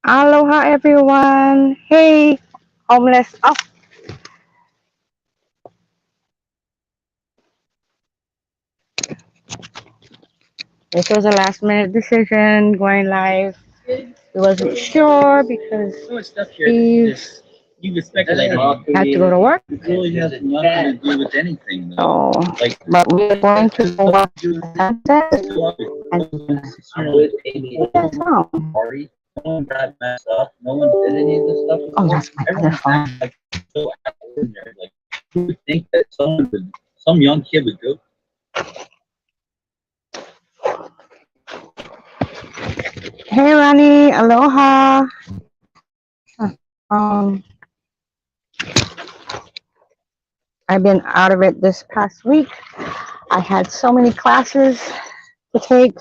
Aloha everyone. Hey, homeless. Oh, this was a last minute decision going live. We wasn't sure because Steve had to go to work. It really has nothing to do with anything, though. So, Like, but we are going to go watch the sunset. And yeah, so. party, no one got messed up, no one did any of this stuff Oh, before. that's my other Everyone's phone. acting like it's so extraordinary. Like, who would think that some young kid would go? Hey, Ronnie. Aloha. Um, I've been out of it this past week. I had so many classes to take.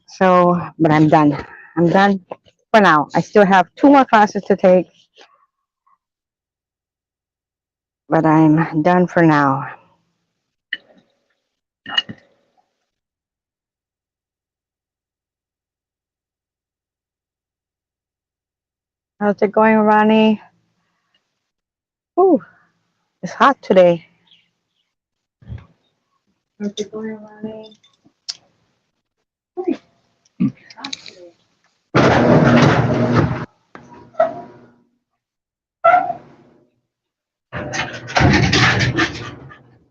So, but I'm done. I'm done for now. I still have two more classes to take, but I'm done for now. How's it going, Ronnie? Ooh, it's hot today. How's it going, Ronnie?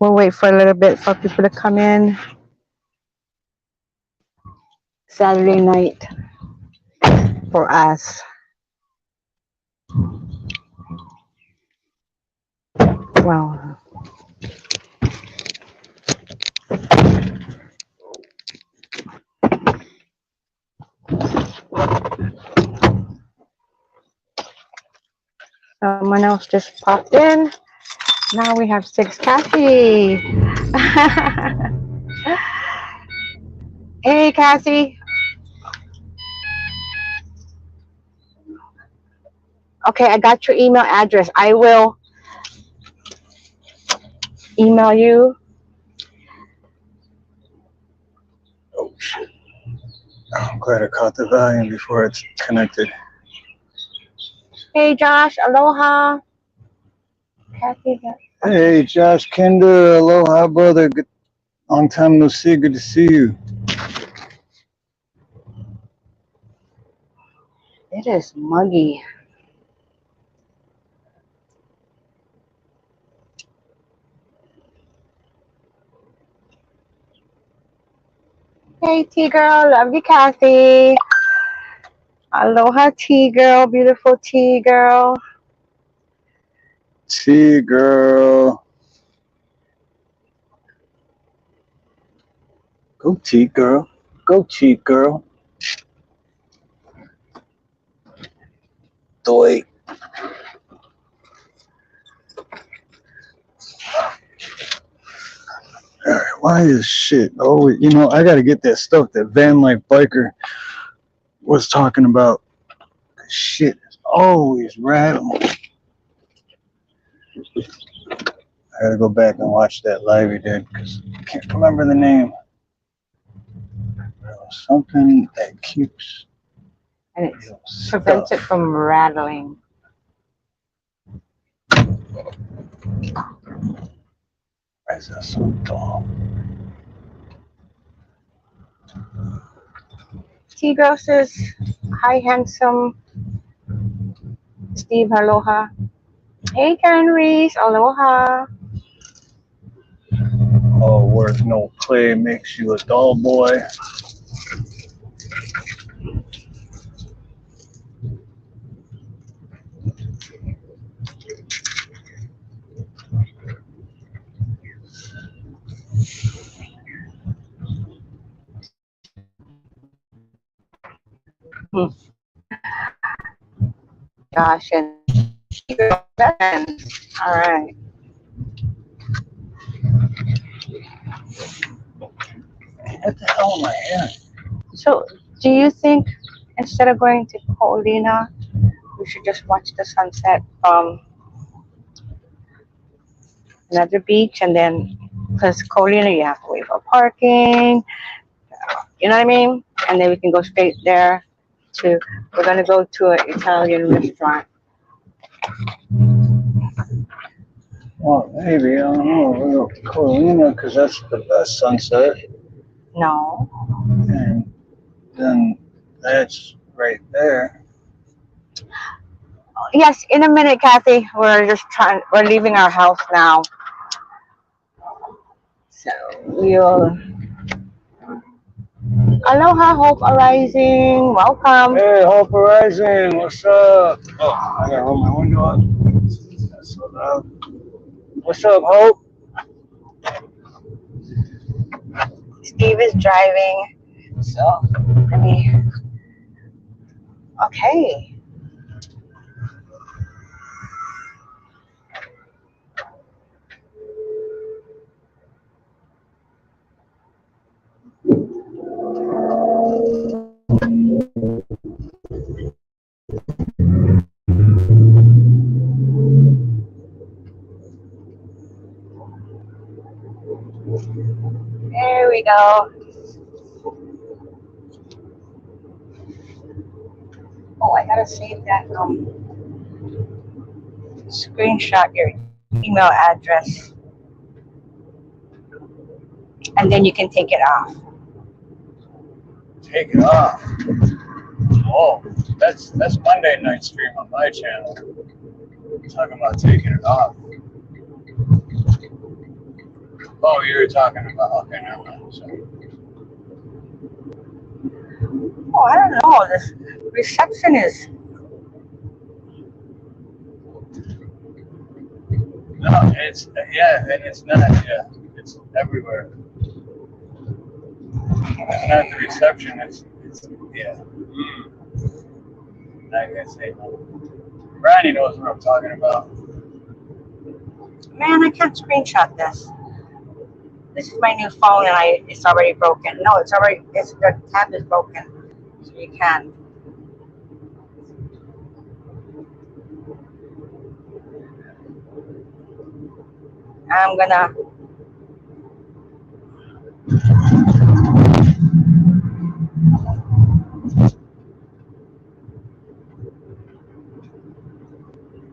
We'll wait for a little bit for people to come in. Saturday night for us. Well, someone else just popped in. Now we have six Cassie. Hey, Cassie. Okay, I got your email address. I will email you. Oh shit. I'm glad I caught the volume before it's connected. Hey, Josh. Aloha. Kathy. Hey, Josh Kinder. Aloha, brother. Good, long time no see. Good to see you. It is muggy. Hey, T girl. Love you, Kathy. Aloha, T girl. Beautiful T girl. T girl. Go T girl. Go T girl. Doy. Alright, why is shit? Oh, I gotta get that stuff that Van Life Biker was talking about. Shit is always rattling. I gotta go back and watch that live he did because I can't remember the name. There was something that keeps And it prevents it from rattling. Why is that so tall? T girl says, hi, handsome Steve. Aloha. Hey, Karen Reese. Aloha. All work, no play makes you a dull boy. Josh and T girl. All right. What the hell am I in? So, do you think instead of going to Paulina, we should just watch the sunset from another beach and then, because Colina, you have to wait for parking, you know what I mean? And then we can go straight there We're gonna go to an Italian restaurant. Well, maybe, I don't know. We'll go to Colina because that's the best sunset. No. And then that's right there. Yes, in a minute, Kathy. We're leaving our house now. So we'll. Aloha, Hope Arising. Welcome. Hey, Hope Horizon, what's up? Oh, I gotta roll my window up. That's so loud. What's up, Hope? Steve is driving. So let me. Okay. There we go. Oh, I gotta save that screenshot your email address, and then you can take it off. Take it off. Oh, that's Monday night stream on my channel. Talking about taking it off. Oh, you were talking about, okay, never mind. Sorry. Oh, I don't know. This reception is. No, it's, yeah, it's not, yeah, it's everywhere. It's not the reception, it's yeah. Not gonna say no. Brandy knows what I'm talking about. Man, I can't screenshot this. This is my new phone, and it's already broken. No, the tab is broken, so you can't. I'm gonna.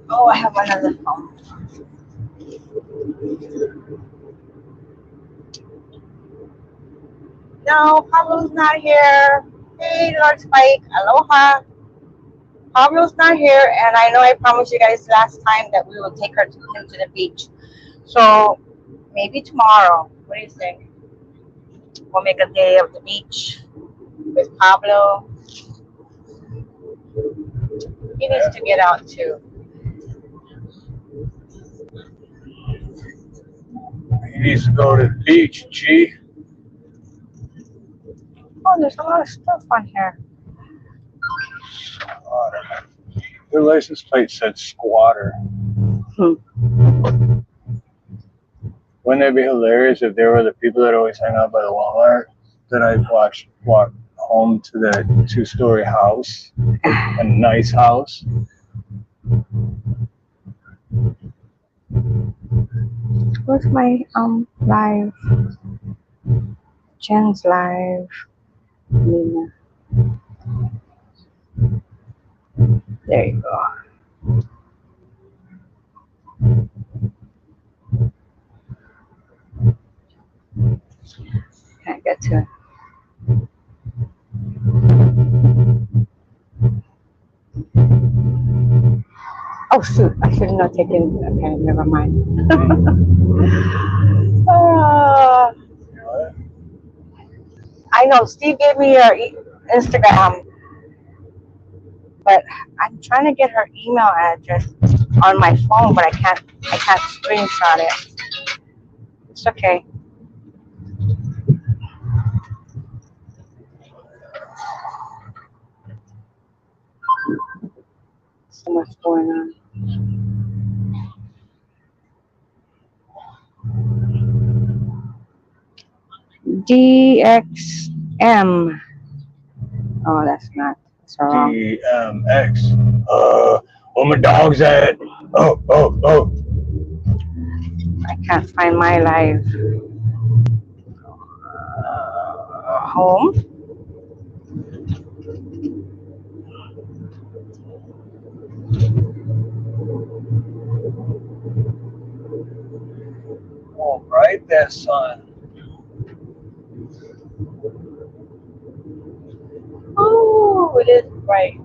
Oh, I have another phone. No, Pablo's not here. Hey, Lord Spike, aloha. Pablo's not here, and I know I promised you guys last time that we will take him to the beach. So maybe tomorrow. What do you think? We'll make a day of the beach with Pablo. He needs to get out too. He needs to go to the beach, G. Oh, there's a lot of stuff on here. Their license plate said squatter. Wouldn't that be hilarious if there were the people that always hang out by the Walmart that I'd walk home to that 2-story house, a nice house? Where's my live? Jen's live. Nina. There you go. Can't get to it. Oh shoot, I should not take it. Okay, never mind. I know Steve gave me your Instagram, but I'm trying to get her email address on my phone, but I can't screenshot it. It's okay. So much going on. DXM. Oh, that's not. That's wrong. DMX. Where my dog's at? Oh. I can't find my live. Home. Oh, bright that sun. Oh, it is bright.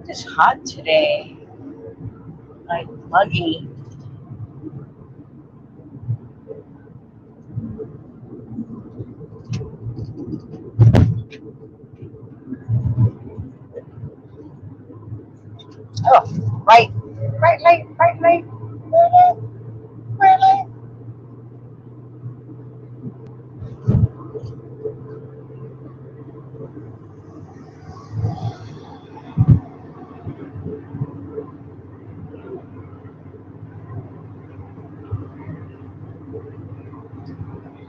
It's hot today. Like muggy. Oh, bright. Bright light, bright light. Bright light, bright light.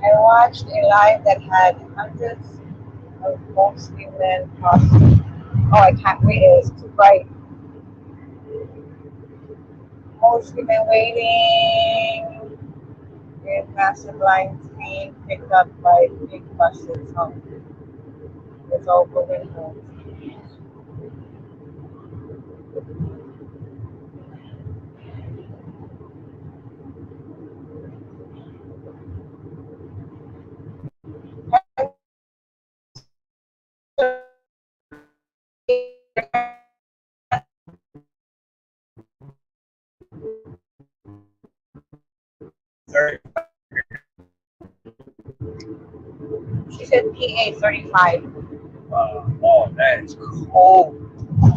I watched a live that had hundreds of mostly men crossing. Oh, I can't read it. It's too bright. Mostly men waiting in massive lines being picked up by big buses. It's all moving home. She said PA 35. Oh, that is cold.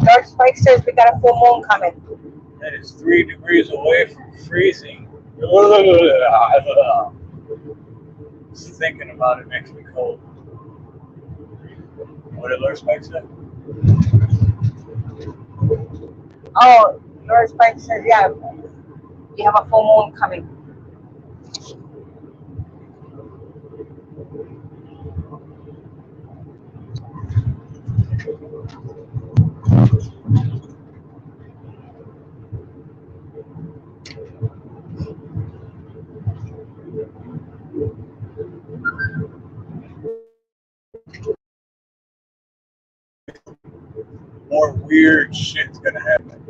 George Spike says we got a full moon coming. That is 3 degrees away from freezing. Just thinking about it makes me cold. What did Lord Spike say? Oh, George Spike says, yeah, we have a full moon coming. More weird shit's gonna happen.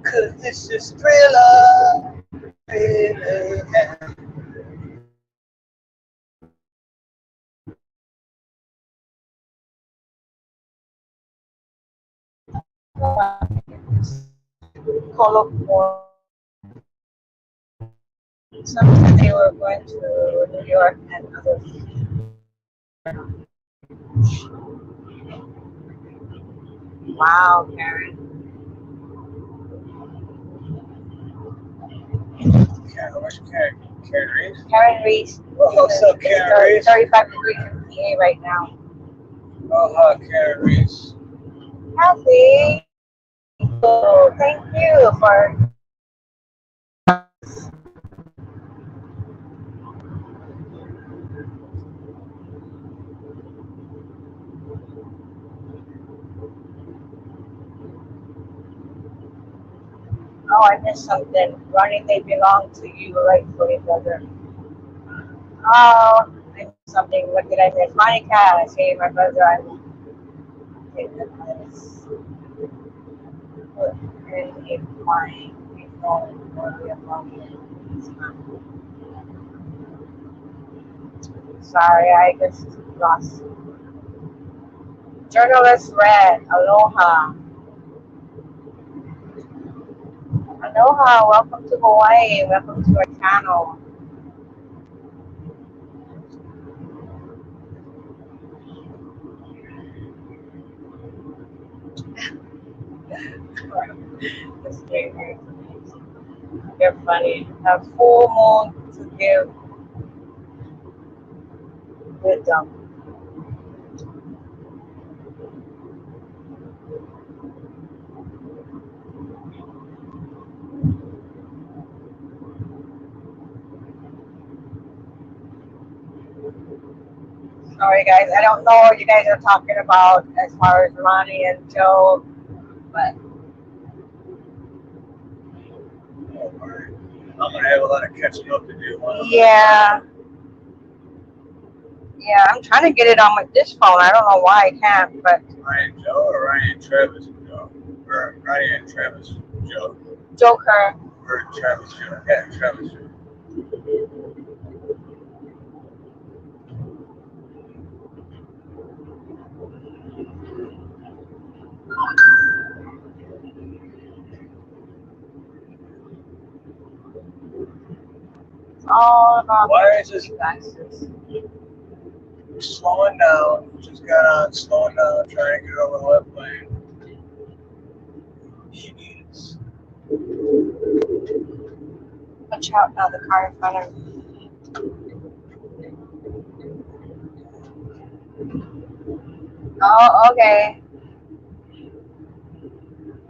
Cause this is Thriller. Call up more. Some said they were going to New York and others. Wow, Karen. How much Karen Reese? Karen Reese. Well, what's up, Karen Reese? 35 degrees in PA right now. Oh, hi, Karen Reese. Happy. So thank you for. Oh, I missed something. Ronnie, they belong to you rightfully, brother. Oh, I missed something. What did I miss? Monica, say my brother. I take the place. Put in a fine. Phone for the apartment. Sorry, I just lost. Journalist Red, aloha. Aloha, welcome to Hawaii. Welcome to our channel. The strangers. They're funny. A full moon to give wisdom. Sorry, guys. I don't know what you guys are talking about as far as Ronnie and Joe, but I'm gonna have a lot of catching up to do. yeah, Yeah, I'm trying to get it on this phone. I don't know why I can't, but Ryan Joe or Ryan Travis Joe? Or Ryan Travis Joe? Joker. Or Travis Joe? Yeah, Travis Joe. It's all about Why is this devices. slowing down? Just got on, slowing down, trying to get over the left lane. Jeez. Watch out now, the car in front of me. Oh, okay.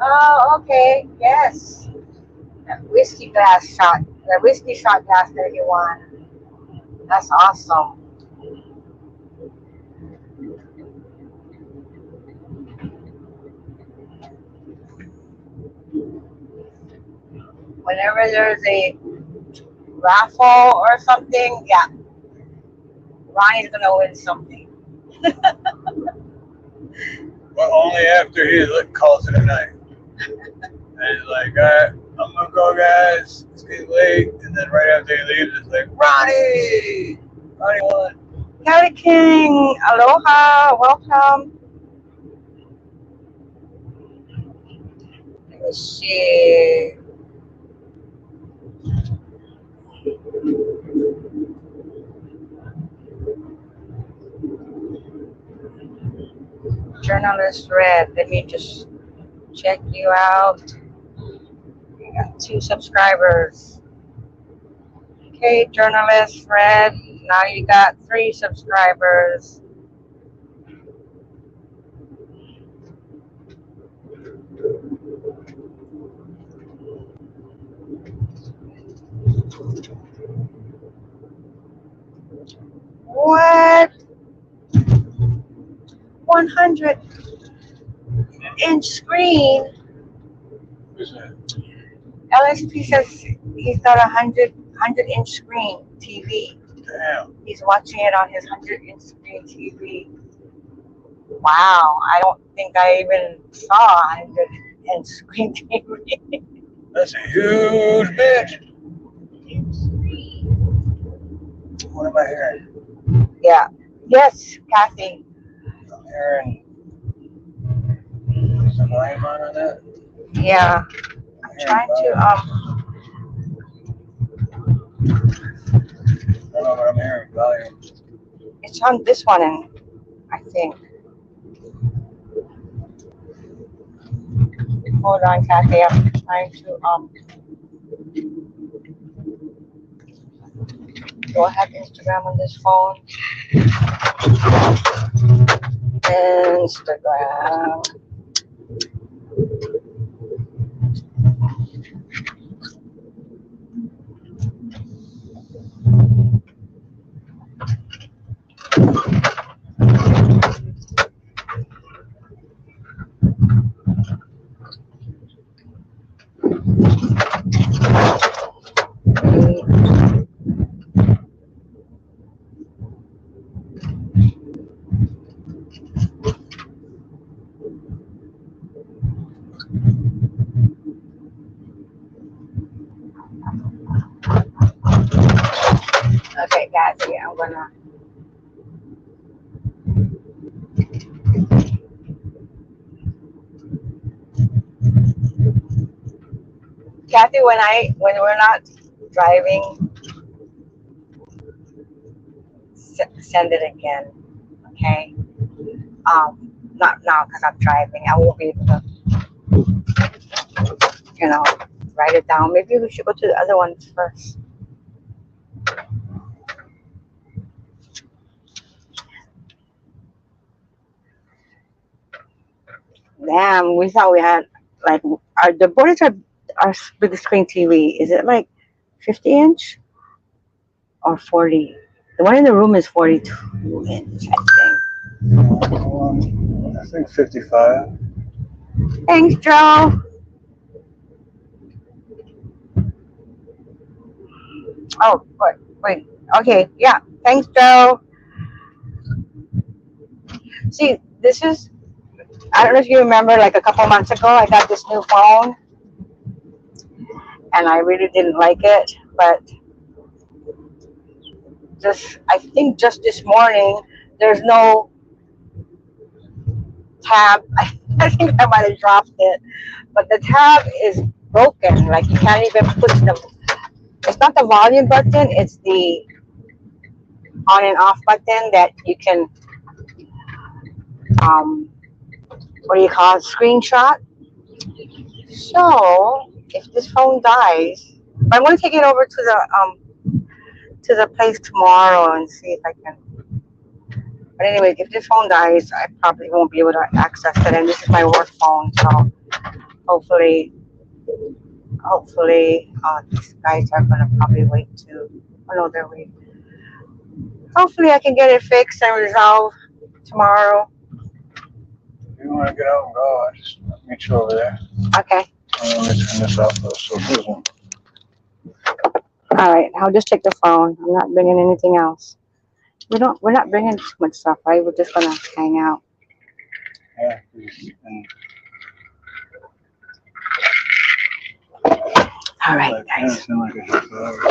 Oh, okay. Yes. That whiskey glass shot. The whiskey shot glass that you want. That's awesome. Whenever there's a raffle or something, yeah, Ronnie's gonna win something. But only after he calls it a night. And he's like, all right, I'm gonna go, guys. It's getting late. And then right after he leaves, it's like, Ronnie! Ronnie won. Kelly King, aloha, welcome. Let me see. Journalist Red, let me just check you out. You got 2 subscribers. Okay, Journalist Red, now you got 3 subscribers. What? 100-inch screen. Who's that? LSP says he's got a 100-inch screen TV. Damn. He's watching it on his 100-inch screen TV. Wow, I don't think I even saw a 100-inch screen TV. That's a huge bitch. What am I hearing? Yeah. Yes, Kathy. I'm hearing. Is the volume on that? Yeah. I'm trying to I don't know what I'm hearing. Volume. it's on this one and I think. Hold on, Kathy. I'm trying to do I have Instagram on this phone? Instagram. Okay, Kathy, I'm gonna. Kathy, when we're not driving, send it again, okay? Not now because I'm driving. I won't be able to, write it down. Maybe we should go to the other ones first. Damn, we thought we had like the borders are with the screen TV. Is it like 50-inch or 40? The one in the room is 42-inch, I I think 55. think. Thanks, Joe. Oh, wait. Okay, yeah. Thanks, Joe. See, this is, I don't know if you remember, like a couple months ago, I got this new phone and I really didn't like it. But I think just this morning, there's no tab. I think I might have dropped it, but the tab is broken. Like you can't even push it's not the volume button, it's the on and off button that you can, um, what do you call it, screenshot. So if this phone dies, I'm going to take it over to the place tomorrow and see if I can. But anyway, if this phone dies, I probably won't be able to access it. And this is my work phone, so hopefully, these guys are gonna probably wait too. Oh no, they're waiting. Hopefully, I can get it fixed and resolved tomorrow. If you want to get out and go, I'll just meet you over there. Okay. Let me turn this off though, so it doesn't. All right. I'll just take the phone. I'm not bringing anything else. We're not bringing too much stuff, right? We're just gonna hang out. Yeah. And All right, like, guys. it's in like a half hour.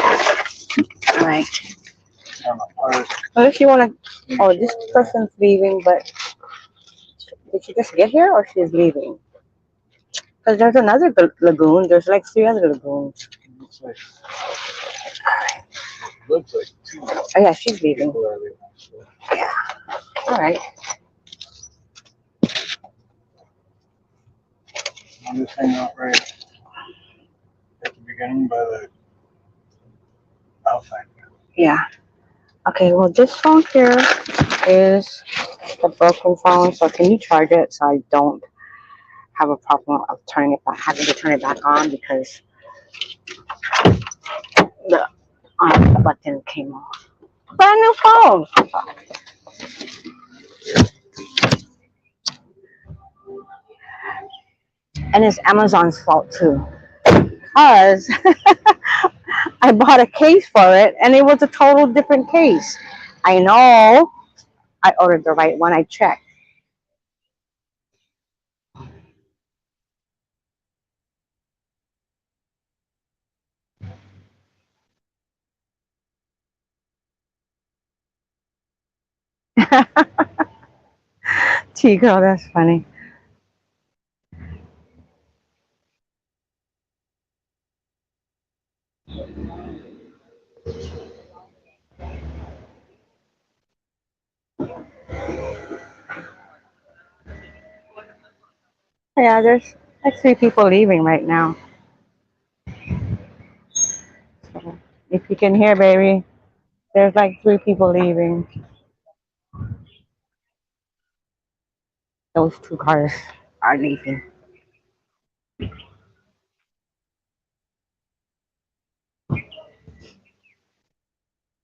All right. I'm a part. Well, if you wanna, oh, this person's leaving, but did she just get here or she's leaving? Because there's another lagoon. There's like three other lagoons. Looks like two Oh yeah, she's leaving. people are leaving. So Yeah. All right. I'm just hanging out right at the beginning by the outside. Yeah. Okay. Well, this phone here is the broken phone. So can you charge it so I don't have a problem of turning it back, having to turn it back on because the button came off. Brand new phone. And it's Amazon's fault too. Because I bought a case for it and it was a total different case. I know I ordered the right one. I checked. Chico, that's funny. Yeah, there's like three people leaving right now. So if you can hear, baby, there's like three people leaving. Those two cars are leaving.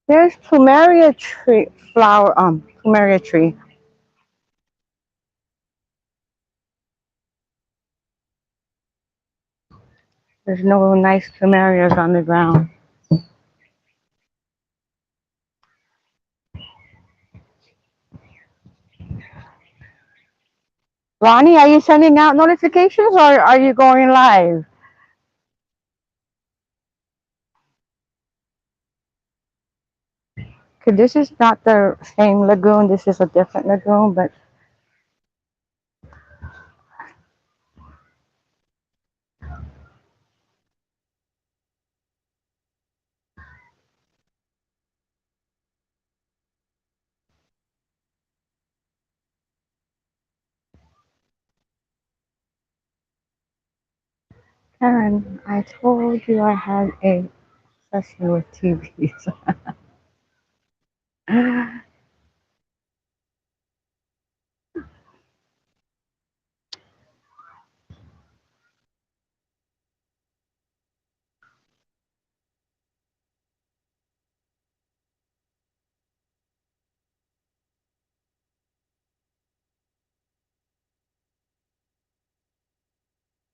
There's plumeria tree flower. Plumeria tree. There's no nice plumerias on the ground. Ronnie, are you sending out notifications or are you going live? Okay, this is not the same lagoon. This is a different lagoon, but Karen, I told you I had a session with TVs.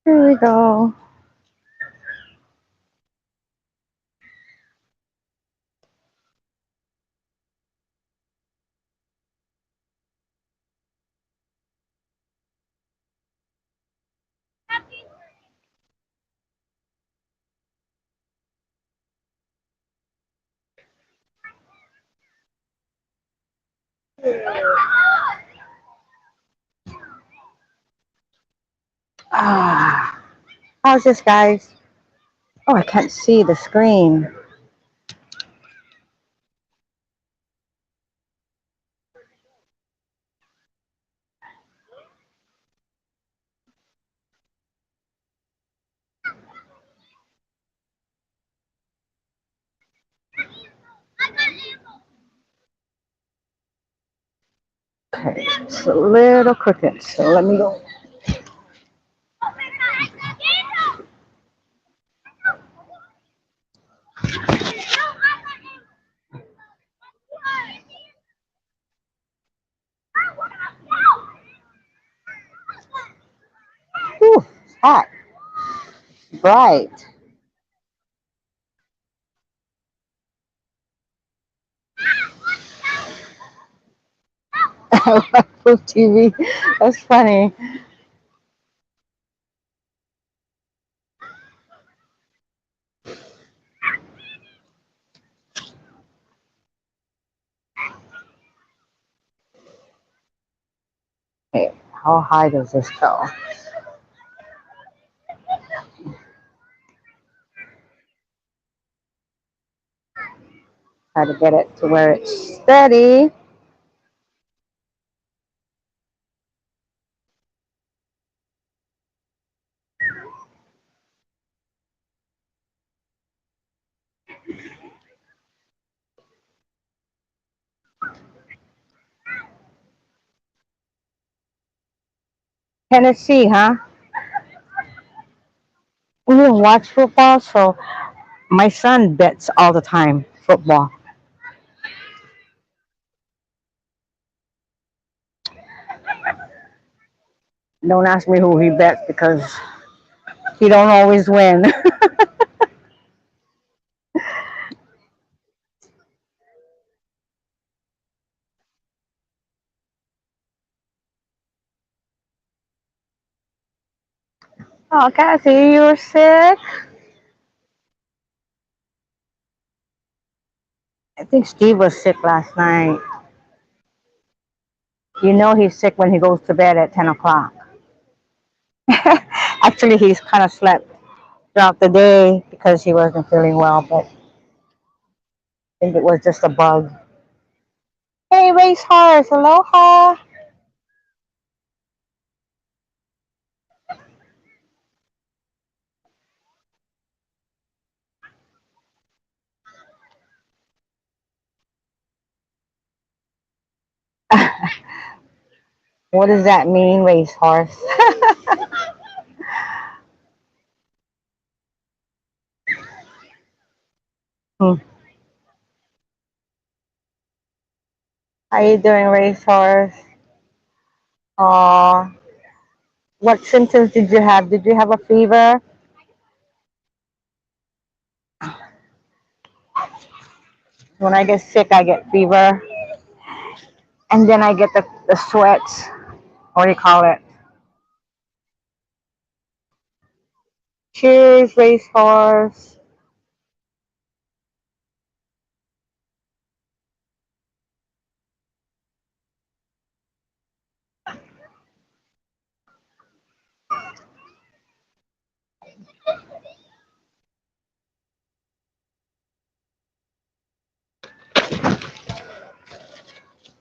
Here we go. Ah, how's this, guys? Oh, I can't see the screen. Okay, it's a little crooked, so let me go. Whew, it's hot, bright. Full TV. That's funny. Okay, how high does this go? Try to get it to where it's steady. Tennessee, huh? We don't watch football, so my son bets all the time football. Don't ask me who he bets because he don't always win. Oh, Kathy, you were sick? I think Steve was sick last night. You know he's sick when he goes to bed at 10 o'clock. Actually, he's kind of slept throughout the day because he wasn't feeling well, but I think it was just a bug. Hey, racehorse, aloha. What does that mean, racehorse? Hmm. How you doing, racehorse? Uh, what symptoms did you have? Did you have a fever? When I get sick, I get fever, and then I get the sweats. What do you call it? Cheers, racehorse.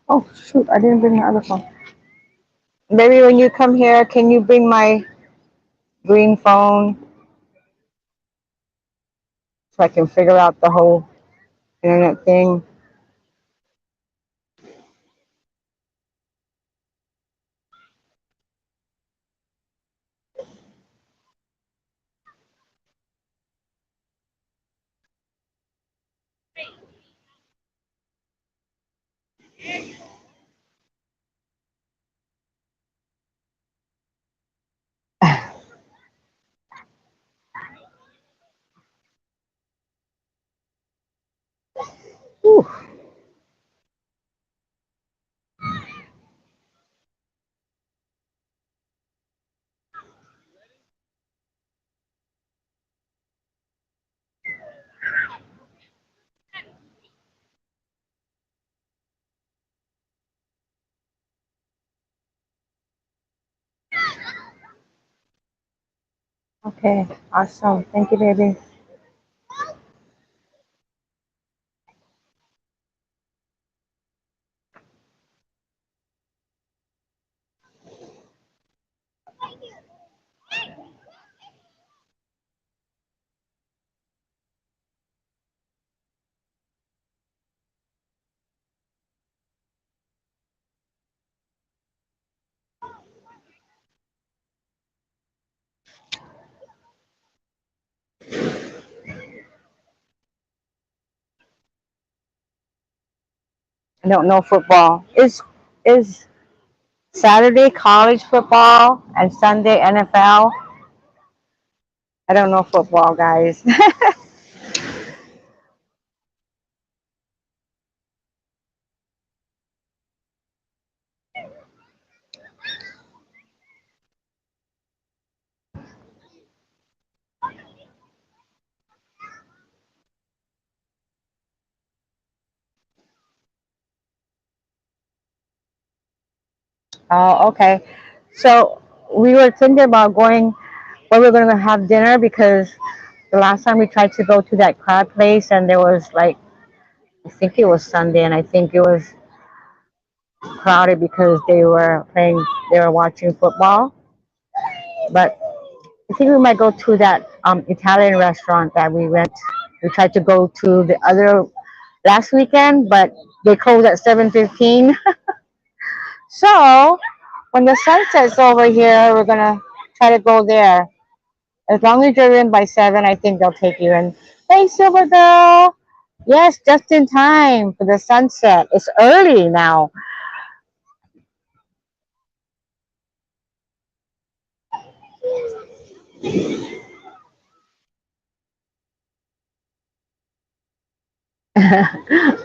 Oh shoot, I didn't bring my other phone. Baby, when you come here, can you bring my green phone so I can figure out the whole internet thing? Whew. Okay, awesome. Thank you, baby. I don't know football. Is Saturday college football and Sunday NFL? I don't know football, guys. Oh, okay. So we were thinking about going where we're going to have dinner because the last time we tried to go to that crab place and there was like I think it was Sunday and I think it was crowded because they were watching football. But I think we might go to that Italian restaurant that we tried to go to the other last weekend, but they closed at 7:15. So when the sun sets over here, we're gonna try to go there. As long as you're in by 7, I think they'll take you in. Hey, Silver Girl. Yes, just in time for the sunset. It's early now.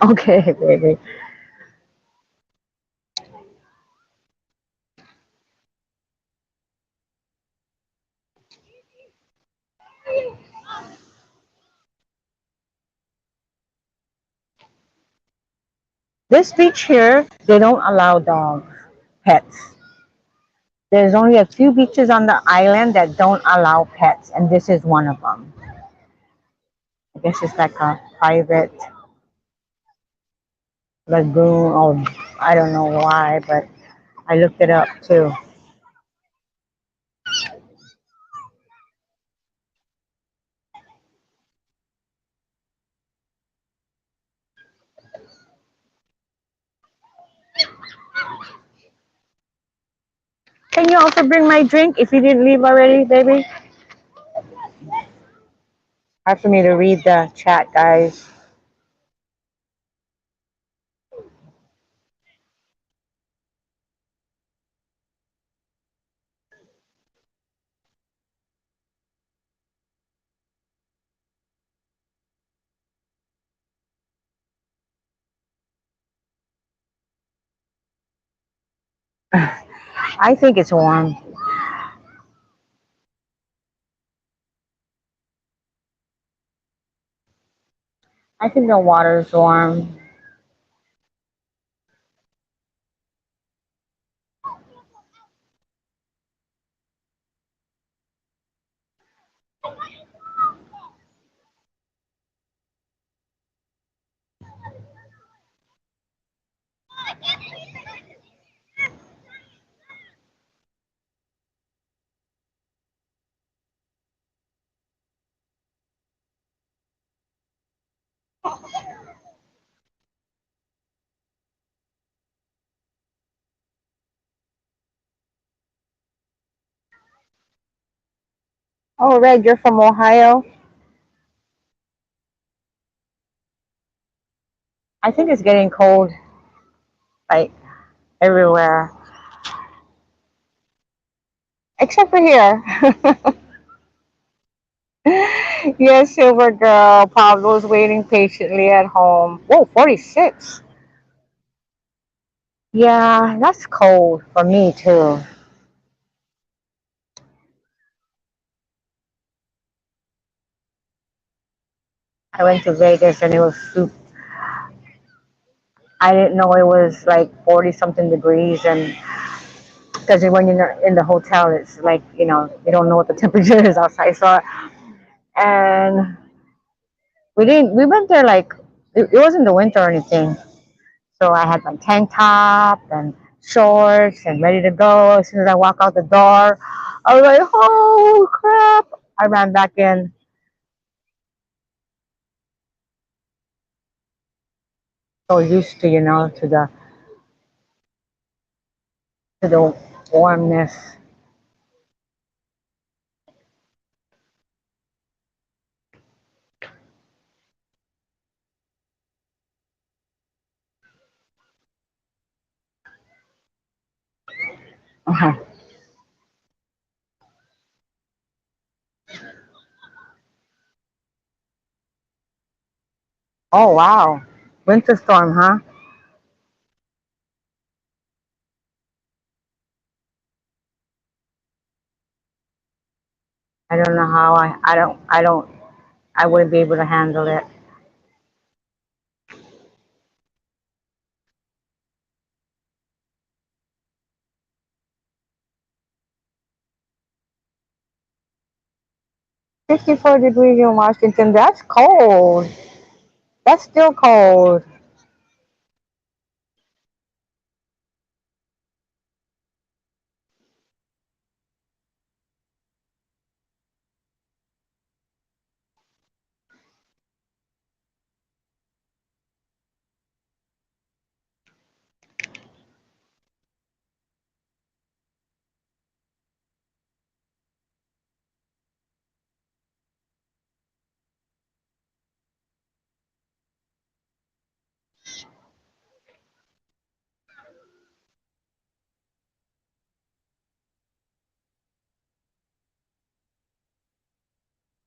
Okay, baby. This beach here, they don't allow dogs, pets. There's only a few beaches on the island that don't allow pets, and this is one of them. I guess it's like a private lagoon, or I don't know why, but I looked it up too. Can you also bring my drink if you didn't leave already, baby? Hard for me to read the chat, guys. I think it's warm. I think the water is warm. Oh, Red, you're from Ohio? I think it's getting cold, like everywhere, except for here. Yes, Silver Girl. Pablo's waiting patiently at home. Whoa, 46. Yeah, that's cold for me too. I went to Vegas and it was super. I didn't know it was like 40 something degrees and because when you're in the hotel, it's like you don't know what the temperature is outside. So and we didn't. We went there like it wasn't the winter or anything. So I had my tank top and shorts and ready to go. As soon as I walk out the door, I was like, "Oh crap!" I ran back in. So used to to the warmness. Uh-huh. Oh wow, winter storm, huh? I don't know how I wouldn't be able to handle it. 54 degrees in Washington. That's cold. That's still cold.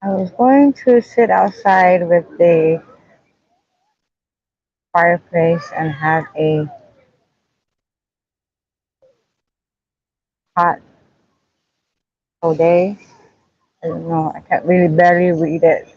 I was going to sit outside with the fireplace and have a hot day. I don't know. I can't really barely read it.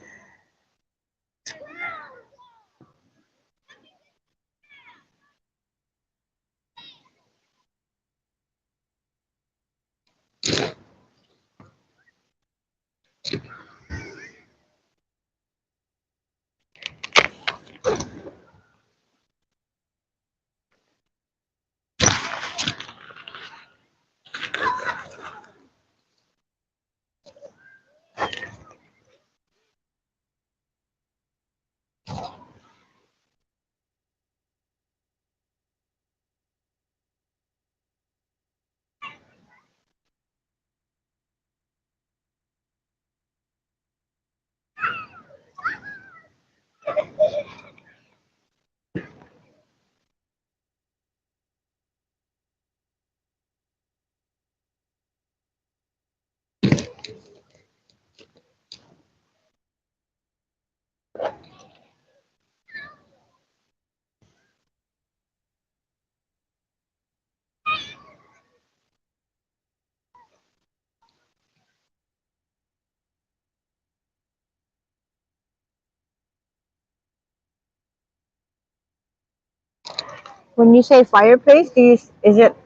When you say fireplace, is it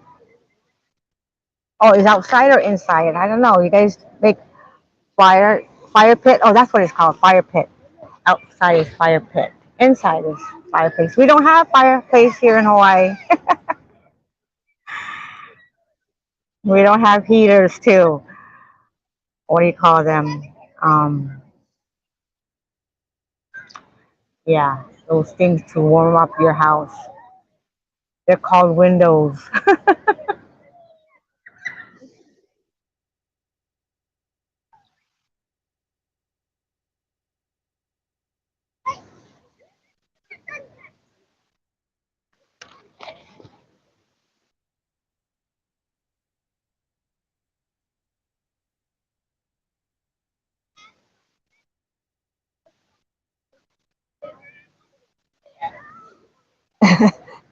is outside or inside? I don't know. You guys make fire pit. Oh, that's what it's called, fire pit. Outside is fire pit. Inside is fireplace. We don't have fireplace here in Hawaii. We don't have heaters too. What do you call them? Um, yeah, those things to warm up your house. They're called windows.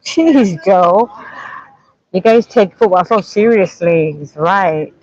Jeez, Joe. You guys take football so seriously. It's right.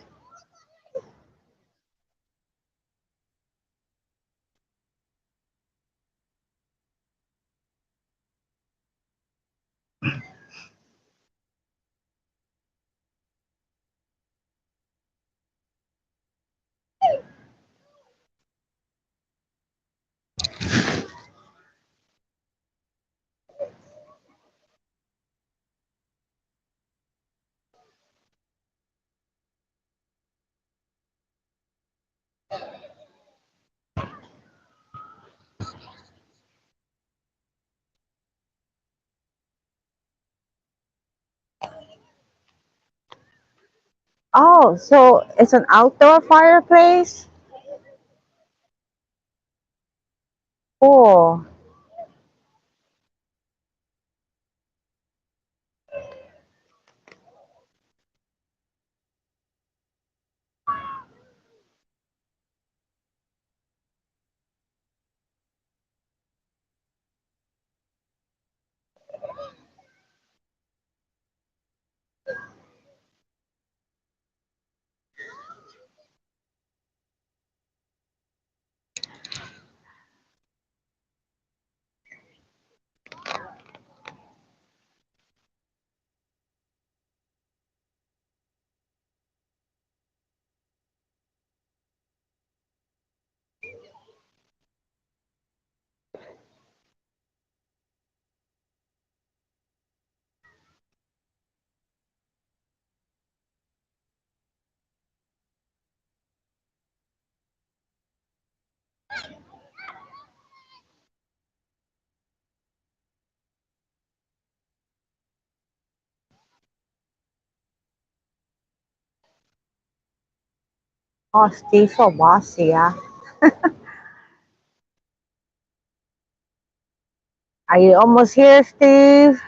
Oh, so it's an outdoor fireplace? Cool. Oh, Steve so bossy, yeah. Are you almost here, Steve?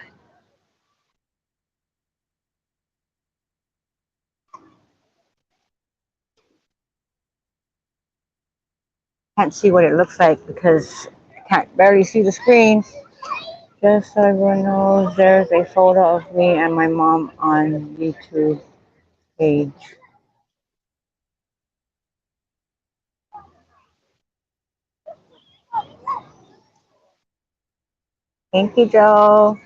Can't see what it looks like because I can't barely see the screen. Just so everyone knows, there's a photo of me and my mom on YouTube page. Thank you, Joe.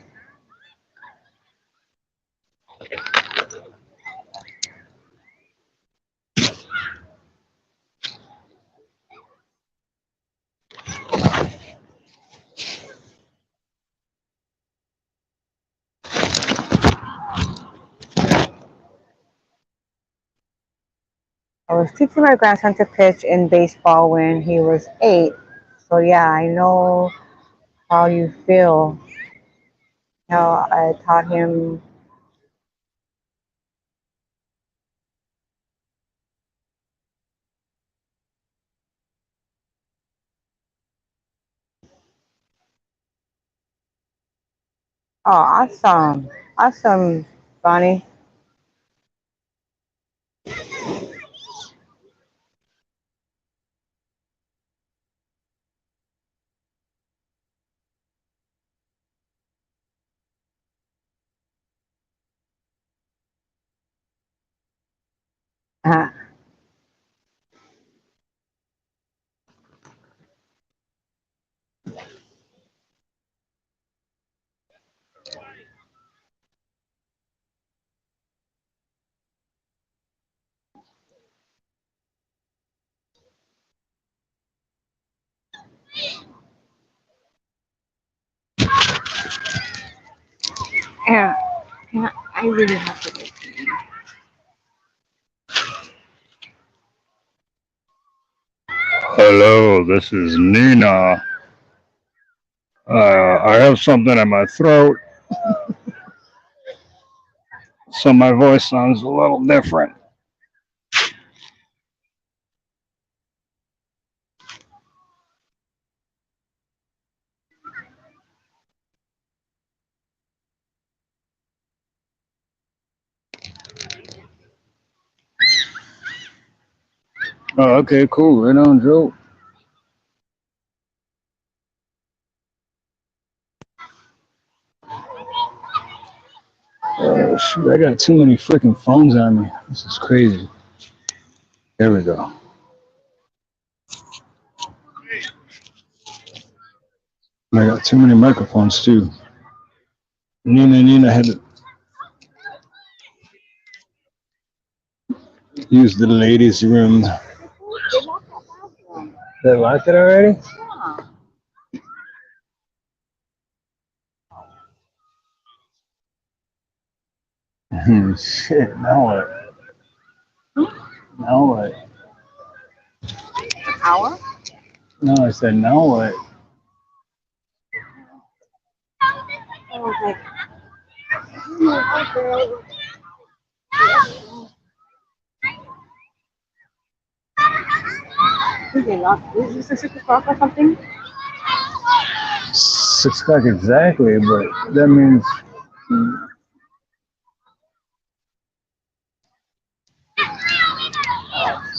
I was teaching my grandson to pitch in baseball when he was 8. So yeah, I know how you feel. How I taught him. Oh, awesome. Awesome, Bonnie. Uh, yeah, yeah, I really have to go. Hello, this is Nina. I have something in my throat, so my voice sounds a little different. Oh, okay, cool. Right on, Joe. Oh, shoot, I got too many freaking phones on me. This is crazy. There we go. I got too many microphones, too. Nina had to use the ladies' room. They locked it already? Yeah. Shit, now what? Now what? Hour? No, I said now what? I was like, is it not? Is this a 6 o'clock or something? 6 o'clock exactly, but that means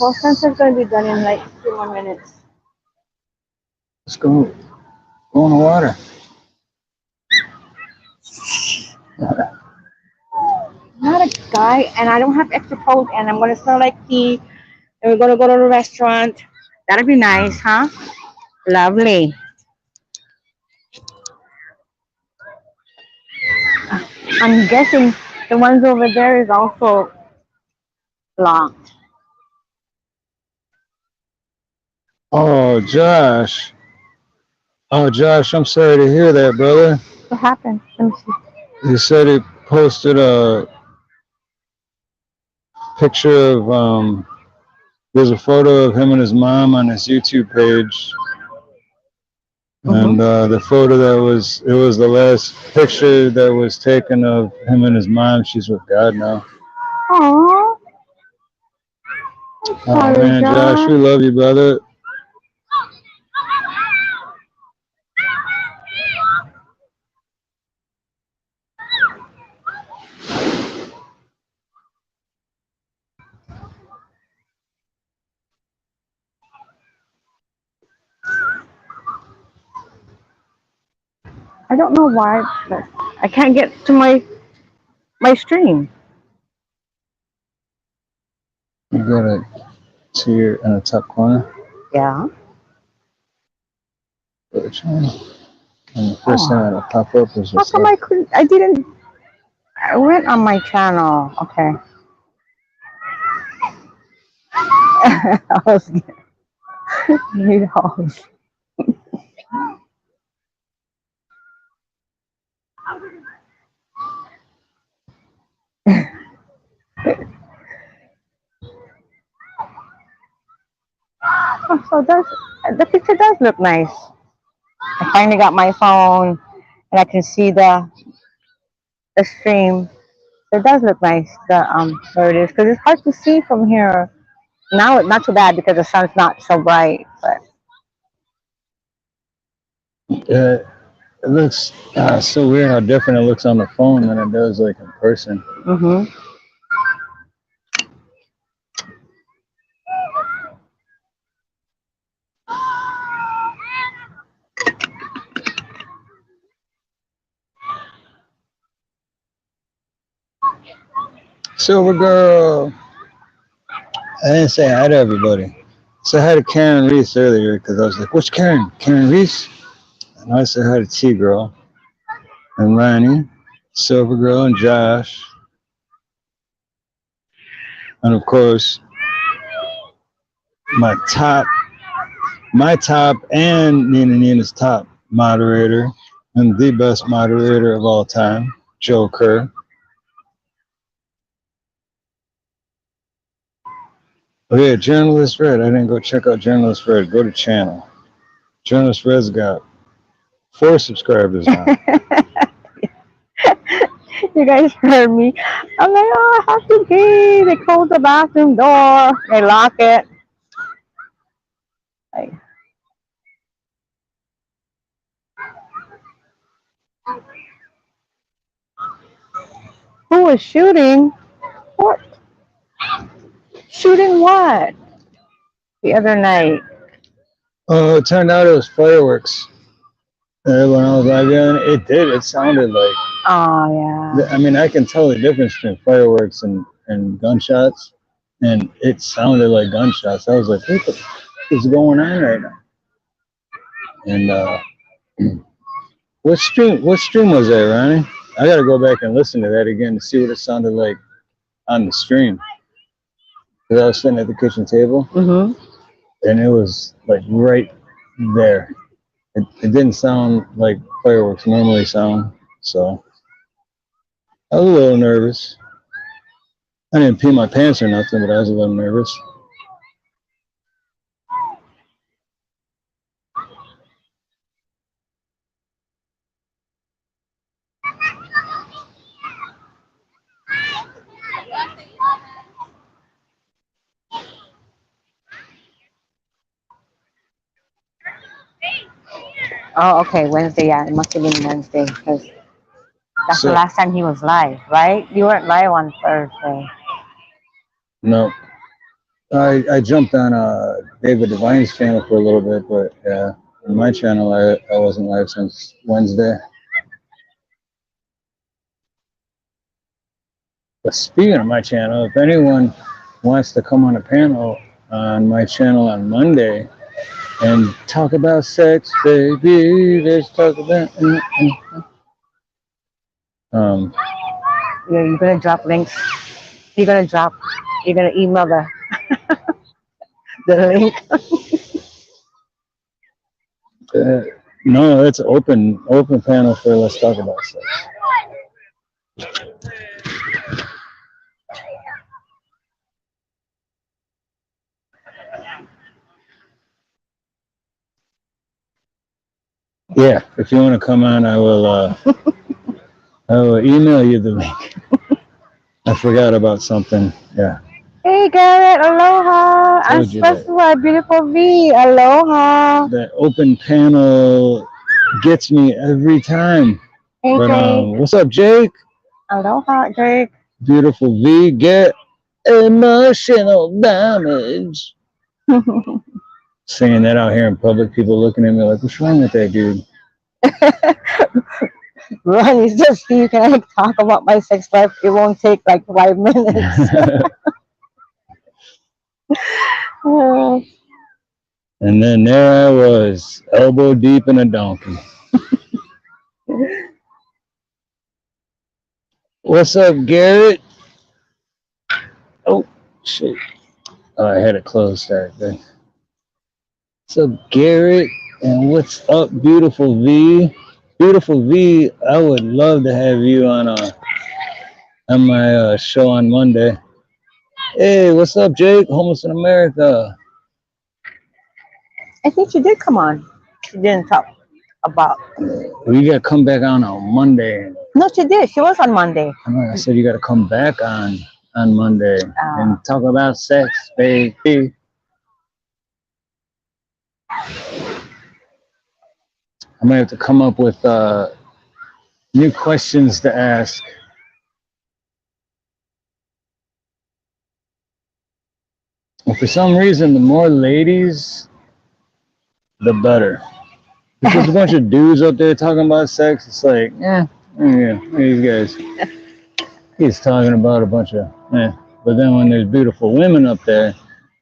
Well, sunset's gonna be done in like 2 more minutes. let's go. Go in the water. Not a guy, and I don't have extra coat, and I'm gonna smell like tea, and we're gonna go to the restaurant. That'd be nice, huh? Lovely. I'm guessing the ones over there is also locked. Oh, Josh. Oh, Josh, I'm sorry to hear that, brother. What happened? Let me see. He said he posted a picture of there's a photo of him and his mom on his YouTube page. And the photo it was the last picture that was taken of him and his mom. She's with God now. Aww. I'm Oh sorry, man, Josh, we Josh. love you, brother. I don't know why, but I can't get to my stream. You got it to your in the top corner Yeah. of the channel. And the first thing Oh. that'll pop up is How just come I couldn't? I didn't. I went on my channel. Okay. I was. Need hoes. Oh, so the picture does look nice. I finally got my phone and I can see the stream. So it does look nice. Where it is because it's hard to see from here. Now it's not too bad because the sun's not so bright. But it looks so weird how different it looks on the phone than it does like in person. Silver girl. I didn't say hi to everybody. So I had to Karen Reese earlier because I was like, which Karen? Karen Reese? And I said hi to T Girl and Ronnie, Silver Girl and Josh. And of course, my top and Nina's top moderator and the best moderator of all time, Joe Kerr. Oh yeah, Journalist Red. I didn't go check out Journalist Red. Go to channel. Journalist Red's got 4 subscribers now. You guys heard me. I'm like, oh, I have to pee. They close the bathroom door. They lock it. Like, who was shooting? What? Shooting what? The other night. Oh, it turned out it was fireworks. When I was driving, it did. It sounded like. Oh, yeah. I mean, I can tell the difference between fireworks and gunshots, and it sounded like gunshots. I was like, what the f is going on right now? And what stream was that, Ronnie? I gotta go back and listen to that again to see what it sounded like on the stream. Because I was sitting at the kitchen table, and it was like right there. It didn't sound like fireworks normally sound, so I was a little nervous. I didn't pee my pants or nothing, but I was a little nervous. Oh, okay, Wednesday. Yeah, it must have been Wednesday because that's the So last time he was live, right? You weren't live on Thursday. no, I jumped on David Devine's channel for a little bit, but yeah, on my channel I wasn't live since Wednesday. But speaking of my channel, if anyone wants to come on a panel on my channel on Monday and talk about sex, baby, let's talk about. Um, Yeah, you're gonna drop links. You're gonna drop. You're gonna email the link. no, it's open panel for let's talk about sex. Yeah, if you want to come on, I will email you the link. I forgot about something. Yeah. Hey Garrett, aloha. I'm Told you that. supposed to wear beautiful V. Aloha. That open panel gets me every time. Hey But Jake. what's up, Jake? Aloha, Jake. Beautiful V, get emotional damage. Saying that out here in public, people looking at me like, what's wrong with that dude? Ron, you just you can talk about my sex life. It won't take like 5 minutes. And then there I was, elbow deep in a donkey. What's up, Garrett? Oh, shit. Oh, I had it closed right there. What's up, Garrett? And what's up, beautiful V? Beautiful V, I would love to have you on my show on Monday. Hey, what's up, Jake? Homeless in America. I think she did come on. She didn't talk about. We got to come back on Monday. No, she did. She was on Monday. I said you got to come back on Monday and talk about sex, baby. I might have to come up with new questions to ask. And for some reason, the more ladies, the better. Because a bunch of dudes up there talking about sex, it's like, yeah, these guys. He's talking about a bunch of, But then when there's beautiful women up there,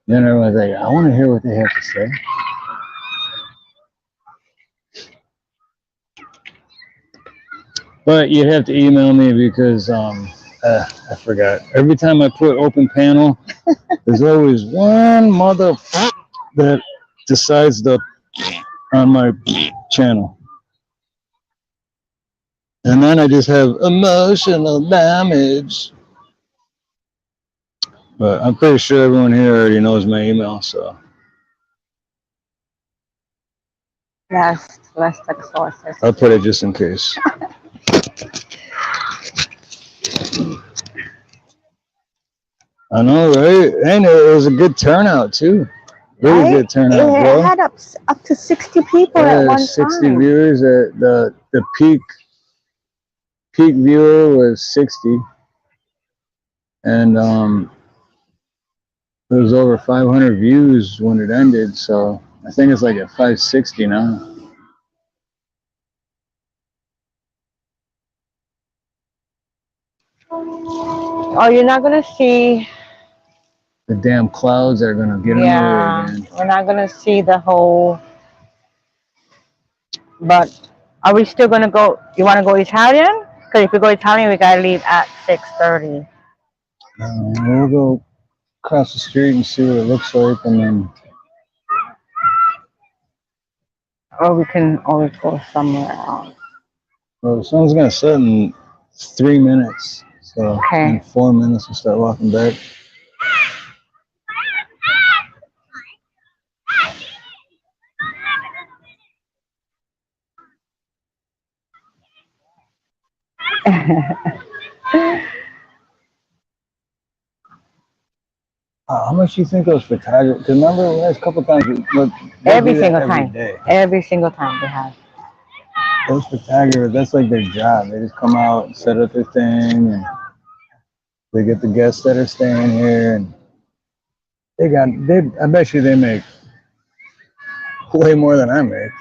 then everyone's like, I want to hear what they have to say. But you'd have to email me because I forgot. Every time I put open panel, there's always one mother that decides to on my channel. And then I just have emotional damage. But I'm pretty sure everyone here already knows my email, so. Yes, let's take sources. I'll put it just in case. I know, right? And it was a good turnout too. Really good turnout, bro. It had up to 60 people at one 60 time. viewers. The peak viewer was 60, and it was over 500 views when it ended. So I think it's like at 560 now. Oh, you're not gonna see. The damn clouds are gonna get in the way again. We're not gonna see the whole. But are we still gonna go? You want to go Italian? Because if we go Italian, we gotta leave at 6:30. We'll go across the street and see what it looks like, and then. Or we can always go somewhere else. Well, the sun's gonna set in 3 minutes. So Okay. in 4 minutes, we'll start walking back. How much do you think those photographers? Remember the last couple times, Every do that single every time. day. Every single time they have. Those photographers, that's like their job. They just come out and set up their thing, and they get the guests that are staying here, and I bet you they make way more than I make.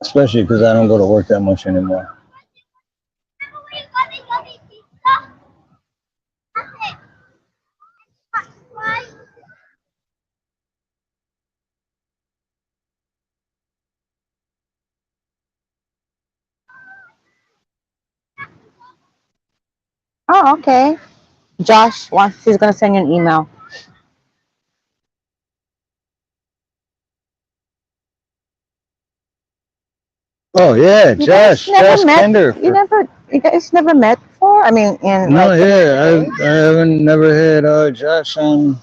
Especially because I don't go to work that much anymore. Oh, okay. Josh wants. He's gonna send you an email. Oh yeah, You guys Josh never met. Kinder. You guys never met before. I mean, in No, like. yeah, I haven't never had Josh on.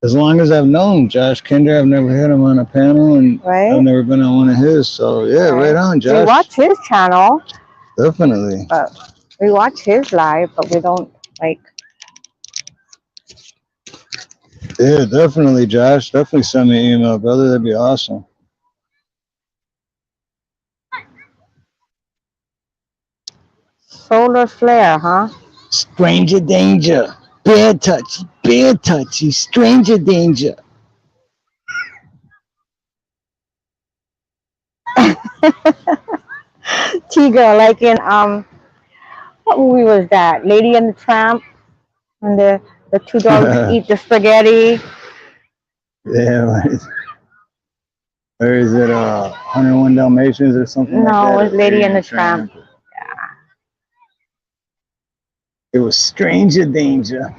As long as I've known Josh Kinder, I've never had him on a panel, and I've Right. never been on one of his. So yeah, right on, We Josh. watch his channel. Definitely. We watch his live, but we don't like. Yeah, definitely, Josh. Definitely send me an email, brother. That'd be awesome. Solar flare, huh? Stranger danger. Bear touchy, stranger danger. Tiga, like in what movie was that? Lady and the Tramp, and the two dogs eat the spaghetti. Yeah, or is it 101 Dalmatians or something like that? No, it was Lady and the Tramp. It was stranger danger.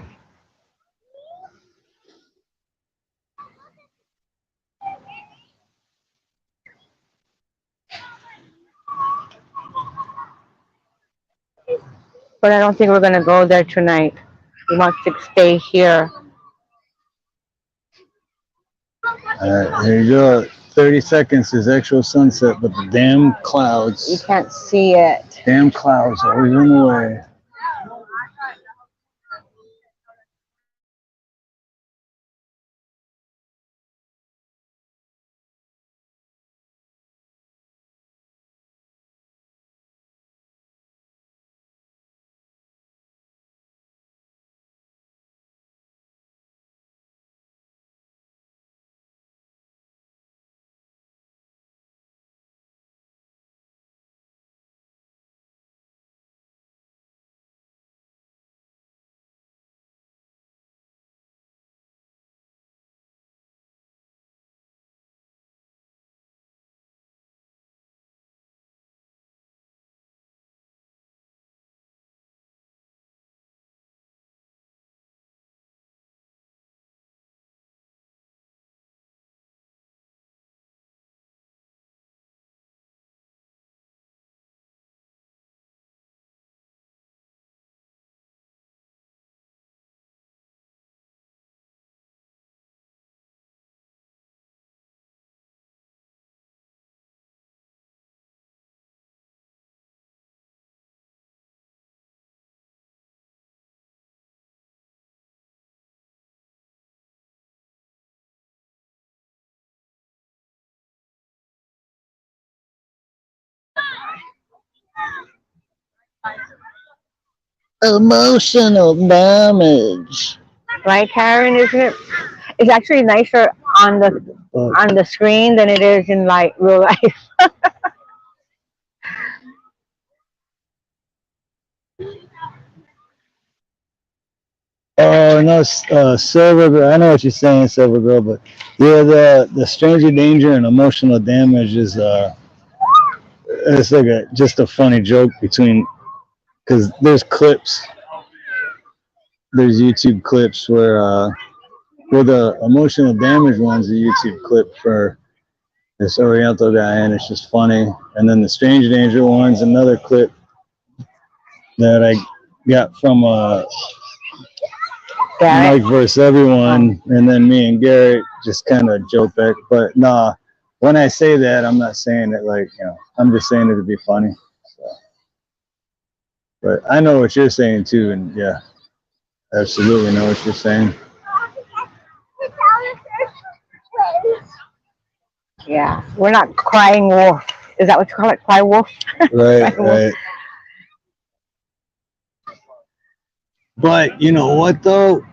But I don't think we're gonna go there tonight. We want to stay here. All right, here you go. 30 seconds is actual sunset, but the damn You clouds, can't see it. damn clouds always in the way. Emotional damage. Right, Karen? Isn't it? It's actually nicer on the screen than it is in like real life. Oh no, Silver Girl. I know what you're saying, Silver Girl, but yeah, the stranger danger and emotional damage is it's like just a funny joke between, because there's YouTube clips where with the emotional damage one's a YouTube clip for this Oriental guy, and it's just funny. And then the Strange Danger one's another clip that I got from Garrett. Mike versus everyone, and then me and Garrett just kind of joke back. But nah, when I say that, I'm not saying it like, you know, I'm just saying it to be funny. So. But I know what you're saying too, and yeah, absolutely know what you're saying. Yeah, we're not crying wolf. Is that what you call it? Cry wolf? Right, right. But you know what though?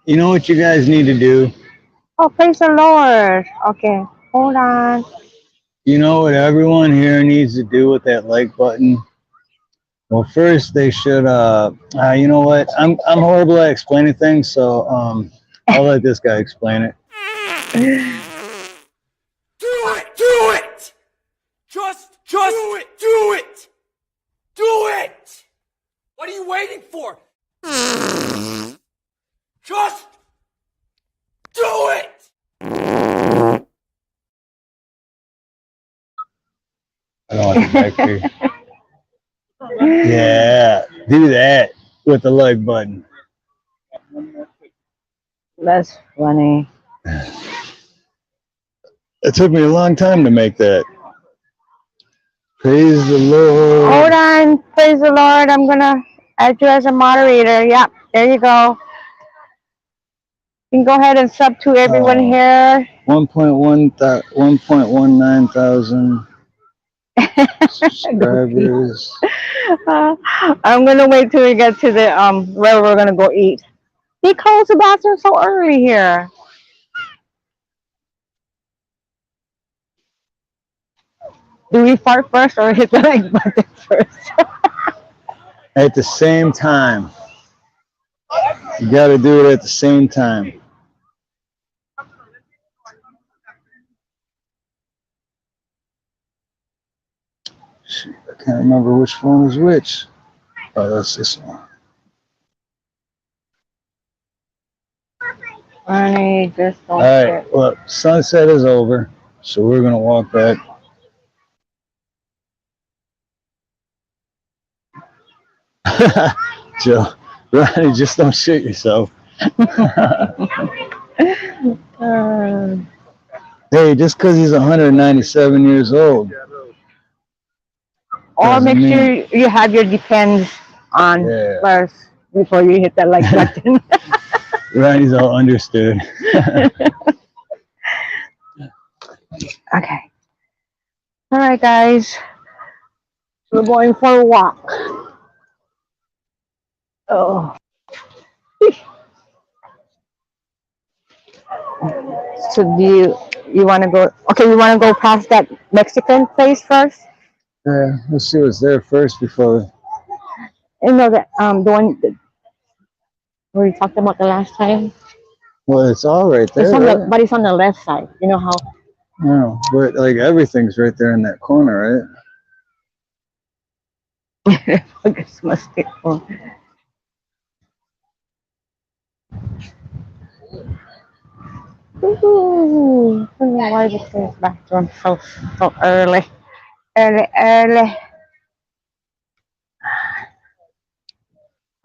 You know what you guys need to do? Oh, praise the Lord. Okay, hold on. You know what everyone here needs to do with that like button? Well, first they should you know what? I'm horrible at explaining things, so I'll let this guy explain it. Do it! Do it! Just do it! Do it! Do it! What are you waiting for? Just do it! I don't want the back here. Yeah, do that with the like button. That's funny. It took me a long time to make that. Praise the Lord. Hold on. Praise the Lord. I'm going to add you as a moderator. Yep, there you go. You can go ahead and sub to everyone here. 1.19 thousand subscribers. I'm going to wait till we get to the where we're going to go eat. They closed the bathroom so early here. Do we fart first or hit the like button first? At the same time. You got to do it at the same time. Shoot, I can't remember which phone is which. Oh, that's this one. Honey, just don't All right, well, sunset is over, so we're going to walk back. Joe, Ronnie, just don't shit yourself. Hey, just because he's 197 years old. Or doesn't make mean- sure you have your depends on first before you hit that like button. Ronnie's all understood. Okay. All right, guys. We're going for a walk. Oh. So do you want to go? Okay, you want to go past that Mexican place first? Yeah, let's see what's there first before. You know that the one that we talked about the last time. Well, it's all right there. It's on right? the, but it's on the left side. You know how? No, but like everything's right there in that corner, right? I guess must be full. Ooh, I don't know why this is bathroom so early. Early.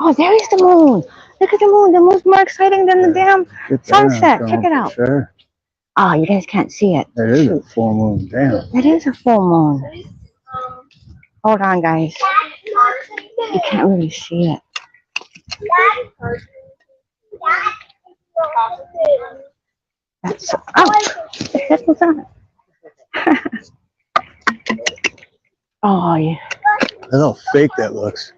Oh, there is the moon. Look at the moon. The moon's more exciting than the damn Get there, sunset. I'm Check it out. Sure. Oh, you guys can't see it. That is a full moon. Damn. It is a full moon. Hold on, guys. You can't really see it. That's that's what's on it. Oh yeah. That's how fake that looks.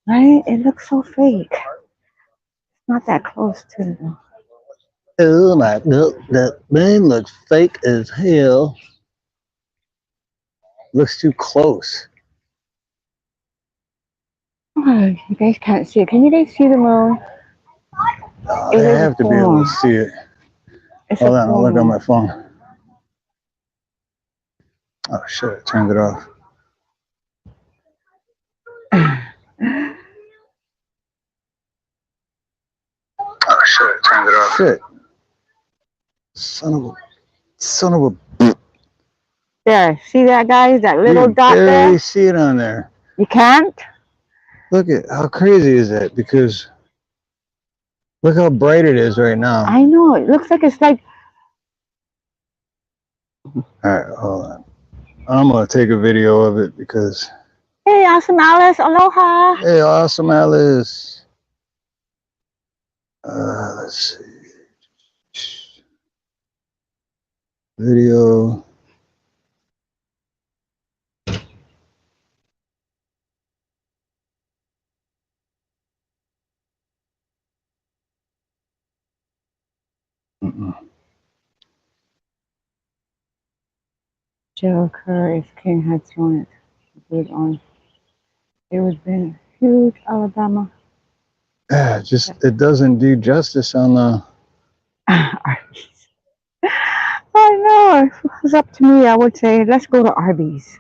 Right? It looks so fake. It's not that close to them. Oh my god, that moon looks fake as hell. Looks too close. Oh, you guys can't see it. Can you guys see the moon? Oh, It I is have to be full able moon. to see it. It's Hold a on, I'll full look on moon. my phone. Oh shit, I turned it off. Oh shit, I turned it off. Shit. Son of a. There, see that, guys? That You little can dot barely there? see it on there. You can't? Look at how crazy is that? Because look how bright it is right now. I know. It looks like it's like... All right, hold on. I'm gonna take a video of it because. Hey, awesome Alice. Aloha. Hey, awesome Alice. Let's see. Video. Joker, if King had thrown it on, it would have been huge, Alabama. Yeah, just it doesn't do justice on the. Arby's. I know. If it was up to me, I would say, let's go to Arby's.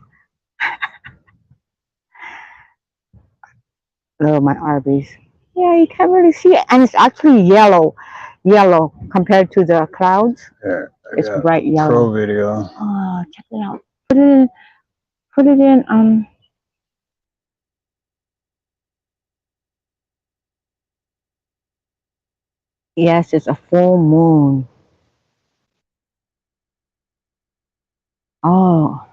Love my Arby's. Yeah, you can't really see it. And it's actually yellow compared to the clouds. Yeah, It's bright yellow. Pro video. Oh, check it out. Put it in, yes, it's a full moon. Oh,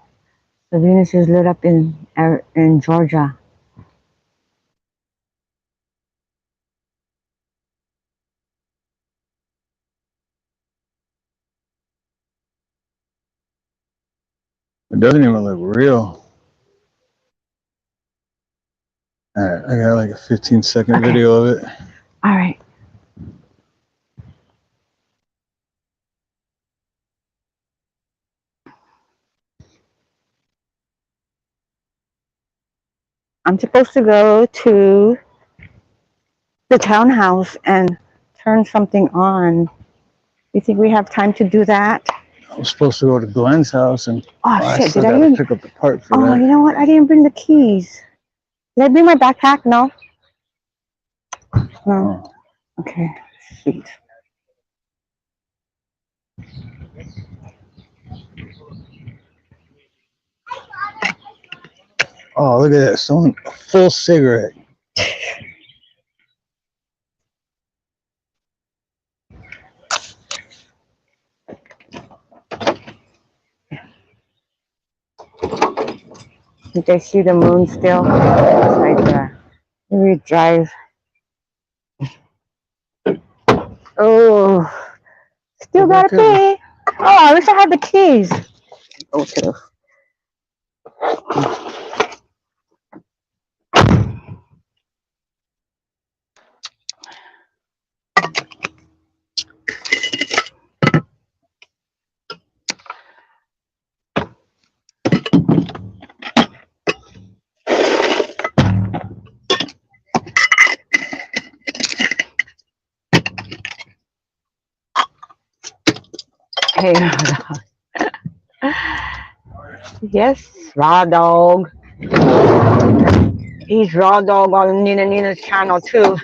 the Venus is lit up in Georgia. It doesn't even look real. All right, I got like a 15-second video of it. All right. I'm supposed to go to the townhouse and turn something on. You think we have time to do that? I was supposed to go to Glenn's house and Oh, shit, still did I gotta even... pick up the part for Oh, that. you know what? I didn't bring the keys. Did I bring my backpack? No? No. Oh. Okay, sweet. Oh, look at that. Someone, a full cigarette. Did they see the moon still? It's right there. Maybe drive. Oh, still gotta pay. Oh, I wish I had the keys. Go to. Hey, yes, Raw Dog. He's Raw Dog on Nina's channel too.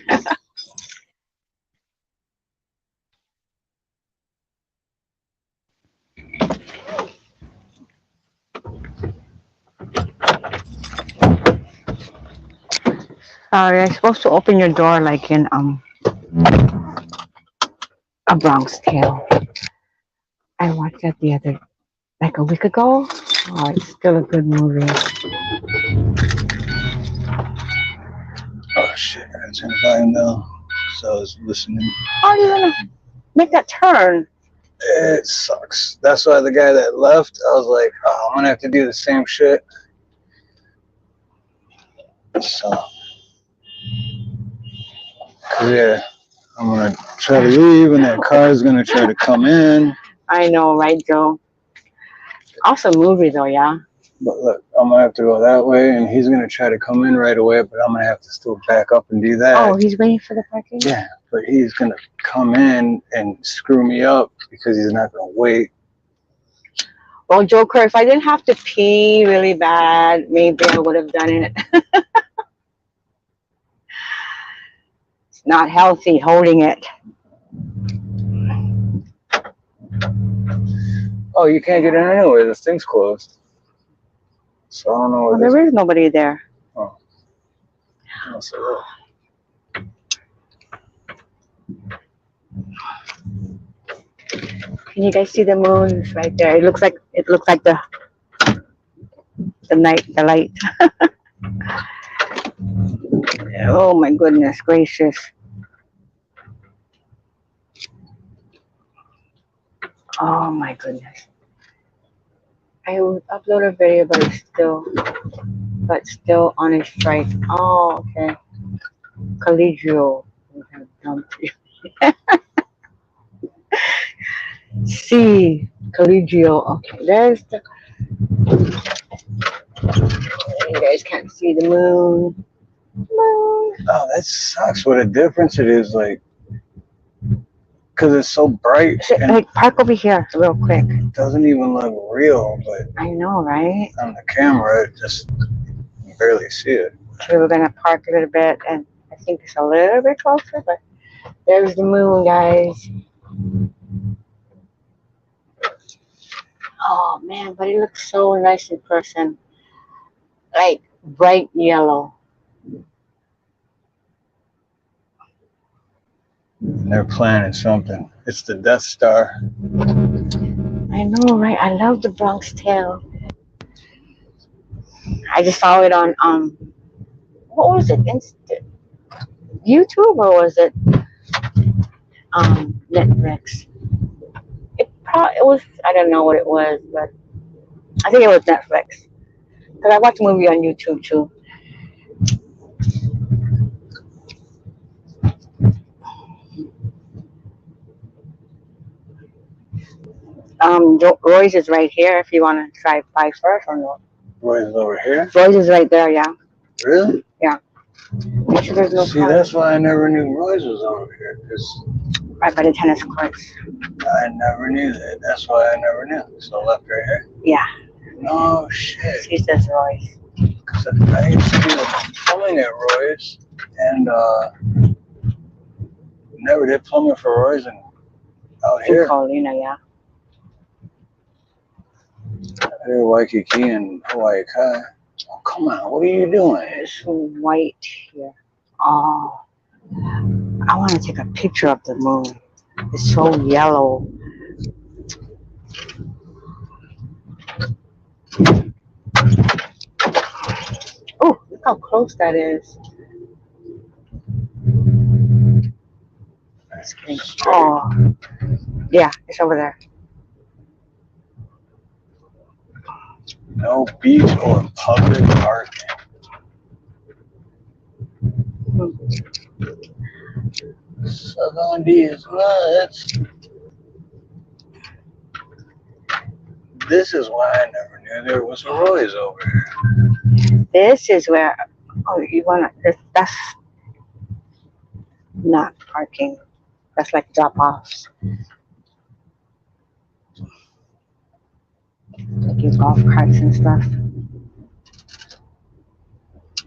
Sorry, I'm supposed to open your door like in A Bronx Tale. I watched that like a week ago. Oh, it's still a good movie. Oh shit, I gotta turn the volume down. So I was listening. How are you gonna make that turn? It sucks. That's why the guy that left, I was like, oh, I'm gonna have to do the same shit. So, yeah, I'm gonna try to leave, and that car is gonna try to come in. I know, right, Joe? Awesome movie, though, yeah. But look, I'm gonna have to go that way, and he's gonna try to come in right away, but I'm gonna have to still back up and do that. Oh, he's waiting for the parking? Yeah, but he's gonna come in and screw me up because he's not gonna wait. Well, Joker, if I didn't have to pee really bad, maybe I would have done it. It's not healthy holding it. Oh, you can't get in anyway. This thing's closed. So I don't know Well, what this there is nobody there. is. Can you guys see the moon? It's right there. It looks like the light. Oh my goodness gracious. Oh my goodness. I would upload a video, but still on a strike. Oh, okay. Collegio. See, Collegio. Okay, there's the. You guys can't see the moon. Moon. Oh, that sucks. What a difference it is, like, because it's so bright and Like, park over here real quick. it doesn't even look real, but I know, right? on the camera, it just you barely see it. Okay, we're gonna park a little bit, and I think it's a little bit closer, but there's the moon, guys. Oh man, but it looks so nice in person. Like bright yellow. And they're planning something. It's the Death Star. I know, right? I love the Bronx Tale. I just saw it on what was it? YouTube, or was it Netflix? It was, I don't know what it was, but I think it was Netflix. Because I watch a movie on YouTube too. Roy's is right here if you want to drive by first or no. Roy's over here? Roy's is right there, yeah. Really? Yeah. Make sure there's no See, car. that's why I never knew Roy's was over here, because Right by the tennis courts. I never knew that. That's why I never knew. So left right here? Yeah. Oh, shit. She says Roy's. Because I used to do plumbing at Roy's, and never did plumbing for Roy's, and out In here, Paulina, yeah. here Waikiki and Hawaii Kai. Oh, come on, what are you doing? It's white here. Oh. I want to take a picture of the moon. It's so yellow. Oh, look how close that is. Just kidding. Oh, yeah, it's over there. No beach or public parking. Southern D is nuts. This is why I never knew there was a Roy's over here. This is where, oh, you want to, that's not parking. That's like drop-offs. Like your golf carts and stuff.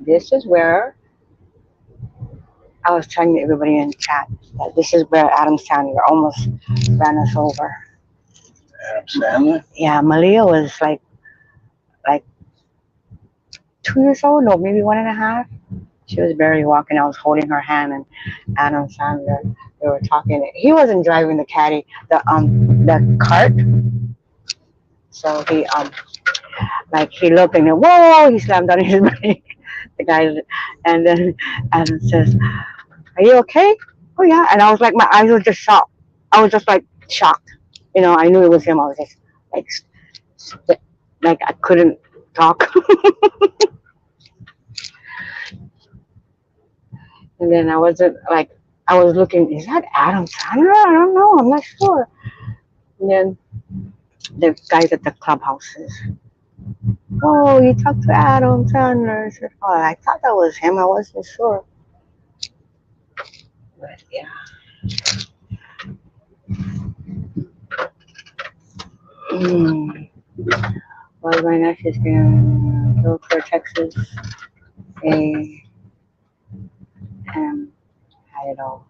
This is where I was telling everybody in chat that this is where Adam Sandler almost ran us over. Adam Sandler? Yeah, Malia was like 2 years old, no, maybe 1.5. She was barely walking. I was holding her hand, and Adam Sandler, they were talking. He wasn't driving the caddy, the cart. So he he looked and then, whoa, he slammed on his brake. The guy, and then Adam says, "Are you okay?" Oh yeah. And I was like, my eyes were just shocked. I was just like shocked. You know, I knew it was him. I was just like I couldn't talk. And then I was looking, is that Adam Sandler? I don't know, I'm not sure. And then the guys at the clubhouses. Oh, you talked to Adam Sandler. I said, oh, I thought that was him. I wasn't sure. But yeah. Well, my nephew's gonna go for Texas. Had it all.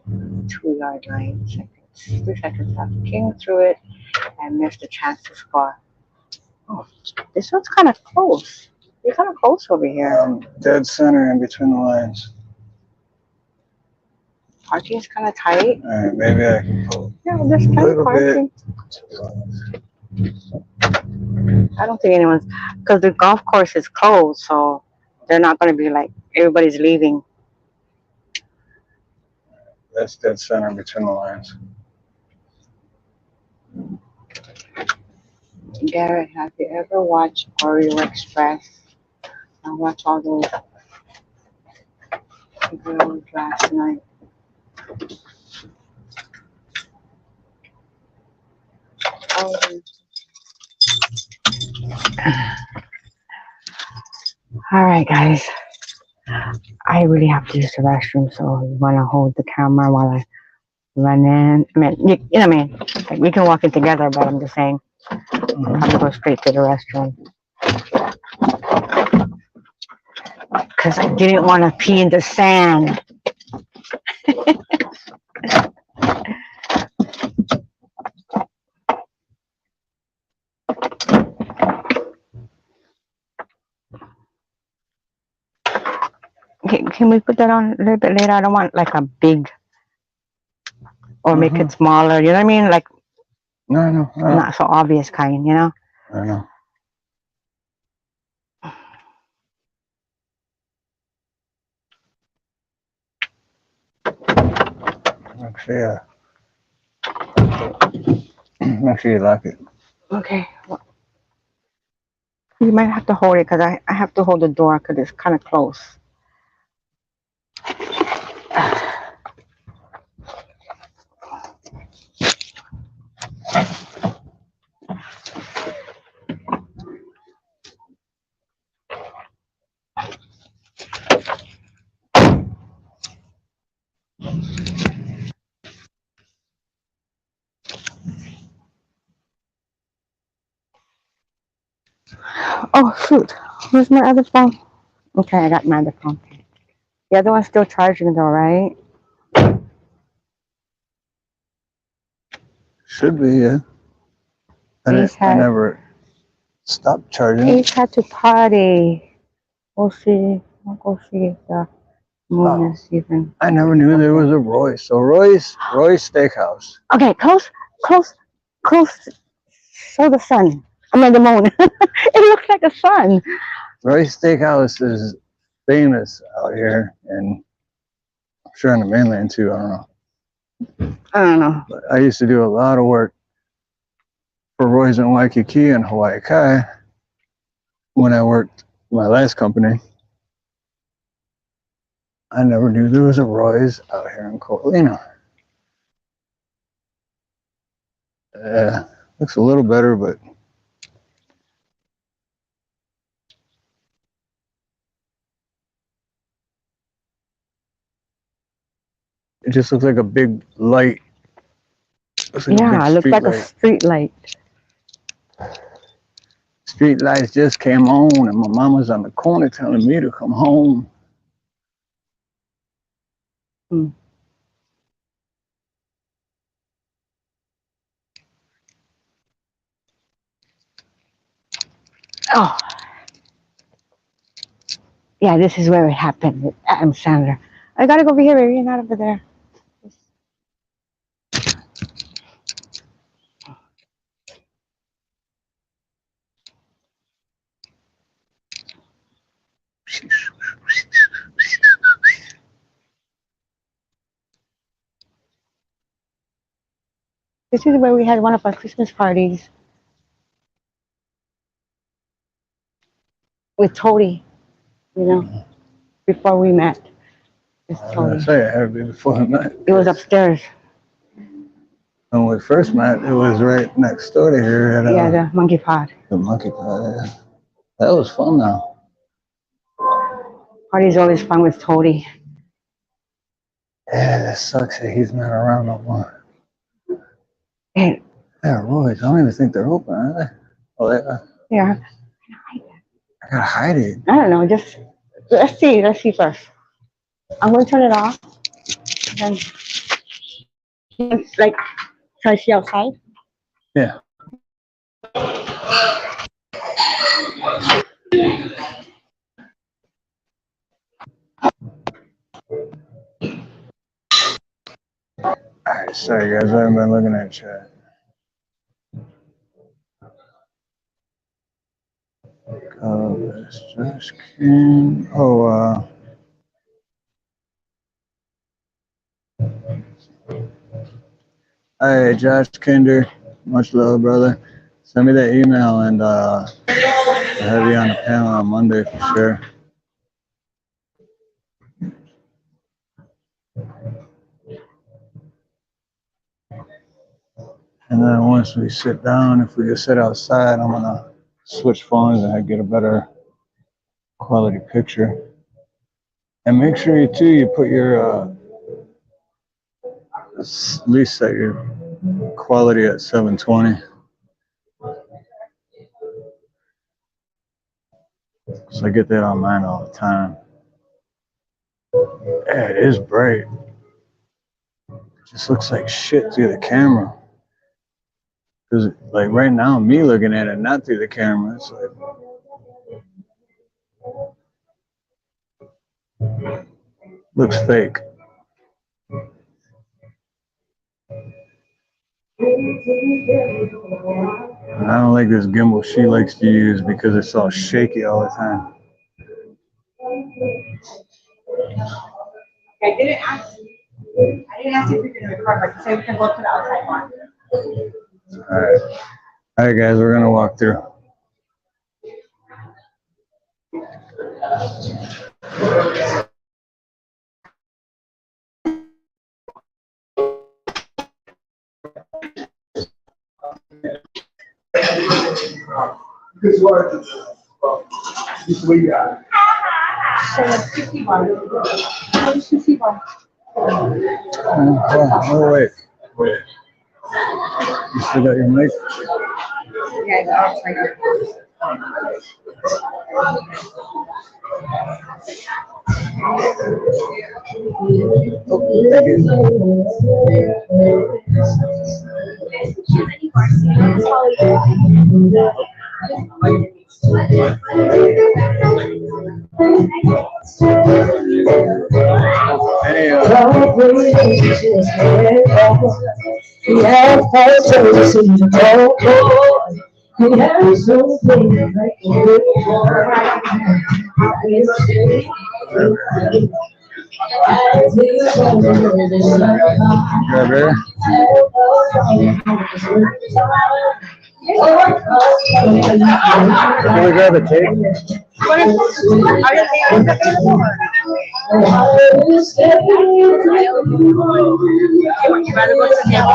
2 yard line, 2 seconds left. Came through it, us the chances for. Oh, this one's kind of close. You're kind of close over here. Dead center in between the lines. Parking's kind of tight. All right, maybe I can pull Yeah, there's plenty of Little parking. I don't think anyone's, because the golf course is closed, so they're not going to be like, everybody's leaving. That's dead center in between the lines. Garrett, have you ever watched Oreo Express? I watched all those girls last night. All right, guys. I really have to use the restroom, so you want to hold the camera while I run in. I mean, you know what I mean? Like, we can walk in together, but I'm just saying, I'm going to go straight to the restroom. Because I didn't want to pee in the sand. Can we put that on a little bit later? I don't want like a big, or make it smaller. You know what I mean? Like No. not so obvious kind. You know? I know. Make sure you lock it. Okay. Well, you might have to hold it because I have to hold the door because it's kind of close. Oh shoot! Where's my other phone? Okay, I got my other phone. The other one's still charging though, right? Should be, yeah. I never stopped charging. Ace had to party. We'll see. We'll go see if the moon is even. I never knew there was a Royce. So Royce Steakhouse. Okay, close. Show the sun. I mean the moon. It looks like a sun. Royce Steakhouse is famous out here, and I'm sure on the mainland too. I don't know. I don't know. But I used to do a lot of work for Roy's in Waikiki and Hawaii Kai when I worked my last company. I never knew there was a Roy's out here in Colina. Looks a little better, but it just looks like a big light. Yeah, it looks like a street light. Street lights just came on, and my mom was on the corner telling me to come home. Oh. Yeah, this is where it happened with Adam Sandler. I gotta go over here, baby, not over there. This is where we had one of our Christmas parties with Tony, you know, before we met. It's I was Tony. gonna say, it had to be before I met. It was upstairs. When we first met, it was right next door to here at Yeah, the monkey pod. the monkey pod. Yeah. That was fun though. Party's always fun with Tony. Yeah, that sucks that he's not around no more. And Yeah, Roy's. I don't even think they're open, are they? Oh, they are. yeah, I gotta hide it. I don't know, just let's see first. I'm gonna turn it off. Then like, try to see outside. Yeah. Sorry guys, I haven't been looking at chat. Josh King. Oh, hey, Josh Kinder. Much love, brother. Send me that email and I'll have you on the panel on Monday for sure. And then once we sit down, if we just sit outside, I'm gonna switch phones and I get a better quality picture. And make sure you put your at least set your quality at 720. So I get that on mine all the time. Yeah, it is bright. It just looks like shit through the camera. Cause like right now, me looking at it, not through the camera, it's like looks fake. And I don't like this gimbal she likes to use because it's all shaky all the time. I didn't ask you if we can record, but you said we can go to the outside one. All right, guys, we're gonna walk through. Because what? This way you got. So it's 51. It's 51. Oh, wait. You still got your mic? Yeah, that's right here. Hey, grab here. Can we grab a tape? Are you rather go to the other?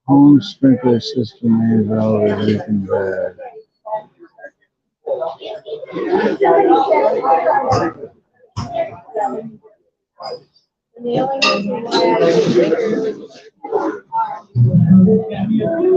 Home sprinkler system main valve is leaking bad. The only reason why I was bigger I would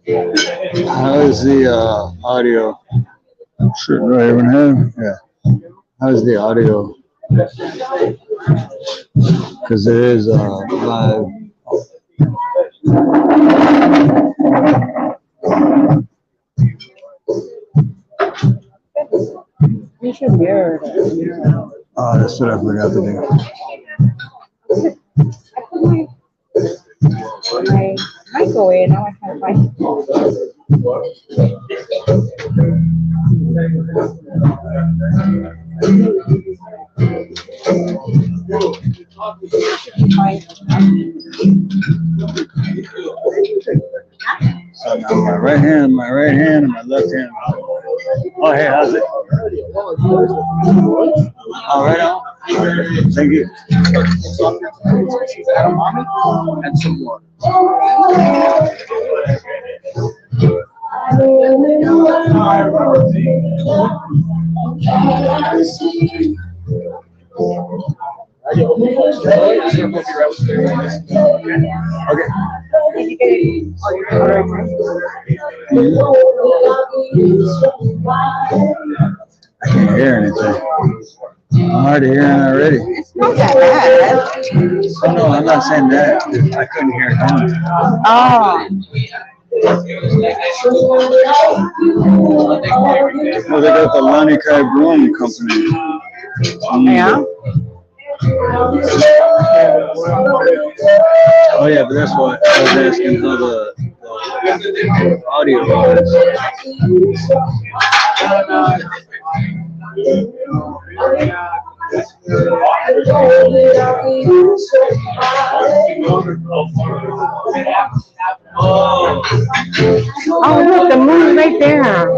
How's the audio? Sure, do I even have? Yeah. How's the audio? Because it is live. You should mirror it. Oh, that's what I forgot to do. My microwave, now I can't find So now my right hand, and my left hand. Oh, hey, how's it? All right, on. Thank you. And some more. Okay. I can't hear anything. I'm hard to hear already. It's not that bad. Oh, no, I'm not saying that. I couldn't hear it. Oh. Well, they got the Lonnie Kai Brewing Company. Yeah. Oh yeah, but that's what I was asking how the audio was. Oh, look, the moon's right there.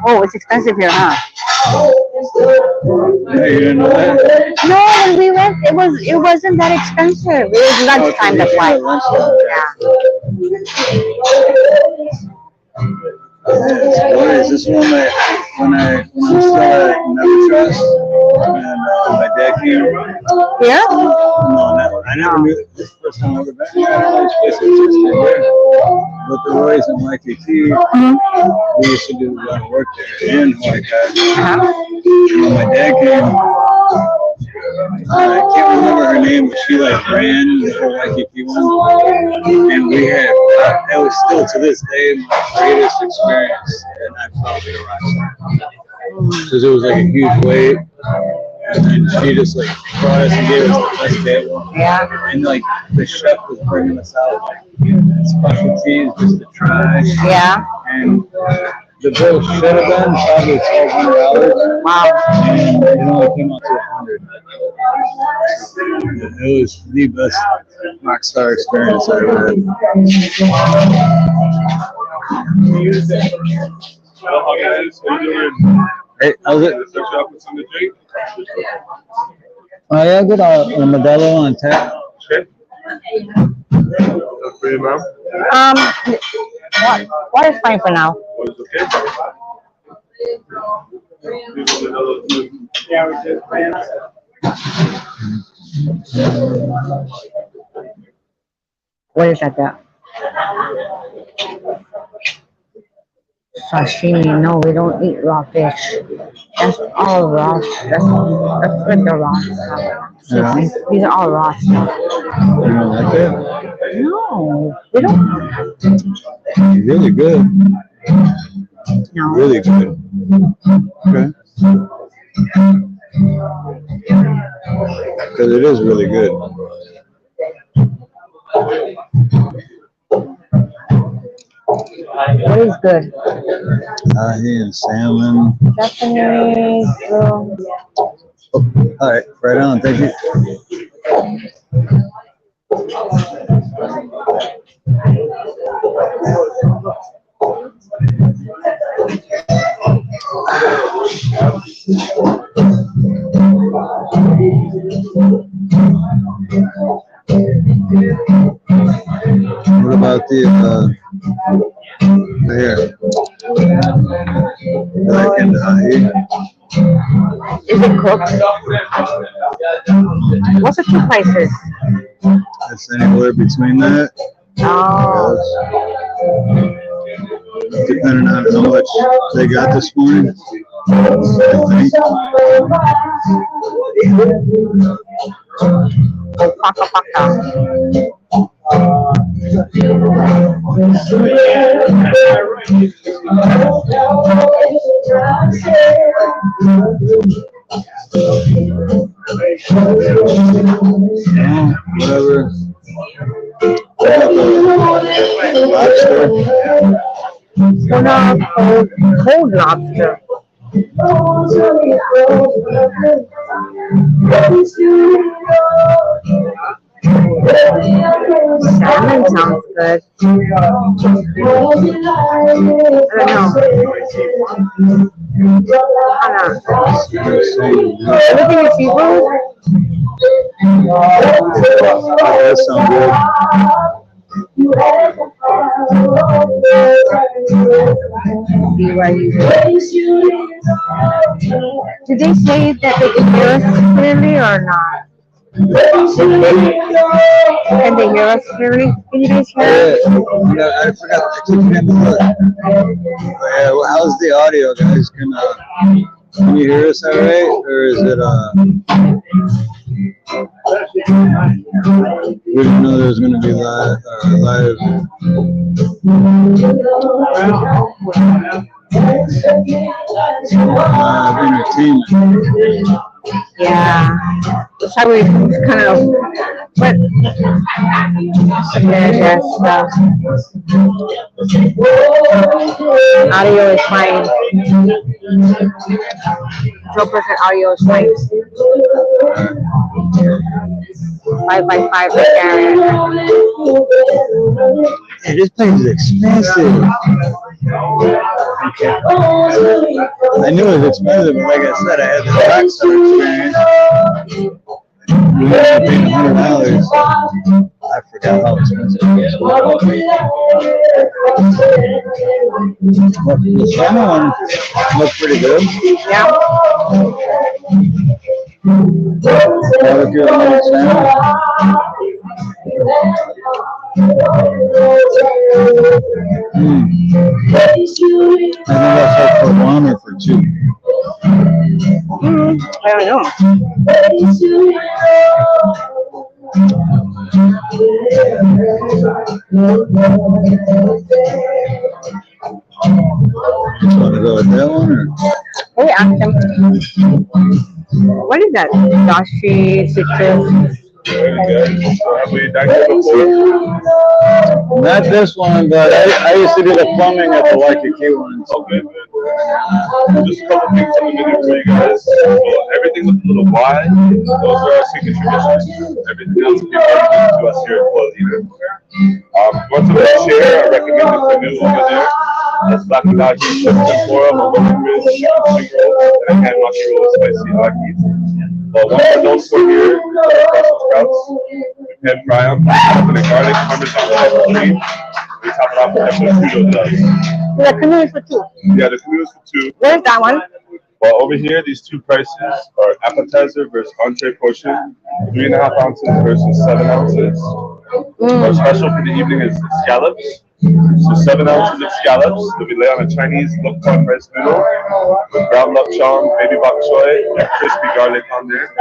Oh, it's expensive here, huh? Hey, you didn't know that? No, when we went, it wasn't that expensive. It was lunchtime, that's why. What is this one that when I was still at Never Trust and my dad came? Here? No, I never knew this is the first time I ever been there. I know this place existed here. But the Roy's in Waikiki, we used to do a lot of work there in Hawaii. And when my dad came, I can't remember her name, but she like ran the whole Waikiki one. And we had, it was still to this day my greatest experience. And I felt like a rock star. Because it was like a huge wave. And then she just like brought us and gave us the best table. Yeah. And like the chef was bringing us out like specialties just to try. Yeah. And the bill should have been probably $1,200. Wow. And it only came out to $100. It was the best rockstar experience I ever had. Hey, how's it? Oh yeah, good. A Modelo on tap. What is fine for now? What is that? Sashimi? No, we don't eat raw fish. That's all raw. That's with the raw stuff. Yeah. These are all raw stuff. You don't like that? No, we don't. Really good. No. Really good. Okay. Because it is really good. What is good? Ahi and salmon. Japanese. Oh, all right, right on. Thank you. What about the here? Like in ahi? Is it cooked? What's the two prices? It's anywhere between that. Oh, Depending on how much they got this morning. I think. paka paka. Whatever. Lobster. What about cold lobster? Salmon sounds good. I don't know. Everything is seafood? That sounds good. Did they say that they can hear us clearly or not? Can they hear us clearly? Can you guys hear us? Yeah, I forgot. I keep forgetting to look. Yeah, well, how's the audio, guys? Can you hear us all right, or is it we didn't know there was going to be live entertainment. Yeah. So we kind of, but audio is fine. 0% audio is fine. 5 by 5 right there. Hey, this place is expensive. I knew it was expensive, but like I said, I had the Rockstar experience. We ended up paying $100. I forgot how expensive it was. But the salmon one looked pretty good. Yeah. Barbecue salmon. I think that's like for one or for two. I don't know. You want to go with that one or? We asked him. What is that? Dashi, citrus. Very good. Have we done it before? Not this one, but I used to do the plumbing at the Waikiki ones. Okay, good. Just a couple things on the video for you guys. So everything with the little Y, those are our signature dishes. Everything else will be brought to us here at Kuala. Once a share, I recommend the canoe over there. That's black and ahi, shrimp tempura, Hawaiian fish, spring roll, and a hand maki roll with spicy ahi. But once we're done for here, Brussels sprouts, we pan fry them, with the garlic, parmesan, and cream. We top it off with that prosciutto does. The canoe is for two. Yeah, the canoe is for two. Where's that one? Well, over here, these two prices are appetizer versus entree portion, 3.5 ounces versus 7 ounces. Our special for the evening is scallops. So 7 ounces of scallops that we lay on a Chinese look corn rice noodle with ground lap chong, baby bok choy, and crispy garlic on there.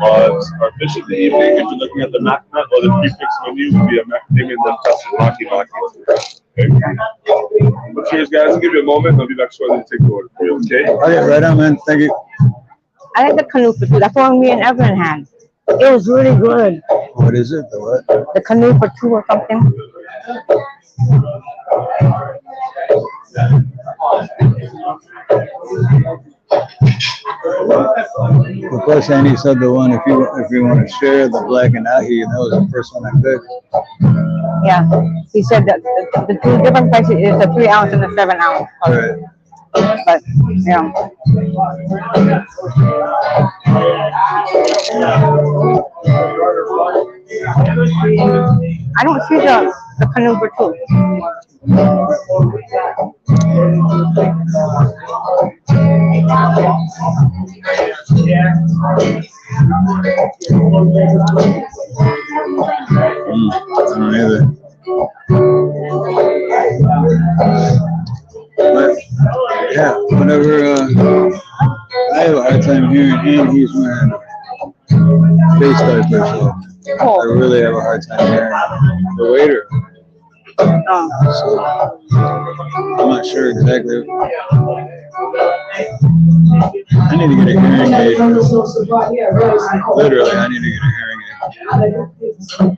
Our fish of the evening, if you're looking at the mac nut or the prefix menu, would be a macadamia nut custard maki maki. Okay. But cheers, guys. I'll give you a moment. I'll be back shortly to take the order for you. Okay. Okay, right on, man. Thank you. I like the canoe for two. That's the one me and Evelyn had. It was really good. What is it? The what? The canoe for two or something. Of course, Andy said the one if you want to share the black and ahi, and that was the first one I picked. Yeah. He said that the two different prices is the 3 ounce and the 7 ounce. Right. But yeah. I don't see the canoe for two. I don't either. But yeah, whenever I have a hard time hearing him, he's wearing face diaper, so I really have a hard time hearing the waiter. Oh. So I'm not sure exactly. I need to get a hearing aid. Literally, I need to get a hearing aid.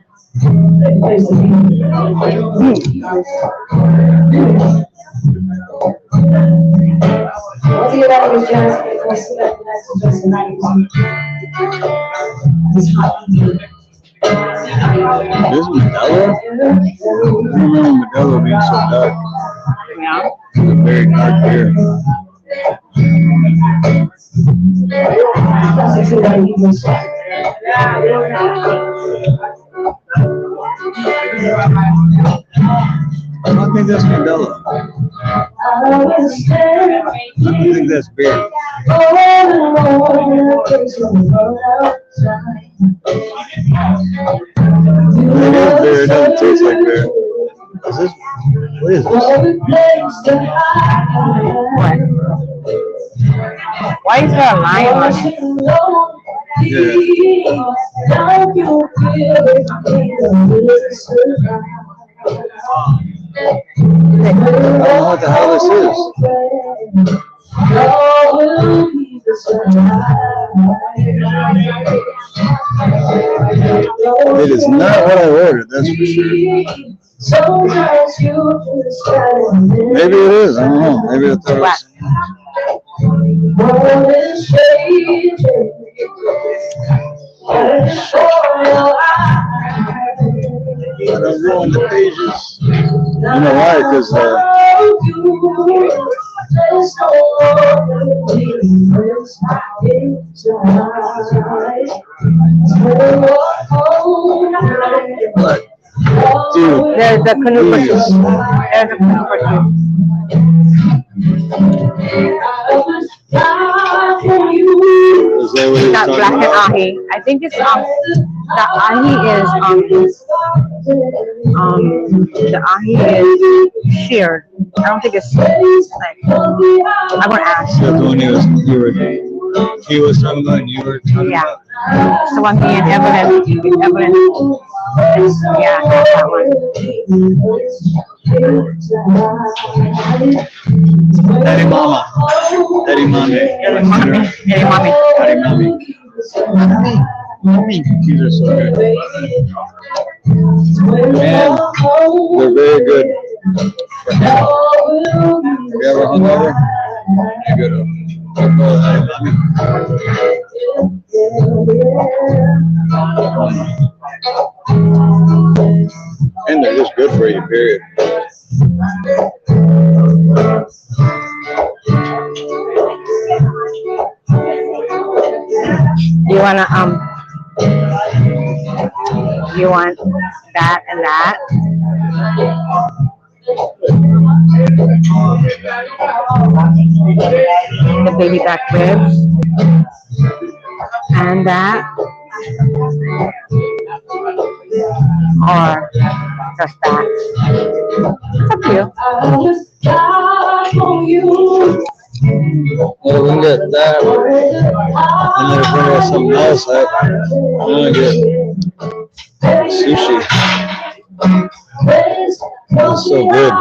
This is Modelo? I don't remember Modelo being so dark. Yeah. It's a very dark beer. I don't think that's Modelo. I don't think that's beer. It is beer. It doesn't taste like beer. Is this? What is this? What? Why is there a line on it? Yeah. I don't know what the hell this is. It is not what I ordered, that's for sure. Maybe it is, I don't know. Maybe I thought it was. I don't ruin the pages. You know why? Because what? Dude, There's the canoe for two. please. There's a canoe for two. Is that what he's That talking black and about? ahi. I think it's the ahi the ahi is sheared. I don't think it's like I want to ask. That's the one he was talking about and you were talking Yeah. about? It's the one me and Evelyn. Yeah, that's that one. Daddy Mama. Daddy Mommy. Eddie Mommy. Daddy Mommy. These are so good. And they're very good for hangover. Have you ever hungover? You go to Daddy Mommy. And they're just good for you, period. You want that and that? The baby back ribs and that, or just that? It's up to you. Well, we can get that, and then if we get something else, I'm gonna get sushi. It's so good.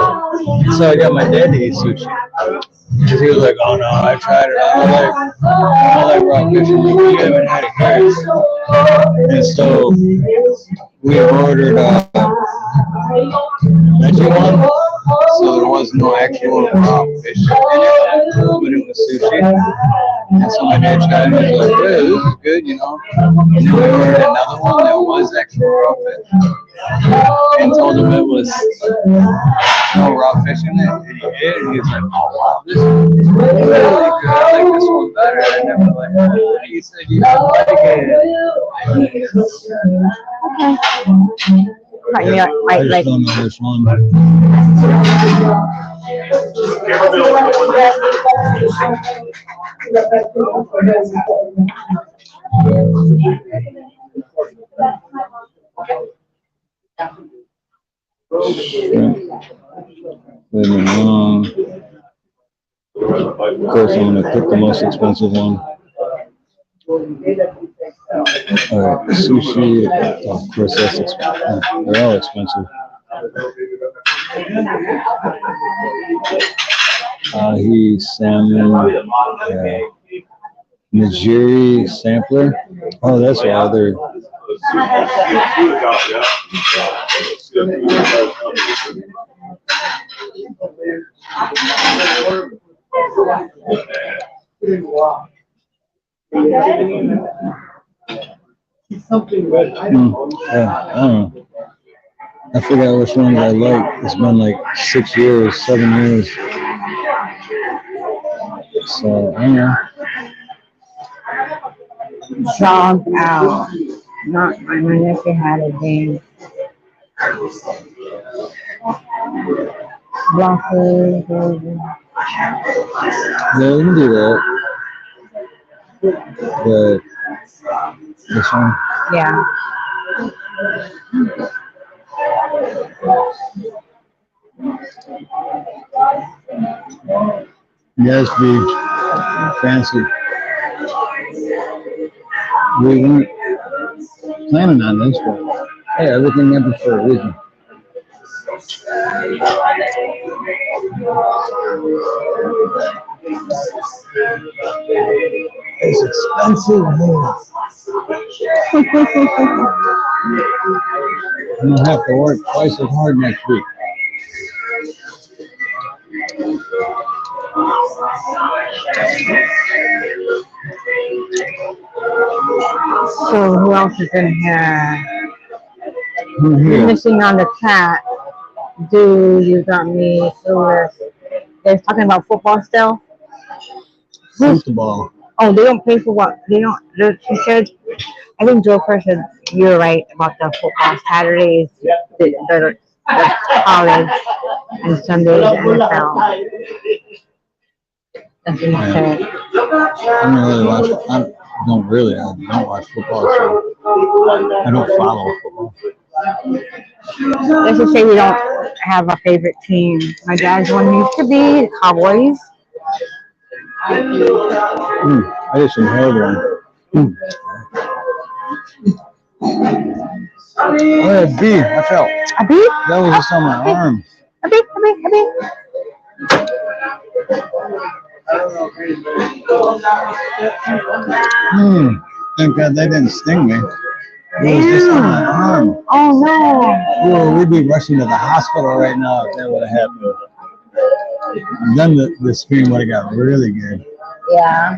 So I got my dad to eat sushi. Because he was like, oh no, I tried it. I like raw fish, and you haven't had it here. And so we ordered veggie one, so there was no actual raw fish in it, but it was sushi. And so my dad tried it, and he was like, hey, this is good, you know. And then we ordered another one that was actual raw fish. And told him it was no raw fish in it, and he did, and he was like, oh wow, this is really good. I like this one better. And then we're like, he said you don't like it. Right, you I like, just don't know which one. Living long. Of course, I'm gonna pick the most expensive one. Alright, sushi. Oh, of course, that's expensive. They're all expensive. Ahi, salmon, Nigiri sampler. Oh, that's why they're. Yeah, I don't know. I forgot which ones I like. It's been like 6 years, 7 years. So, I don't know. jog out. Not my nephew had a game. Broccoli, Yeah, we can do that. But this one, yeah. yes, be fancy. We weren't planning on this, but hey, everything happens for a reason. It's expensive. I'm gonna have to work twice as hard next week. So who else is in here? Who's You're here? missing on the chat. Dude, you got me. They're talking about football still. Football. Oh, they don't play football. They don't. She said, I think Joker said you're right about the football. Saturdays, the college, and Sundays, the NFL. That's what he said. I don't really watch. I don't watch football, so I don't follow football. Let's just say we don't have a favorite team. My dad's one used to be the Cowboys. I just inhaled one. Oh yeah, bee. Watch out. A bee? That was just on my arm. A bee? A bee? A bee? Thank God they didn't sting me. It was just on my arm. Oh no. Well, we'd be rushing to the hospital right now if that would have happened. And then the scream would have got really good. Yeah.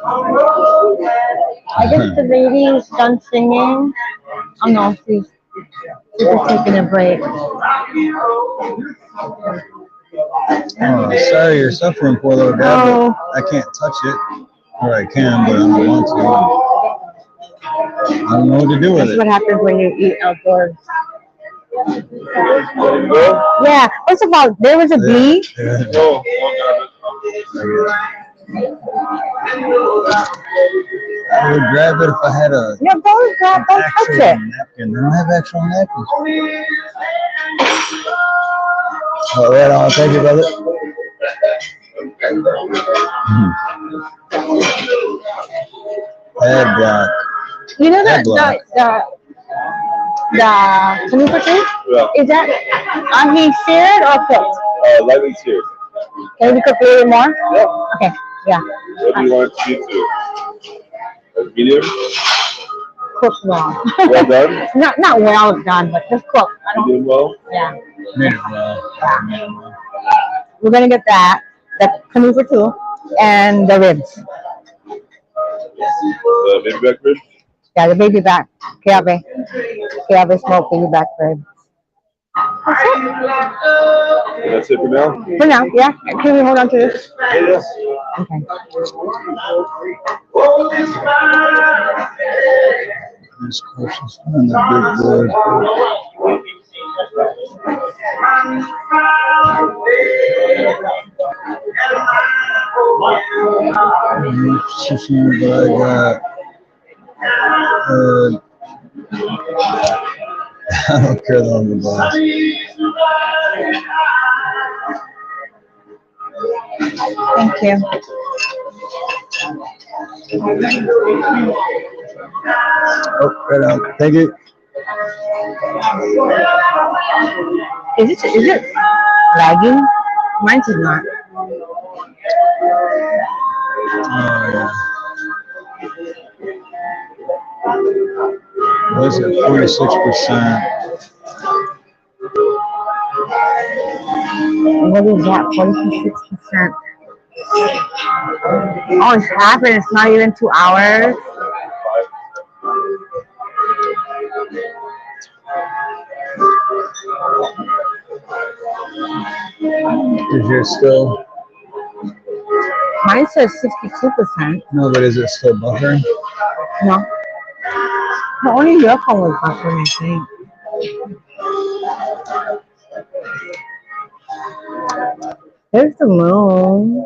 I guess the baby is done singing. Oh no, she's just taking a break. Oh, sorry you're suffering, poor little guy, Oh. but I can't touch it. Or I can, but I don't want to. I don't know what to do with That's it. what happens when you eat outdoors. Yeah. First of all, there was a bee. Yeah. I would grab it if I had a Yeah, don't touch actual it. napkin. I don't have actual napkins. Oh, right on. Thank you, brother. Head block. You know Head block. the Kanuka tree? Yeah. Is that he seared or cooked? Lightly seared. Can we cook a little more? Yeah. Okay. Yeah. What do you want it to be to? Medium? Cooked well. Well done? not well done, but just cooked. I don't. Medium well? Yeah. Medium well. Medium well. We're gonna get that. The Kanuka too, and the ribs. The baby back rib? Yeah, the baby back. Kiabe. Kiabe smoked baby back ribs. That's it for now? For now, yeah. Can we hold on to this? Yes. Okay. This question's on the big board. But I got. I don't care on the box. Thank you. Oh, right on. Thank you. Is it lagging? Mine's is not. Oh, yeah. Was it 46%? What is that? 46%. Oh, it's happened. It's not even 2 hours. Is yours still? Mine says 62%. No, but is it still buffering? No. No, only your phone was buffering, I think. There's the moon.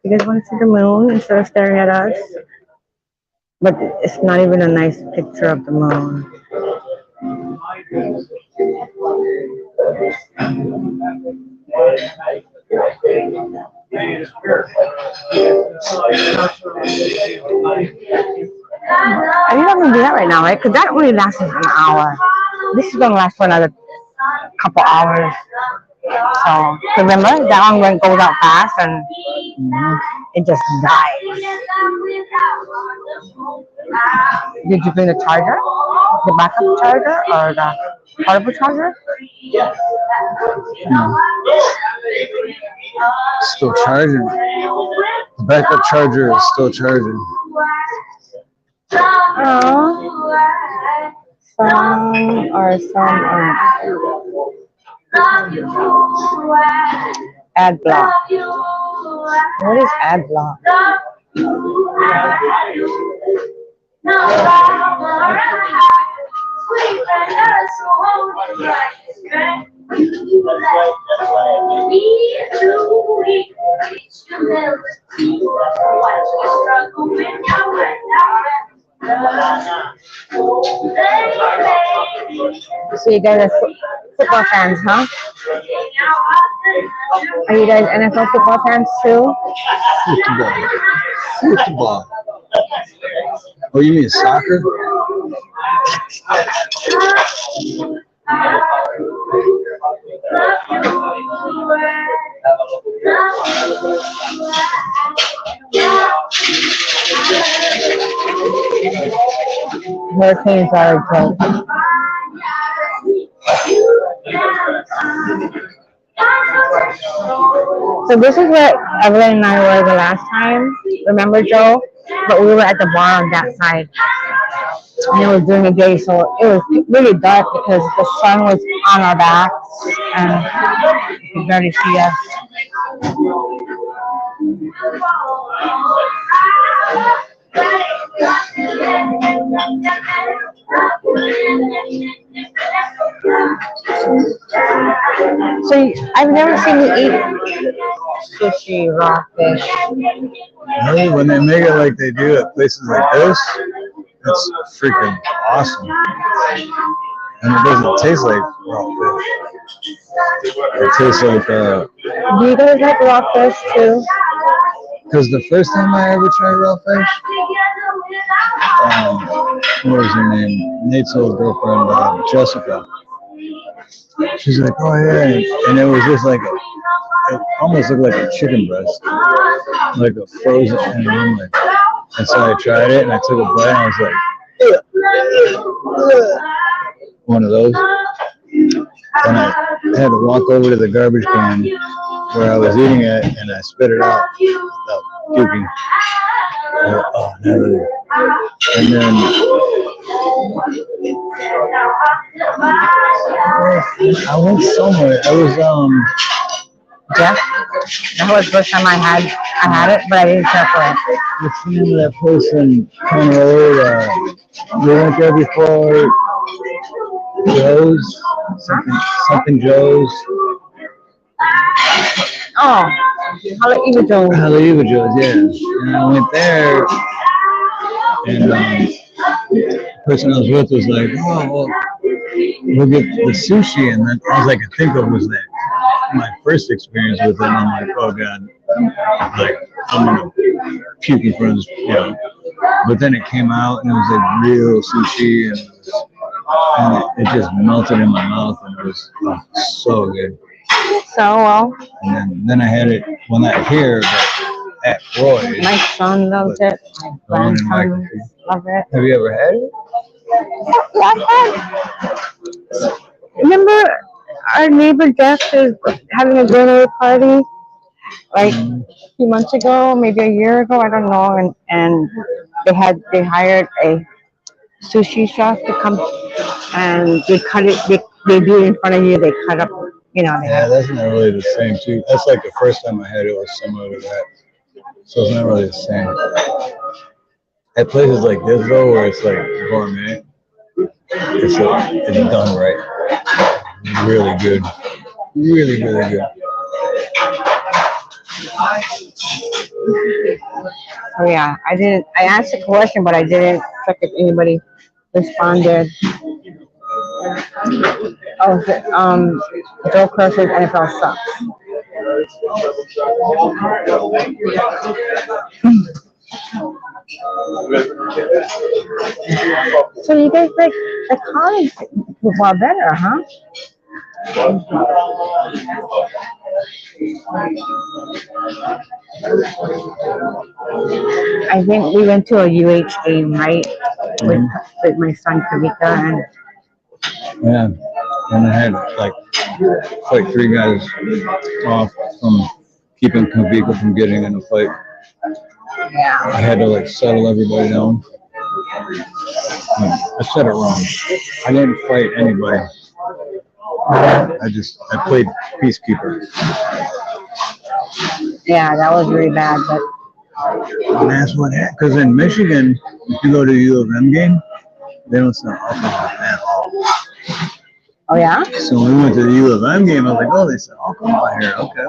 You guys want to see the moon instead of staring at us? But it's not even a nice picture of the moon. I think I'm gonna do that right now, right? Because that only lasts an hour. This is gonna last for another couple hours. So remember, that one goes out fast and it just dies. Did you bring the charger? The backup charger or the portable charger? No. Still charging. The backup charger is still charging. Oh. Some are. Ad block. What is ad block? So you guys are football fans, huh? Are you guys NFL football fans too? Football. Football. Oh, you mean soccer? Hurricanes are a joke. So this is where Evelyn and I were the last time. Remember, Joe? But we were at the bar on that side. And it was during the day, so it was really dark because the sun was on our backs and you could barely see us. So I've never seen you eat sushi, raw fish. Really, when they make it like they do at places like this, it's freaking awesome. And it doesn't taste like raw fish. It tastes like, Do you guys like raw fish too? because the first time I ever tried raw fish, what was her name? Nate's old girlfriend, Jessica. She's like, oh yeah, and it was just like, it almost looked like a chicken breast, like a frozen, and I'm like, and so I tried it, and I took a bite, and I was like, one of those. And I had to walk over to the garbage can where I was eating it, and I spit it out without puking. Oh, no. And then I went somewhere. I was Yeah. That was the first time I had it, but I didn't care for it. what's the name of that place in Conroe? We went there before. Joe's, something Joe's. Oh, Haleiwa Joe. Haleiwa Joe's, yeah. And I went there, and the person I was with was like, oh, well, we'll get the sushi. And then all I could think of was that my first experience with it. And I'm like, oh, God, like, I'm going to puke in front of this, you know. But then it came out, and it was like real sushi, and it just melted in my mouth, and it was so good. So, well, And then I had it, well, not here, but at Roy's. my son loves it. My The one in grandson Waikiki. loves it. Have you ever had it? Remember our neighbor Jeff is having a dinner party like a few months ago, maybe a year ago, I don't know, and they hired a sushi chef to come and they cut it, they do it in front of you, they cut up, you know, Yeah, that's not really the same, too. That's like the first time I had it was similar to that. So it's not really the same. At places like this, though, where it's like gourmet, it's done right. Really good. Really, really good. Oh yeah, I asked a question, but I didn't check if anybody responded. Oh, Joe Crush's NFL sucks. So you guys like the college football better, huh? I think we went to a UH game, right? With my son Kavika and Yeah. And I had like 3 guys off from keeping Kavika from getting in a fight. yeah. I had to like settle everybody down. I said it wrong. I didn't fight anybody. I played peacekeeper. Yeah, that was really bad, but And that's what happened. Because in Michigan, if you go to a U of M game, they don't sell alcohol at all. oh yeah? So when we went to the U of M game, I was like, oh, they sell alcohol here. Okay.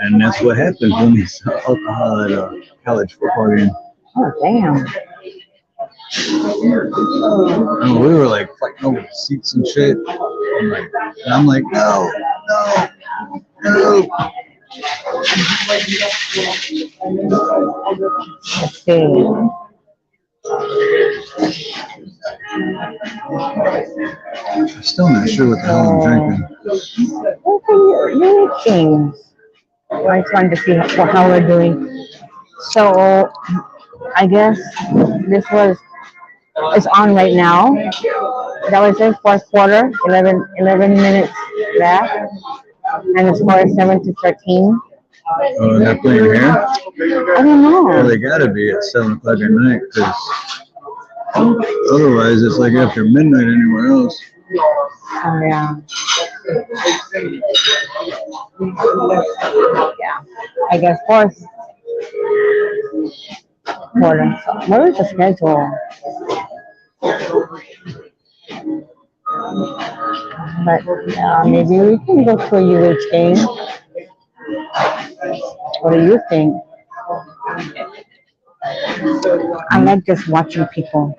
And that's what happens when they sell alcohol at a college football game. Oh damn. And we were like fighting over the seats and shit. And I'm like, no. Let's see. I'm still not sure what the hell I'm drinking. What are your games? I just wanted to see how we're doing. So I guess this was it's on right now. That was in fourth quarter, 11 minutes left, and the score is 7-13. Oh, they're playing here? I don't Well, know. they gotta be at 7 o'clock at night, because otherwise it's like after midnight anywhere else. Oh yeah. Yeah. I guess fourth quarter. So what is the schedule? But maybe we can go to a UH game. What do you think? I like just watching people.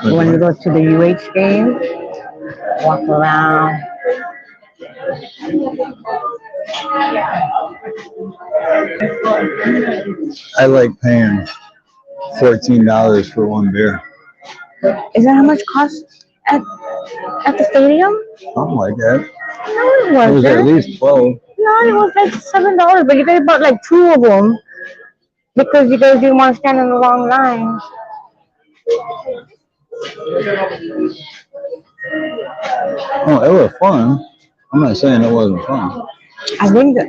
When we go to the UH game, walk around. I like paying $14 for one beer. Is that how much cost at the stadium? Something like that. No, it It was at wasn't. least 12. No, it was like $7, but you guys bought like two of them because you guys didn't want to stand in the long line. Oh, it was fun. I'm not saying it wasn't fun. I think that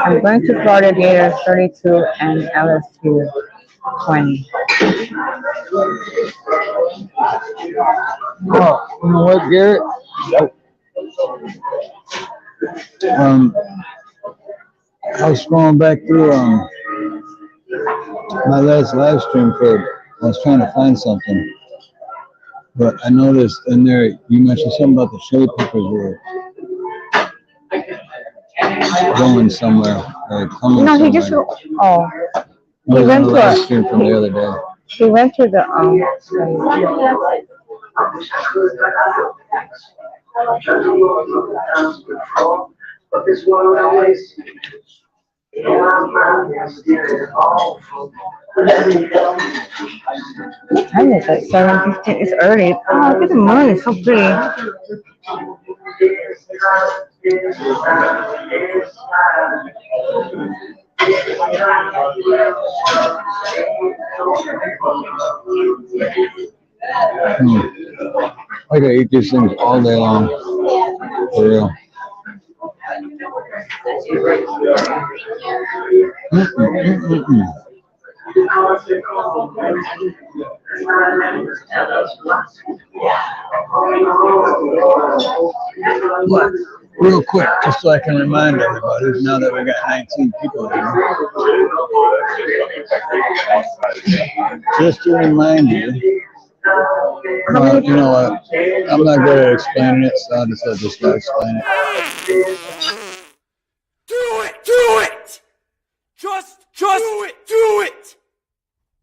I'm going to Florida Gators 32 and LSU 20. Oh, you know what, Garrett? I was scrolling back through my last live stream I was trying to find something, but I noticed in there you mentioned something about the Chili Peppers were going somewhere or coming No, somewhere. he just oh I was he on went a to live a, stream from the other day. he went to the But this one always. time is like 7:15. It's early. Oh, look at the moon. It's so pretty. I could eat these things all day long. For real. But real quick, just so I can remind everybody, now that we got 19 people here, just to remind you, you know what? I'm not good at explaining it, so I'll just let this guy explain it. Do it! Do it! Just do it! Do it!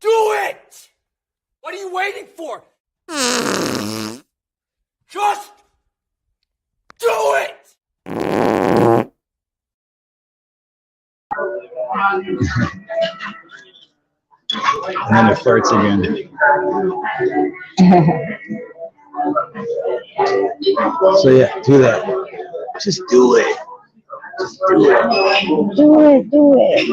Do it! What are you waiting for? Just do it! And then it farts again. So yeah, do that. Just do it. Just do it. Do it, do it.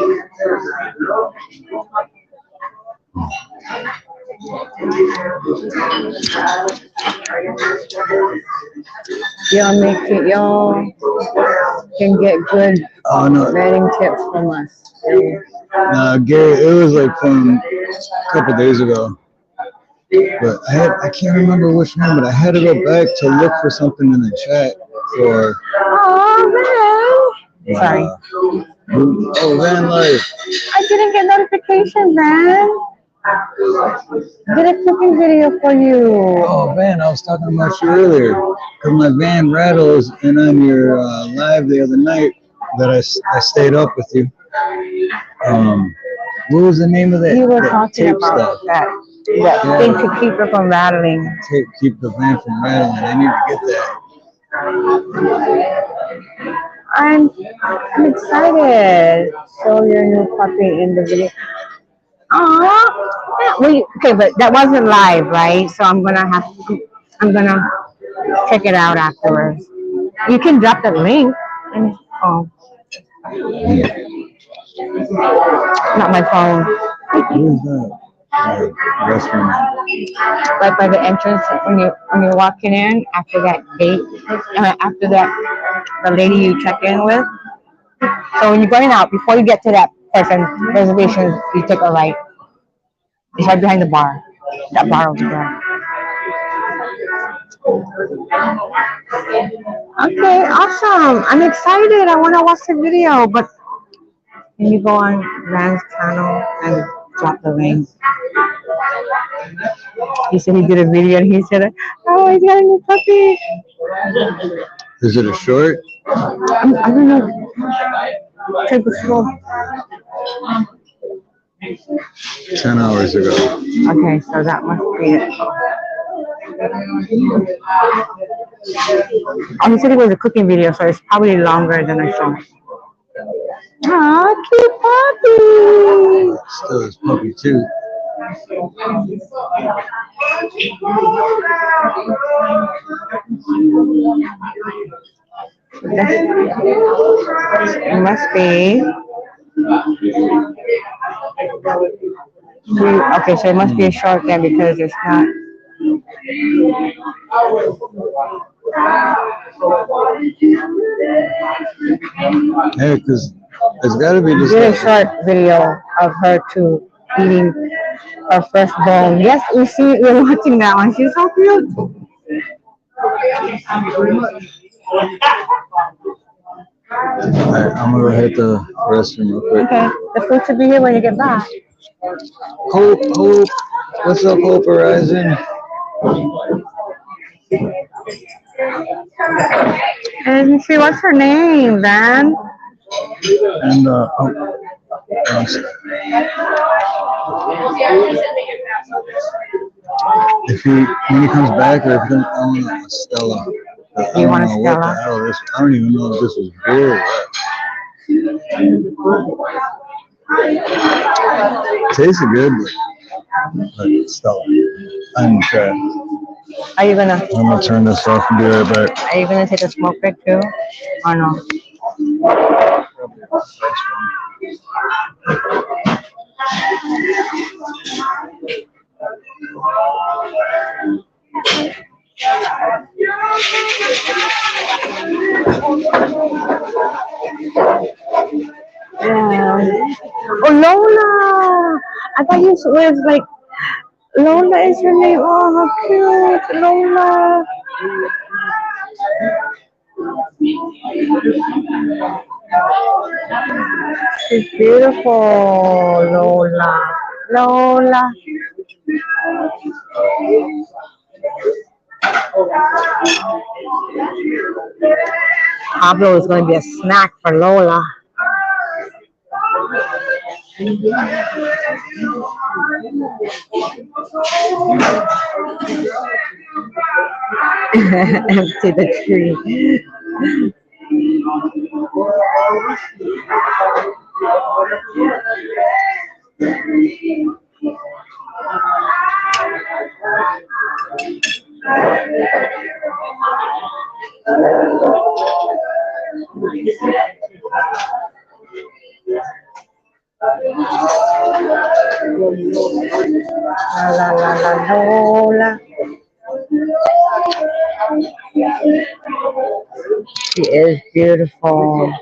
Y'all can get good Oh no, betting tips from us. Gary, it was like from a couple days ago. But I can't remember which one, but I had to go back to look for something in the chat for. Oh man! Sorry, Oh, Van Life. I didn't get notification, man. Did a cooking video for you. Oh, Van, I was talking about you earlier. Because my van rattles, and on your live the other night that I stayed up with you. What was the name of that? You were that talking tape about stuff? that thing to keep it from rattling. Keep the van from rattling. I need to get that. I'm excited. Show your new puppy in the video. Aww. Okay, but that wasn't live, right? So I'm gonna check it out afterwards. You can drop the link. And, oh, not my phone. Where's that? Restaurant. Right by the entrance when you're walking in after that gate, after that the lady you check in with. So when you're going out, before you get to that person reservation, you take a right. It's right behind the bar. That bar over there. Okay, awesome. I'm excited. I want to watch the video, but can you go on Rand's channel and drop the link? He said he did a video and he said, oh, he's got a new puppy. Is it a short? I don't know. Take a slow. 10 hours ago. Okay, so that must be it. Oh, he said it was a cooking video, so it's probably longer than I saw. Aw, cute puppy. Still his puppy too. It must be. Okay, so it must be a short then because it's not. Yeah, because it's got to be just Did a like short video of her too eating her first bone. Yes, we're watching that one. She's so cute. Alright, I'm gonna hit the restroom real quick. Okay, the food should be here when you get back. Hope, what's up, Hope Horizon? And she, what's her name, Van? And if when he comes back, or if he comes, I want Stella. I You want a don't know what the Stella? hell this. I don't even know if this was good or what. Tasted good, but Stella. I'm trapped. Are you gonna I'm gonna turn this off and be right back. Are you gonna take a smoke break too, or no? Yeah. Oh, Lola! I thought you was like Lola is her name. Oh, how cute, Lola! She's beautiful, Lola. Lola. Pablo is going to be a snack for Lola. Empty the tree. La la la Lola. She is beautiful.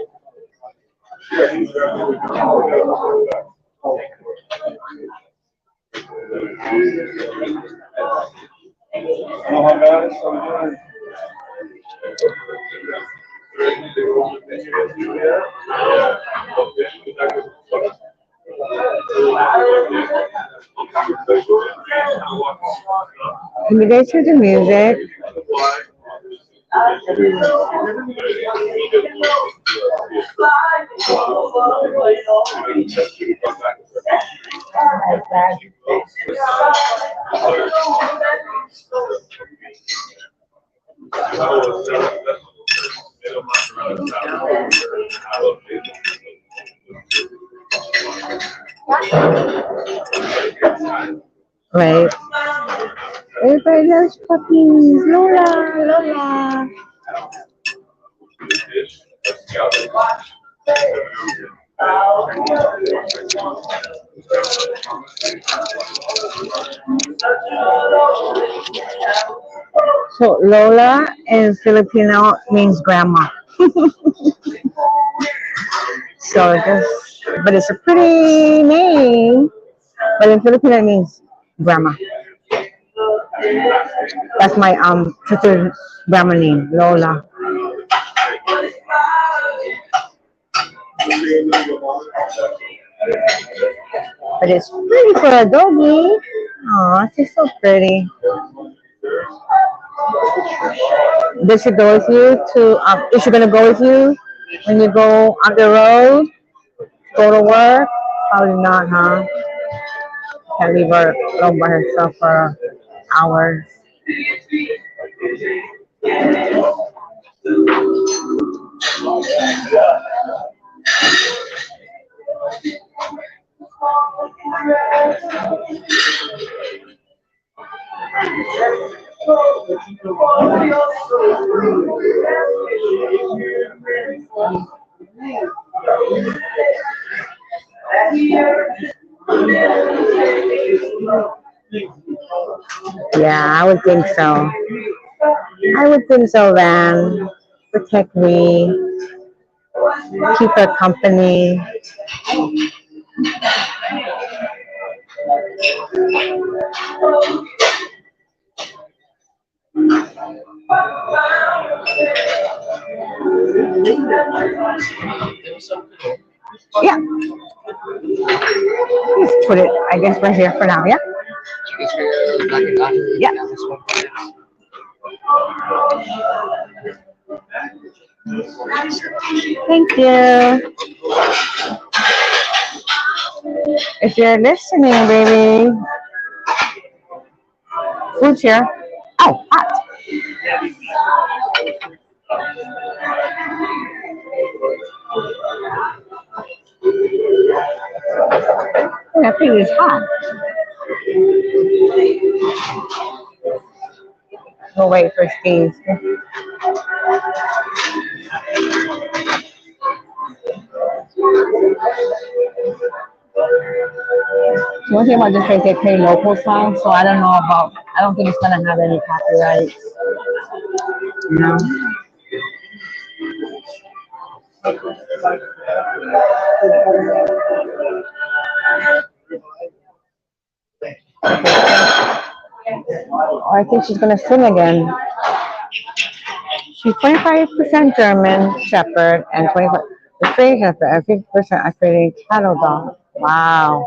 Can you guys hear the music? Right. Everybody loves puppies. Lola, Lola. So Lola in Filipino means grandma. So just, but it's a pretty name. But in Filipino it means grandma. That's my sister's grandma name, Lola. But it's pretty for a doggy. Aw, she's so pretty. Does she go with you to? Is she gonna go with you when you go on the road? Go to work? Probably not, huh? Can't leave her alone by herself for hours. Yeah, I would think so. I would think so, Van. Protect me. Keep her company. Yeah. Just put it, I guess, right here for now, yeah? Yeah. Thank you. If you're listening, baby. Food's here. Oh, hot. Yeah, I think it's hot. We'll wait for Steve. One thing about this place, they play local songs, so I don't know about, I don't think it's gonna have any copyrights. You know? Or I think she's gonna sing again. She's 25% German Shepherd and 25% Australian Shepherd and 50% Australian cattle dog. Wow.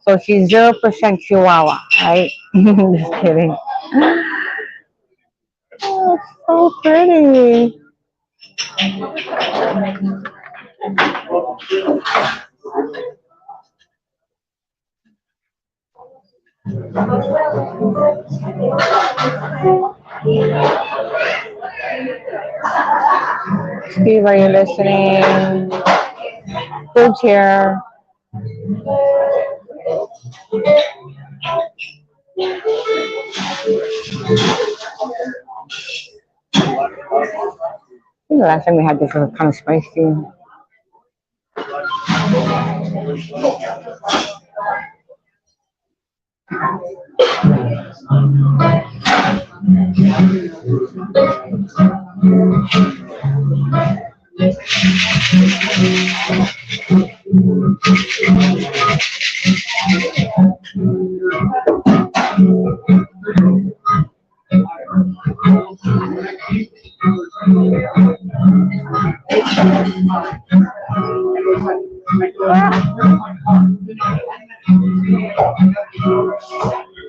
So she's 0% Chihuahua, right? Just kidding. Oh, so pretty. Steve, are you listening? Food's here. I think the last time we had this was kind of spicy.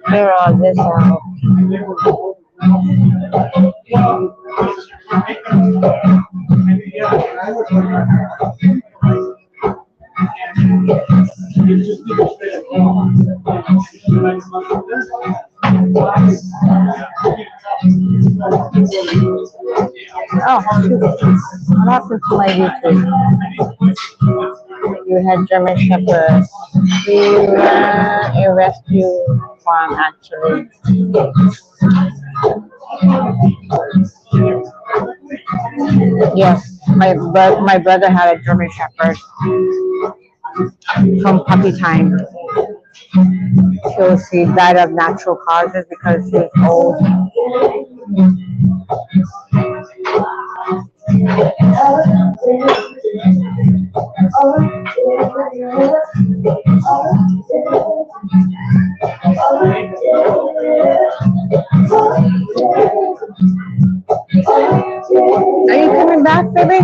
Clear all this out. Oh, shoot. What happened to my YouTube? You had German Shepherds. We ran a rescue farm actually. Yes, my brother had a German Shepherd from puppy time. He died of natural causes because he was old. Are you coming back, baby?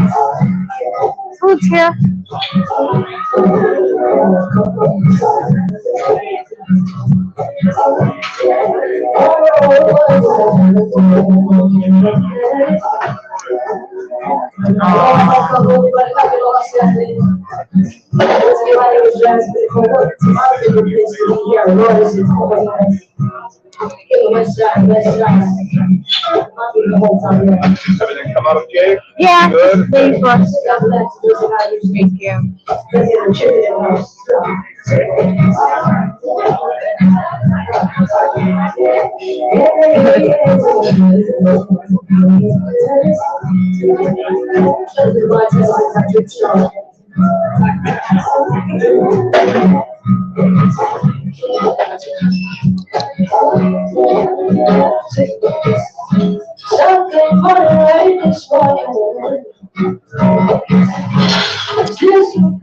Food's here. Everything come out okay? Yeah, Good. thank you.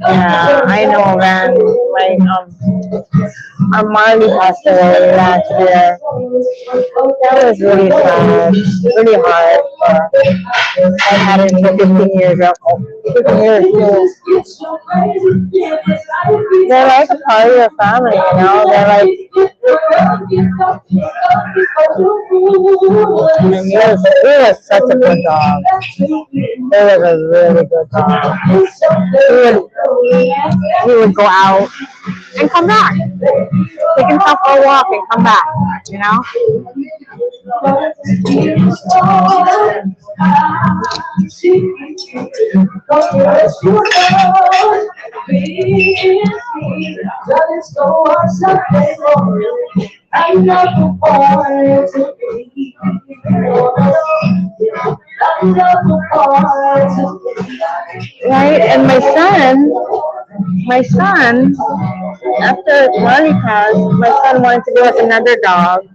Yeah, I know, man. Our Marley passed away last year. That was really sad, really hard. I had it for 15 years. 15 years too. They're like a part of your family, you know. They're like. And he was such a good dog. He was a really good dog. He would go out and come back. Take himself for a walk and come back, you know? Right? And my son, after Marley passed, my son wanted to get another dog,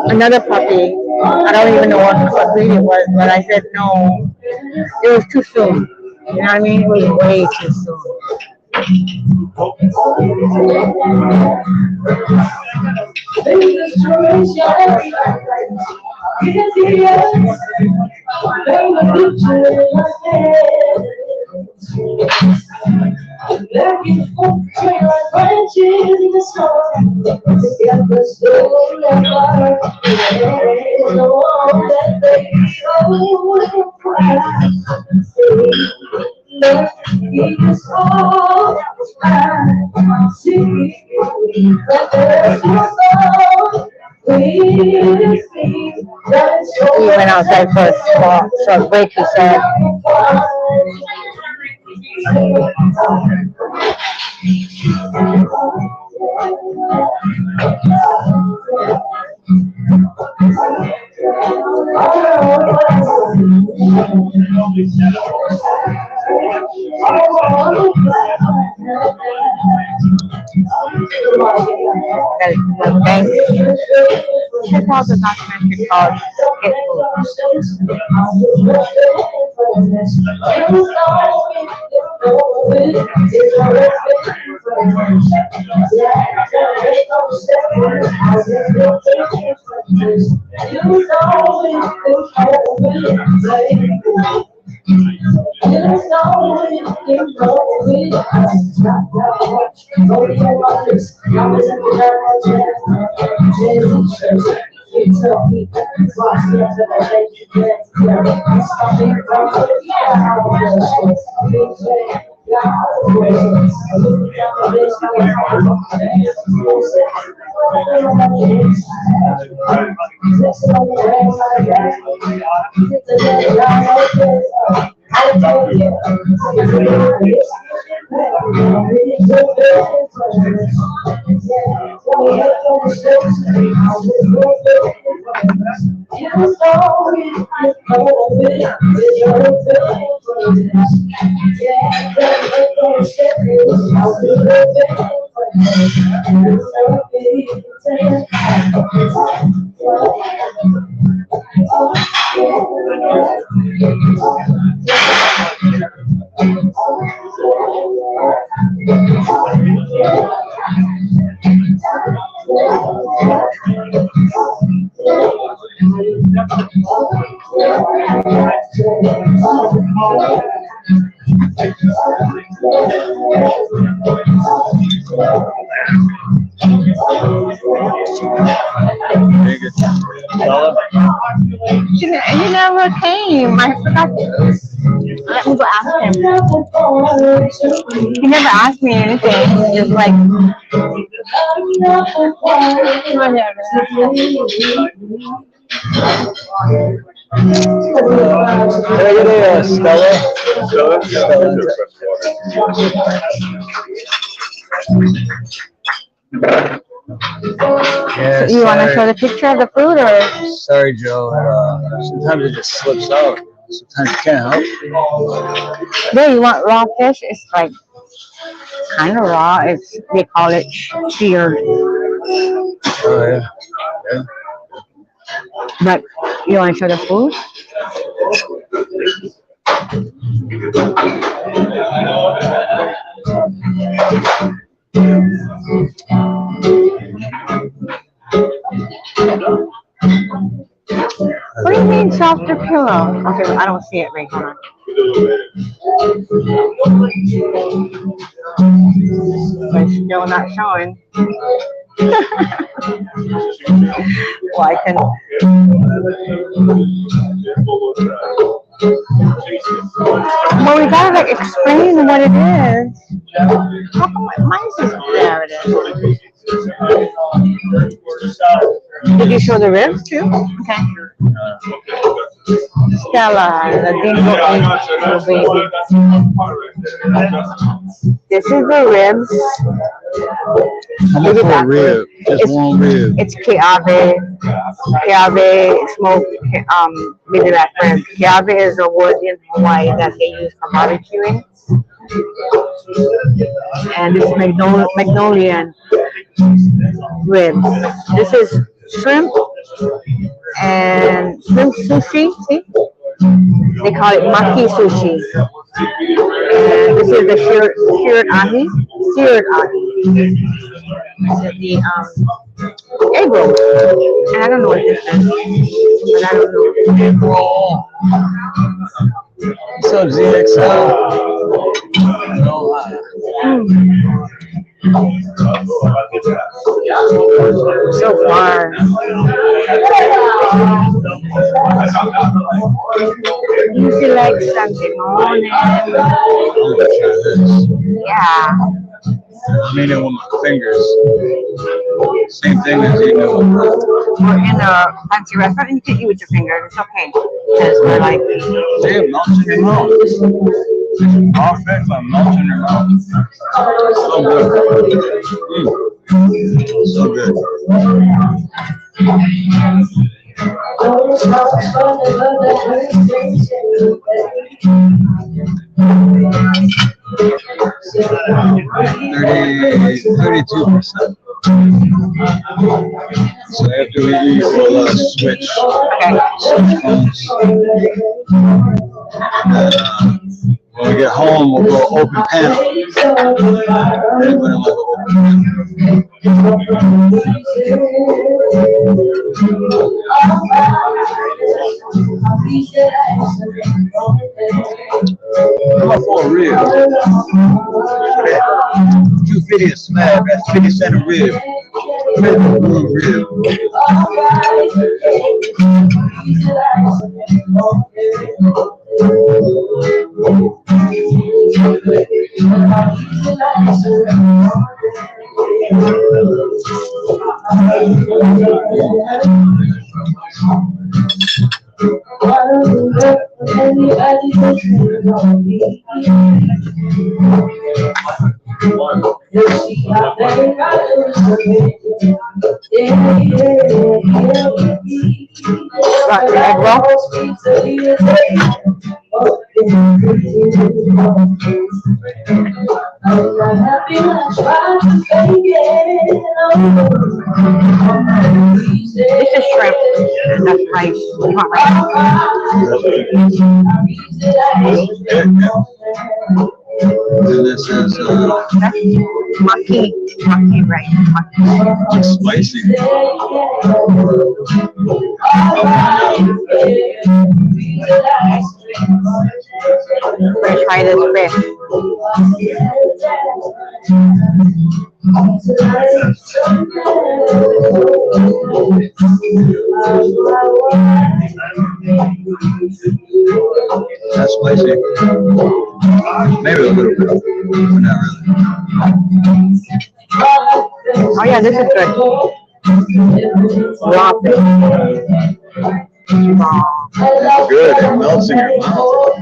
another puppy. I don't even know what breed it was, but I said no. It was too soon. You know what I mean? It was way too soon. We went outside for a short break, he said. Check out the documentary called He never came. I forgot. Let me go ask him. He never asked me anything. Just like Can I get a Stella? Yeah, you want to show the picture of the food, or Sorry, Joe. Sometimes it just slips out. Sometimes you can't help. yeah, you want raw fish? It's like kind of raw. It's they call it seared. Oh, yeah. Yeah. But you want to show the food? What do you mean softer pillow? Okay, I don't see it right. Hold on. But still not showing. Well, I can. Well, we gotta like explain what it is. How come mine's just there? It is. Did you show the ribs too? Okay. Stella, the dingo ate baby. This is the ribs. How much for a rib? Just It's- one rib. It's Keawe smoked baby back ribs. Keawe is a wood in Hawaii that they use for barbecuing. And this is Magnolian ribs. This is shrimp and shrimp sushi. See? They call it maki sushi. And this is the seared ahi. Seared ahi. The egg roll. And I don't know what this is. But I don't know. So ZXL. So far. Usually like Sunday morning. Yeah. I'm eating it with my fingers. Same thing as eating it with We're in a fancy restaurant and you can eat with your fingers. It's okay. Because we're like, Damn, melts in your mouth. All fat, but melts in your mouth. So good. So good. Thirty-two percent. So after we eat, we'll switch. okay. Switch phones. And when we get home, we'll go open panel. Everybody like open How about for a rib? $2.50 a slab. That's 50 cents a rib. Rib. Got the egg roll. This is shrimp. That's rice. You want rice? And this is That's maki rice. Maki. spicy. We're gonna try this fish. That's spicy. Maybe a little bit, but not really. Oh yeah, this is good. Raw fish. Raw. That's good. It melts in your mouth.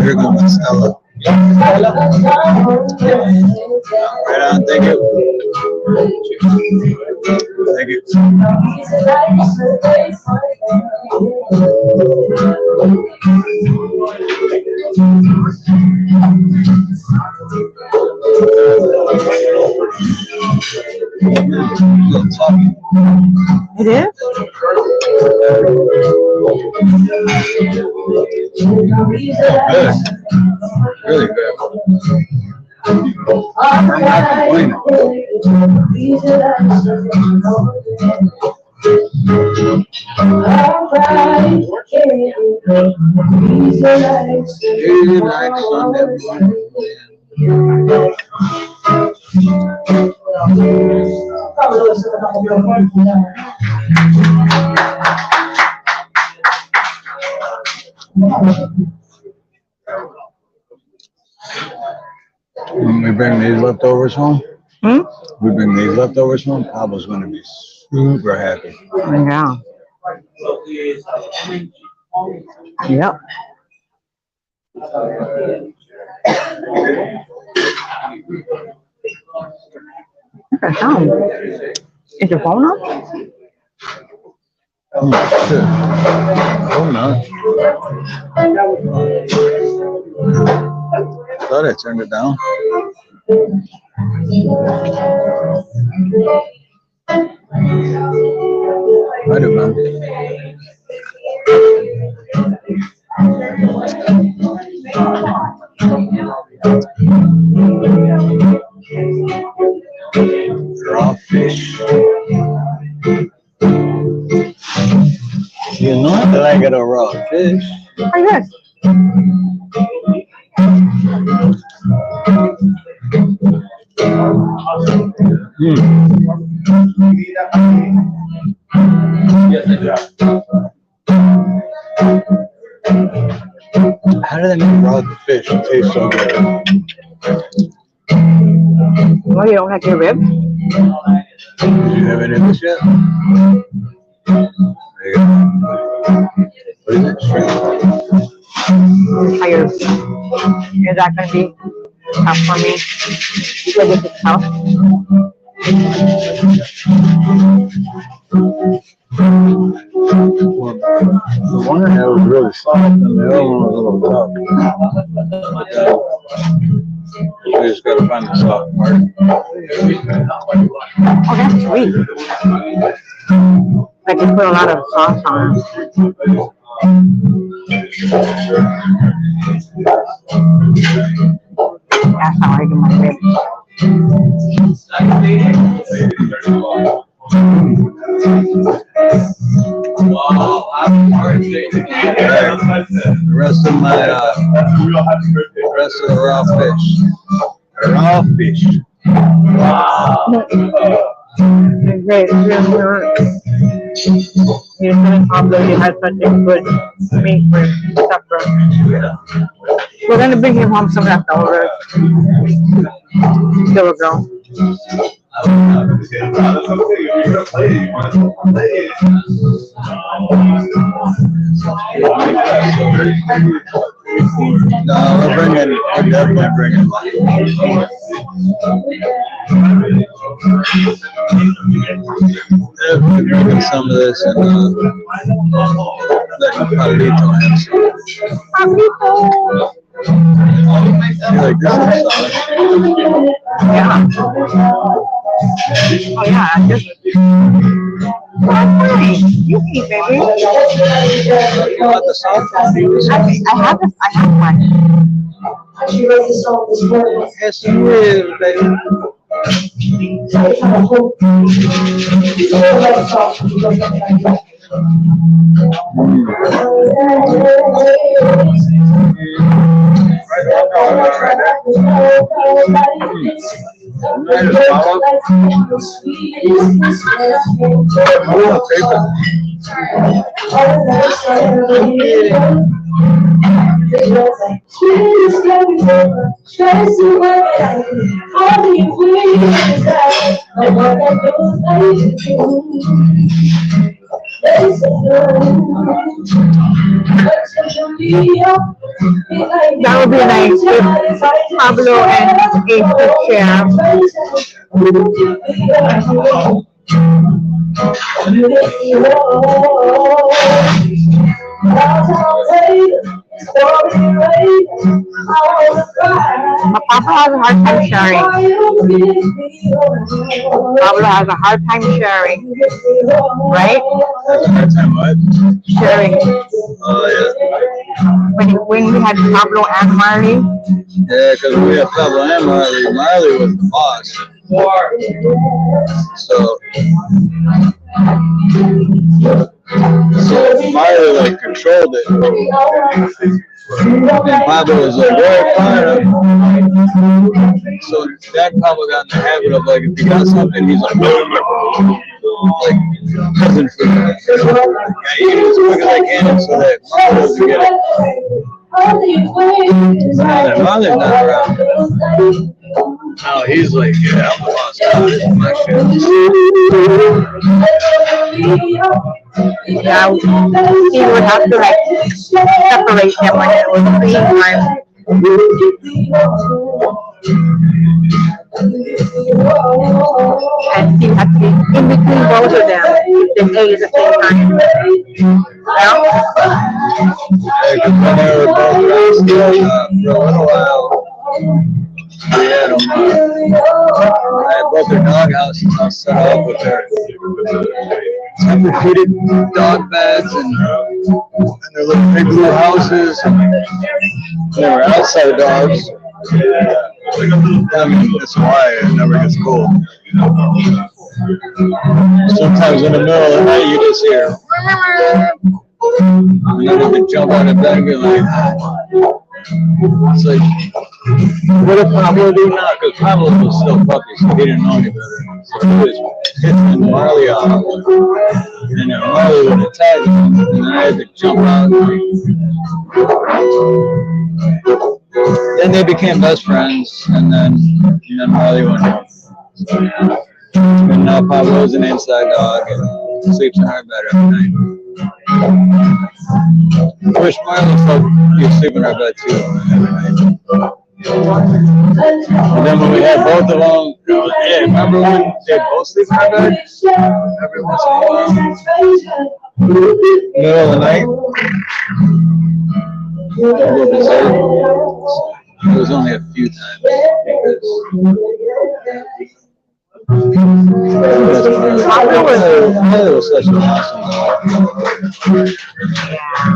Here comes Stella. Right on, thank you. Thank you. It is? Good. Really good. I'm not complaining. Easy like Sunday morning. When we bring these leftovers home, we bring these leftovers home, Pablo's going to be super happy. Yeah. Yep. Look at that sound. Is your phone up? Oh, shit. Oh, no. Thought I turned it down. Might have been. Raw fish. You know that I got a raw fish. Oh, yes. How do they make raw fish taste so good? Well, you don't like your ribs? Did you have any of this yet? There you go. What is it? Shrimp? Try yours. Is that going to be tough for me? You said this is tough. Well, the one I had was really soft, and the other one was a little tough. We just gotta find the soft part. Oh, that's sweet. Like you put a lot of sauce on it. That's how I do my ribs. The rest of my, the rest of the raw fish. Raw fish. It's great. It's really good. You telling Pablo you had such a good meat for supper. We're gonna bring him home some leftovers. There we go. No, we're definitely bringing. Definitely bringing some of this and letting Pablito have some. I feel like this is solid. Yeah. Oh yeah. Just you eat, baby. You want the sauce? I have one. Yes, you will, baby. That would be nice if Pablo and Ace could share. But Papa has a hard time sharing. Pablo has a hard time sharing, right? Hard time what? Sharing. Oh, When we had Pablo and Marley, yeah, because we have Pablo and Marley. Marley was the boss. So Marley like controlled it. And Pablo was like, "Where fire?" So that Pablo got in the habit of like, if he got something, he's like cousin food. I eat it as quick as I can so that Marley doesn't get it. Now that Marley's not around. No, he's like, yeah, I'm the boss. My yeah, he would have to like separate them when it was free time. And he had to be in between both of them, then ate at the same time. Yeah, because when they were both around for a little while, we had them, I had both their dog houses all set up with their temperature dog beds and their little big blue houses. And they were outside dogs. I mean, that's why it never gets cold. Sometimes in the middle of the night, you just hear, and then they jump out of bed and be like, it's like, what did Pablo do now? Because Pablo was still puppy, so he didn't know any better. So he was hitting Marley off, and then Marley would attack him, and then I had to jump out. Then they became best friends, and then Marley went home. So, yeah. And now Pablo's an inside dog and sleeps in our bed every night. I wish Marley thought you'd sleep in our bed too every night. And then when we had both of them, yeah, remember when they both sleep in our bed? Every once in a while. Middle of the night. Go berserk. It was only a few times because Marley was such an awesome dog.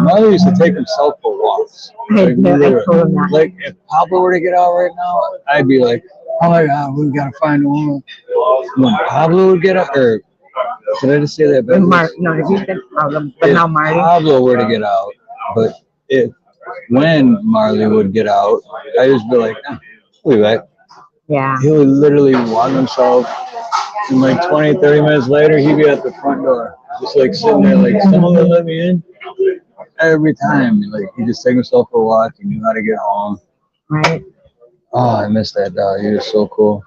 Marley used to take himself for walks. Like if Pablo were to get out right now, I'd be like, oh my God, we gotta find a woman. When Pablo would get out, or did I just say that? No, you said Pablo, but now Marley. Pablo were to get out, but when Marley would get out, I just be like, we'll be back. Yeah. He would literally walk himself And like 20, 30 minutes later, he'd be at the front door, just like sitting there, like, someone gonna let me in? Every time, like, he'd just take himself for a walk. He knew how to get home. Right. Oh, I miss that dog. He was so cool.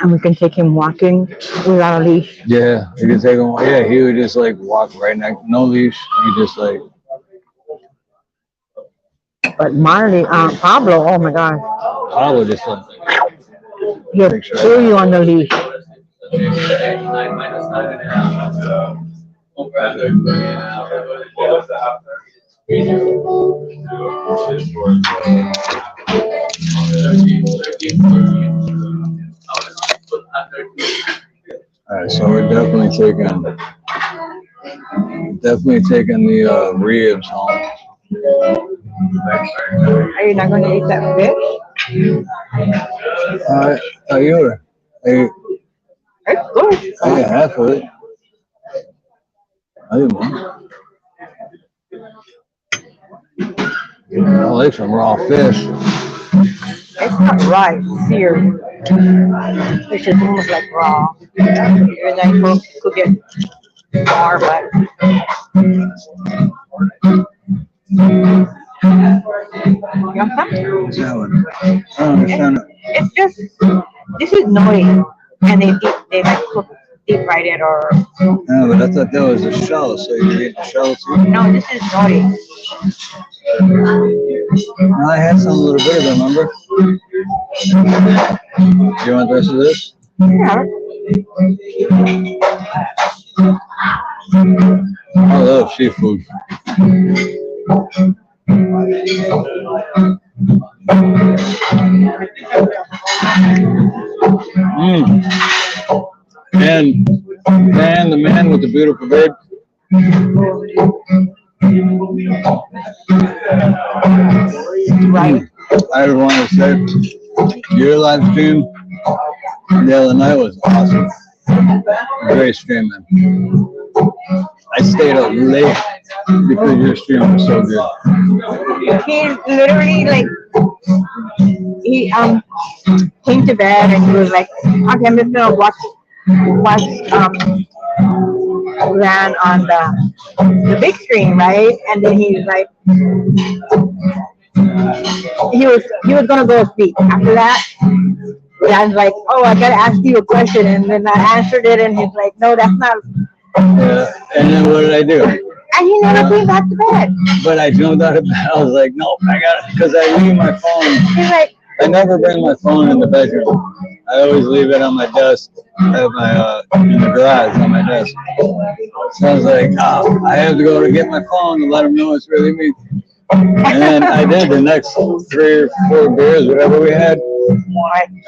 And we can take him walking without a leash. Yeah, you could take him. Yeah, he would just like walk right next, no leash. He just like. But Marley, Pablo, oh my God, I would just like. he'll Make sure I throw you on the leash. All right, so we're definitely taking the ribs home. Are you not going to eat that fish? You were. It's good. I got half of it. I didn't want. I like some raw fish. It's not raw, it's seared. Which is almost like raw. You're not supposed to cook it more, but. You want some? What's that one? I don't understand it. It's just, this is nori, and they like cook, deep fried it or. No, but I thought that was the shell, so you can eat the shell too. No, this is nori. No, I had some a little bit of it, remember? You want the rest of this? Yeah. I love seafood. And the man with the beautiful babe. Right. I just want to say, your live stream the other night was awesome. Great stream, man. I stayed up late because your stream was so good. He literally like he came to bed and he was like, okay, I'm just gonna watch ran on the big screen, right? And then he's like he was gonna go to sleep. After that, Dan's like, oh, I gotta ask you a question, and then I answered it, and he's like, no, that's not. Yeah, and then what did I do? And he never came back to bed. But I jumped out of bed. I was like, no, I got it, because I leave my phone. He's like, I never bring my phone in the bedroom. I always leave it on my desk, at my in the garage on my desk. So I was like, oh, I have to go to get my phone and let them know it's really me. And then I did the next 3 or 4 beers, whatever we had.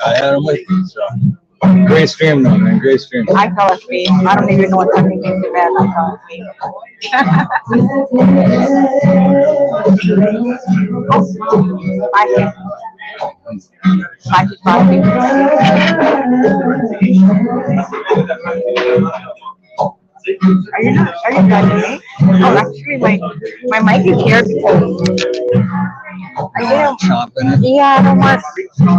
I had them with me. So great stream, though, man. Great stream. I fell asleep. I don't even know what time he came to bed. I fell asleep. Are you judging me? Oh, actually, my mic is here because I didn't. Chomping it. Yeah, I don't want.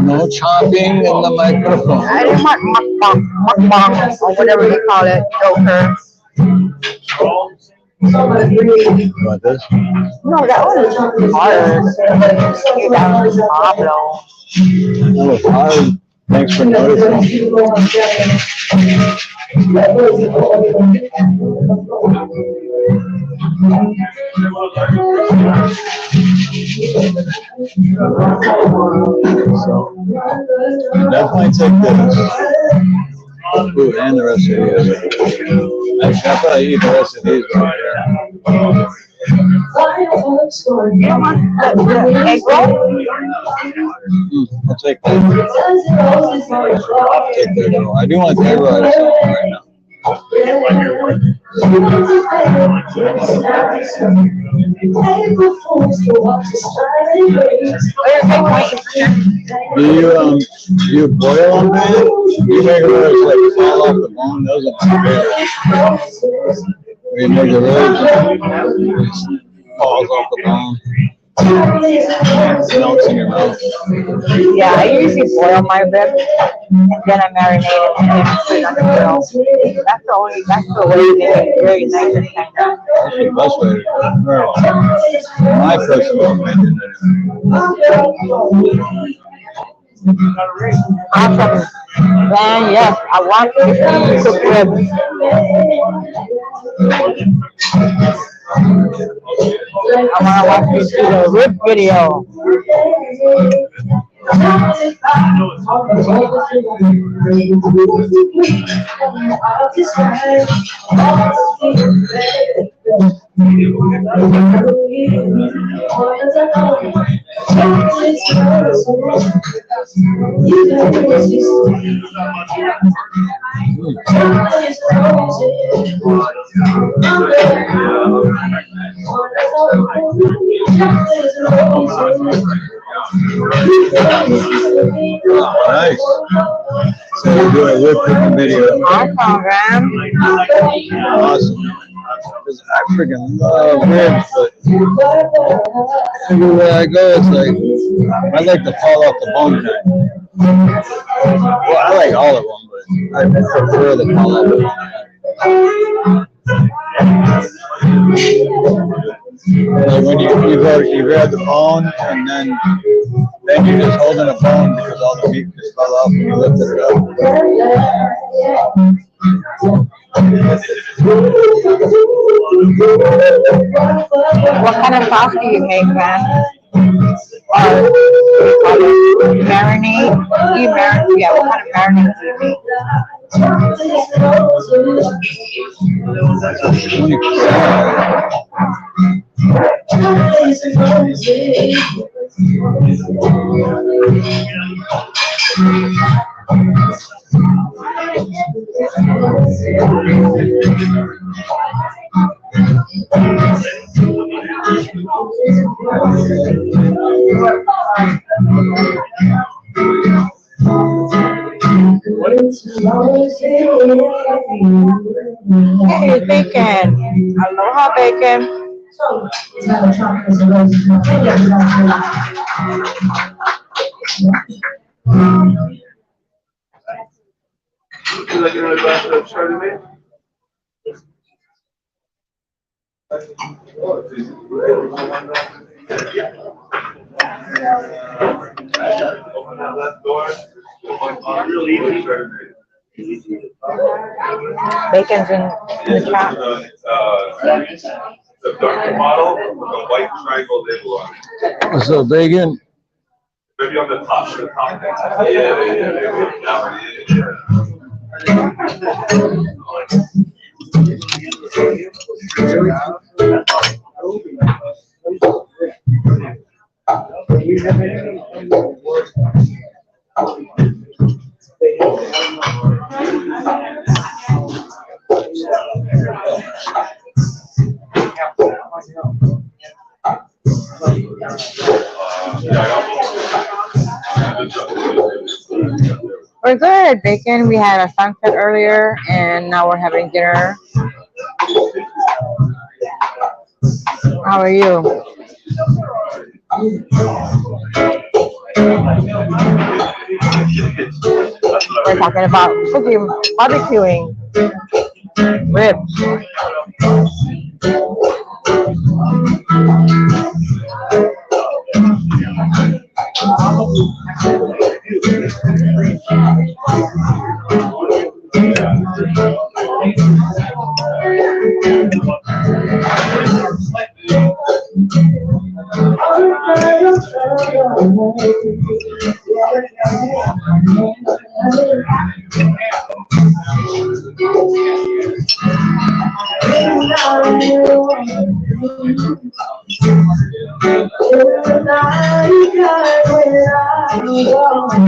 No chomping in the microphone. I didn't want mukbang or whatever you call it, Joker. You want this? No, that was hard. Okay, that was Pablo. That was hard. Thanks for noticing. So, definitely take this. Ooh, and the rest of these. Actually, I'll probably eat the rest of these right there. You don't want the egg roll? I'll take that. I'll take that roll. I do want the egg roll right now. Do you boil them, man? You make it where it's like fall off the bone. Those are my favorite. You make the ribs, it falls off the bone. melts in your mouth. Yeah, I usually boil my ribs and then I marinate it and then put it on the grill. That's the way to make it very nice and tender. That's the best way to do it. My personal opinion. Awesome. Man, yes, I want to see you cook ribs. I want to watch you do the rib video. Nice. So you're doing a lip cooking video. Awesome, man. Awesome. Because I freaking love ribs, but everywhere I go, it's like I like to fall off the bone kind. Well, I like all of them, but I prefer the fall off the bone. Like when you grab the bone and then you're just holding a bone because all the meat just fell off when you lifted it up. What kind of sauce do you make, man? Marinate? You marinate? Yeah, what kind of marinade do you make? 20. Hey, bacon. Aloha, bacon. Would you like another glass of Chardonnay? Open that left door. Really easy Chardonnay. Bacon's in the chat. The dark model with a white triangle label on it. What's up, bacon? Maybe on the top, We're good, bacon. We had a sunset earlier, and now we're having dinner. How are you? We're talking about cooking, barbecuing ribs.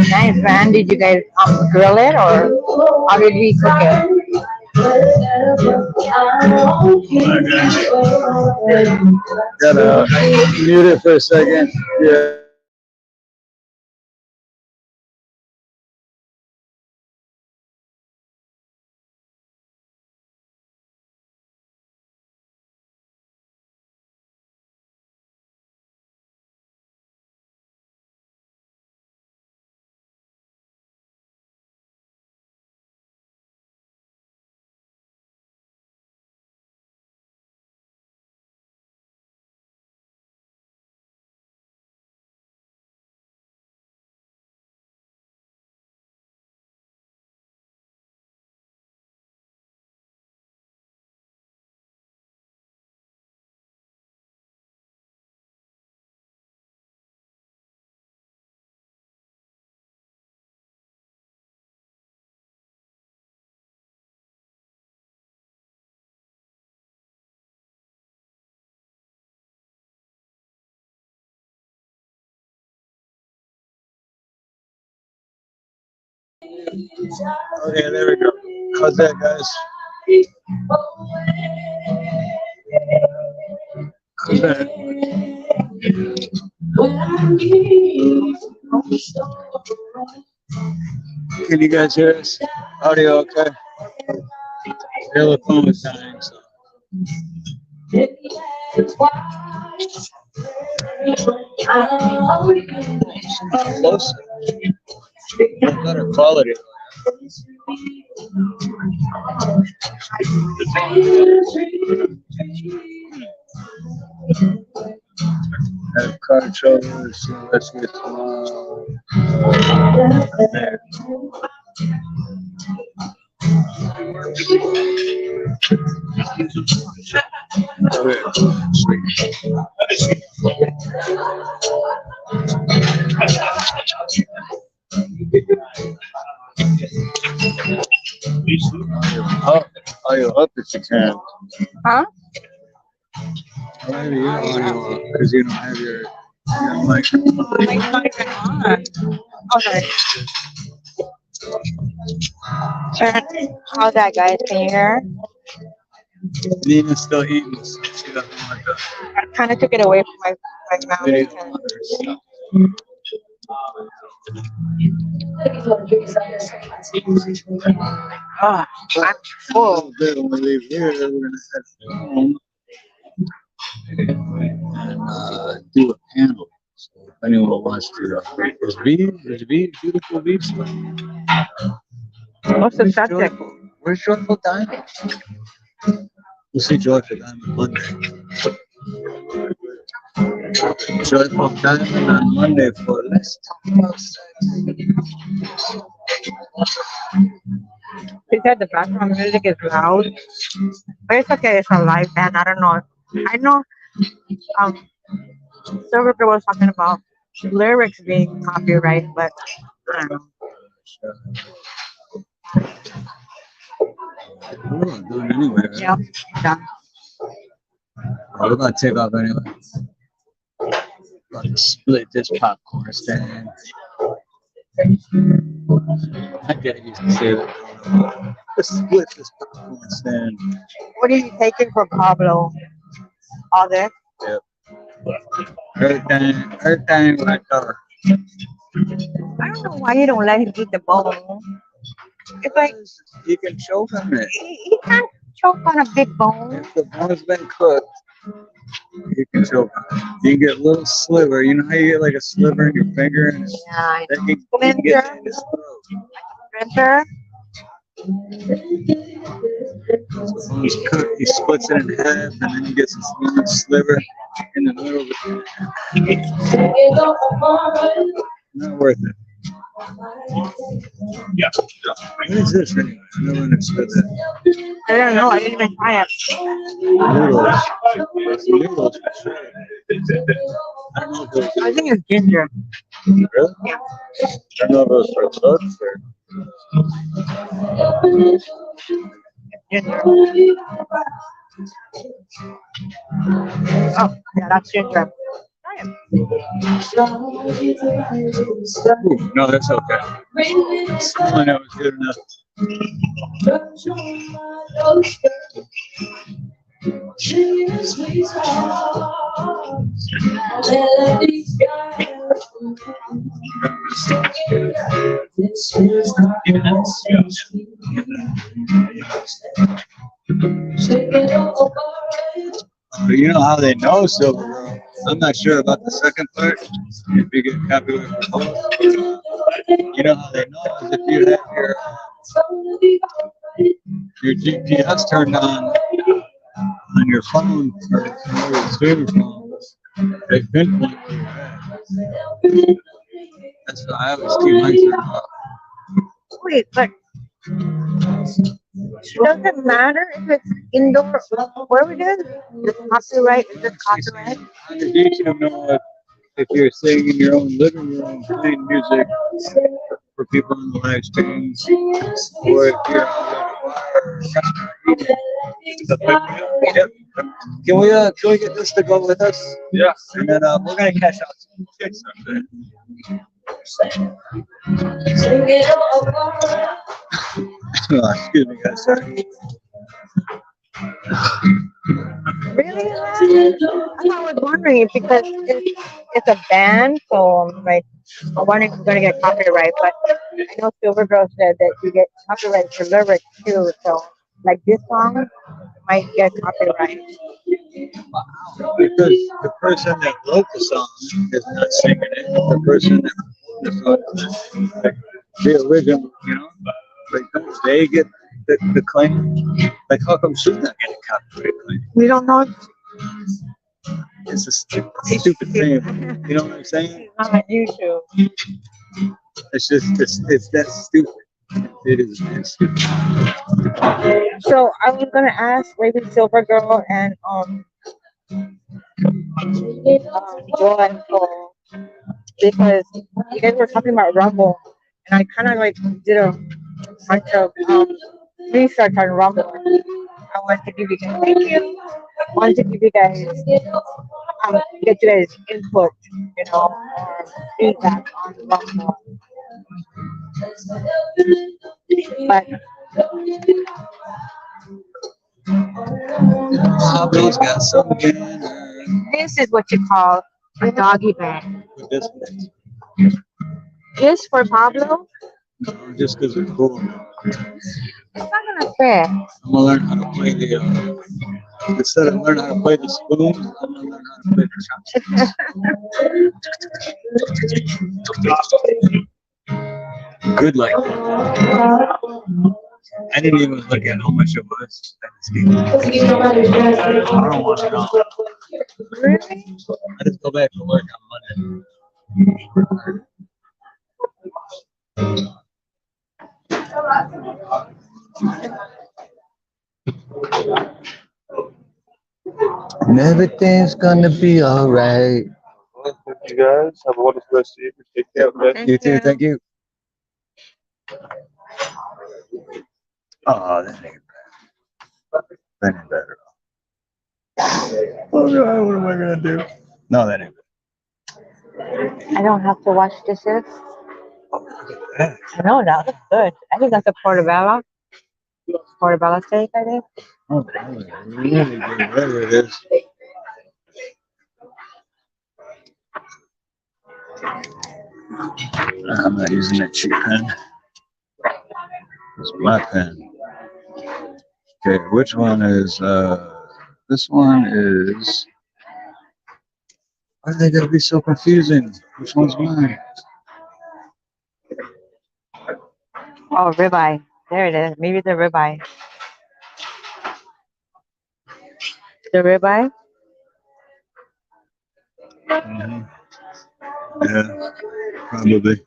Nice, man. Did you guys grill it or how did we cook it? Gotta mute it for a second. Yeah. Okay, there we go. How's that, guys? How's that? Can you guys hear us? Audio okay? The phone was dying, so. Close. Better quality. Have car trouble, so let's get there. Are you up if you can? Huh? Maybe you audio because you don't have your mic. Mic's not even on. Okay. How's that, guys? Can you hear? Nina's still eating, so she doesn't want the I kind of took it away from my mouth. video and- on her stuff. Ah, I'm A full. little bit when we leave here, we're gonna head home and do a panel. So if anyone wants to, is V beautiful V? What's the subject? Where's Joyful Diamond? We'll see Joyful Diamond Monday. Joyful Diamond on Monday for Let's Talk About Sex. She said the background music is loud. But it's okay, it's a live band. I don't know. I know Silver Girl was talking about lyrics being copyright, but I don't know. We're gonna do it anyway, right? Yeah, done. We're gonna take off anyway. About to split this popcorn stand. I get used to say that. Let's split this popcorn stand. What are you taking for Pablo? All this? Yep. Everything right there. I don't know why you don't let him eat the bone. It's like You can choke on it. he can't choke on a big bone. If the bone's been cooked, you can choke on it. You can get a little sliver. You know how you get like a sliver in your finger and Yeah, then you can get it in his throat. Splinter. So when he's cooked, he splits it in half and then he gets a small sliver in the middle of it. Not worth it. Yeah. What is this anyway? I never understood that. I don't know. I didn't even try it. Noodles. Noodles for sure. I don't know if it I think it's ginger. was really? Yeah. I don't know if it was for cooks or. Ginger. Oh, yeah, that's ginger. Try it. Ooh, no, that's okay. Smelling that was good enough. You know how they know Silver Girl? I'm not sure about the second part. If you get copyright for both. You know how they know is if you have your GPS turned on your phone or your streaming phone, they pinpoint where you're at. That's why I always keep mine turned off. Wait, but does it matter if it's indoor or where it is? It's copyright. Is it copyright? On the beach, you know if you're sitting in your own living room playing music for people in the live streams, or if you're out at a bar or restaurant eating. Yep. Can we get this to go with us? Yeah. And then we're gonna cash out some tickets someday. Oh, excuse me, guys. Sorry. Really? I was wondering if because it's a band, so I'm like, I'm wondering if we're gonna get copyright. But I know Silver Girl said that you get copyright for lyrics too. So like this song might get copyright. Because the person that wrote the song is not singing it. The person that wrote the song, like, the original, you know, like don't they get the claim? Like how come she's not getting copyright claim? We don't know. It's a stupid thing. You know what I'm saying? It's on YouTube. It's just it's that stupid. It is that stupid. So I was gonna ask maybe Silver Girl and Joy and Cole because you guys were talking about Rumble, and I kind of like did a bunch of research on Rumble. I wanted to give you guys thank you. I wanted to give you guys get you guys input, you know, or feedback on Rumble. But Pablo's got some good this is what you call a doggy bag. with this one. This for Pablo. Just because they're cool. It's not gonna fit. I'm gonna learn how to play the. Instead of learning how to play the spoon, I'm gonna learn how to play the chopsticks. Good luck. I didn't even look at how much it was. I don't want to know. Really? I just go back to work on Monday. And everything's gonna be alright. Well, thank you guys. Have a wonderful rest of the evening. Take care, okay? You too, thank you. Oh, that ain't bad. That ain't bad at all. Oh God, what am I gonna do? No, that ain't I don't have to wash dishes. bad. No, that looks good. I think that's a portobello. Portobello steak, I think. Oh, really good, whatever it is. I'm not using that cheap pen. It's my pen. Okay, which one is this one is why do they gotta be so confusing? Which one's mine? Oh, ribeye. There it is. Maybe the ribeye. The ribeye? Mm-hmm. Yeah, probably.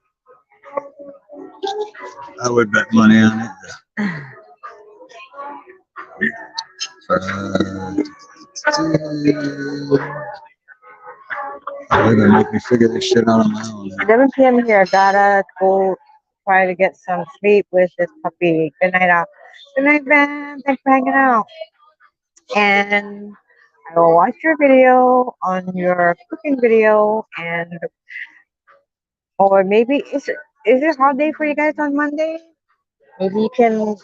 I would bet money on it. They're gonna make me figure this shit out on my own. 11 p.m. here. Gotta go try to get some sleep with this puppy. Good night out. Good night, man. Thanks for hanging out. And I will watch your video on your cooking video, and or maybe is it holiday for you guys on Monday? Maybe you can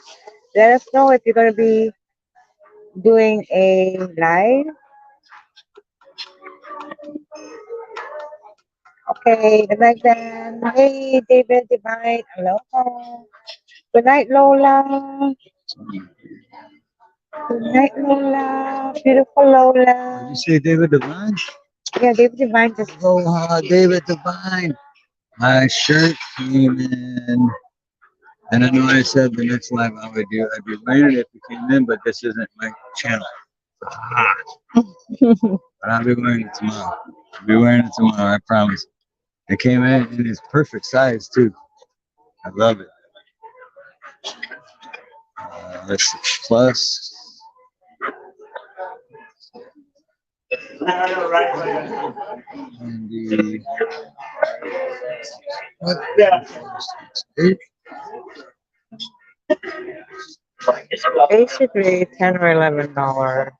let us know if you're gonna be doing a live. Okay, good night then. Hey, David Divine. Aloha. Good night, Lola. Good night, Lola. Beautiful Did Lola. you say David Devine? Yeah, David Divine just Aloha, David Devine. My shirt came in. And I know I said the next live I would do, I'd be wearing it if it came in, but this isn't my channel. It's hot. But I'll be wearing it tomorrow. I'll be wearing it tomorrow, I promise. It came in its perfect size too. I love it. Let's see. Plus. And the what? basically $10 or $11.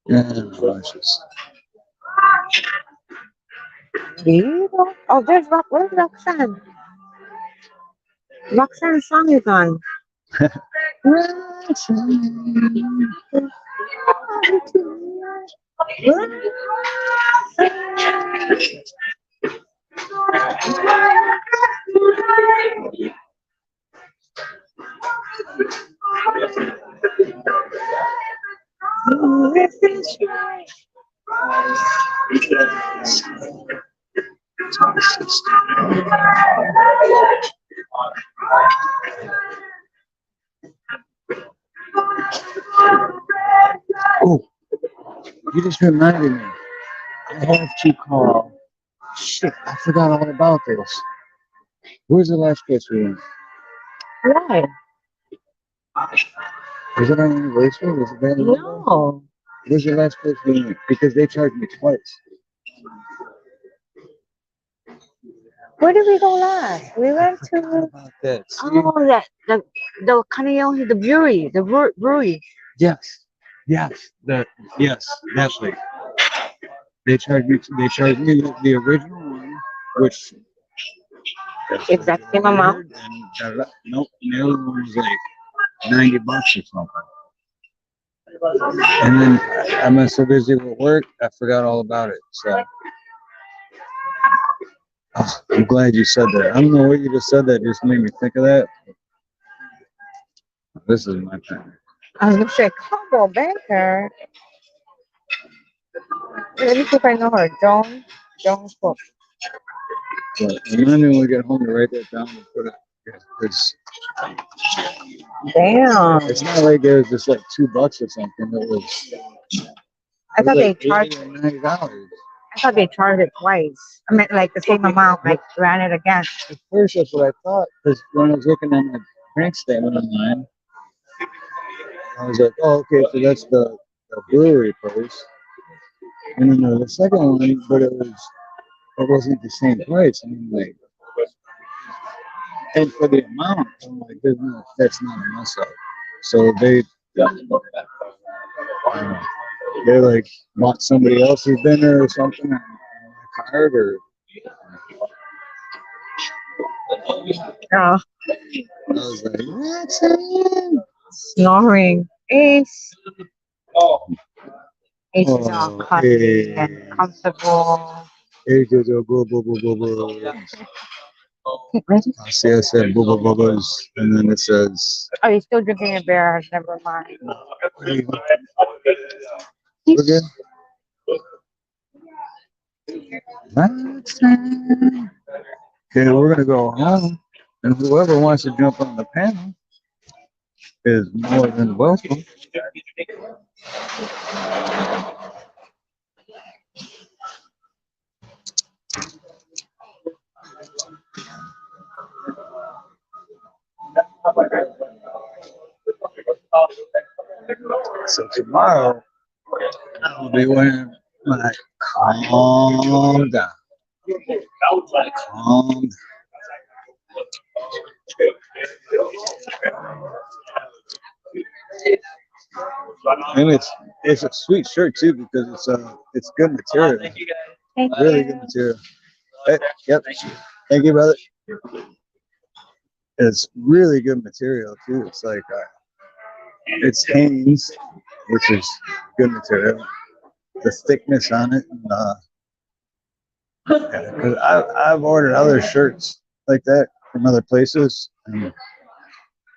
Yeah, delicious. Beautiful. Oh, there's where's Roxanne? Roxanne's song is on. Oh, you just reminded me. I have to call. Shit, I forgot all about this. Where's the last place we went? Why? Was it on Anniversary? Was it that? No. Where's the last place we went? Because they charged me twice. Where did we go last? We went I forgot to about that. See? oh that the Kaneohe, the brewery, the brewery. Yes. Yes. Yes, that place. They charged me the original one, which Exact same amount. And nope, the other one was like $90 or something. And then I was so busy with work, I forgot all about it. So oh, I'm glad you said that. I don't know what you just said that just made me think of that. This is my thing. I was gonna say Combo Banker. Let me see if I know her. Joan Cook. But and then when we get home to write that down and put it. It's Damn. it's not like it was just like $2 or something. It was. I thought they like charged. $80 or $90. I thought they charged it twice. I meant like the same amount. Like ran it again. At first, that's what I thought. Because when I was looking at my bank statement online, I was like, "Oh, okay, so that's the brewery price." And then the second one, but it wasn't the same price. I mean, like, and for the amount, I'm like, that's not a mess up. So they like bought somebody else's dinner or something on my card, or Oh, I was like, "What?" snoring. Ace. Ace is all Oh, cuddly and comfortable. Hey, go, boo, boo, boo, boo, boo. Ready? I see, I said boo, boo, boo, boos, and then it says, Oh, you're still drinking a beer. Never mind. we're good. Okay, we're gonna go home, and whoever wants to jump on the panel is more than welcome. So tomorrow, I'll be wearing my calm down. Calm down. And it's a sweet shirt too because it's good material. Thank Really you. good material. Hey, yep. Thank you, brother. It's really good material too. It's like it's Hanes, which is good material. The thickness on it, because I've ordered other shirts like that from other places, and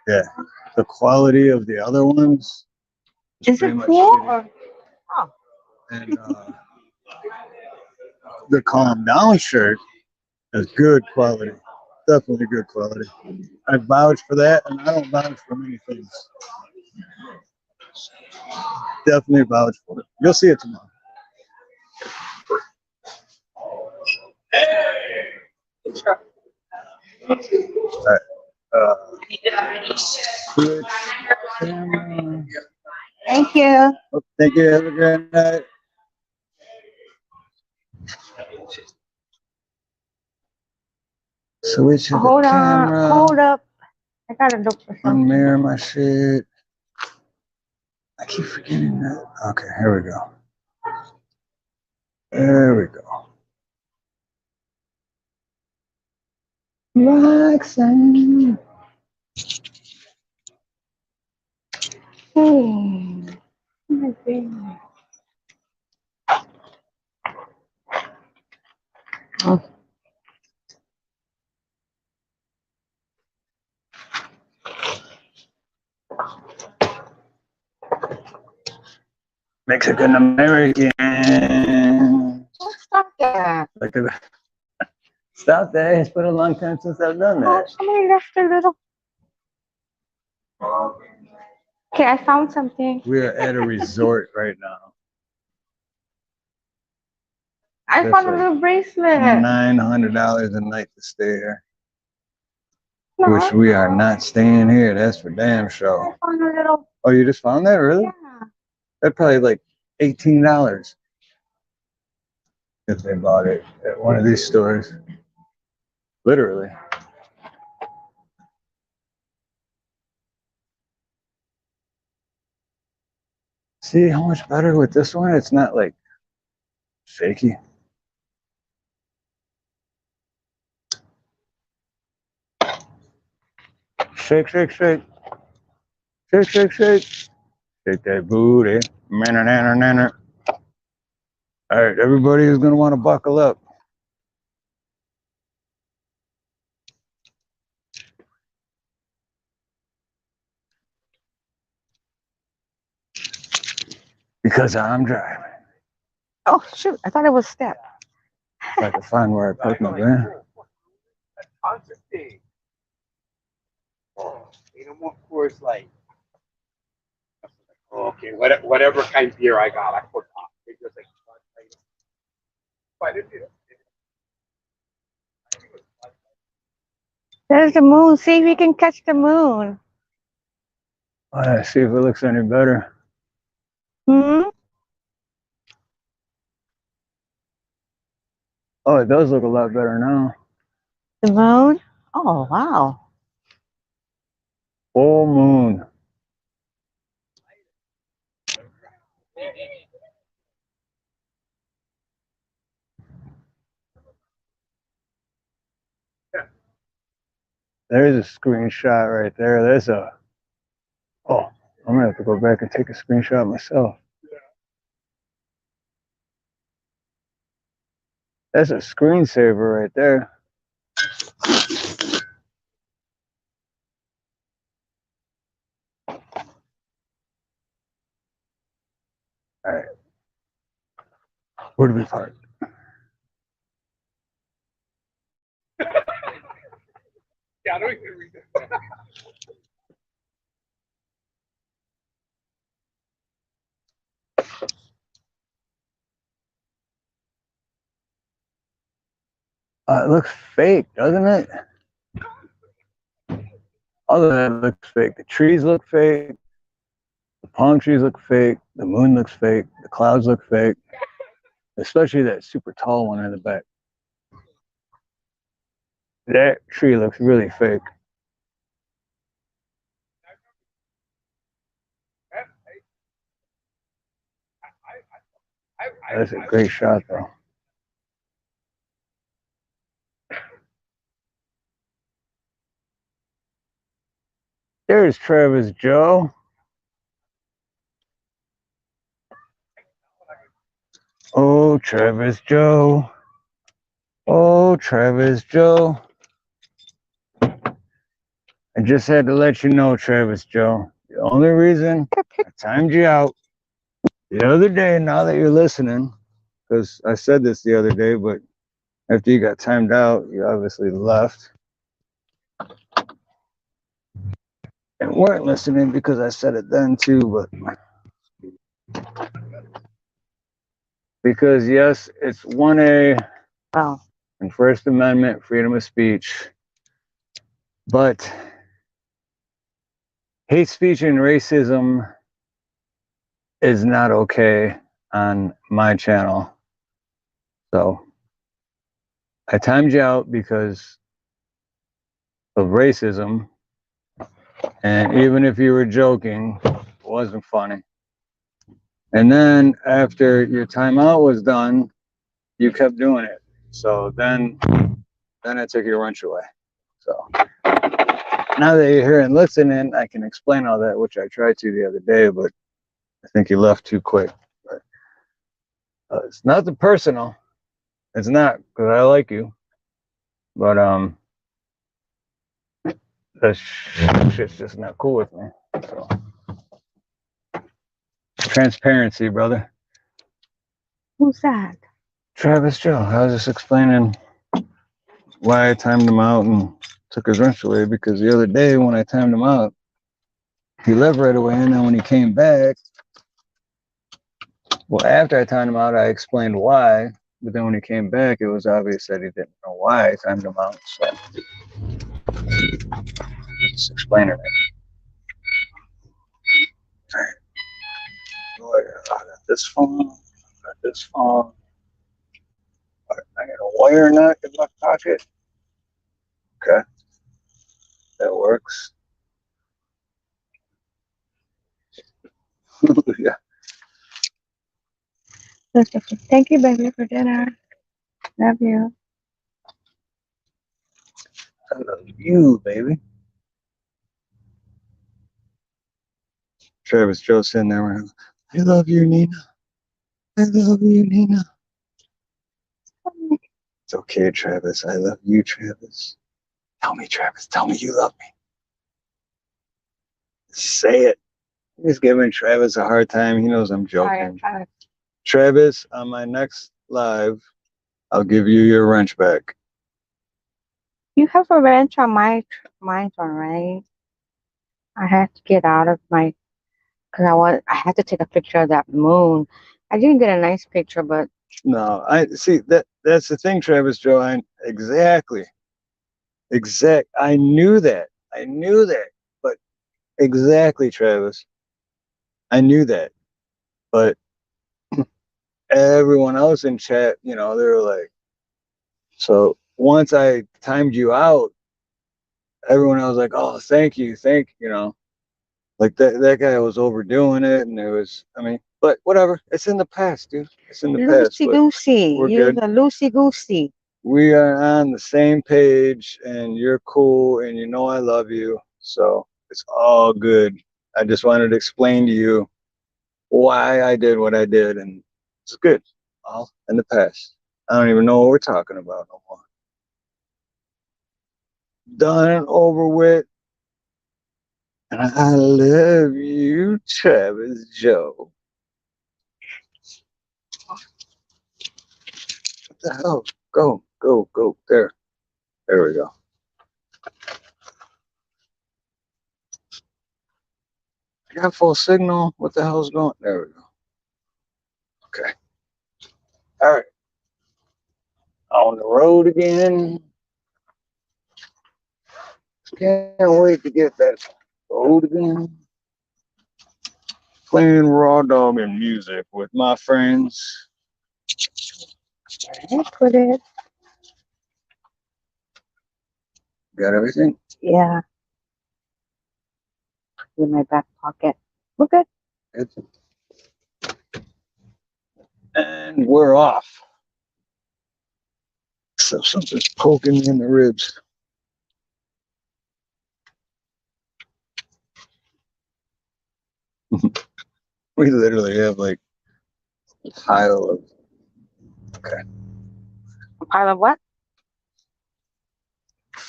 yeah, the quality of the other ones Is pretty it much cool shitty. or? Oh, And the Calm Down shirt is good quality, definitely good quality. I vouch for that, and I don't vouch for many things. Definitely vouch for it. You'll see it tomorrow. All right. Switch camera. thank you. Oh, thank you. Have a great night. Switch to the Hold on. camera. Hold up. I gotta look for something. Unmirror my shit. I keep forgetting that. Okay, here we go. There we go. Roxanne. Oh my goodness. Oh, Mexican American. stop that. Look at that. Stop that. It's been a long time since I've done Oh, that. somebody left their little. Okay, I found something. We are at a resort right now. I That's found a like little bracelet. $900 a night to stay here. No, Which we are not staying here. That's for damn I sure. found a little. Oh, you just found that? Really? Yeah. That's probably like $18 if they bought it at one of these stores. Literally. See how much better with this one? It's not like shaky. Shake, shake, shake. Shake, shake, shake. Shake that booty. Manner, nanner, nanner. All right, everybody is going to want to buckle up. Because I'm driving. Oh shoot! I thought it was step. I have to find where I parked my van. Concert thing. Oh, ain't no more Coors Light. Oh, okay, whatever kind of beer I got, I forgot. It was like, but it There's the moon. See if we can catch the moon. Let's see if it looks any better. Hmm. Oh, it does look a lot better now. The moon. Oh wow. Full moon. There's a screenshot right there. There's a. Oh, I'm gonna have to go back and take a screenshot myself. That's a screensaver right there. All right. Where do we park? yeah, I don't even read that. It looks fake, doesn't it? All of that looks fake. The trees look fake. The palm trees look fake. The moon looks fake. The clouds look fake. Especially that super tall one in the back. That tree looks really fake. That's a great shot, though. There's Travis Joe. Oh, Travis Joe. Oh, Travis Joe. I just had to let you know, Travis Joe. The only reason I timed you out the other day, now that you're listening, because I said this the other day, but after you got timed out, you obviously left and weren't listening because I said it then too, but because yes, it's 1A Wow. and First Amendment, freedom of speech, but hate speech and racism is not okay on my channel. So I timed you out because of racism. And even if you were joking, it wasn't funny. And then after your timeout was done, you kept doing it. So then I took your lunch away. So now that you're here and listening, I can explain all that, which I tried to the other day, but I think you left too quick. But it's nothing personal. It's not, because I like you. But that shit's just not cool with me. So transparency, brother. Who's that? Travis Joe. I was just explaining why I timed him out and took his wrench away, because the other day when I timed him out, he left right away, and then when he came back, well, after I timed him out, I explained why, but then when he came back, it was obvious that he didn't know why I timed him out, so just explaining it. All right. I got this phone, I got this phone, I got a wire nut in my pocket. Okay, that works. Yeah. Thank you, baby, for dinner. Love you. I love you, baby. Travis Joe sitting there. I love you, Nina. I love you, Nina. It's okay, Travis. I love you, Travis. Tell me, Travis. Tell me you love me. Say it. He's giving Travis a hard time. He knows I'm joking. Travis, on my next live, I'll give you your wrench back. You have a wrench on my one, right? I had to get out of my, because I had to take a picture of that moon. I didn't get a nice picture, but No, I see that's the thing, Travis Joe. Exactly. I knew that. But exactly, Travis. I knew that. But everyone else in chat, they were like, so once I timed you out, everyone else was like, oh, thank you, like that guy was overdoing it, and it was, but whatever, it's in the past, dude. It's in the past. loosey goosey. We're You're good. the loosey goosey. We are on the same page, and you're cool, and I love you, so it's all good. I just wanted to explain to you why I did what I did, and it's good. All in the past. I don't even know what we're talking about no more. Done and over with. And I love you, Travis Joe. What the hell? Go. There we go. I got full signal. What the hell's going? There we go. Okay. All right. On the road again. Can't wait to get that road again. Playing raw dog and music with my friends. Put it. Got everything? Yeah. In my back pocket. We're good. And we're off. So something's poking me in the ribs. We literally have like a pile of, okay, A pile of what?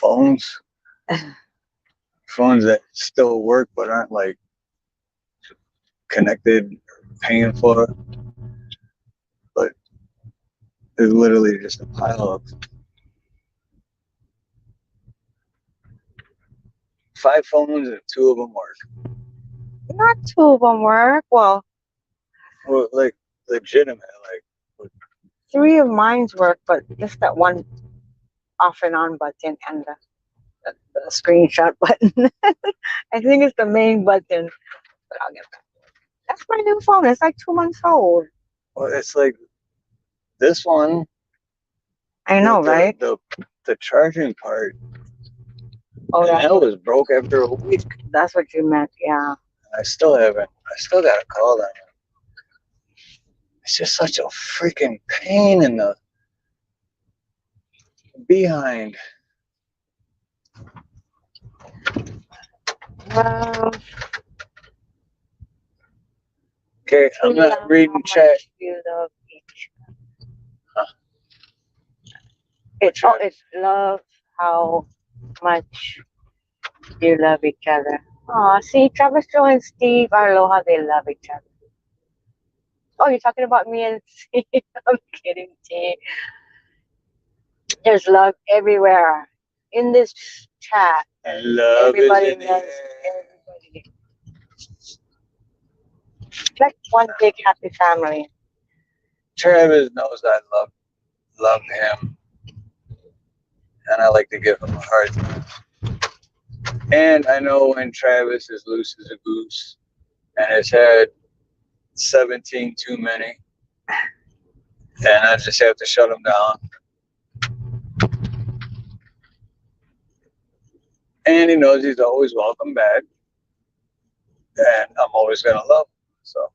phones. Phones that still work but aren't like connected, paying for it. But there's literally just a pile of 5 phones and 2 of them work. Not 2 of them work. Well, Like legitimate, like 3 of mine's work, but just that one off and on button and the screenshot button. I think it's the main button, but I'll get back. That's my new phone. It's like 2 months old. well, it's like this one. I know, right? The charging part. Oh, that was broke after a week. That's what you meant. Yeah. I still got to call them. It's just such a freaking pain in the behind. Well, Okay, I'm love not reading how chat. much you love each. Huh? It's oh, it's love how much you love each other. Aw, see, Travis Joe and Steve Aloha, they love each other. Oh, you're talking about me and Steve? I'm kidding, Steve. There's love everywhere in this chat. Love is Everybody in the loves air. everybody. It's like one big happy family. Travis knows I love him, and I like to give him a hard time. And I know when Travis is loose as a goose and has had 17 too many, and I just have to shut him down. And he knows he's always welcome back, and I'm always gonna love him. So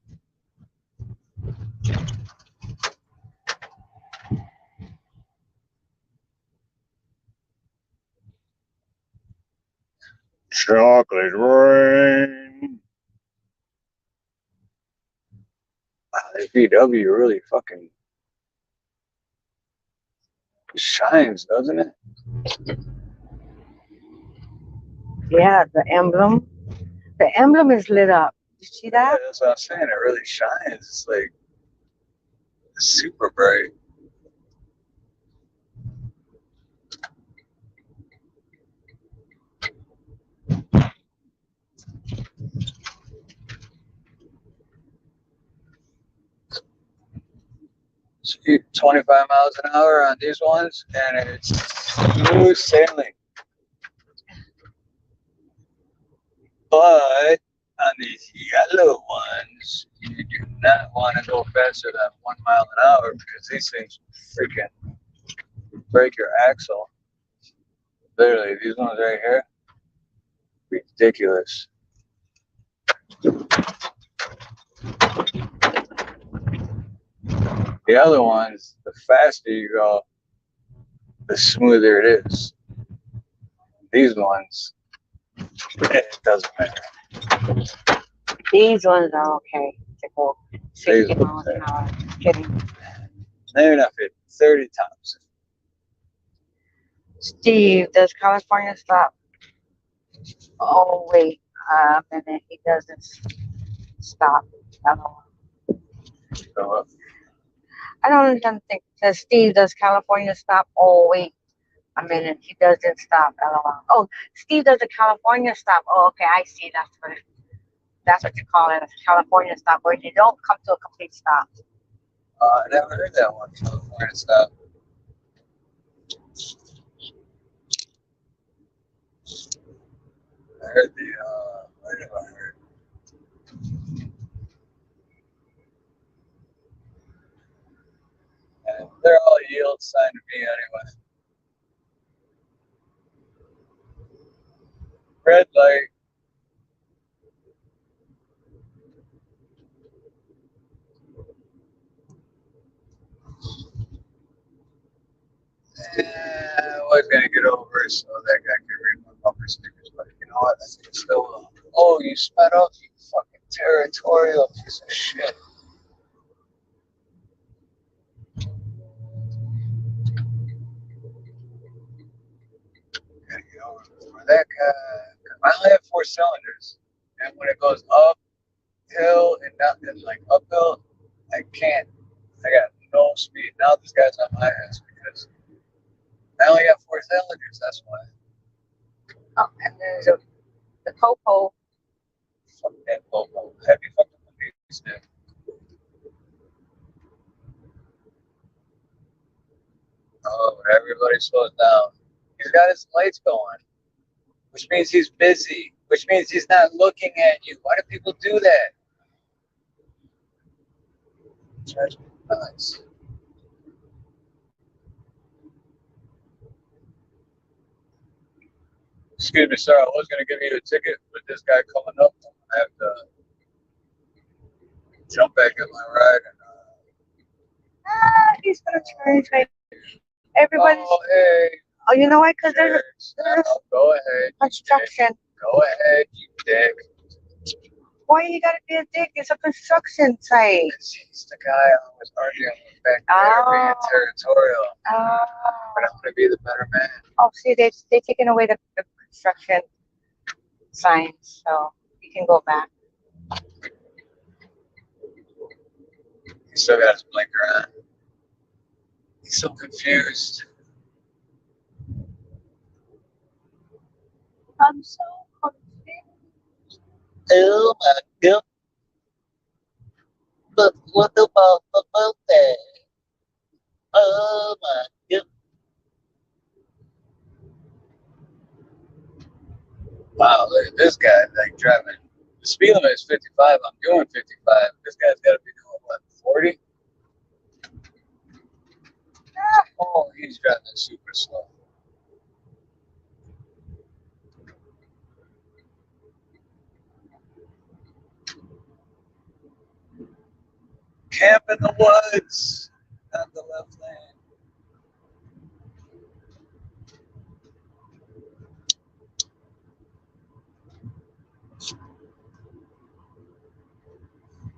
chocolate rain. Wow, that VW really fucking shines, doesn't it? Yeah, the emblem. The emblem is lit up. You see Yeah, that? that's what I'm saying. It really shines. It's like super bright. So 25 miles an hour on these ones, and it's smooth sailing. But on these yellow ones, you do not want to go faster than 1 mile an hour because these things freaking break your axle. Literally, these ones right here, ridiculous. The other ones, the faster you go, the smoother it is. These ones, it doesn't matter. These ones are okay to go 60 These miles an hour. Kidding. Maybe not 50, 30 times. Steve, does California stop? Oh, wait. And then he doesn't stop at all. So, I don't even think. Says Steve, does California stop? Oh, wait a minute. He doesn't stop. LOL. Oh, Steve does a California stop. Oh, okay. I see. That's what you call it. A California stop, where you don't come to a complete stop. I never heard that one. California stop. I heard what have I heard? And they're all yield sign to me anyway. Red light. I was gonna get over it so that guy could read my bumper stickers, but you know what? I think it's still. Oh, you sped up, you fucking territorial piece of shit. Gotta get over it before that guy. I only have 4 cylinders, and when it goes uphill and not and like uphill, I can't. I got no speed. Now this guy's on my ass because I only got 4 cylinders. That's why. Oh, and there's the Coco. Fuck that Volvo. Heavy fucking police there. Oh, everybody slows down. He's got his lights going, which means he's busy, which means he's not looking at you. Why do people do that? Drives me nuts. Excuse me, sir. I was going to give you a ticket, but this guy coming up, I have to jump back in my ride. And, He's gonna charge like everybody's. oh, hey. Oh, you know why? Because there's Cheers. Go ahead. construction. Go ahead. You dick. Why you gotta be a dick? It's a construction site. He's the guy I was arguing with back there, being territorial. Oh, But I'm gonna be the better man. oh, see, they taken away the construction signs, so you can go back. He still got his blinker on. He's so confused. I'm so confused. Oh my god. But what about the birthday? Oh my god. Wow, look at this guy, like driving. The speed limit is 55. I'm doing 55. This guy's got to be doing what, 40? Oh, he's driving super slow. Camp in the woods, not the left lane.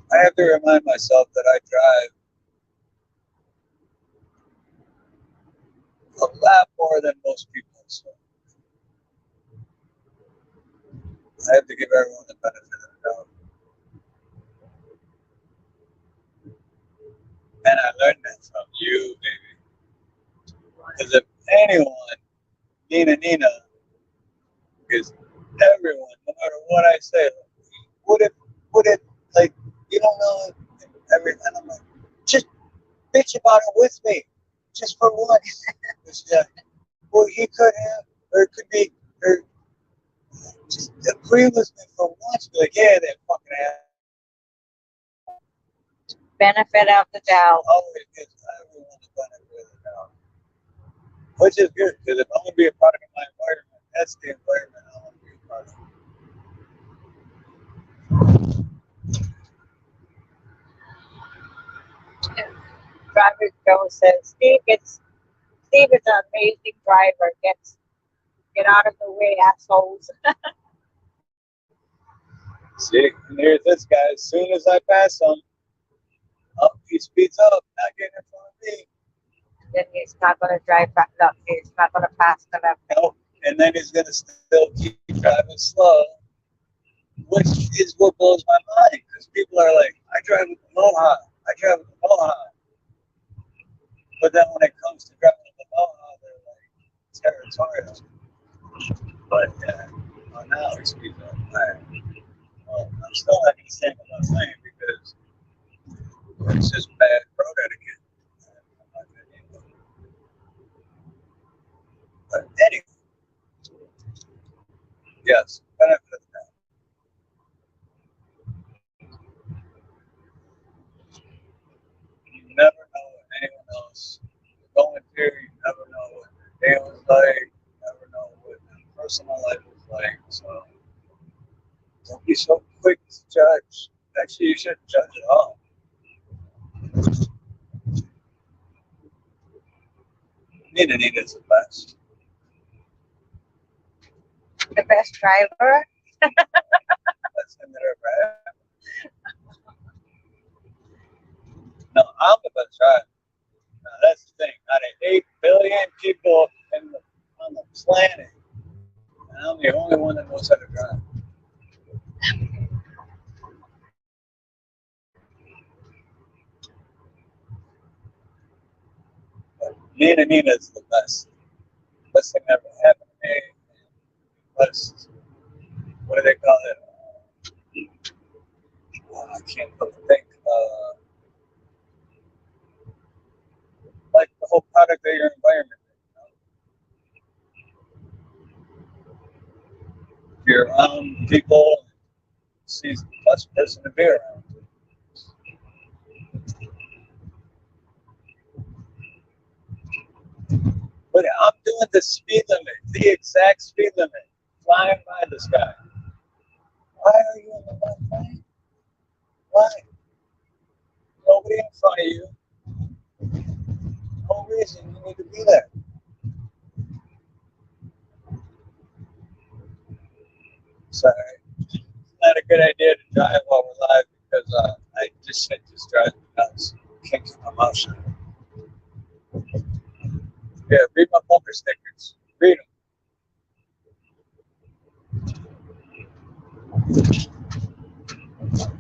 I have to remind myself that I drive a lot more than most people. So I have to give everyone the benefit of the doubt. And I learned that from you, baby. Because if anyone, Nina, because everyone, no matter what I say, would it, like, you don't know everything. I'm like, just bitch about it with me, just for once. Yeah. Well, he could have, or it could be, or just agree with me for once. Be like, yeah, that fucking ass. Benefit of the doubt. Always gives everyone the benefit of the doubt. Which is good, because if I'm going to be a product of my environment, that's the environment I want to be a part of. Driver Joe says Steve is an amazing driver. Get out of the way, assholes. See, and here's this guy. As soon as I pass him, he speeds up, not getting in front of me. Then he's not gonna drive back up. He's not gonna pass the left. No, and then he's gonna still keep driving slow, which is what blows my mind. Because people are like, I drive with the Moha, I drive with the Moha. But then when it comes to driving with the Moha, they're like territorial. But well, now he speeds up. Right. Well, I'm still not gonna stand what I'm saying because it's just bad road etiquette. I'm not gonna do it. But anyway, yes, benefit of the doubt. You never know what anyone else is going through. You never know what their day was like. You never know what their personal life was like. So don't be so quick to judge. Actually, you shouldn't judge at all. Nina's the best. The best driver. Best thing that ever happened. No, I'm the best driver. Now, that's the thing. Out of 8 billion people on the planet, and I'm the only one that knows how to drive. But Nina's the best. Best thing that ever happened to me. Best, what do they call it? I can't think. Like the whole product of your environment. If you're around people, she's the best person to be around. But I'm doing the speed limit, the exact speed limit, flying by this guy. Why are you in the left lane? Why? Nobody in front of you. No reason you need to be there. Sorry. good idea to drive while we're live because I just said just drive nuts. Can't keep my mouth shut. Yeah, read my bumper stickers. Read them.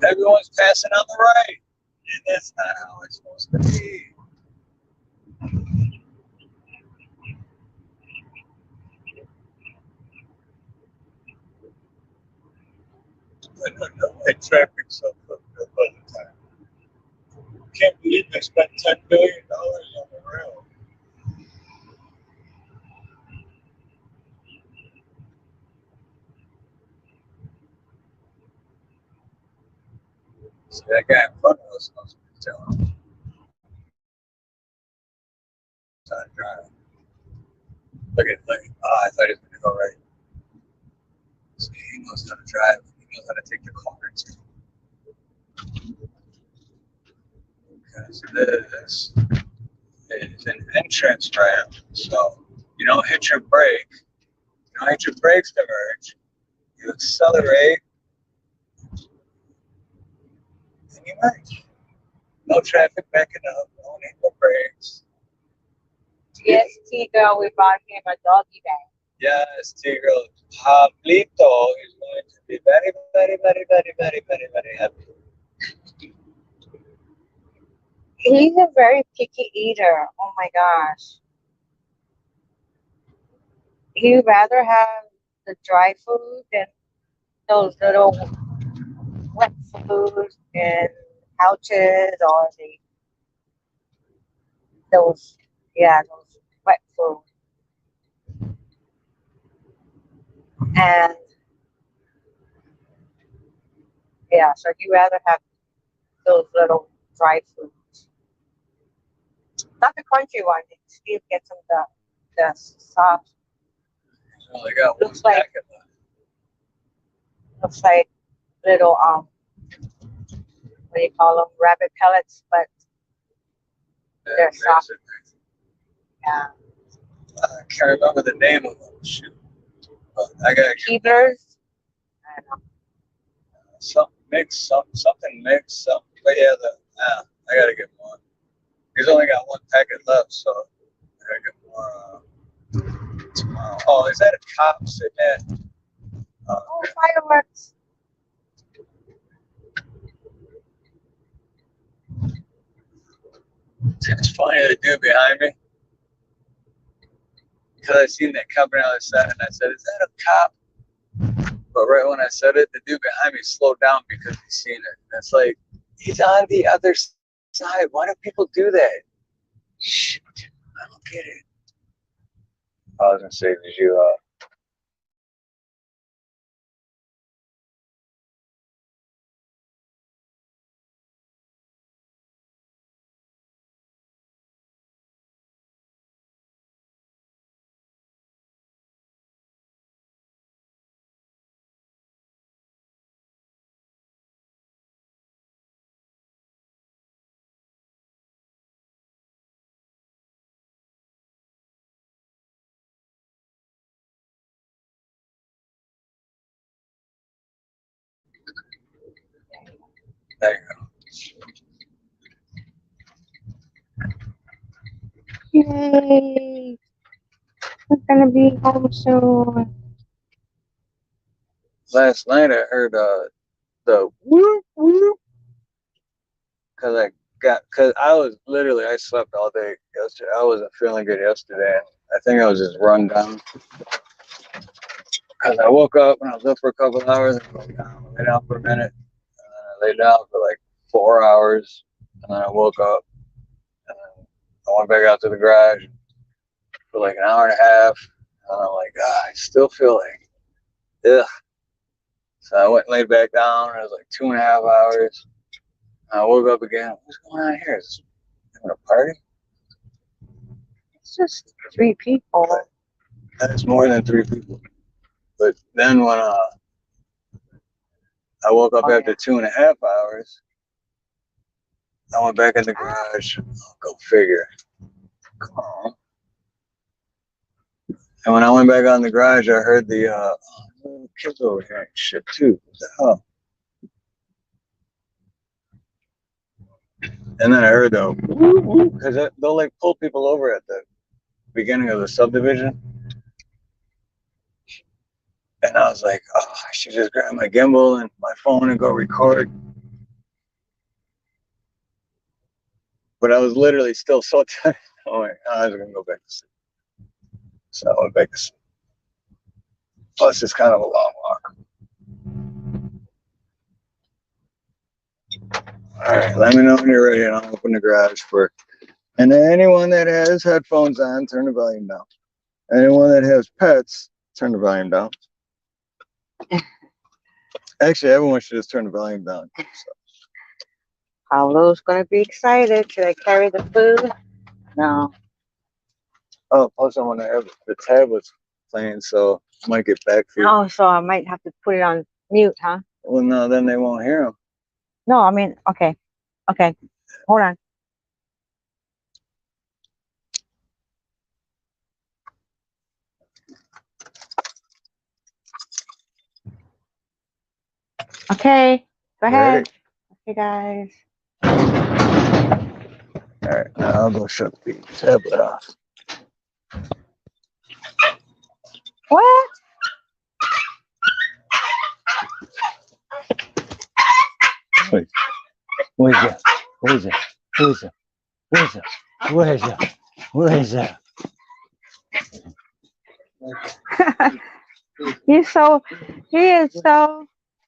Everyone's passing on the right. And that's not how it's supposed to be. Like traffic's so fucked up all the time. Can't believe they spent $10 billion on the rail. So that guy in front of us must be telling him how to drive. Look at I thought he was gonna go right. So he knows how to drive. He knows how to take the corners. Because this is an entrance ramp. So you don't hit your brake. You don't hit your brakes to merge. You accelerate and you merge. No traffic backing up, no need for brakes. Yes, T-girl, we bought him a doggy bag. Yes, Tigro. Pablito is going to be very, very, very, very, very, very, very happy. He's a very picky eater. Oh my gosh. He'd rather have the dry food than those little wet foods and pouches or those wet food. And yeah, so he'd rather have those little dry foods. Not the crunchy one. Steve gets him the soft. Oh, they got one Looks like- packet left. Looks like little what do you call them? Rabbit pellets, but they're soft. Basically. Yeah. I can't remember the name of them. Shoot. But I gotta get Keeblers. I don't know. something mixed. But yeah, I gotta get more. He's only got one packet left, so I gotta get more tomorrow. Oh, is that a cop sitting at? Oh, fireworks. It's funny, the dude behind me. Because I seen that coming out of the side, and I said, "Is that a cop?" But right when I said it, the dude behind me slowed down because he seen it. And it's like, he's on the other side. Why do people do that? Shit, I don't get it. I was gonna say, did you there you go. Yay. We're gonna be home soon. Last night I heard the whoop whoop because I slept all day yesterday. I wasn't feeling good yesterday. I think I was just run down because I woke up and I was up for a couple hours and lay down for a minute, and then I laid down for like 4 hours, and then I woke up and then I went back out to the garage for like an hour and a half, and I'm like, I still feel like ugh. So I went and laid back down, and it was like 2.5 hours. I woke up again. What's going on here? Is this having a party? It's just 3 people. That's more than 3 people. But then when I woke up after 2.5 hours, I went back in the garage. Oh, go figure. Come on. And when I went back out in the garage, I heard the kids over here and shit too. What the hell? And then I heard them because they'll like pull people over at the beginning of the subdivision. And I was like, oh, I should just grab my gimbal and my phone and go record. But I was literally still so tired. Oh, I was going to go back to sleep. So I went back to sleep. Plus, it's kind of a long walk. All right, let me know when you're ready and I'll open the garage for. And anyone that has headphones on, turn the volume down. Anyone that has pets, turn the volume down. Actually, everyone should just turn the volume down. So. Paulo's gonna be excited. Should I carry the food? No. Oh, plus I want to have the tablets playing, so I might get back for you. Oh, so I might have to put it on mute, huh? Well, no, then they won't hear them. No, I mean, okay. Okay. Hold on. Okay. Go ahead. Okay, guys. All right, now I'll go shut the tablet off. What? Wait, where's that? Where's that? Where's that? Where's that? Where's that? Where's that? He is so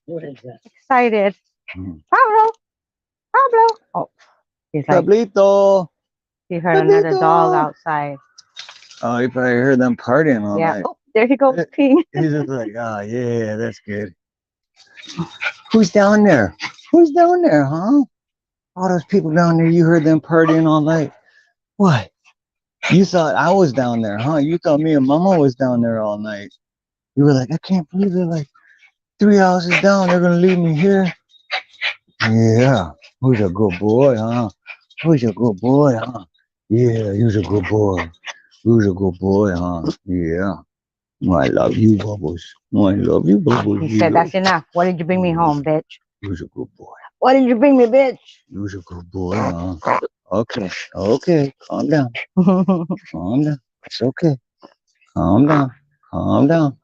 What is that? excited. Mhm. Pablo. Pablo. Oh, he's like, Pablito. he heard another Pablito. dog outside. Oh, you probably heard them partying all Yeah. night. Oh, there he goes peeing. He's just like, oh, yeah, that's good. Who's down there? Who's down there, huh? All those people down there, you heard them partying all night. What? You thought I was down there, huh? You thought me and Mama was down there all night. You were like, I can't believe they're like 3 houses down. They're going to leave me here. Yeah. Who's a good boy, huh? Who's a good boy, huh? Yeah, you's a good boy. Who's a good boy, huh? Yeah. Oh, I love you, Bubbles. Oh, I love you, Bubbles. He said, that's enough. Why did you bring me home, bitch? You's a good boy. Why did you bring me, bitch? You's a good boy, huh? Okay. Okay. Calm down. Calm down. It's okay. Calm down. Calm down.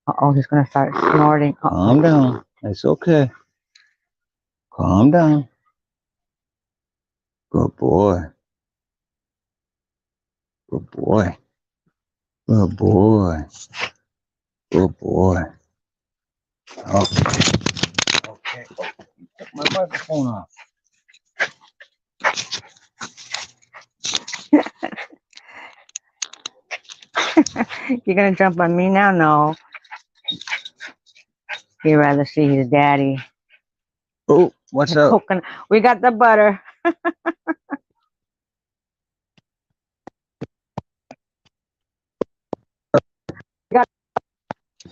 Uh-oh, he's going to start snorting. Calm down. It's okay. Calm down. Good boy. Good boy. Good boy. Good boy. Okay. Okay. Took my microphone off. You're going to jump on me now? No. He'd rather see his daddy. Oh, what's up? Coconut. We got the butter.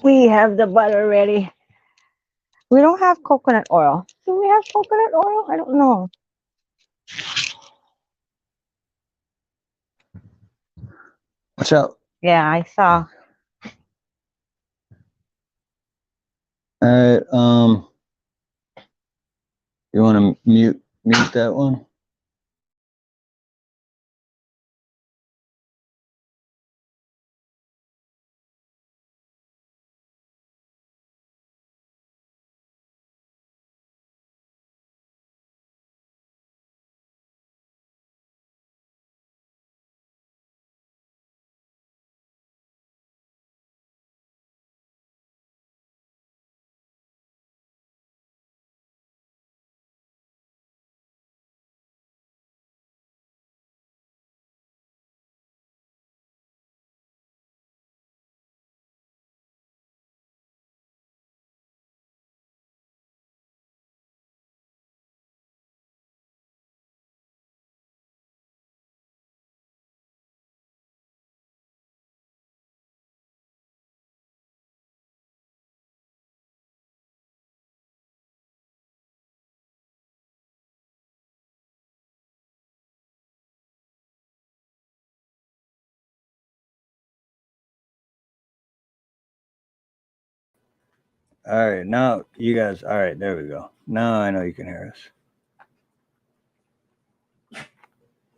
We have the butter ready. We don't have coconut oil. Do we have coconut oil? I don't know. What's up? Yeah, I saw. All right. You want to mute that one? All right, now you guys, all right, there we go. Now I know you can hear us.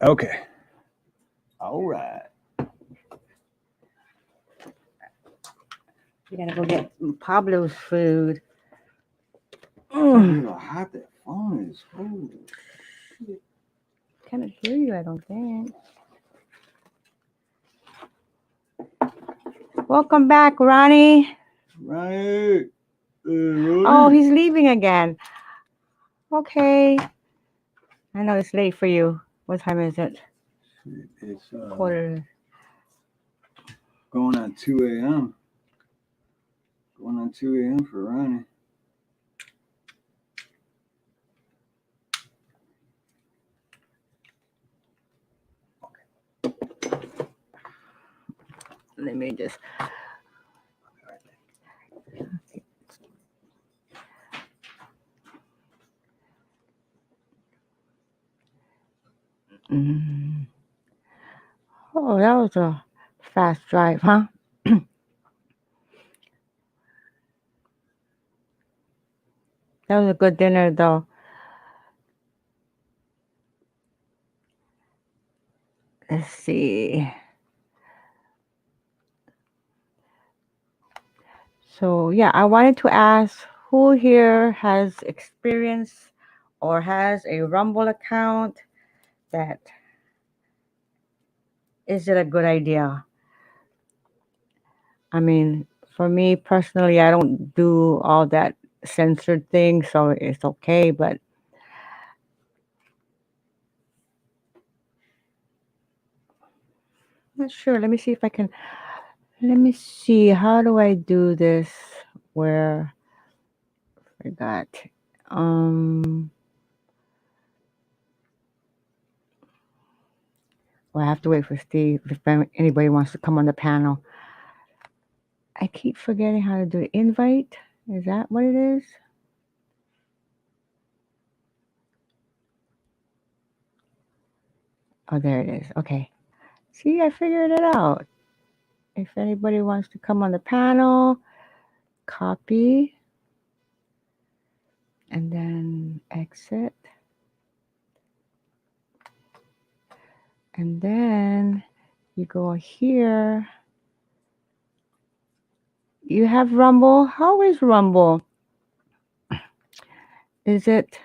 Okay. All right. We gotta go get Pablo's food. Dude, how hot that phone is. Holy shit. Can't hear you, I don't think. Welcome back, Ronnie. Right. Oh, he's leaving again. Okay. I know it's late for you. What time is it? It's Quarter. going on 2 a.m. Going on 2 a.m. for Ronnie. Let me just. Mm. Oh, that was a fast drive, huh? That was a good dinner, though. Let's see. So, yeah, I wanted to ask who here has experience or has a Rumble account that is it a good idea? I mean, for me personally, I don't do all that censored thing, so it's okay, but I'm not sure. Let me see if I can. Let me see. How do I do this? Where I forgot. Um. Well, I have to wait for Steve if anybody wants to come on the panel. I keep forgetting how to do it. Invite. Is that what it is? Oh, there it is. Okay. See, I figured it out. If anybody wants to come on the panel, copy and then exit. And then you go here. You have Rumble. How is Rumble? Is it?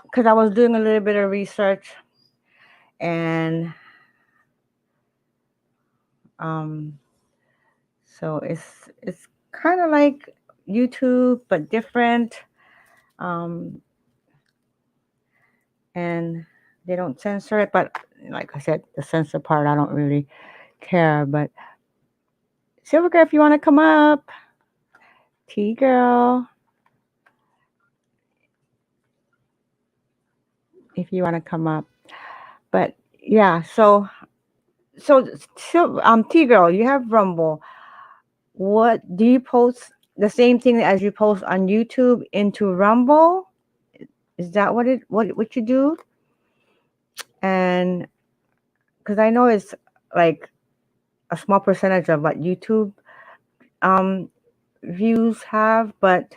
Because I was doing a little bit of research and so it's kind of like YouTube but different. And they don't censor it, but like I said, the censor part I don't really care. But Silver Girl, if you want to come up, T Girl, if you want to come up. But yeah, so T Girl, you have Rumble. What do you post the same thing as you post on YouTube into Rumble? Is that what you do? And because I know it's like a small percentage of what YouTube views have, but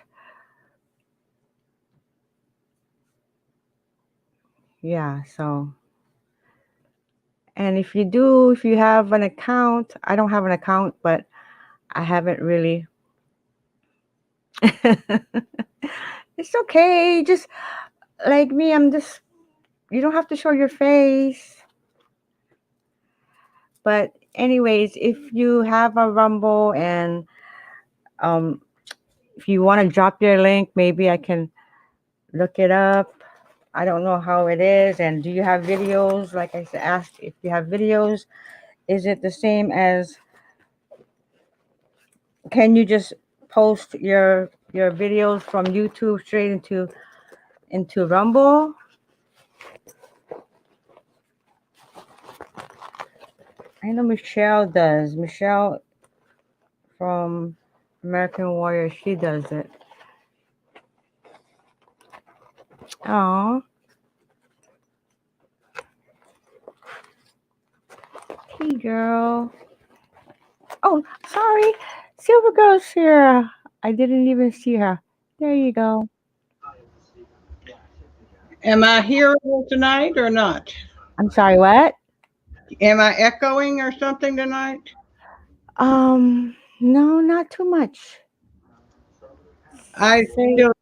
yeah, so and if you have an account, I don't have an account, but I haven't really. It's okay. Just like me, you don't have to show your face. But anyways, if you have a Rumble and if you want to drop your link, maybe I can look it up. I don't know how it is. And do you have videos? Like I asked, if you have videos, is it the same as? Can you just post your videos from YouTube straight into Rumble? I know Michelle does. Michelle from American Warrior, she does it. Oh, hey girl. Oh, sorry, Silver Girl's here. I didn't even see her. There you go. Am I hearable tonight or not? I'm sorry, what? Am I echoing or something tonight? No, not too much. I Say, still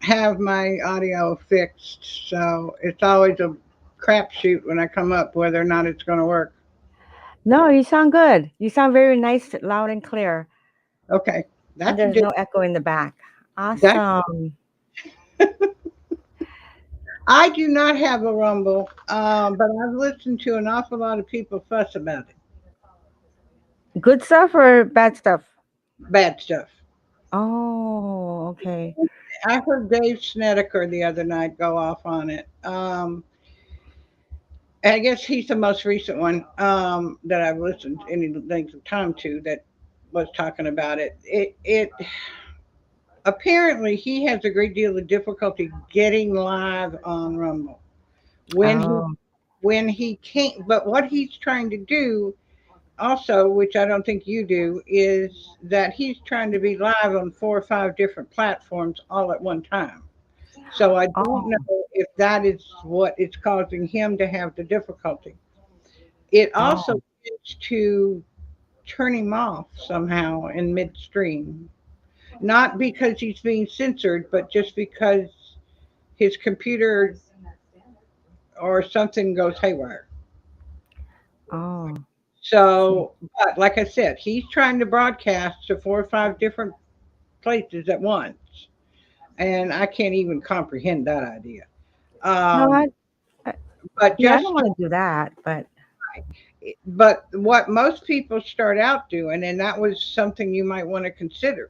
have my audio fixed, so it's always a crapshoot when I come up whether or not it's going to work. no, you sound good. You sound very nice, loud and clear. Okay, And that's there's no echo in the back. that. Awesome. I do not have a Rumble, but I've listened to an awful lot of people fuss about it. Good stuff or bad stuff? Bad stuff. Oh, okay. I heard Dave Snedeker the other night go off on it. I guess he's the most recent one that I've listened any length of time to that was talking about it. It apparently he has a great deal of difficulty getting live on Rumble Oh, when he can't. But what he's trying to do also, which I don't think you do, is that he's trying to be live on 4 or 5 different platforms all at one time. So I don't oh, know if that is what is causing him to have the difficulty. It also oh, tends to turn him off somehow in midstream. Not because he's being censored, but just because his computer or something goes haywire. oh. See. So, but like I said, he's trying to broadcast to 4 or 5 different places at once. And I can't even comprehend that idea. No, Um, I but yeah, I don't just want to do that, but but what most people start out doing, and that was something you might want to consider,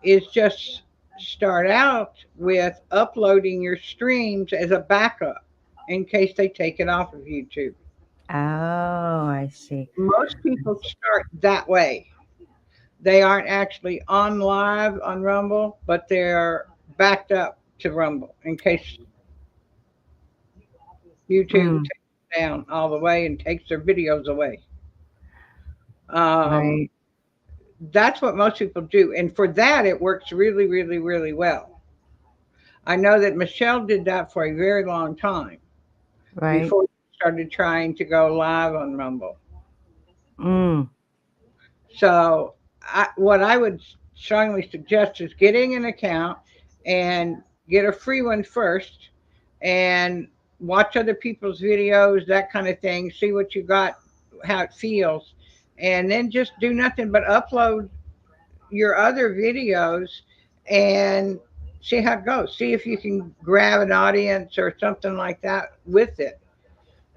is just start out with uploading your streams as a backup in case they take it off of YouTube. oh, I see. Most people start that way. They aren't actually on live on Rumble, but they're backed up to Rumble in case YouTube Mm, takes it down all the way and takes their videos away. Um, right, that's what most people do. And for that, it works really, really, really well. I know that Michelle did that for a very long time right. before she started trying to go live on Rumble. Mm, So, what I would strongly suggest is getting an account and get a free one first and watch other people's videos, that kind of thing, see what you got, how it feels, and then just do nothing but upload your other videos and see how it goes. See if you can grab an audience or something like that with it.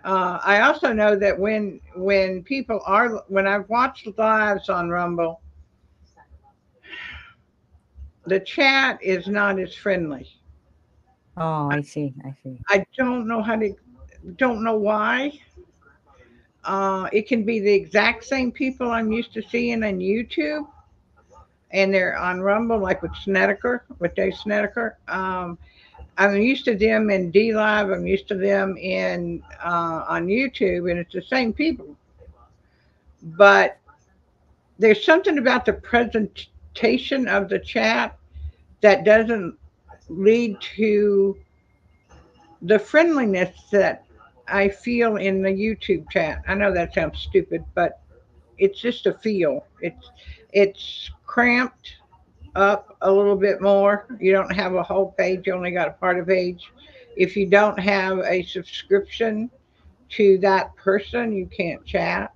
I also know that when people are when I've watched lives on Rumble, the chat is not as friendly. oh, I see, I see. I don't know why. It can be the exact same people I'm used to seeing on YouTube, and they're on Rumble, like with Snedeker, with Dave Snedeker. I'm used to them in D Live. I'm used to them in on YouTube, and it's the same people. But there's something about the presentation of the chat that doesn't lead to the friendliness that I feel in the YouTube chat. I know that sounds stupid, but it's just a feel. It's cramped up a little bit more. You don't have a whole page, you only got a part of page. If you don't have a subscription to that person, you can't chat.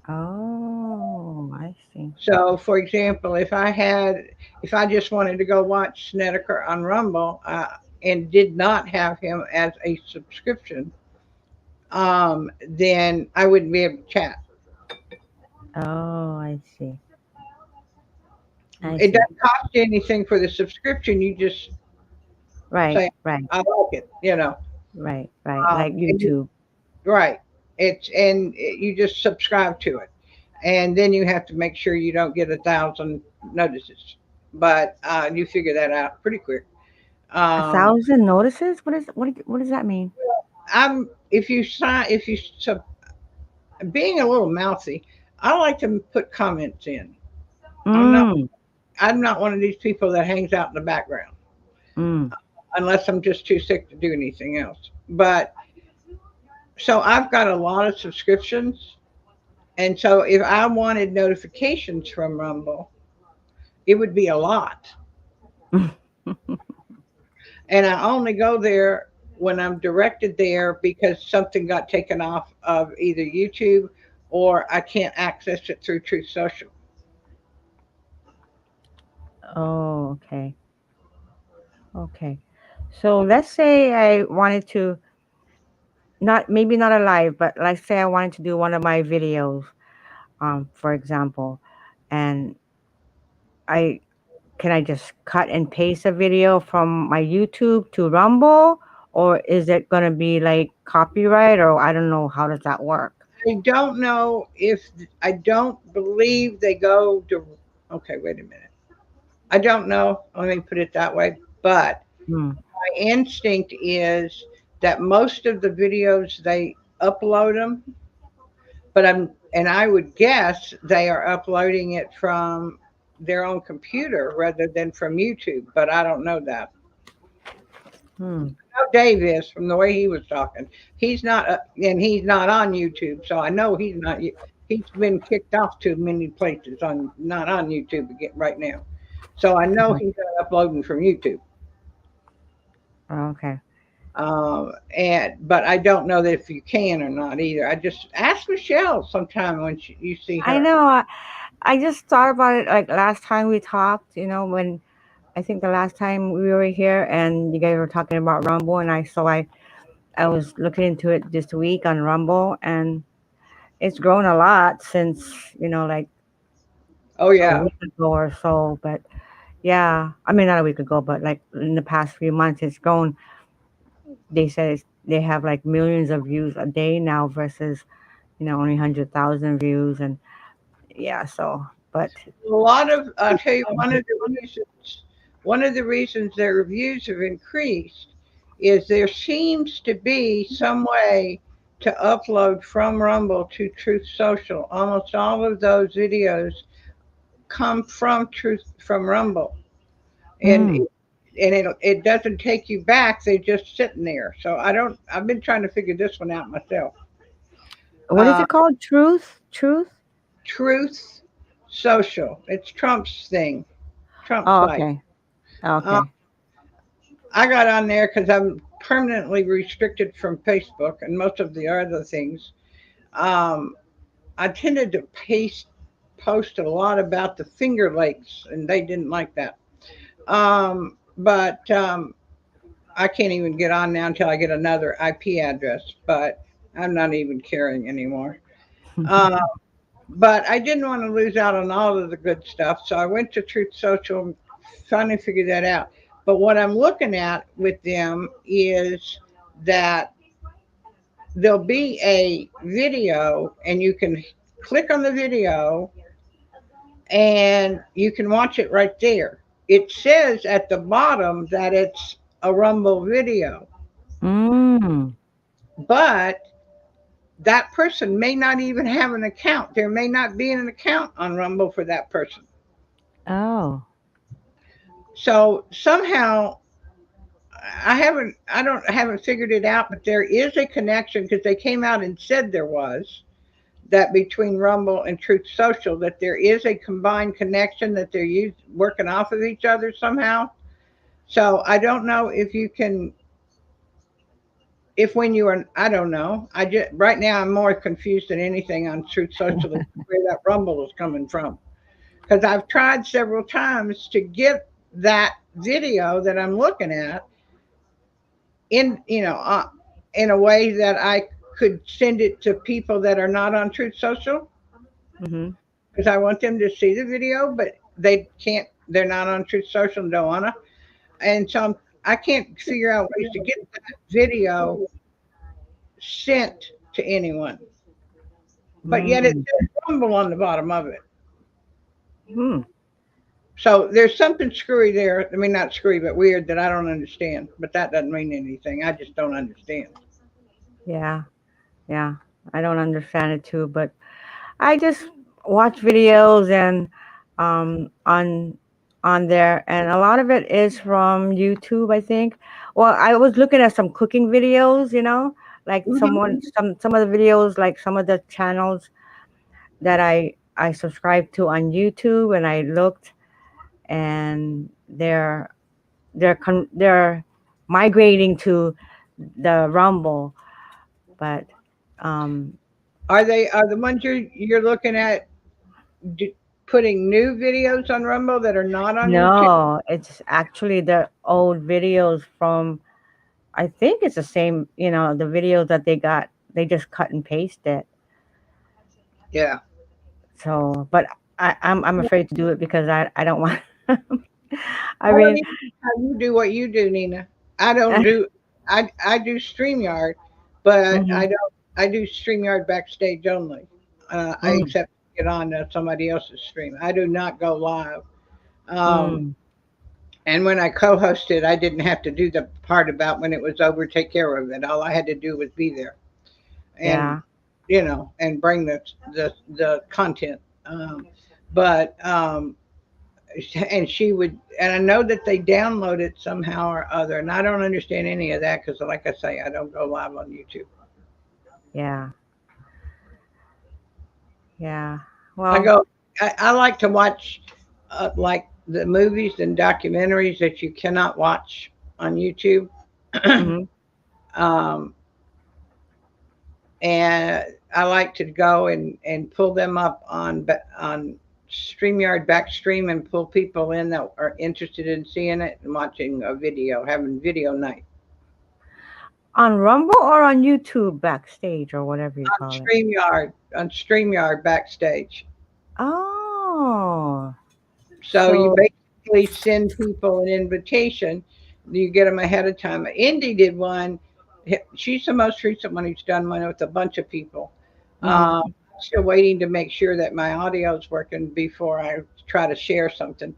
Oh, I see. So, for example, if I just wanted to go watch Snedeker on Rumble and did not have him as a subscription, then I wouldn't be able to chat. Oh, I see. I It see. doesn't cost you anything for the subscription. You just Right, say, right, "I like it," you know. right, right. Like And YouTube. right. You just subscribe to it, and then you have to make sure you don't get 1,000 notices. But you figure that out pretty quick. A Um, thousand notices? What does that mean? I'm if you sign if you sub, being a little mouthy, I like to put comments in. I'm not Mm, I'm not one of these people that hangs out in the background. mm. unless I'm just too sick to do anything else. But so I've got a lot of subscriptions. And so if I wanted notifications from Rumble, it would be a lot. And I only go there when I'm directed there because something got taken off of either YouTube or I can't access it through Truth Social. Oh, okay. Okay. So let's say I wanted to, not maybe not a live, but let's say I wanted to do one of my videos, for example, and I can I just cut and paste a video from my YouTube to Rumble, or is it gonna be like copyright, or I don't know how does that work? I don't know if I don't believe they go to. Okay, wait a minute. I don't know. Let me put it that way. But Hmm. my instinct is that most of the videos they upload them, but I would guess they are uploading it from their own computer rather than from YouTube. But I don't know that. Hmm. How Dave is from the way he was talking. He's not, and he's not on YouTube, so I know he's not. He's been kicked off to many places on not on YouTube again right now. So I know he's not uploading from YouTube. Okay. And but I don't know that if you can or not either. I just ask Michelle sometime when you see I her. know. I just thought about it like last time we talked. When I think the last time we were here and you guys were talking about Rumble, and I was looking into it this week on Rumble, and it's grown a lot since like Oh a yeah, week ago or so. But yeah, I mean not a week ago, but like in the past few months, it's grown. They said they have like millions of views a day now versus only 100,000 views, and yeah. So, but a lot of I'll tell you one of the reasons their reviews have increased is there seems to be some way to upload from Rumble to Truth Social. Almost all of those videos come from Rumble, and mm, it doesn't take you back. They're just sitting there. So I don't. I've been trying to figure this one out myself. what is Uh, it called? Truth. Truth Social. It's Trump's thing. Trump Oh, site. okay. Uh, Okay. I got on there because I'm permanently restricted from Facebook and most of the other things. Um, I tended to post a lot about the Finger Lakes, and they didn't like that. But I can't even get on now until I get another IP address. But I'm not even caring anymore. Uh, but I didn't want to lose out on all of the good stuff, so I went to Truth Social and finally figured that out. But what I'm looking at with them is that there'll be a video, and you can click on the video and you can watch it right there. It says at the bottom that it's a Rumble video, Mm. but that person may not even have an account. There may not be an account on Rumble for that person. Oh. So somehow I haven't figured it out, but there is a connection because they came out and said there was that between Rumble and Truth Social that there is a combined connection that they're working off of each other somehow. So I don't know if you can if when you are I don't know. I just right now I'm more confused than anything on Truth Social where that Rumble is coming from because I've tried several times to get that video that I'm looking at in in a way that I could send it to people that are not on Truth Social Mhm. because I want them to see the video, but they can't. They're not on Truth Social and don't wanna. And so I can't figure out ways to get that video sent to anyone. But yet it Mm. says Rumble on the bottom of it. Hmm. So there's something screwy there. I mean, not screwy, but weird that I don't understand. But that doesn't mean anything. I just don't understand. Yeah. Yeah. I don't understand it too, but I just watch videos and on there, and a lot of it is from YouTube, I think. Well, I was looking at some cooking videos, like some of the videos, like some of the channels that I subscribe to on YouTube, and I looked, and they're migrating to the Rumble, but um Are the ones you're looking at putting new videos on Rumble that are not on YouTube? no, it's actually the old videos from, I think it's the same, the videos that they just cut and pasted. Yeah. So, but I'm afraid to do it because I don't want. I I don't mean, even know how you do what you do, Nina. I don't do. I do StreamYard, but mhm, I do StreamYard backstage only. I mm, accept to get on somebody else's stream. I do not go live. Um, mm, and when I co-hosted, I didn't have to do the part about when it was over, take care of it. All I had to do was be there and yeah. and bring the content. But and she would, and I know that they download it somehow or other, and I don't understand any of that because, like I say, I don't go live on YouTube. Yeah. Yeah. I Well, go, I like to watch like the movies and documentaries that you cannot watch on YouTube. mhm. um, and I like to go and pull them up on StreamYard Backstream and pull people in that are interested in seeing it and watching a video, having video night On Rumble or on YouTube Backstage or whatever you on call it. StreamYard Backstage. Oh, So you so basically send people an invitation. You get them ahead of time. Indy did one. She's the most recent one who's done one with a bunch of people. mhm. Still waiting to make sure that my audio is working before I try to share something.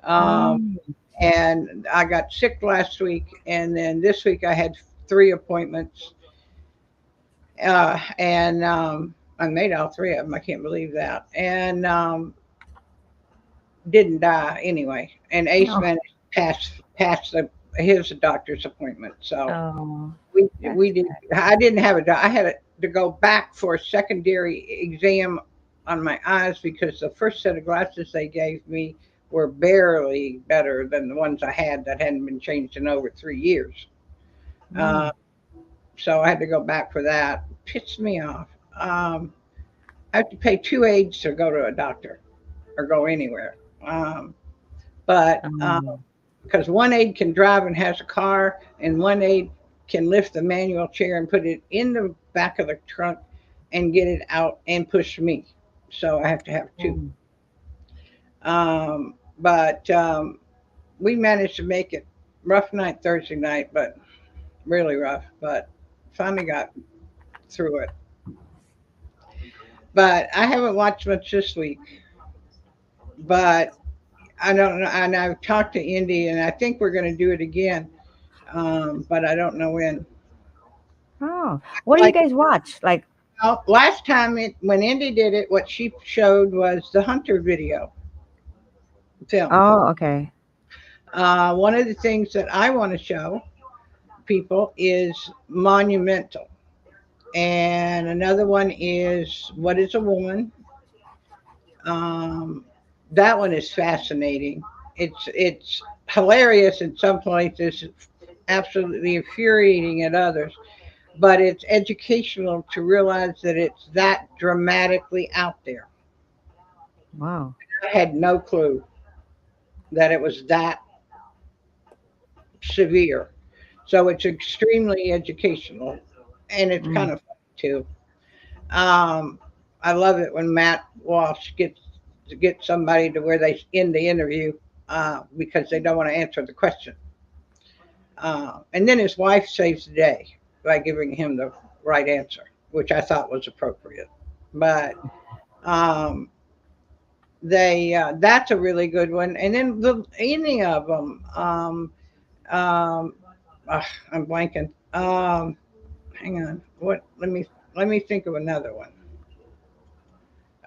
Um, Mm, and I got sick last week, and then this week I had 3 appointments, and I made all 3 of them. I can't believe that, and didn't die anyway. And Ace oh, managed to pass his doctor's appointment. So oh, we that's did. I didn't have I had to go back for a secondary exam on my eyes because the first set of glasses they gave me were barely better than the ones I had that hadn't been changed in over 3 years. Uh, mm, so I had to go back for that. Pissed me off. I have to pay 2 aides to go to a doctor or go anywhere. But um, because one aide can drive and has a car, and one aide can lift the manual chair and put it in the back of the trunk and get it out and push me. So I have to have two. mm. But we managed to make it. Rough night Thursday night, but really rough. But finally got through it. But I haven't watched much this week. But I don't know. And I've talked to Indy, and I think we're going to do it again. But I don't know when. Oh, what do you Like, guys watch? Like, well, last time when Indy did it, what she showed was the Hunter video film. oh, okay. One of the things that I want to show people is Monumental, and another one is What is a Woman. Um, that one is fascinating. It's hilarious in some places, absolutely infuriating at others, but it's educational to realize that it's that dramatically out there. Wow. I had no clue that it was that severe. So it's extremely educational, and it's kind Mm, of funny too. Um, I love it when Matt Walsh gets to get somebody to where they end the interview because they don't want to answer the question. And then his wife saves the day by giving him the right answer, which I thought was appropriate. But um, they that's a really good one. And then any of them. Um, I'm blanking. Hang on. What? Let me think of another one.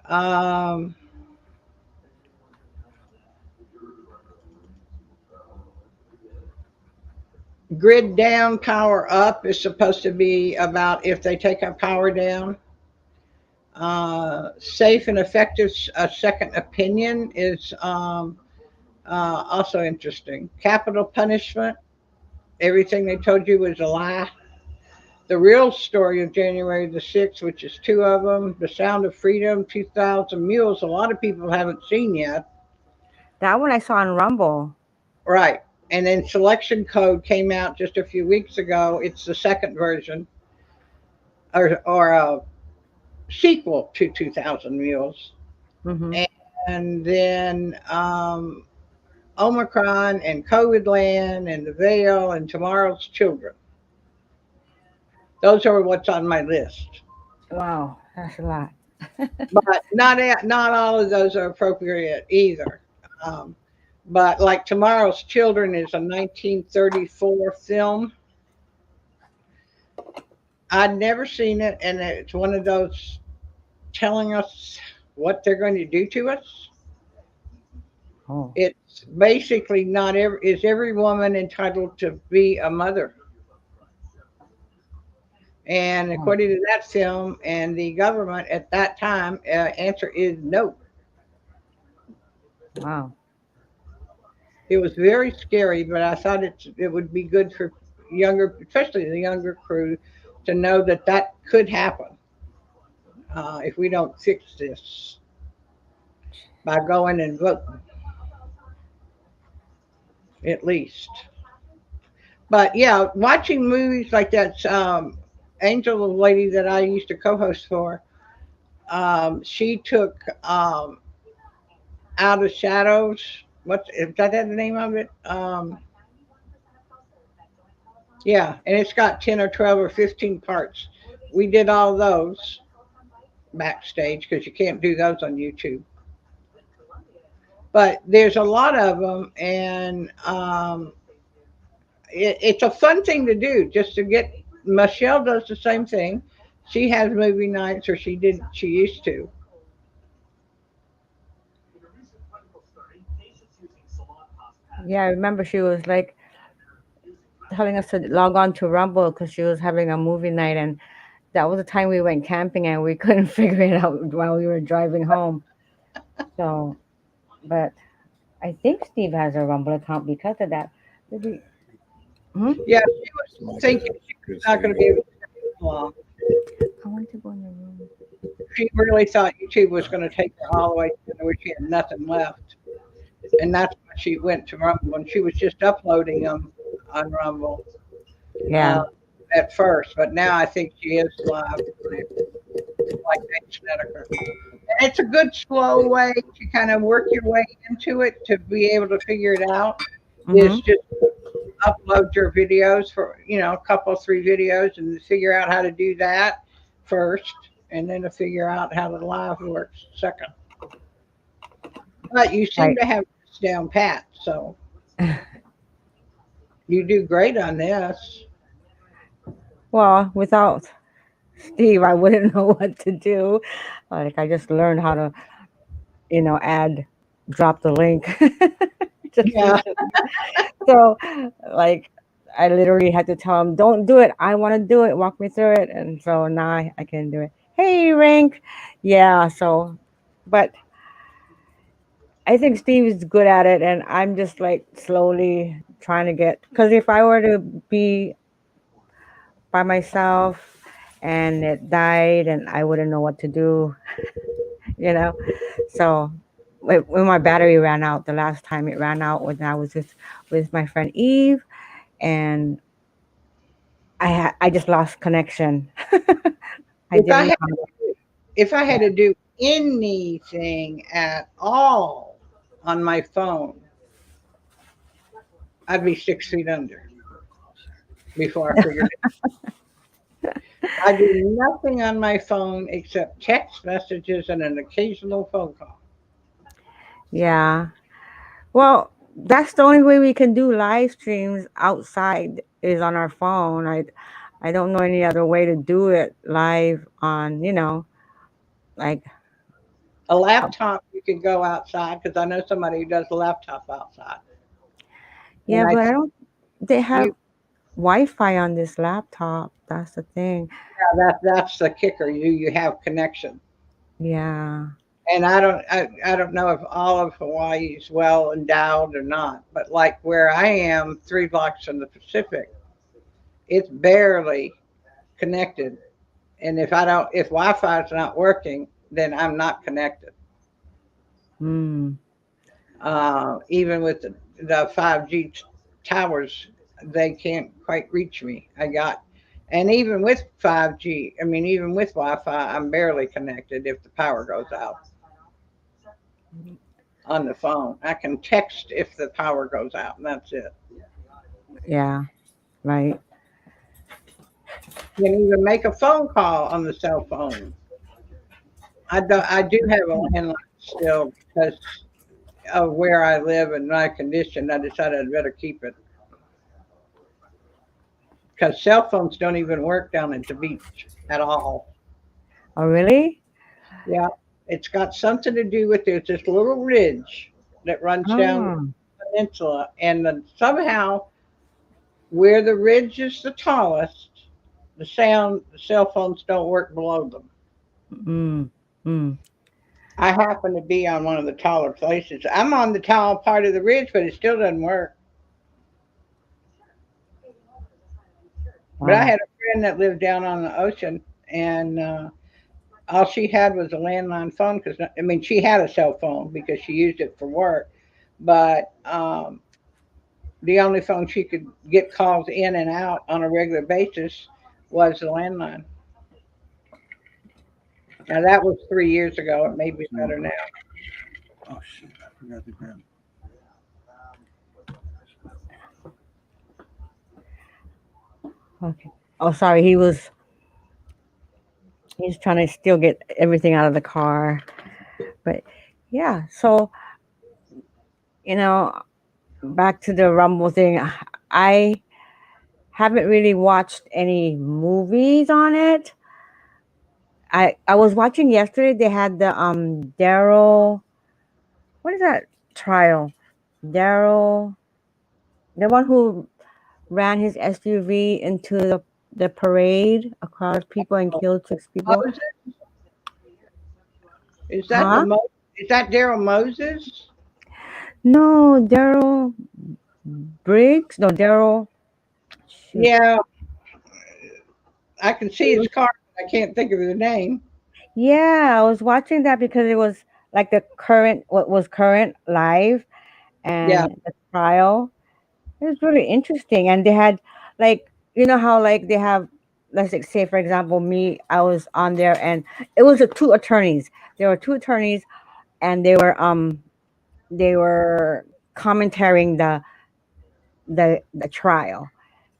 Um, Grid down, power up is supposed to be about if they take our power down. Safe and effective second opinion is also interesting. Capital punishment, everything they told you was a lie. The real story of January the 6th, which is two of them, The Sound of Freedom, 2,000 Mules, a lot of people haven't seen yet. That one I saw on Rumble. Right. And then Selection Code came out just a few weeks ago. It's the second version or a sequel to 2,000 Mules. Hmm. And then Omicron and COVID Land and The Veil and Tomorrow's Children. Those are what's on my list. Wow, that's a lot. But not all of those are appropriate either. But like Tomorrow's Children is a 1934 film. I'd never seen it, and it's one of those telling us what they're going to do to us. Oh, It's basically not is every woman entitled to be a mother? And according to that film and the government at that time, answer is no. wow. It was very scary, but I thought it would be good for younger, especially the younger crew, to know that that could happen if we don't fix this by going and voting, at least. But yeah, watching movies like that, Angel, the lady that I used to co-host for, she took Out of Shadows. Is that the name of it? Yeah, and it's got 10 or 12 or 15 parts. We did all those backstage because you can't do those on YouTube. But there's a lot of them, and it's a fun thing to do just to get. Michelle does the same thing. She has movie nights, or she used to. Yeah, I remember she was like telling us to log on to Rumble because she was having a movie night, and that was the time we went camping and we couldn't figure it out while we were driving home. So, but I think Steve has a Rumble account because of that. Did he? Yeah, she was thinking she was not going to be able to stay long. I want to go in the room. She really thought YouTube was going to take her all the way to where she had nothing left. And that's why she went to Rumble. And she was just uploading them on Rumble Yeah. at first. But now I think she is live, like Nate Snedeker. And it's a good, slow way to kind of work your way into it to be able to figure it out. Is just upload your videos for, a couple, 3 videos and figure out how to do that first. And then to figure out how the live works second. But you seem to have this down pat, so you do great on this. Well, without Steve, I wouldn't know what to do. Like I just learned how to, drop the link. Yeah. So, like, I literally had to tell him, "Don't do it. I want to do it. Walk me through it." And so now I can do it. Hey, Rank. Yeah. So, but I think Steve is good at it, and I'm just like slowly trying to get. Because if I were to be by myself and it died, and I wouldn't know what to do, So when my battery ran out, the last time it ran out when I was with my friend Eve, and I just lost connection. If I had to do anything at all on my phone, I'd be 6 feet under before I figured it. I do nothing on my phone except text messages and an occasional phone call. Yeah. Well, that's the only way we can do live streams outside is on our phone. I don't know any other way to do it live on, like a laptop. You can go outside because I know somebody who does a laptop outside. Yeah, but I don't. They have. Wi-Fi on this laptop. That's the thing. That's the kicker. You have connection. Yeah. And I don't know if all of Hawaii is well endowed or not, but like where I am, 3 blocks from the Pacific, it's barely connected. And if Wi-Fi is not working, then I'm not connected. Mm. Even with the 5G towers, they can't quite reach me. And even with 5G, I mean, even with Wi-Fi, I'm barely connected if the power goes out on the phone. I can text if the power goes out, and that's it. Yeah. Right. You can even make a phone call on the cell phone. I do have a landline still because of where I live and my condition. I decided I'd better keep it because cell phones don't even work down at the beach at all. Oh, really? Yeah, it's got something to do with there's this little ridge that runs down the Oh. peninsula, and then somehow where the ridge is the tallest, the cell phones don't work below them. Mm. Mm. I happen to be on one of the taller places. I'm on the tall part of the ridge, but it still doesn't work. But I Wow. had a friend that lived down on the ocean, and all she had was a landline phone. Because I mean, she had a cell phone because she used it for work, but the only phone she could get calls in and out on a regular basis was the landline. Now that was 3 years ago. It may be better now. Oh shit! I forgot to grab. Okay. Oh, sorry. He's trying to still get everything out of the car. But yeah. So you know, back to the Rumble thing. I haven't really watched any movies on it. I was watching yesterday. They had the Daryl. What is that trial? Daryl, the one who ran his SUV into the parade across people and killed 6 people. Moses, is that Huh? is that Daryl Moses? No, Daryl Briggs. No, Daryl. Shoot. Yeah, I can see his car, but I can't think of the name. Yeah, I was watching that because it was like what was current live Yeah. and the trial. It was really interesting, and they had like how like they have, let's like, say for example me, I was on there, and it was two attorneys. There were two attorneys, and they were commentating the trial.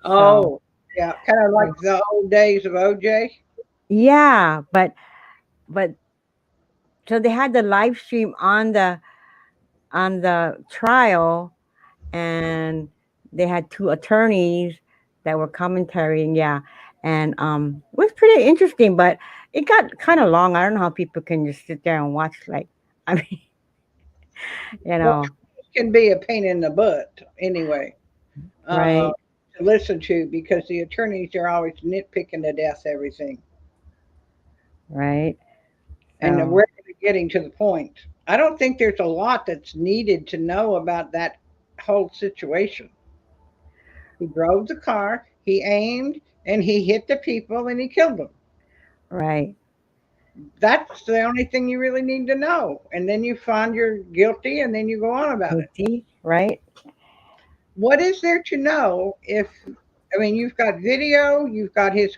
So Oh, yeah, kind of like the old days of OJ. yeah, but so they had the live stream on the trial, and they had two attorneys that were commentating. Yeah, and it was pretty interesting, but it got kind of long. I don't know how people can just sit there and watch, like, I mean, you Well, know, it can be a pain in the butt anyway right, to listen to because the attorneys are always nitpicking to death everything, right. and they're So rarely getting to the point. I don't think there's a lot that's needed to know about that whole situation. He drove the car, he aimed, and he hit the people, and he killed them. right, That's the only thing you really need to know. And then you find you're guilty, and then you go on about it. guilty, right, What is there to know if I mean you've got video, you've got his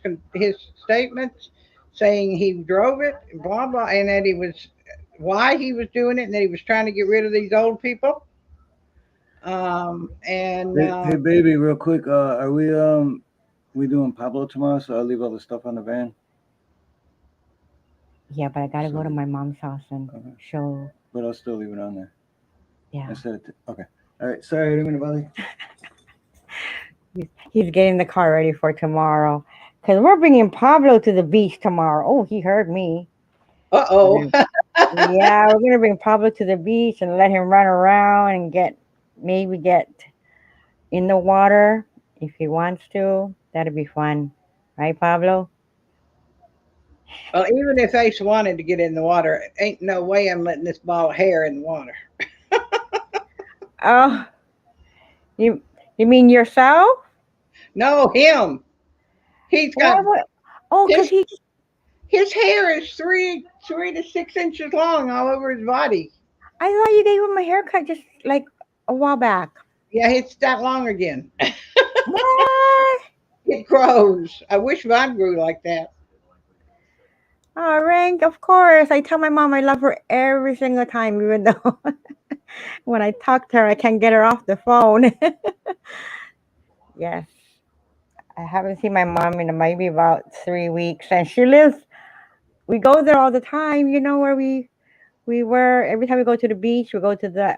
statements saying he drove it, blah blah, and that he was why he was doing it, and that he was trying to get rid of these old people. And Hey, baby, real quick. Are we doing Pablo tomorrow? So I'll leave all the stuff on the van. yeah. But I gotta go to my mom's house and Okay. show. But I'll still leave it on there. Yeah, Instead of okay. All right. Sorry, I didn't mean to bother you. he's getting the car ready for tomorrow, because we're bringing Pablo to the beach tomorrow. Oh, he heard me. oh, Yeah, we're gonna bring Pablo to the beach and let him run around and maybe get in the water. if he wants to. That'd be fun, right, Pablo? Well, even if Ace wanted to get in the water, ain't no way I'm letting this ball of hair in the water. Oh, you you mean yourself? No, him. He's Why got would? Oh, cause his he. his hair is three to 6 inches long all over his body. I thought you gave him a haircut just like a while back. Yeah, it's that long again. What? It grows. I wish mine grew like that. Oh, Rank, of course. I tell my mom I love her every single time, even though when I talk to her, I can't get her off the phone. Yes, I haven't seen my mom in maybe about 3 weeks, and she lives. We go there all the time. You know where we were every time we go to the beach. We go to the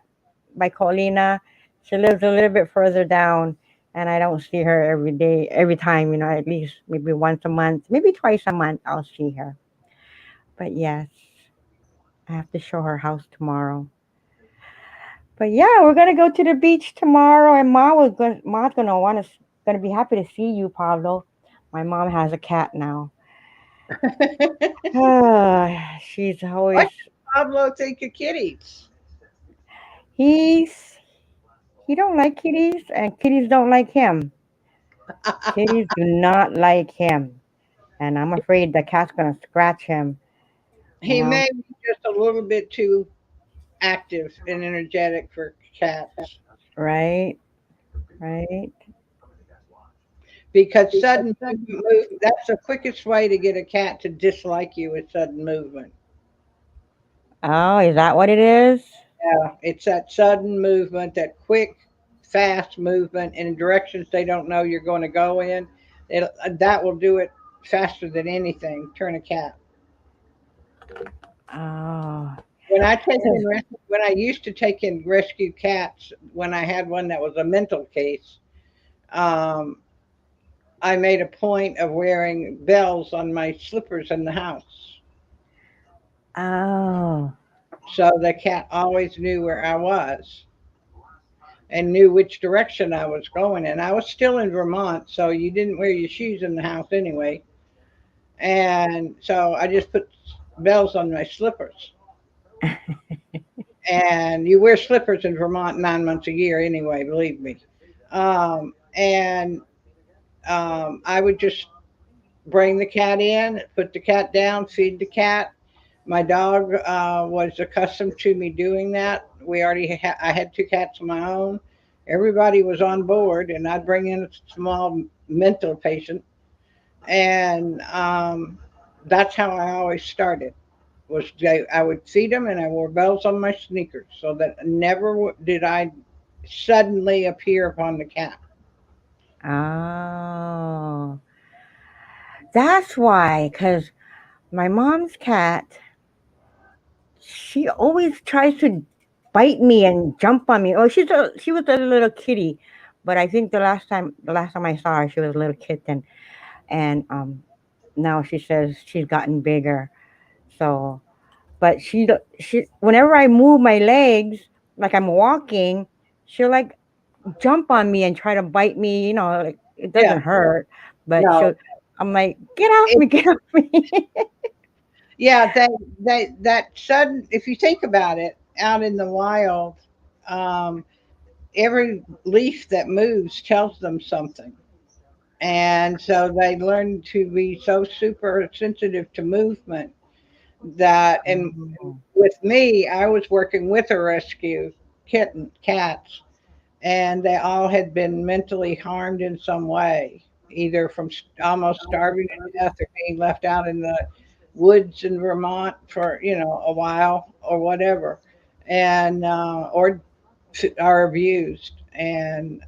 by Colina. She lives a little bit further down, and I don't see her every day, every time. At least maybe once a month, maybe twice a month. I'll see her. But yes, I have to show her house tomorrow. But yeah, we're gonna go to the beach tomorrow, and Ma's gonna be happy to see you, Pablo. My mom has a cat now. She's Why always does Pablo think of kitties? he's he don't like kitties, and kitties don't like him. Kitties do not like him, and I'm afraid the cat's gonna scratch him. You He know, may be just a little bit too active and energetic for cats right? Right? because sudden move, that's the quickest way to get a cat to dislike you is sudden movement. Oh, is that what it is? Yeah, it's that sudden movement, that quick, fast movement in directions they don't know you're going to go in. That will do it faster than anything. Turn a cat. Oh, When I used to take in rescue cats, when I had one that was a mental case, um, I made a point of wearing bells on my slippers in the house, oh, so the cat always knew where I was and knew which direction I was going. And I was still in Vermont, so you didn't wear your shoes in the house anyway. And so I just put bells on my slippers. And you wear slippers in Vermont 9 months a year anyway, believe me. And I would just bring the cat in, put the cat down, feed the cat. My dog was accustomed to me doing that. I had two cats of my own. Everybody was on board, and I'd bring in a small mental patient, and that's how I always started. I would feed them, and I wore bells on my sneakers, so that never did I suddenly appear upon the cat. oh. That's why, because my mom's cat, she always tries to bite me and jump on me. Oh, she was a little kitty, but I think the last time I saw her, she was a little kitten, and now she says she's gotten bigger. So, but she whenever I move my legs, like I'm walking, she'll like jump on me and try to bite me. Like it Yeah, doesn't hurt, but no, I'm like, get off me, get off me. yeah, that sudden. If you think about it, out in the wild, um, every leaf that moves tells them something, and so they learn to be so super sensitive to movement that. And Oh. with me, I was working with a rescue cats, and they all had been mentally harmed in some way, either from almost starving to death or being left out in the woods in Vermont for a while or whatever, and or are abused. And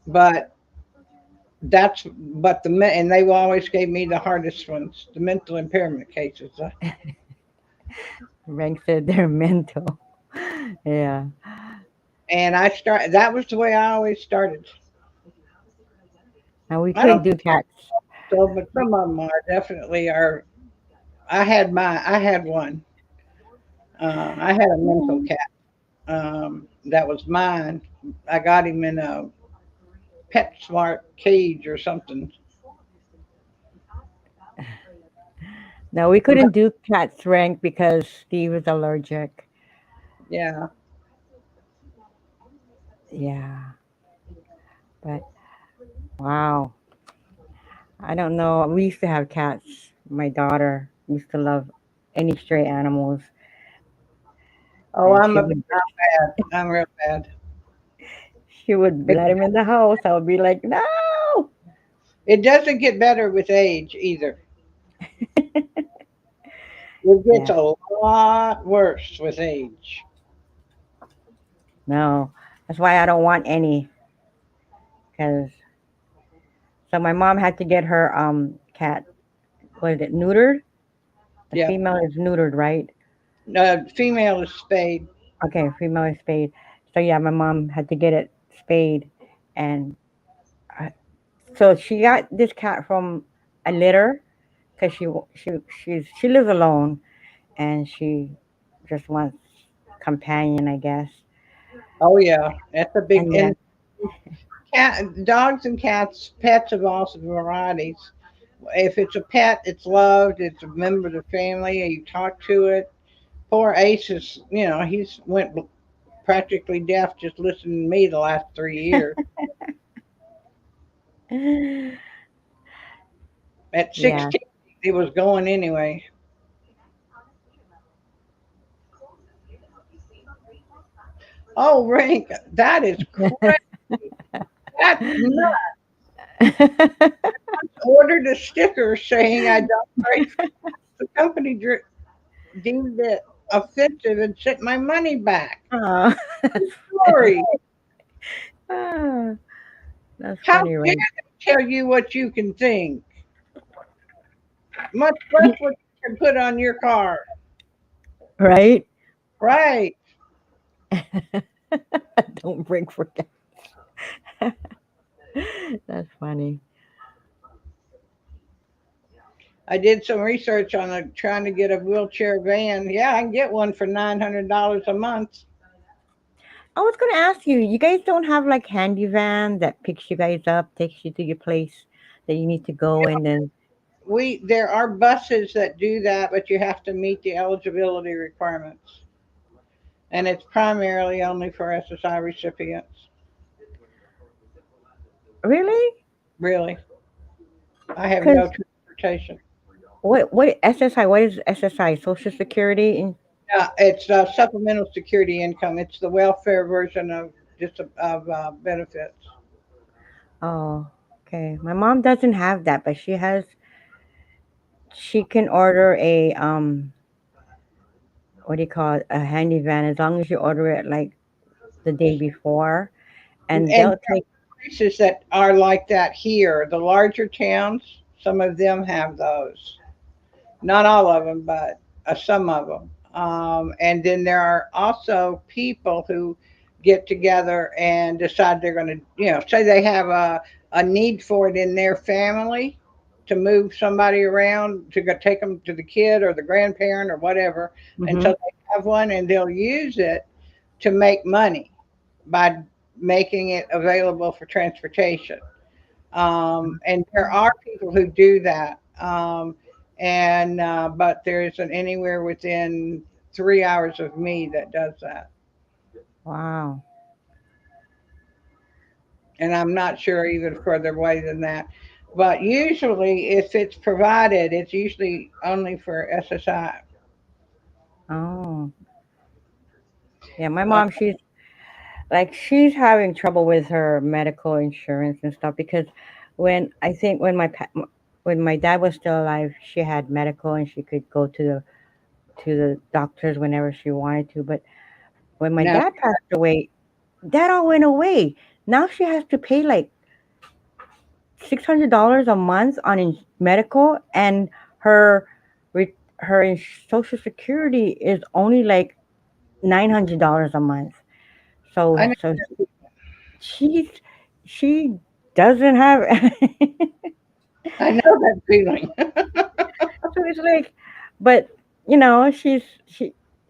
but and they always gave me the hardest ones, the mental impairment cases. Rank said they're mental. Yeah. And that was the way I always started. And we I could don't do cats. so, but some of them are definitely are. I had one. I had a mental cat that was mine. I got him in a PetSmart cage or something. No, we couldn't do cat rank because Steve is allergic. Yeah. Yeah, but wow. I don't know. We used to have cats. My daughter used to love any stray animals, Oh, and I'm bad. I'm real bad. she would It, let him in the house. I would be like, no. it doesn't get better with age either. It gets Yeah, a lot worse with age. no. That's why I don't want any. Cause so my mom had to get her cat. What is it? Neutered. The Yeah. female is neutered, right? Female is spayed. Okay, female is spayed. So yeah, my mom had to get it spayed, and I, so she got this cat from a litter because she lives alone and she just wants companion, I guess. Oh yeah, that's a big And yeah, and dogs and cats, pets of all varieties. If it's a pet, it's loved. It's a member of the family. You talk to it. Poor Ace is, he's went practically deaf just listening to me the last 3 years. At yeah. 16, he was going anyway. Oh, Rank, that is crazy. That's nuts. Ordered a sticker saying I don't break. The company deemed it offensive and sent my money back. Oh, Sorry. ah, that's How funny, dare right? they tell you what you can think? Much less what you can put on your car. Right? Right. Don't break for that. That's funny. I did some research on trying to get a wheelchair van. Yeah, I can get one for $900 a month. I was gonna ask you, you guys don't have like handy van that picks you guys up, takes you to your place that you need to go, and then There are buses that do that, but you have to meet the eligibility requirements, and it's primarily only for SSI recipients. really? Really, I have no Because transportation. what SSI? What is SSI? Social Security? It's supplemental security income. It's the welfare version of benefits. Oh, okay. My mom doesn't have that, but she has. She can order a what do you call it? A handy van as long as you order it like the day before, and And they'll take. places that are like that here, the larger towns, some of them have those. Not all of them, but some of them. And then there are also people who get together and decide they're going to, say they have a need for it in their family to move somebody around to go take them to the kid or the grandparent or whatever. And so Hmm. they have one and they'll use it to make money by making it available for transportation. And there are people who do that. And but there isn't anywhere within 3 hours of me that does that. Wow. And I'm not sure even further away than that. But usually, if it's provided, it's usually only for SSI. Oh, yeah. My Uh, mom, she's having trouble with her medical insurance and stuff because when I think when my dad was still alive, she had medical and she could go to the doctors whenever she wanted to. But when my now, dad passed away, that all went away. Now she has to pay like $600 a month on medical, and her Social Security is only like $900 a month. I know, So she's she doesn't have. I know that feeling. So it's like, but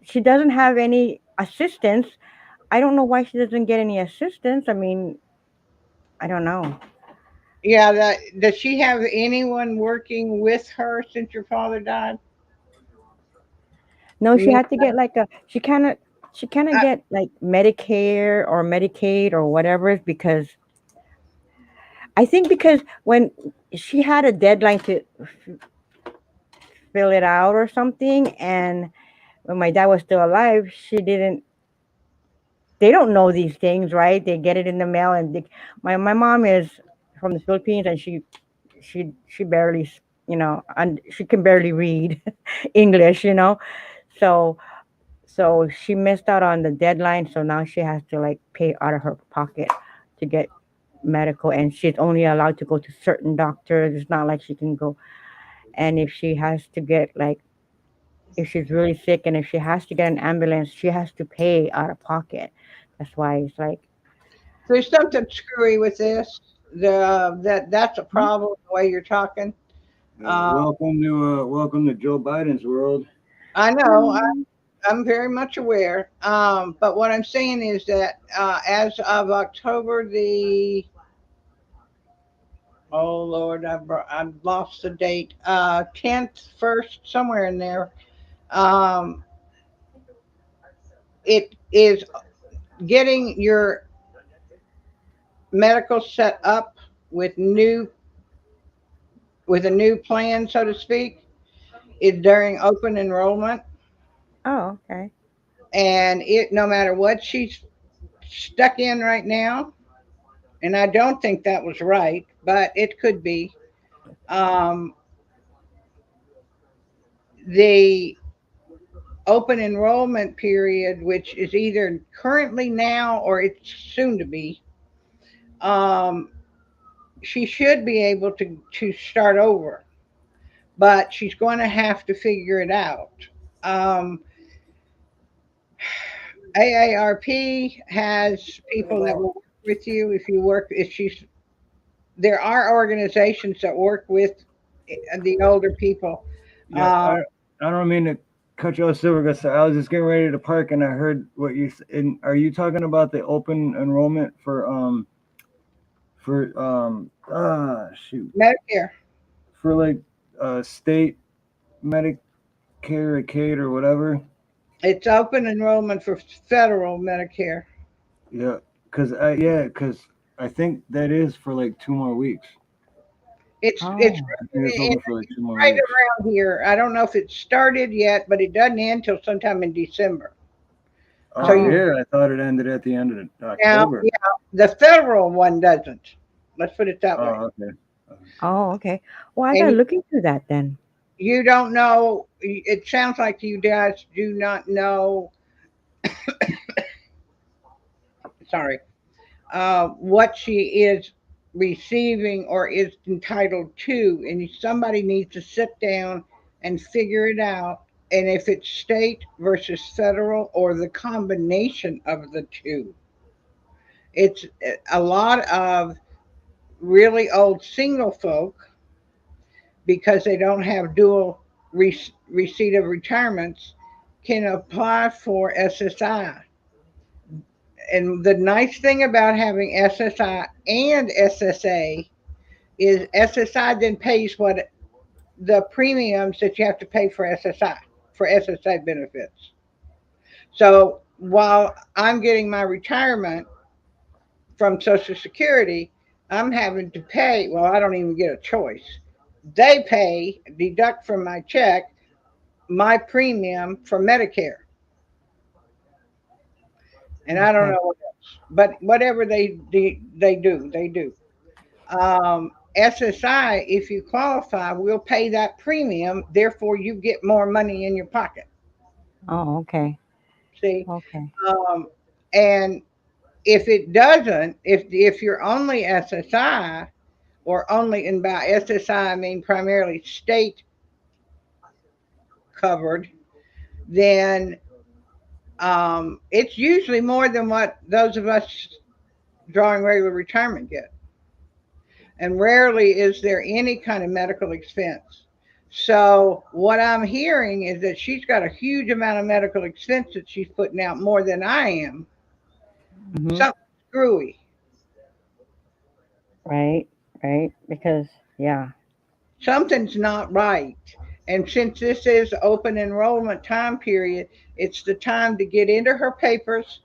she doesn't have any assistance. I don't know why she doesn't get any assistance. I mean, I don't know. Yeah, does she have anyone working with her since your father died? No, she Me- had to get like a she kind of I, get like Medicare or Medicaid or whatever because I think because when she had a deadline to fill it out or something, and when my dad was still alive, she didn't. They don't know these things, right? They get it in the mail, and my mom is from the Philippines, and she barely and she can barely read English, so so she missed out on the deadline, so now she has to like pay out of her pocket to get medical, and she's only allowed to go to certain doctors. It's not like she can go, and if she has to get like if she's really sick and if she has to get an ambulance, she has to pay out of pocket. That's why it's like, there's something screwy with this. That's a problem the way you're talking. Uh, Welcome to Joe Biden's world. I know. I'm very much aware. But what I'm saying is that as of October the oh Lord, I've lost the date. 10th, first, somewhere in there. Um, it is getting your medical set up with a new plan, so to speak, is during open enrollment, oh, okay. and it no matter what she's stuck in right now, and I don't think that was right, but it could be. Um, the open enrollment period, which is either currently now or it's soon to be, um, she should be able to start over, but she's going to have to figure it out. Um, AARP has people that will work with you if you work. If she's there are organizations that work with the older people. Yeah, Uh, I don't mean to cut you off, Silver. Because I was just getting ready to park, and I heard what and are you talking about the open enrollment shoot, Medicare. for like state Medicare or Medicaid or whatever? It's open enrollment for federal Medicare. Yeah, because I think that is for like 2 more weeks. It's Oh, I think it's open for like 2 more right weeks. around here. I don't know if it started yet, but it doesn't end till sometime in December. So Oh you oh, yeah, I thought it ended at the end of now, October. yeah, the federal one doesn't. Let's put it that way. Oh okay. oh, okay. Well, I gotta And look into that then. you don't know. It sounds like you guys do not know. Sorry, what she is receiving or is entitled to, and somebody needs to sit down and figure it out. And if it's state versus federal or the combination of the two, it's a lot of really old single folk because they don't have dual receipt of retirements can apply for SSI. And the nice thing about having SSI and SSA is SSI then pays what the premiums that you have to pay for SSI for SSA benefits. So while I'm getting my retirement from Social Security, I'm having to pay. Well, I don't even get a choice. They pay, deduct from my check, my premium for Medicare. And I don't Okay. know what else. But whatever they do, they do. SSI, if you qualify, will pay that premium. Therefore, you get more money in your pocket. Oh, okay. See, Okay. um, and if it doesn't, if you're only SSI or only and by SSI I mean primarily state covered, then it's usually more than what those of us drawing regular retirement get. And rarely is there any kind of medical expense. So what I'm hearing is that she's got a huge amount of medical expense that she's putting out more than I am. Mm-hmm. Something screwy. Right, right. Because yeah. Something's not right. And since this is open enrollment time period, it's the time to get into her papers,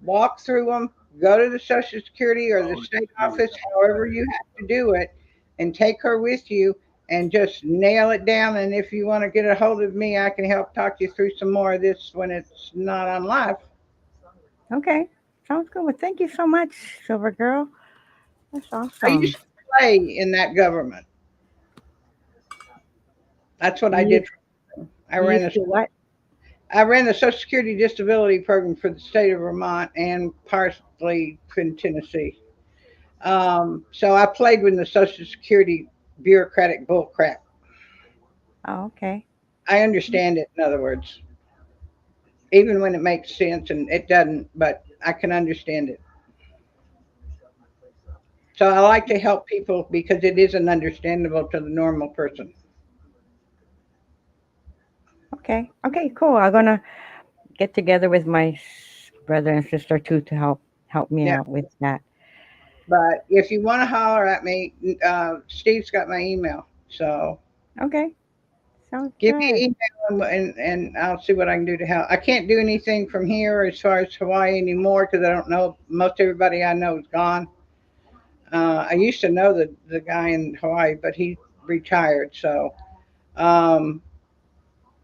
walk through them, go to the Social Security or the state office, however you have to do it, and take her with you and just nail it down. And if you want to get a hold of me, I can help talk you through some more of this when it's not on live. Okay. Sounds good. Well, thank you so much, Silver Girl. That's I awesome. used to play in that government. That's what I You did. I you ran used the to what? I ran the Social Security disability program for the state of Vermont and partially in Tennessee. So I played with the Social Security bureaucratic bullcrap. Oh, okay. I understand it, in other words, even when it makes sense and it doesn't, but I can understand it. So I like to help people because it isn't understandable to the normal person. Okay. Okay. Cool. I'm gonna get together with my brother and sister too to help me Yeah. out with that. But if you want to holler at me, Steve's got my email. So Okay. Sounds give me good. an email and I'll see what I can do to help. I can't do anything from here as far as Hawaii anymore because I don't know. Most everybody I know is gone. I used to know the guy in Hawaii, but he retired. So, um,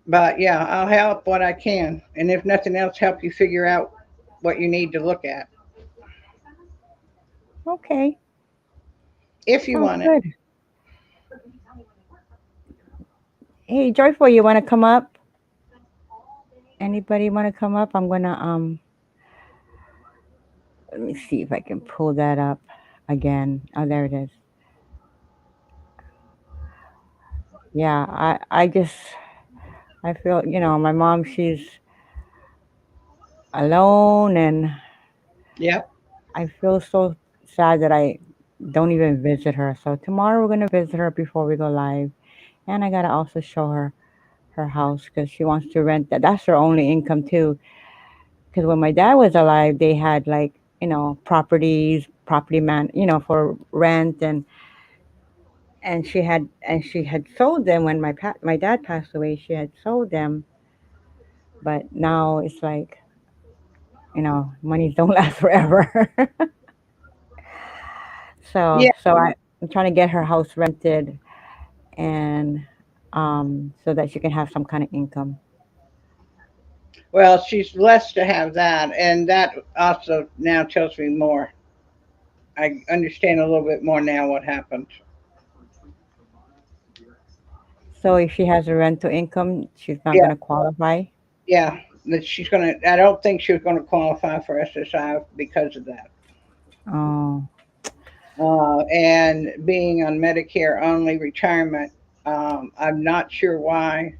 but yeah, I'll help what I can, and if nothing else, help you figure out what you need to look at Okay. if you Sounds want it. good. Hey, Joyful, you want to come up? Anybody want to come up? I'm gonna let me see if I can pull that up again. Oh, there it is. Yeah, I just I feel my mom, she's alone, and Yep. I feel so sad that I don't even visit her. So tomorrow we're gonna visit her before we go live, and I gotta also show her house because she wants to rent that. That's her only income too. Because when my dad was alive, they had like properties, property man, for rent, and she had sold them when my dad passed away. She had sold them, but now it's like monies don't last forever. so Yeah. so I'm trying to get her house rented, and so that she can have some kind of income. Well, she's blessed to have that, and that also now tells me more. I understand a little bit more now what happened. So if she has a rental income, she's not Yeah. going to qualify. Yeah. That she's gonna. I don't think she was going to qualify for SSI because of that. Oh, And being on Medicare only retirement, I'm not sure why.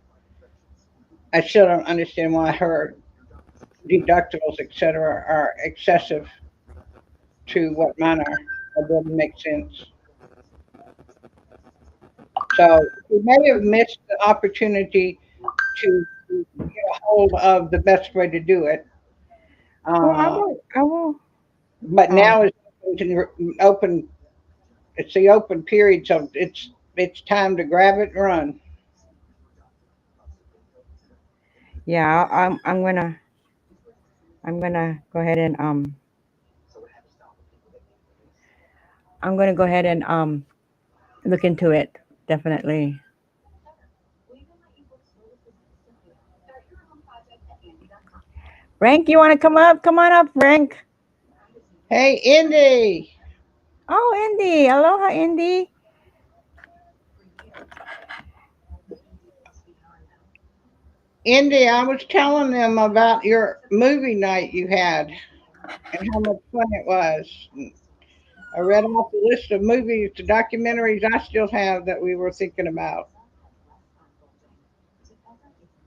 I still don't understand why her deductibles, et cetera, are excessive to what mine are. That doesn't make sense. So we may have missed the opportunity to get a hold of the best way to do it. well, I Uh, will. I will. but Um, now it's open. It's the open period, so it's time to grab it and run. yeah, I'm gonna go ahead and look into it. Definitely. Frank, you want to come up? Come on up, Frank. Hey, Indy. Oh, Indy. Aloha, Indy. Indy, I was telling them about your movie night you had and how much fun it was. I read off the list of movies, the documentaries I still have that we were thinking about.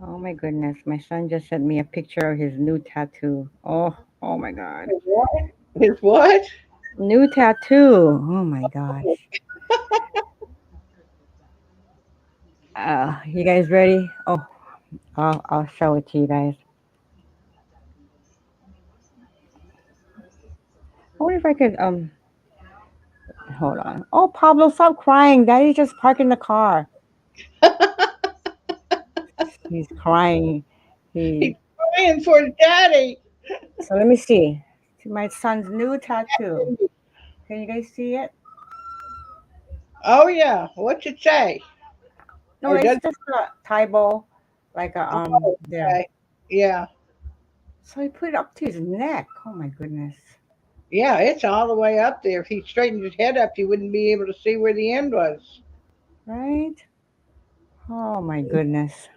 Oh my goodness, my son just sent me a picture of his new tattoo. Oh my God, His what? His what? new tattoo. Oh my gosh. You guys ready? Oh, I'll show it to you guys. I wonder if I could Hold on. Oh, Pablo, stop crying. Daddy's just parking the car. He's crying. He's He. crying for his daddy. So let me see. My son's new tattoo. Can you guys see it? Oh yeah. What's it say? No, Or it's does just a Taibo, like a there. okay. Yeah. So he put it up to his neck. Oh my goodness. Yeah, it's all the way up there. If he straightened his head up, you wouldn't be able to see where the end was. Right? Oh my goodness.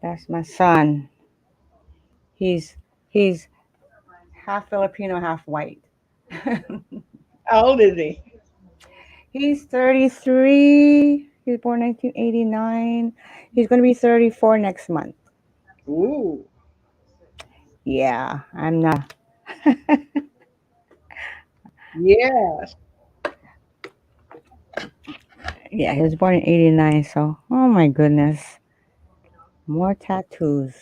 That's my son. He's half Filipino, half white. How old is he? He's 33. He was born 1989. He's going to be 34 next month. Ooh. Yeah, I'm not. Yes. Yeah, he was born in 89. So, oh my goodness. More tattoos.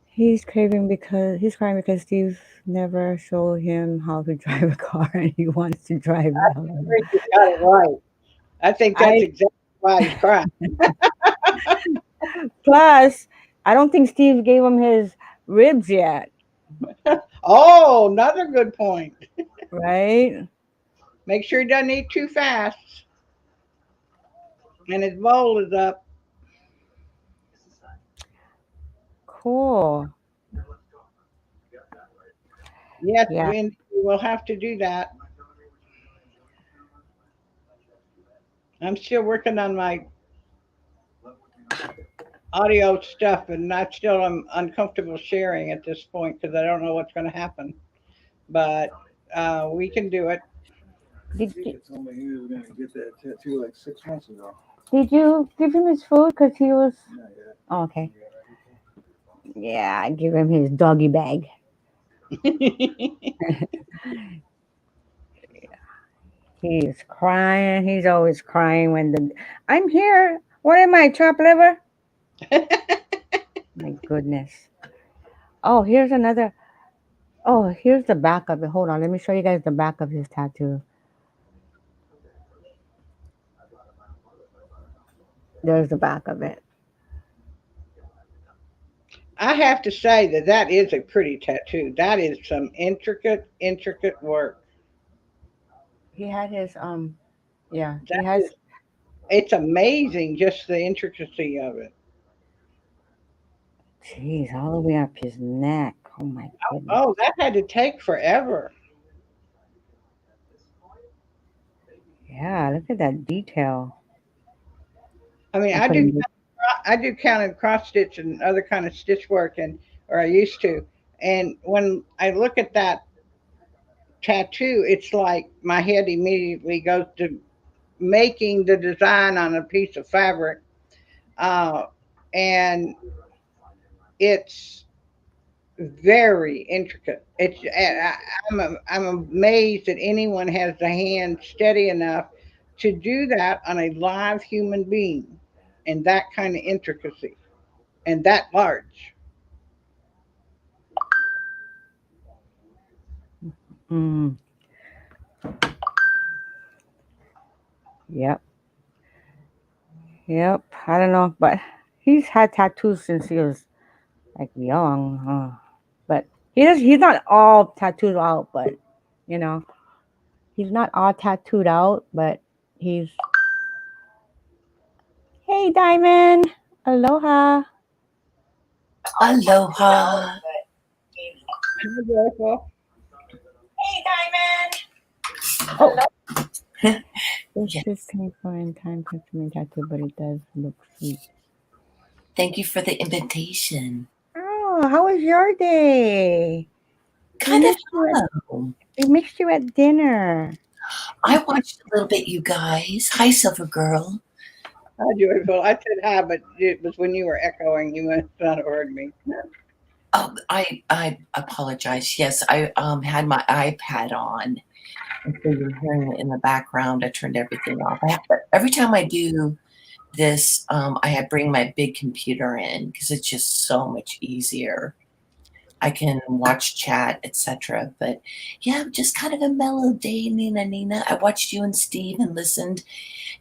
He's crying because Steve never showed him how to drive a car and he wants to drive I now. think you got it right. I think that's I exactly why he's crying. plus I don't think Steve gave him his ribs yet, Oh, another good point. right? Make sure he doesn't eat too fast. And his bowl is up. Cool. Yes, Yeah. we will have to do that. I'm still working on my audio stuff, and I still am uncomfortable sharing at this point because I don't know what's going to happen. But we can do it. Did, He told me he was gonna get that tattoo like 6 months ago. did you give him his food? Because he was. Not yet. Oh, okay. Yeah, I give him his doggy bag. He's crying. He's always crying when the. I'm here. What am I, chopped liver? My goodness. Oh, here's another. Oh, here's the back of it. Hold on. Let me show you guys the back of his tattoo. There's the back of it. I have to say that that is a pretty tattoo. That is some intricate work. He had his yeah, he That has is, it's amazing just the intricacy of it. jeez, all the way up his neck. Oh my goodness. Oh, that had to take forever. Yeah, look at that detail. I mean, I couldn't I do counted cross stitch and other kind of stitch work, and or I used to. And when I look at that tattoo, it's like my head immediately goes to making the design on a piece of fabric, uh, and it's very intricate. I'm amazed that anyone has the hand steady enough to do that on a live human being, and that kind of intricacy, and that large. mm, yep. Yep. I don't know, but he's had tattoos since he was like young. But he's not all tattooed out, but you know, he's not all tattooed out, but he's hey Diamond. Aloha. Aloha. Joyful. Oh, this Yes. is painful and time consuming tattoo, but it does look sweet. Thank you for the invitation. Oh, how was your day? Kind of We hello. missed you at dinner. I watched a little bit, you guys. Hi, Silver Girl. Hi, Joyful. I said hi, but it was when you were echoing. You must not have heard me. Oh, I apologize. Yes, I had my iPad on, and so you're hearing it in the background. I turned everything off. But every time I do this, I bring my big computer in because it's just so much easier. I can watch chat, etc. But yeah, just kind of a mellow day, Nina. I watched you and Steve and listened,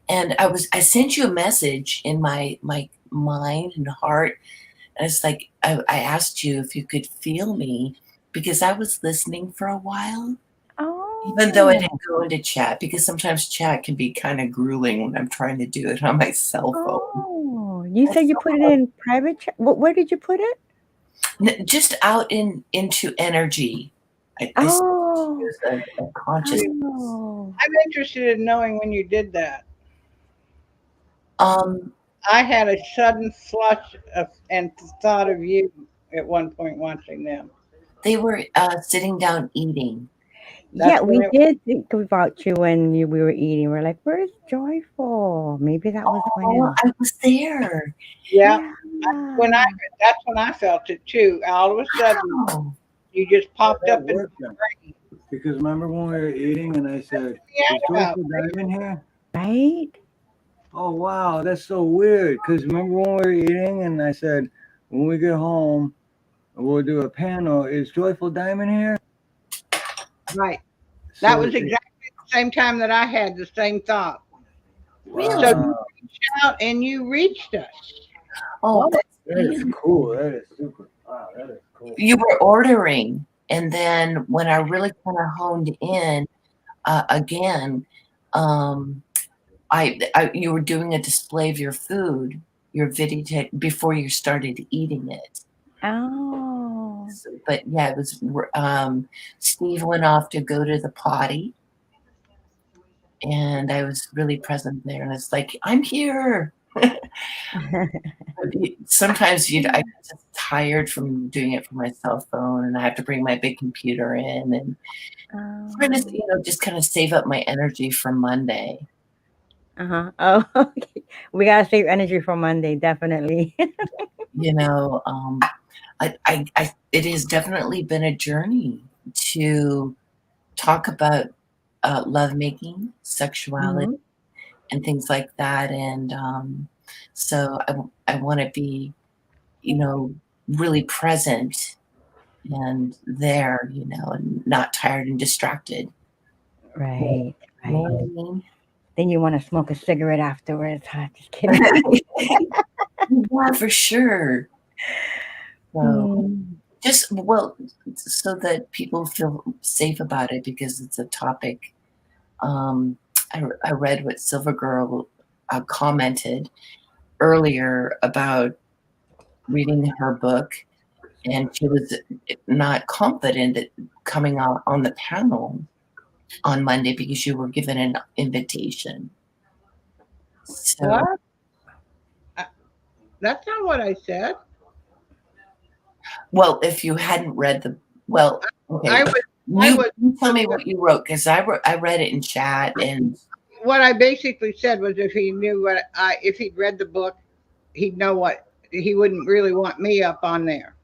and I sent you a message in my mind and heart. And it's like I asked you if you could feel me because I was listening for a while. Even though I Oh, didn't go into chat, because sometimes chat can be kind of grueling when I'm trying to do it on my cell phone. oh, you said you put it in private chat. Where did you put it? Just out into energy. I Oh, use a conscious. oh, I'm interested in knowing when you did that. Um, I had a sudden flush of and thought of you at one point watching them. they were sitting down eating. yeah, That's when we it, did think about you when we were eating. We're like, where's Joyful? Maybe that was Oh, when. I was there. yeah. When Yeah. that's when I felt it too. All of a sudden, Wow. you just popped That up in worked my then. brain. Because remember when we were eating and I said, Yeah, is Joyful Diamond here? Right? Oh, wow, that's so weird. Because remember when we were eating and I said, when we get home, we'll do a panel. Is Joyful Diamond here? right. That So was exactly the same time that I had the same thought. Really? So you wow, reached out and you reached us. Oh, that's that is amazing. cool. That is super. Wow, that is cool. You were ordering, and then when I really kind of honed in again, um, you were doing a display of your food, your video before you started eating it. Oh. But yeah, it was. Steve went off to go to the potty, and I was really present there. And it's like, I'm here. Sometimes I get just tired from doing it from my cell phone, and I have to bring my big computer in and trying to, just kind of save up my energy for Monday. Uh-huh. Oh, okay. We gotta save energy for Monday, definitely. You know, it has definitely been a journey to talk about lovemaking, sexuality, Mhm. and things like that. And so I want to be, really present and there, and not tired and distracted. Right, You know right. what I mean? Then you want to smoke a cigarette afterwards, huh? Just kidding. Yeah, for sure. So Hmm. so that people feel safe about it because it's a topic. Um, I read what Silver Girl commented earlier about reading her book, and she was not confident at coming out on the panel on Monday because you were given an invitation. So, What? I- That's not what I said. well, if you hadn't read okay, I was you tell me what you wrote because I read it in chat and what I basically said was if he knew if he'd read the book, he'd know what he wouldn't really want me up on there.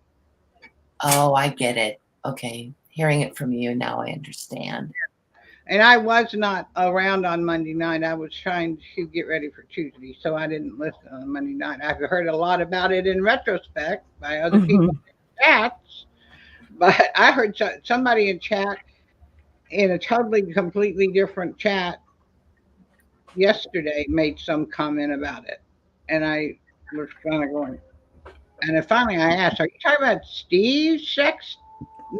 oh, I get it. Okay, hearing it from you now, I understand. And I was not around on Monday night. I was trying to get ready for Tuesday, so I didn't listen on Monday night. I've heard a lot about it in retrospect by other people Mhm. in chats, but I heard somebody in chat in a totally, completely different chat yesterday made some comment about it, and I was kind of going. And then finally, I asked, "Are you talking about Steve's sex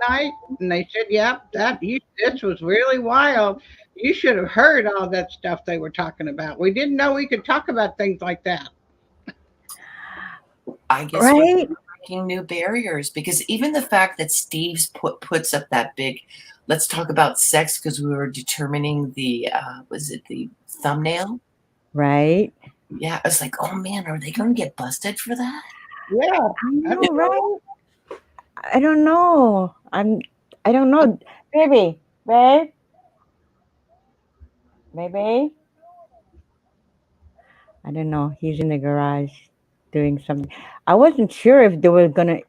night?" And they said, "Yep, this was really wild. You should have heard all that stuff they were talking about. We didn't know we could talk about things like that." I guess we're Right? breaking new barriers because even the fact that Steve's puts up that big, let's talk about sex because we were determining the was it the thumbnail? Right. Yeah, I was like, oh man, are they going to get busted for that? Yeah, I I know, didn't right? I don't know. I don't know. Baby, babe, baby. I don't know. He's in the garage doing something. I wasn't sure if they were gonna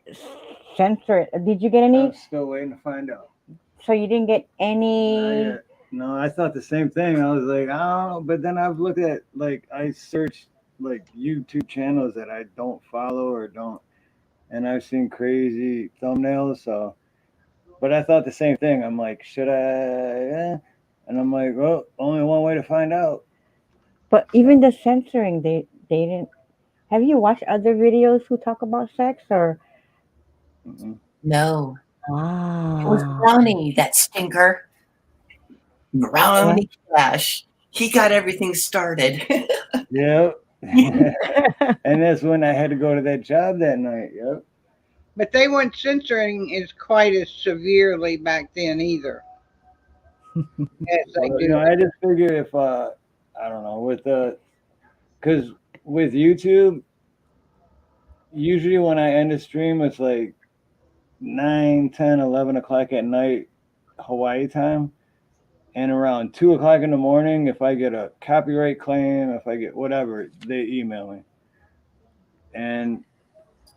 censor it. Did you get I any? was still waiting to find out. So you didn't get Not any? yet. No, I thought the same thing. I was like, I don't know. But then I've looked at, like, I searched, like, YouTube channels that I don't follow or don't, and I've seen crazy thumbnails. So, but I thought the same thing. I'm like, should I? And I'm like, well, only one way to find out. But even the censoring, they didn't. Have you watched other videos who talk about sex or? Mhm. No. It was Ah, Brownie, that stinker. Brownie Cash. He got everything started. Yep. And that's when I had to go to that job that night. Yep. But they weren't censoring as quite as severely back then either. As they Well, do. I just figure if I don't know with because with YouTube, usually when I end a stream, it's like 9, 10, 11 o'clock at night, Hawaii time. And around 2 o'clock in the morning, if I get a copyright claim, if I get whatever, they email me. And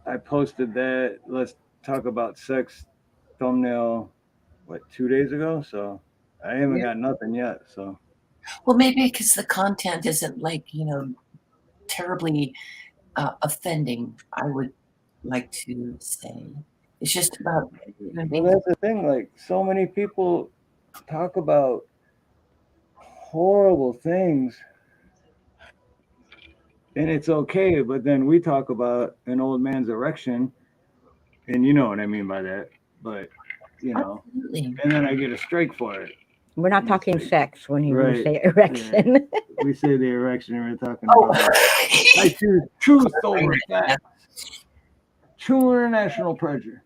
I posted that let's talk about sex thumbnail, 2 days ago? So I haven't Yeah. got nothing yet. So Well, maybe because the content isn't like, terribly offending, I would like to say. It's just about, well, that's the thing. Like, so many people talk about horrible things, and it's okay. But then we talk about an old man's erection, and you know what I mean by that. But absolutely. and then I get a strike for it. we're not talking sex when you Right. say erection. We say the erection, and we're talking Oh. about I choose truth over facts. True international pressure.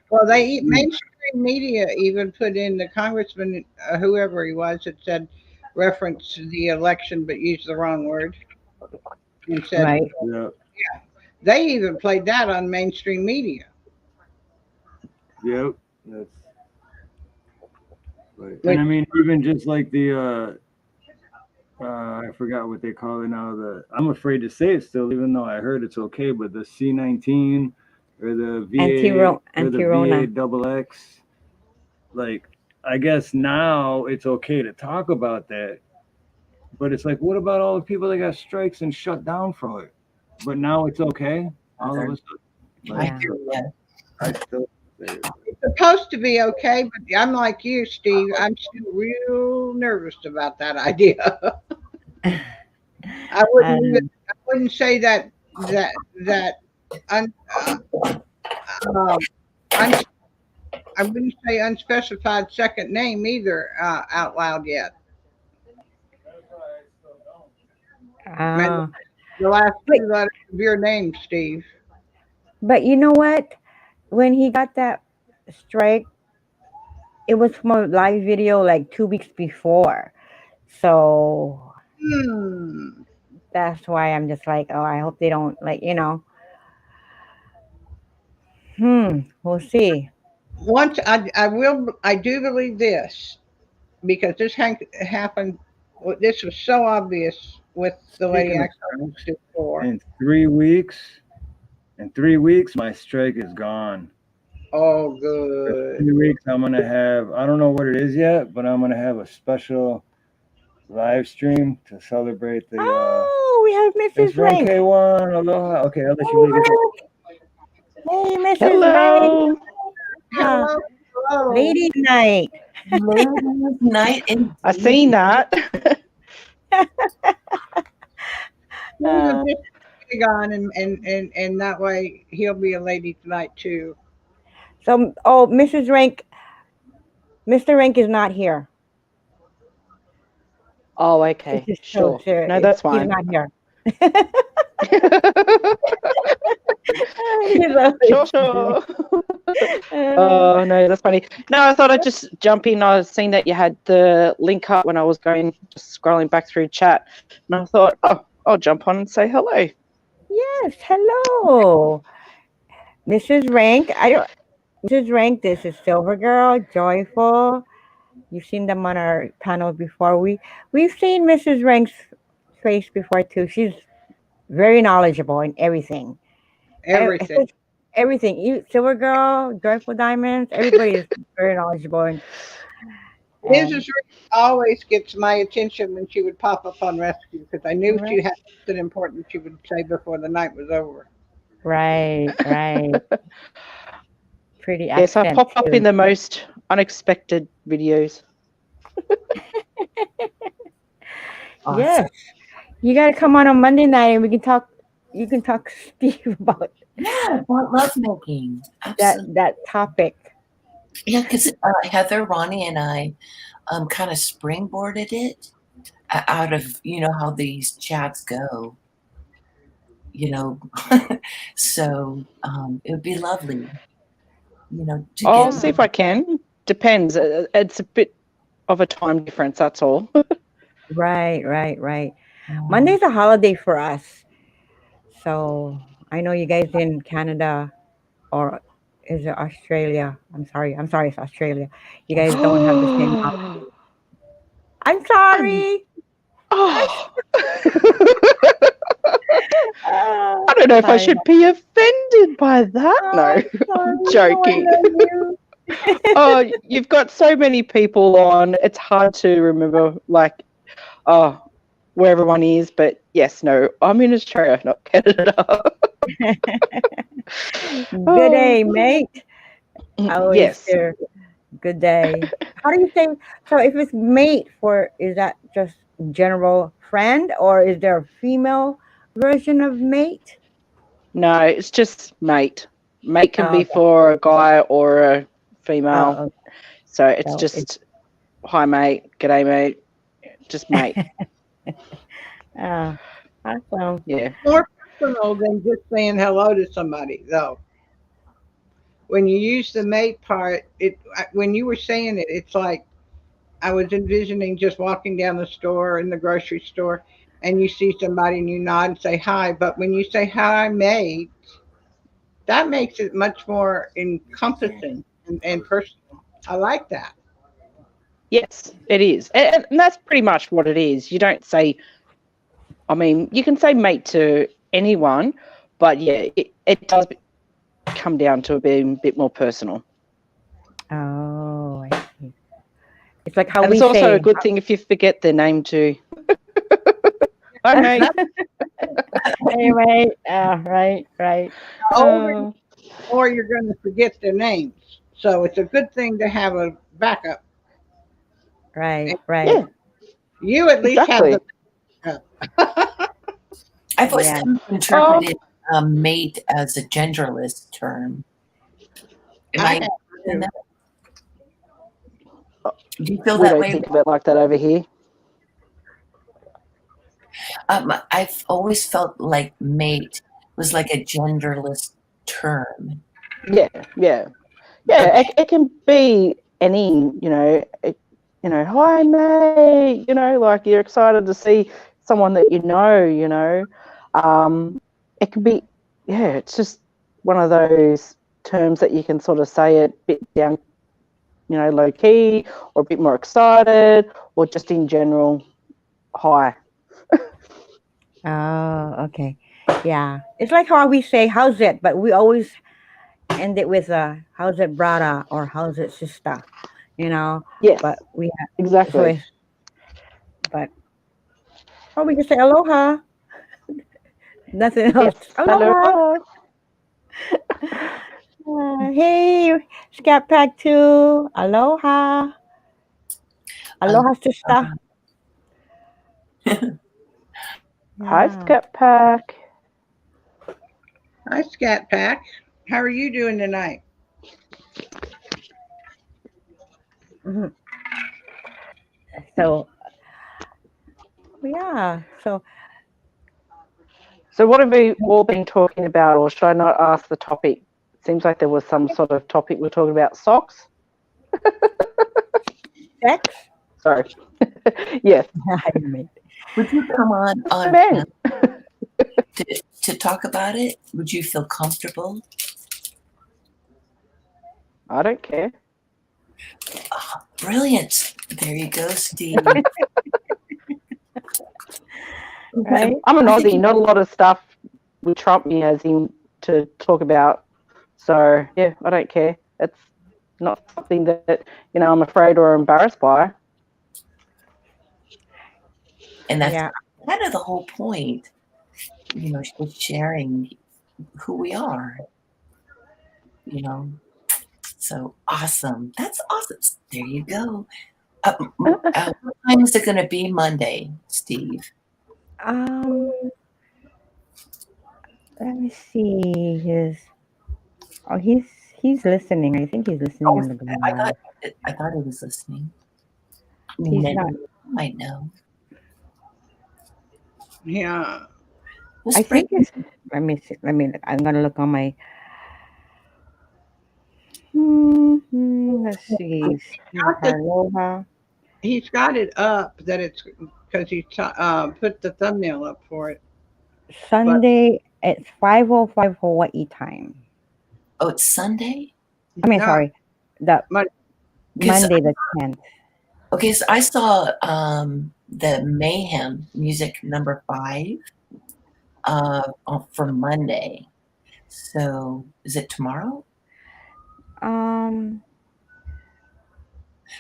Well, mainstream media even put in the congressman, whoever he was, that said reference to the election but used the wrong word and said Right. Yeah. they even played that on mainstream media. Yep. That's right. And I mean, even just like the I forgot what they call it now. I'm afraid to say it still, even though I heard it's okay. But the C19 or the VA Anti-Rona. double X, like I guess now it's okay to talk about that. But it's like, what about all the people that got strikes and shut down from it? But now it's okay. All of a sudden, I hear ya. I still say it. It's supposed to be okay, but I'm like you, Steve. I'm still real nervous about that idea. I wouldn't say that un, I wouldn't say unspecified second name either out loud yet. Ah. The last two letters of your name, Steve. But you know what? When he got that strike, it was from a live video like 2 weeks before. So that's why I'm just like, oh, I hope they don't we'll see. Once I do believe this because this happened. This was so obvious with the lady I talked to before. In 3 weeks, my strike is gone. Oh, good. 3 weeks, I'm gonna have. I don't know what it is yet, but I'm gonna have a special live stream to celebrate the. Oh, we have It's Mrs. from Rank. K1. Aloha. Okay, I'll let you leave it. Hey, Mrs. Hello. Rank. Hello. Lady night. Ladies' night in I seen that. On and that way he'll be a lady tonight too. So, Mrs. Rank, Mr. Rank is not here. Oh, okay. This is so Sure. serious. No, that's He's fine. not here. Sure. Oh, no, that's funny. No, I thought I'd just jump in. I was seeing that you had the link up when I was just scrolling back through chat. And I thought, oh, I'll jump on and say hello. Yes, hello. Mrs. Rank. Mrs. Rank, this is Silver Girl, Joyful. You've seen them on our panel before. We've seen Mrs. Rank's face before too. She's very knowledgeable in everything. Everything. You, Silver Girl, Joyful Diamonds, everybody is very knowledgeable. And Mrs. Rank always gets my attention when she would pop up on Rescue because I knew she had something important she would say before the night was over. Right, right. Pretty Yes, I accent pop up too. in the most unexpected videos. Yes. You gotta come on Monday night and we can talk. You can talk to Steve about Yeah, about lovemaking. that Absolutely. topic. Yeah, because Heather, Ronnie, and I kind of springboarded it out of, how these chats go, you know. So it would be lovely, to get. I'll see if I can. Depends. It's a bit of a time difference, that's all. Right, right, right. Monday's a holiday for us. So I know you guys in Canada or is it Australia? I'm sorry, it's Australia. You guys don't have the same holiday. I'm sorry. Oh. Ah, I don't know if I sorry. should be offended by that. Oh, No, I'm I'm sorry. joking. No, I love you. Oh, you've got so many people on. It's hard to remember, like, where everyone is. But yes, no, I'm in Australia, not Canada. Good day, mate. Always Yes. here. Good day. How do you say? So if it's mate is that just general friend or is there a female version of mate? No, it's just mate. Mate can Oh, be okay. for a guy or a female. Oh, okay. So it's So just hi mate, g'day mate, just mate. Awesome. Yeah. More personal than just saying hello to somebody, though. When you use the mate part, when you were saying it, it's like I was envisioning just walking down the store in the grocery store, and you see somebody and you nod and say hi. But when you say hi, mate, that makes it much more encompassing and personal. I like that. Yes, it is. And that's pretty much what it is. You don't say, I mean, you can say mate to anyone, but yeah, it does come down to being a bit more personal. Oh, I see. It's like how And we it's also say a good thing if you forget their name too. Hi, mate. hey, mate. Right, right. Or you're going to forget their names. So it's a good thing to have a backup. Right, right. Yeah, You at least exactly. have the. I've always Yeah. kind of interpreted mate as a genderless term. Am I in that? Do you feel We that don't way? think of it like that over here. I've always felt like mate was like a genderless term. Yeah. It can be any, hi mate, like you're excited to see someone that you know. It can be, it's just one of those terms that you can sort of say it a bit down, low key, or a bit more excited, or just in general, hi. Oh, okay. Yeah. It's like how we say how's it, but we always end it with how's it brother or how's it sister, Yes, but we have exactly. Or we can say aloha. Nothing else. Yes, Aloha. Hey, Scat Pack 2. Aloha. Aloha, sister. Hi, Scat Pack. Hi, Scat Pack. How are you doing tonight? Mm-hmm. So, yeah. So what have we all been talking about, or should I not ask the topic? Seems like there was some sort of topic we're talking about. Socks? Sex? Sorry. Yes. Would you come on to talk about it? Would you feel comfortable? I don't care. Oh, brilliant. There you go, Steve. Right? I'm an Aussie. Not a lot of stuff would trump me as in to talk about. So, yeah, I don't care. It's not something that, I'm afraid or embarrassed by. And that's kind of the whole point, with sharing who we are. You know, so awesome. That's awesome. There you go. What time is it going to be Monday, Steve? Let me see his. Oh, he's listening. I think he's listening Oh, in the background. I thought he was listening. He's Maybe not. you might know. Yeah. I think it's. Let me see. I'm gonna look on my. Let's see. Aloha. He's got it up that it's because he put the thumbnail up for it. Sunday. It's 5:05 Hawaii time. Oh, it's Sunday? I mean, No. sorry, the Monday the 10th. Okay, so I saw the Mayhem music number 5 for Monday. So is it tomorrow?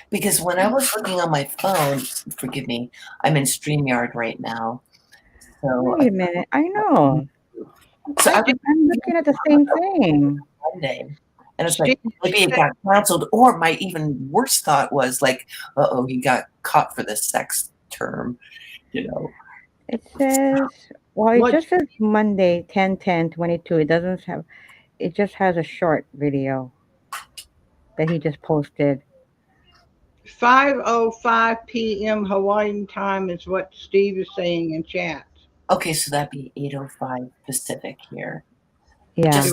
Because when I was looking on my phone, forgive me, I'm in StreamYard right now. So Wait a minute. I know. So I'm looking at the same thing. Monday. And it's like, maybe it got canceled, or my even worse thought was like, uh-oh, he got caught for the sex term, you know. It says, well, it just says Monday, 10/10/22. It doesn't have, it just has a short video that he just posted. 5:05 p.m. Hawaiian time is what Steve is saying in chat. Okay, so that'd be 8:05 Pacific here. Yeah.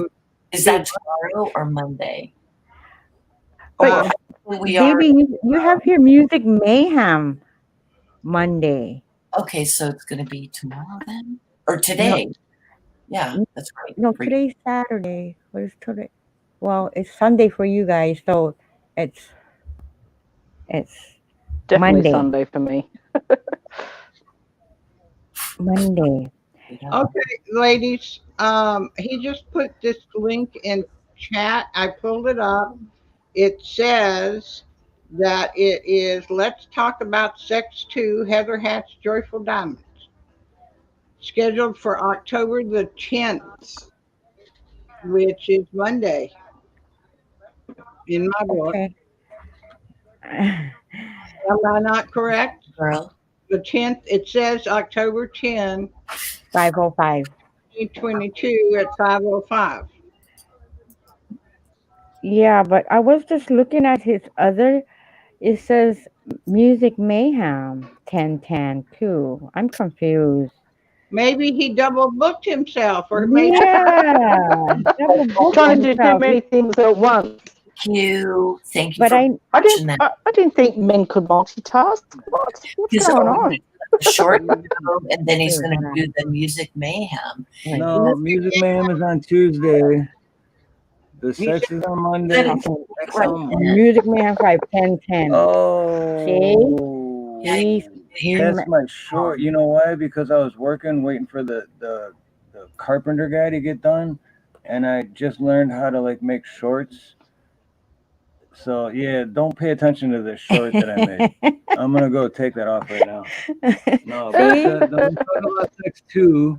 Is that tomorrow or Monday? But baby, you have your Music Mayhem Monday. Okay, so it's going to be tomorrow then? Or today? No. Yeah, that's right. No, today's Saturday. What is today? Well, it's Sunday for you guys, so it's Definitely Monday. Sunday for me. Monday. Okay, ladies. He just put this link in chat. I pulled it up. It says that it is Let's Talk About Sex 2, Heather Hatch Joyful Diamonds. Scheduled for October the 10th, which is Monday. In my book. Okay. Am I not correct? Girl. The 10th, it says October 10, 5:05. 2022 at 5:05. Yeah, but I was just looking at his other. It says Music Mayhem 10/10 too. I'm confused. Maybe he double booked himself, or maybe Trying to do too many things at once. Thank you. But I didn't think men could multitask. What's going on? Short video, and then he's going to do the Music Mayhem. No, Music Mayhem is on Tuesday. The sex is on Monday. Music Mayhem 5/10/10. Oh, See? that's my short. You know why? Because I was working, waiting for the carpenter guy to get done, and I just learned how to like make shorts. So yeah, don't pay attention to the short that I made. I'm gonna go take that off right now. No, but the Talk About Sex 2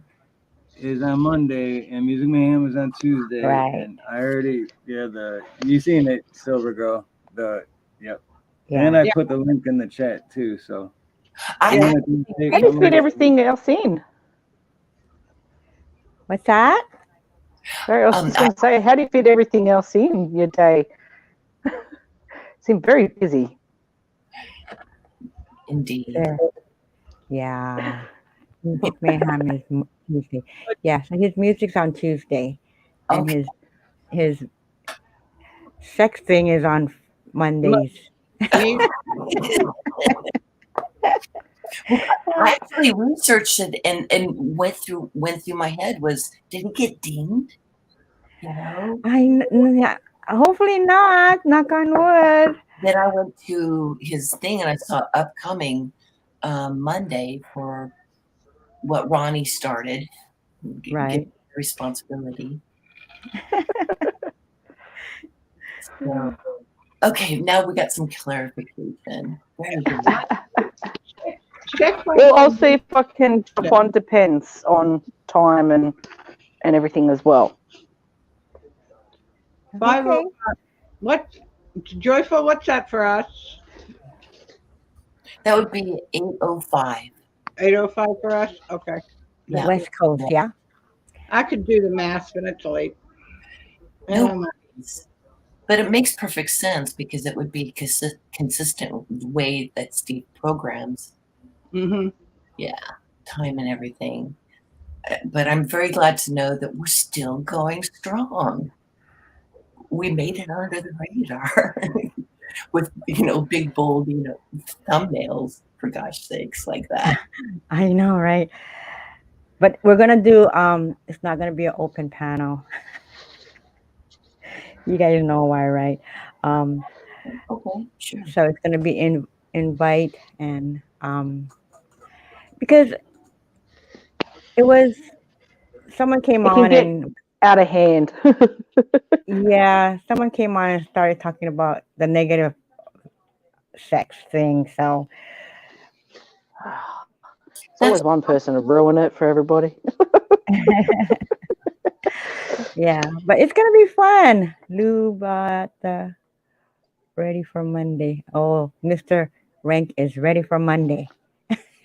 is on Monday, and Music Mayhem is on Tuesday. Right. And I already, you seen it, Silver Girl. Yep. Yeah. And I put the link in the chat too. So I just fit everything else in. What's that? Sorry, I was just going to say, how do you fit everything else in your day? Seem very busy. Indeed. Yeah. Music Mayhem is Tuesday. Yeah, so his music's on Tuesday. And his sex thing is on Mondays. I actually researched it and went through my head was, did he get dinged? You know? Hopefully not. Knock on wood. Then I went to his thing and I saw upcoming Monday for what Ronnie started. Right. Responsibility. So, okay, now we got some clarification. Very good. Well, I'll see if I can find depends on time and and everything as well. 5 Okay. What, Joyful? What's that for us? That would be 805. 8:05 for us. Okay. Yeah. West Coast, yeah. I could do the math, but it's late. No Um, worries. But it makes perfect sense because it would be consistent with the way that Steve programs. mhm. Yeah, time and everything. But I'm very glad to know that we're still going strong. We made it under the radar with, big, bold, thumbnails, for gosh sakes, like that. I know, right? But we're gonna do it's not gonna be an open panel. You guys know why, right? Um Okay, sure. so it's gonna be invite and because it was someone came It can on get and out of hand. yeah, someone came on and started talking about the negative sex thing. So It's always one person to ruin it for everybody. yeah, but it's gonna be fun. Lube ready for Monday. Oh, Mr. Rank is ready for Monday.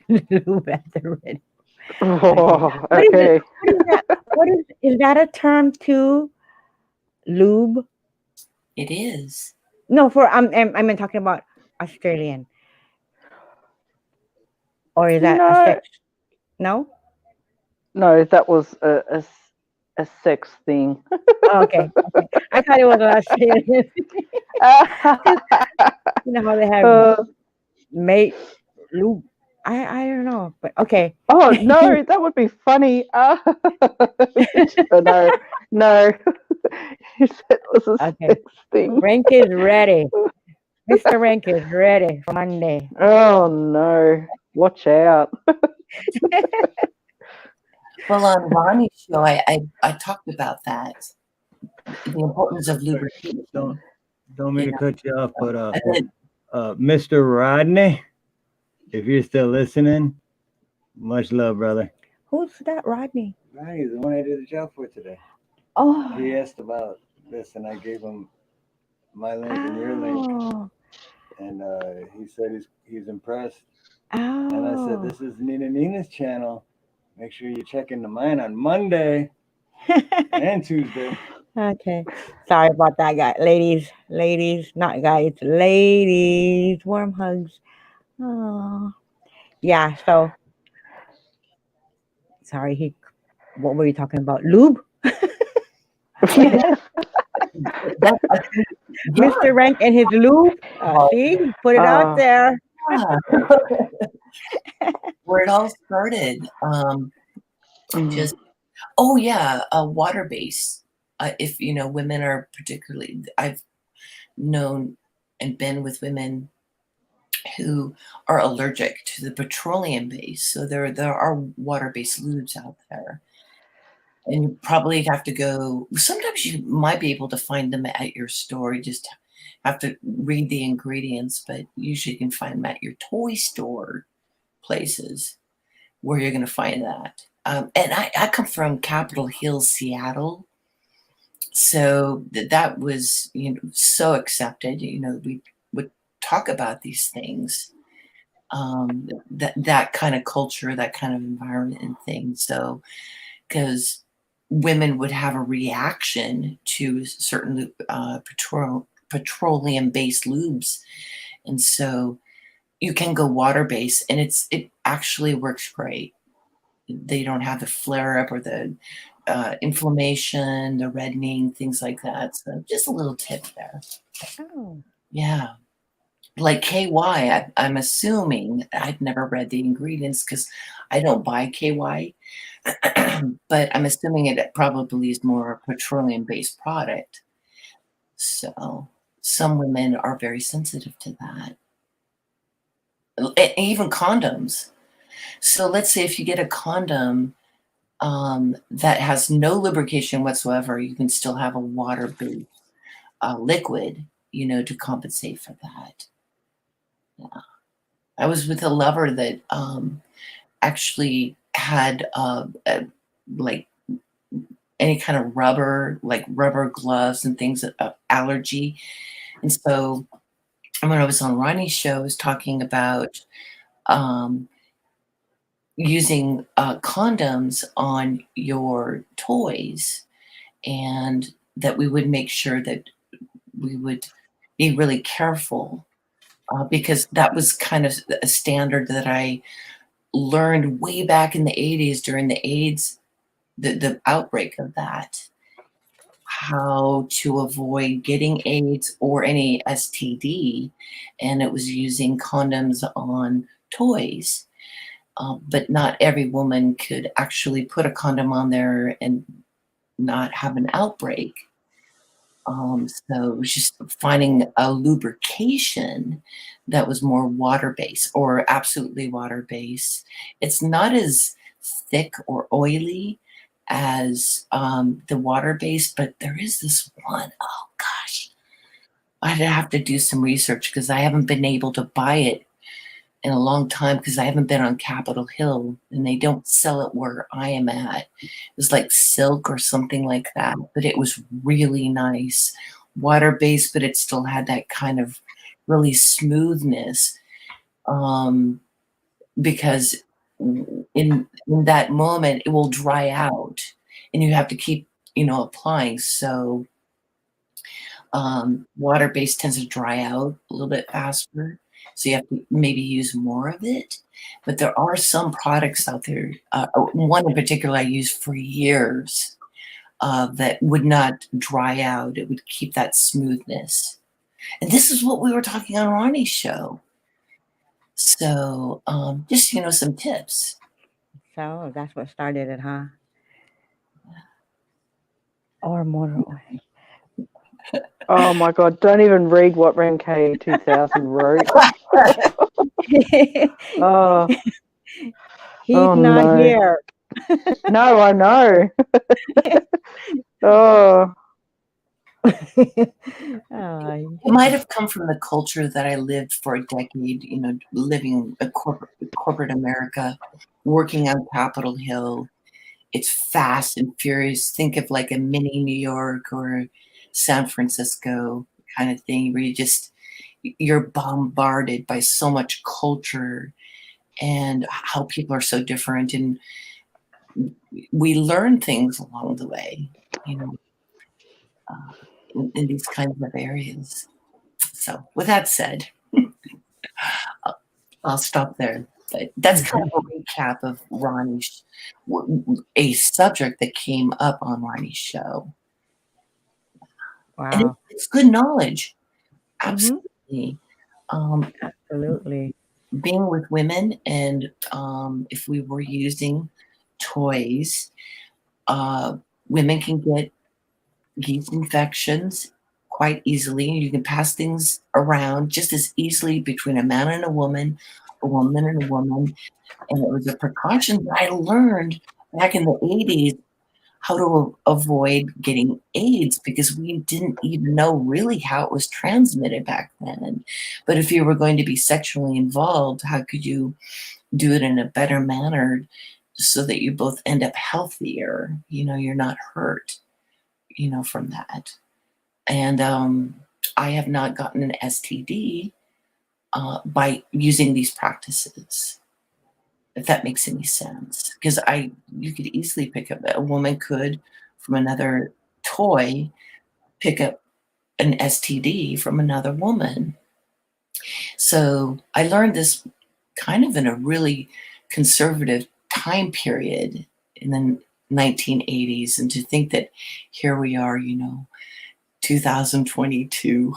Lube at the ready. Oh, What is it? okay. What is that? What is that a term too? Lube? It is. No, for I'm talking about Australian. Or is that a No, sex? No? no, that was a sex thing. Oh, okay. Okay. I thought it was Australian. You know how they have mate lube. I don't know, but okay. Oh no, that would be funny. No, no. You said it was a Okay. sex thing. Rank is ready. Mr. Rank is ready for Monday. Oh no. Watch out. Well, on Ronnie's show, I talked about that, the importance of lubrication. Don't mean to cut you off, but And then, Mr. Rodney, if you're still listening, much love, brother. Who's that, Rodney? Rodney's the one I did the job for today. Oh. He asked about this, and I gave him my link and your link, Oh. and he said he's impressed. Oh. And I said, this is Nina's channel. Make sure you check into mine on Monday and Tuesday. Okay. Sorry about that, guy. Ladies, not guys, ladies. Warm hugs. Oh. Yeah, so sorry, what were you talking about? Lube? Mr. Rank and his lube. See, put it out there. yeah. Where it all started. Just a water base. If women are particularly, I've known and been with women who are allergic to the petroleum base. So there are water-based lubes out there. And you probably have to go, sometimes you might be able to find them at your store. You just have to read the ingredients, but usually you can find them at your toy store places where you're going to find that. And I come from Capitol Hill, Seattle. So that was, so accepted. We would talk about these things, that kind of culture, that kind of environment and things. So, because women would have a reaction to certain petroleum-based lubes, and so you can go water-based, and it actually works great. They don't have the flare-up or the inflammation, the reddening, things like that. So just a little tip there. Oh. Yeah. Like KY, I'm assuming, I've never read the ingredients because I don't buy KY, but I'm assuming it probably is more a petroleum-based product. So some women are very sensitive to that. Even condoms. So let's say if you get a condom that has no lubrication whatsoever, you can still have a water-based liquid, to compensate for that. Yeah. I was with a lover that actually had like any kind of rubber, like rubber gloves and things of allergy. And so when I was on Ronnie's show, I was talking about using condoms on your toys, and that we would make sure that we would be really careful, because that was kind of a standard that I learned way back in the 80s during the AIDS, the outbreak of that, how to avoid getting AIDS or any STD, and it was using condoms on toys. But not every woman could actually put a condom on there and not have an outbreak. So it was just finding a lubrication that was more water-based or absolutely water-based. It's not as thick or oily as the water-based, but there is this one, oh gosh, I'd have to do some research because I haven't been able to buy it in a long time because I haven't been on Capitol Hill and they don't sell it where I am at. It was like silk or something like that, but it was really nice. Water-based, but it still had that kind of really smoothness, because in that moment it will dry out and you have to keep, applying. So water-based tends to dry out a little bit faster. So you have to maybe use more of it. But there are some products out there, one in particular I used for years, that would not dry out. It would keep that smoothness. And this is what we were talking on Ronnie's show. So just, some tips. So that's what started it, huh? Or motor oil. Oh my God! Don't even read what Remke 2000 wrote. Oh, He's oh, not no. here. No, I know. Oh, Oh, It might have come from the culture that I lived for a decade, living a corporate America, working on Capitol Hill. It's fast and furious. Think of like a mini New York or San Francisco kind of thing where you're bombarded by so much culture and how people are so different. And we learn things along the way, in these kinds of areas. So with that said, I'll stop there. But that's kind of a recap of Ronnie's, a subject that came up on Ronnie's show. And wow. it's good knowledge. Absolutely. Absolutely. Being with women, and if we were using toys, women can get yeast infections quite easily. You can pass things around just as easily between a man and a woman and a woman. And it was a precaution that I learned back in the 80s how to avoid getting AIDS, because we didn't even know really how it was transmitted back then. But if you were going to be sexually involved, how could you do it in a better manner so that you both end up healthier? You're not hurt, from that. And I have not gotten an STD by using these practices, if that makes any sense. Because you could easily pick up, a woman could, from another toy, pick up an STD from another woman. So I learned this kind of in a really conservative time period in the 1980s. And to think that here we are, 2022.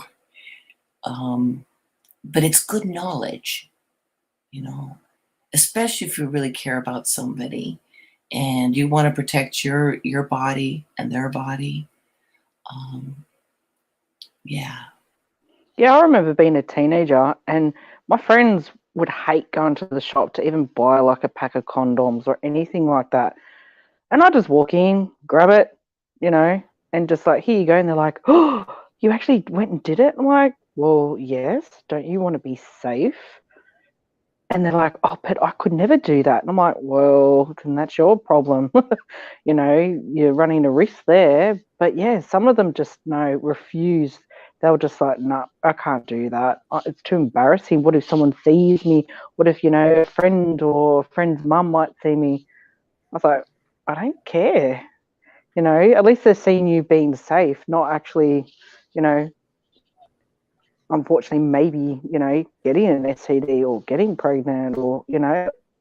But it's good knowledge, especially if you really care about somebody and you want to protect your body and their body. Yeah. yeah. I remember being a teenager, and my friends would hate going to the shop to even buy like a pack of condoms or anything like that. And I just walk in, grab it, and just like, here you go. And they're like, oh, you actually went and did it? I'm like, well, yes. Don't you want to be safe? And they're like, oh, but I could never do that. And I'm like, well, then that's your problem. You know, you're running a risk there. But yeah, some of them just refuse. They were just like, no, I can't do that. It's too embarrassing. What if someone sees me? What if, a friend or a friend's mum might see me? I was like, I don't care. At least they're seeing you being safe, not actually, unfortunately, maybe, getting an STD or getting pregnant or,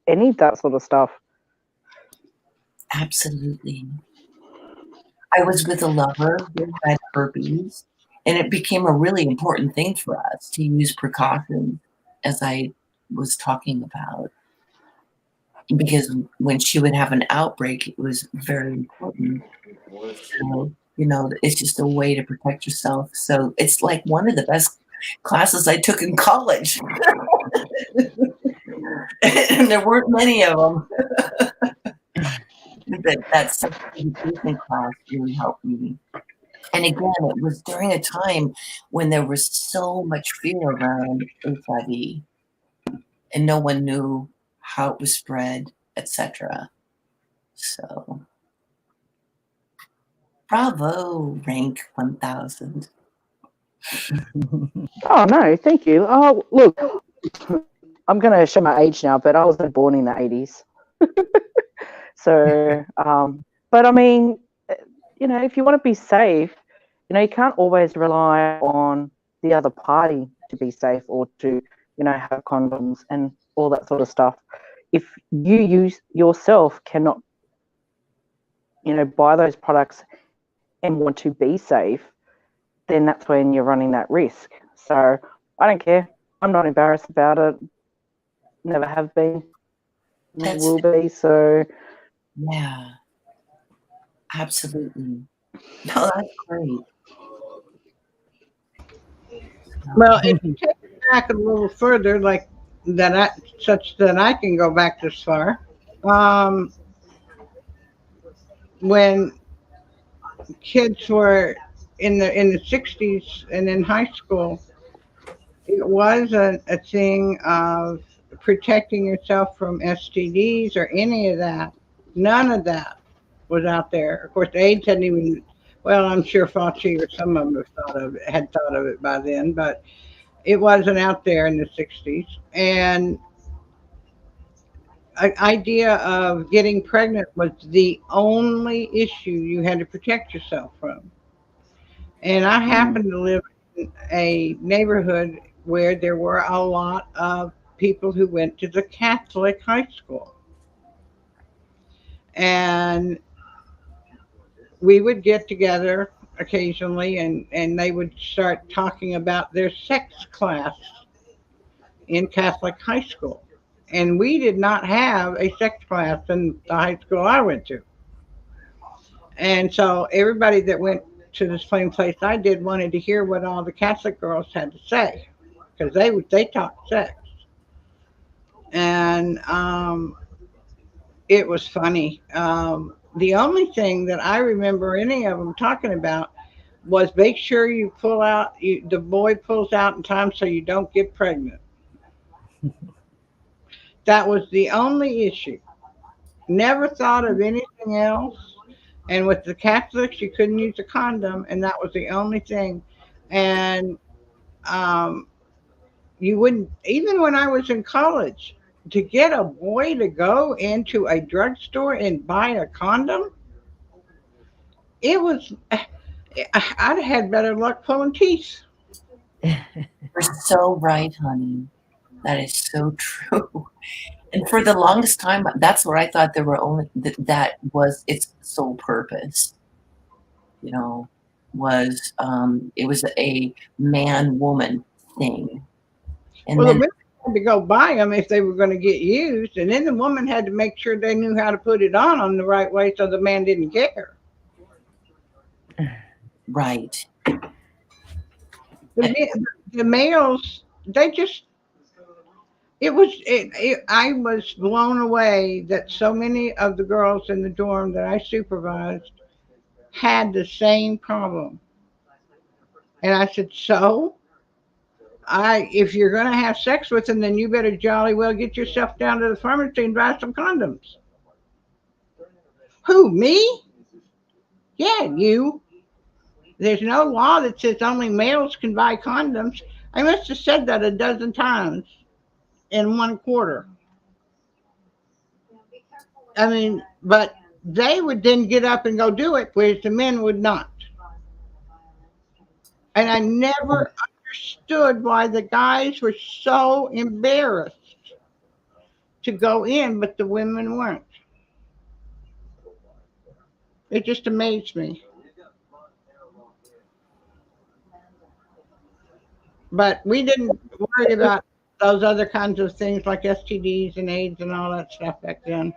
any of that sort of stuff. Absolutely. I was with a lover who had herpes, and it became a really important thing for us to use precautions, as I was talking about. Because when she would have an outbreak, it was very important. So, it's just a way to protect yourself. So it's like one of the best classes I took in college. And there weren't many of them. But that sex education class really helped me. And again, it was during a time when there was so much fear around HIV, and no one knew how it was spread, etc. So, bravo, rank 1000. Oh, no, thank you. Oh, look, I'm going to show my age now, but I was born in the 80s. So, but I mean, if you want to be safe, you can't always rely on the other party to be safe or to, have condoms and all that sort of stuff. If you yourself cannot, buy those products and want to be safe, then that's when you're running that risk. So I don't care. I'm not embarrassed about it. Never have been. Never will be. So yeah, absolutely. No, that's great. Well, if you take it back a little further, like that, such that I can go back this far. When kids were in the 60s and in high school, it was a thing of protecting yourself from STDs or any of that. None of that was out there. Of course, AIDS hadn't even. Well, I'm sure Fauci or some of them had thought of it by then, but it wasn't out there in the 60s. And an idea of getting pregnant was the only issue you had to protect yourself from. And I happened to live in a neighborhood where there were a lot of people who went to the Catholic high school. And we would get together occasionally and they would start talking about their sex class in Catholic high school. And we did not have a sex class in the high school I went to. And so everybody that went to the same place I did wanted to hear what all the Catholic girls had to say, because they talked sex. And it was funny. The only thing that I remember any of them talking about was make sure you pull out, the boy pulls out in time so you don't get pregnant. That was the only issue. Never thought of anything else. And with the Catholics, you couldn't use a condom, and that was the only thing. And you wouldn't, even when I was in college, to get a boy to go into a drugstore and buy a condom, it was, I'd had better luck pulling teeth. You're so right, honey. That is so true. And for the longest time, that's where I thought there were only that was its sole purpose. Was it was a man-woman thing. And well, then, the women had to go buy them if they were going to get used, and then the woman had to make sure they knew how to put it on the right way, so the man didn't care. right. The males, they just. I was blown away that so many of the girls in the dorm that I supervised had the same problem. And I said, so? if you're gonna have sex with them, then you better jolly well get yourself down to the pharmacy and buy some condoms. Who, me? Yeah, you. There's no law that says only males can buy condoms. I must have said that a dozen times in 1 quarter. I mean, but they would then get up and go do it, whereas the men would not. And I never understood why the guys were so embarrassed to go in, but the women weren't. It just amazed me. But we didn't worry about those other kinds of things like STDs and AIDS and all that stuff back then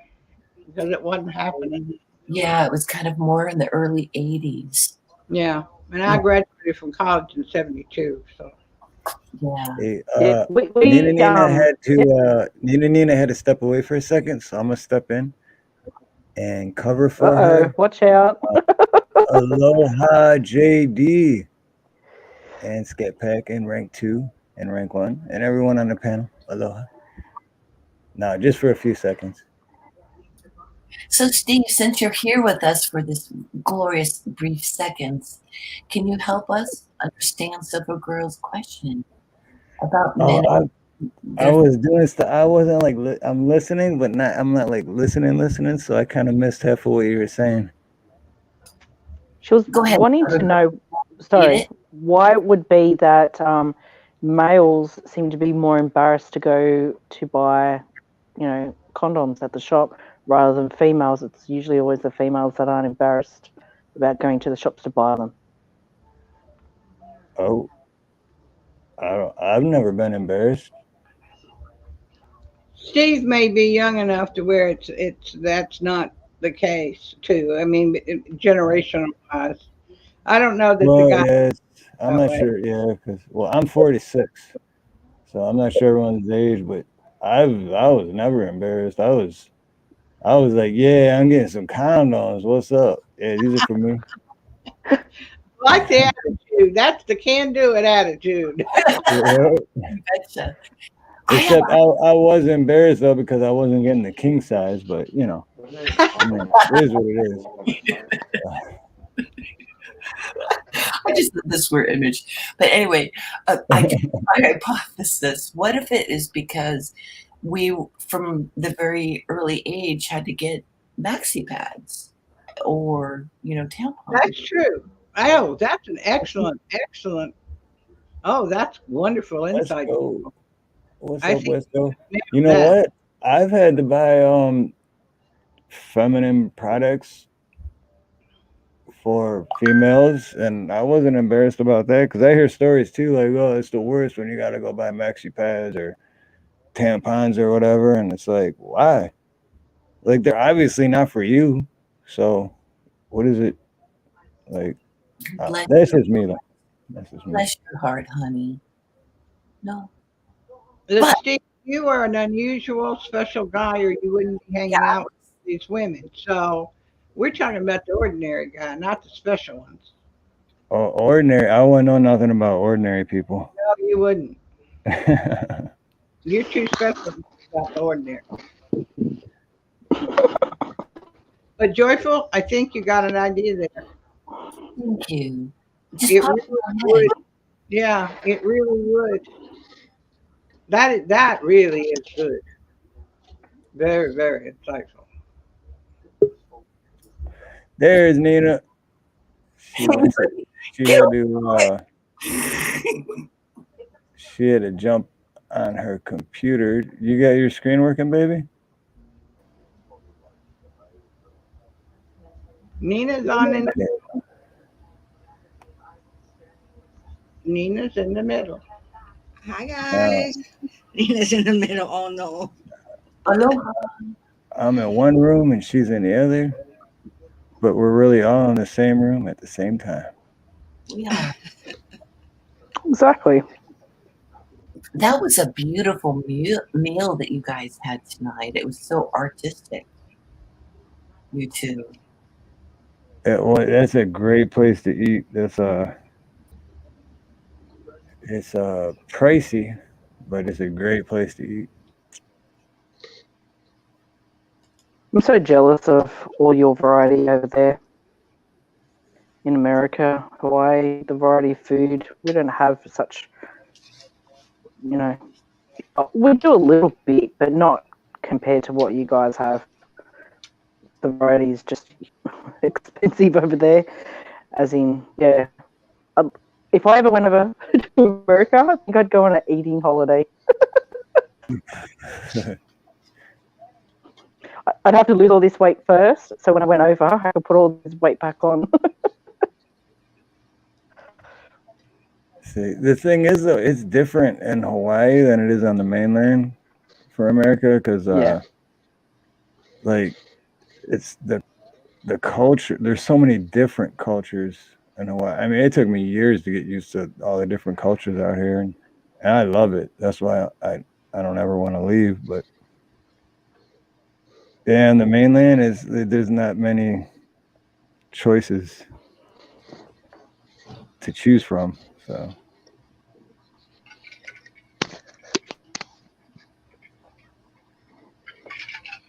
because it wasn't happening. Yeah, it was kind of more in the early 80s. Yeah. And I graduated from college in 72. So Yeah. Hey, Yeah, Nina had to step away for a second, so I'm gonna step in and cover for her. Watch out. Aloha JD and Scat Pack in rank 2 and rank 1 and everyone on the panel. Aloha. Now, just for a few seconds. So, Steve, since you're here with us for this glorious brief seconds, can you help us understand Silver Girl's question about men? I was doing stuff. I wasn't like I'm listening, but I'm not like listening. So I kind of missed half of what you were saying. She was wanting to know, why it would be that males seem to be more embarrassed to go to buy, condoms at the shop rather than females. It's usually always the females that aren't embarrassed about going to the shops to buy them. Oh, I've never been embarrassed. Steve may be young enough to where that's not the case too. I mean, generational wise, I don't know that the guy. Yes, I'm not sure. Yeah, because I'm 46, so I'm not sure everyone's age, but I was never embarrassed. I was like, yeah, I'm getting some condoms. What's up? Yeah, these are for me. Like the attitude. That's the can do it attitude. Gotcha. Except I was embarrassed though because I wasn't getting the king size, but I mean, it is what it is. I just did this weird image. But anyway, I hypothesis. What if it is because we, from the very early age, had to get maxi pads or, tampons? That's true. Oh, that's an excellent. Oh, that's wonderful insight. What's up, Westo? You know what? I've had to buy feminine products for females, and I wasn't embarrassed about that because I hear stories too, like, oh, it's the worst when you got to go buy maxi pads or tampons or whatever, and it's like, why? Like, they're obviously not for you, so what is it? Like, that's just me, though. Bless your heart, honey. No. Steve, you are an unusual, special guy, or you wouldn't be hanging out with these women. So we're talking about the ordinary guy, not the special ones. Oh, ordinary. I wouldn't know nothing about ordinary people. No, you wouldn't. You're too special about the ordinary. But Joyful, I think you got an idea there. Thank you. It really would. Yeah, it really would. That really is good. Very, very insightful. There's Nina. She had to jump on her computer. You got your screen working, baby? Nina's on in the middle. Nina's in the middle. Hi guys. Nina's in the middle. Oh no. Aloha. I'm in one room and she's in the other, but we're really all in the same room at the same time. Yeah. Exactly. That was a beautiful meal that you guys had tonight. It was so artistic. You two. That's a great place to eat. It's pricey, but it's a great place to eat. I'm so jealous of all your variety over there in America, Hawaii, the variety of food. We don't have such, you know, we do a little bit, but not compared to what you guys have. The variety is just expensive over there. As in, yeah. If I ever went over to America, I think I'd go on an eating holiday. I'd have to lose all this weight first, so when I went over, I could put all this weight back on. See, the thing is, though, it's different in Hawaii than it is on the mainland for America, because Yeah. like it's the culture. There's so many different cultures in Hawaii. I mean, it took me years to get used to all the different cultures out here, and I love it. That's why I don't ever want to leave. But yeah, and the mainland is there's not many choices to choose from. So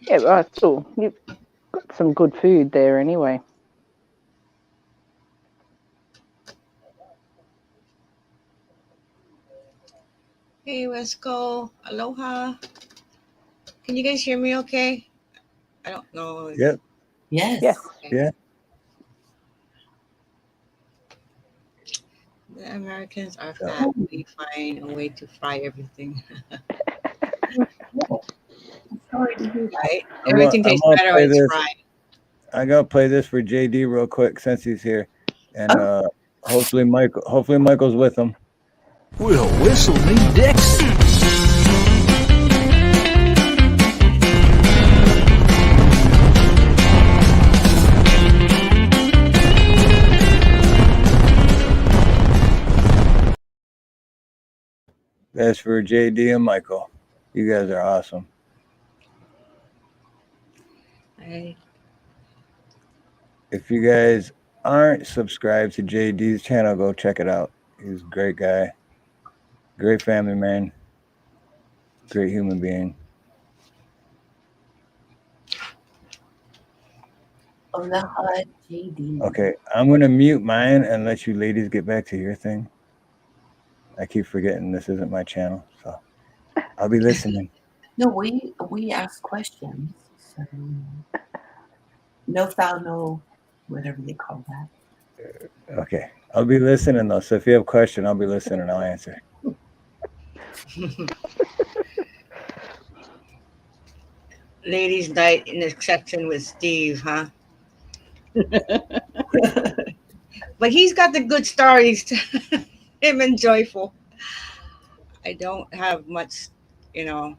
Yeah, right. Still, you've got some good food there anyway. Hey, Wesco. Aloha. Can you guys hear me okay? I don't know. Yep. Yes. Yes. Okay. Yeah. The Americans are fat. We find a way to fry everything. Right? Everything tastes better when it's fried. I gotta play this for JD real quick since he's here, and hopefully Michael's with him. We'll whistle me Dixie. That's for JD and Michael. You guys are awesome. Right. If you guys aren't subscribed to JD's channel, go check it out. He's a great guy, great family man, great human being. Aloha, JD. Okay, I'm gonna mute mine and let you ladies get back to your thing. I keep forgetting this isn't my channel, so I'll be listening. No, we ask questions. So no foul, no whatever they call that. Okay, I'll be listening though. So if you have a question, I'll be listening. I'll answer. Ladies' night in the section with Steve, huh? But he's got the good stories. Him and Joyful. I don't have much, you know.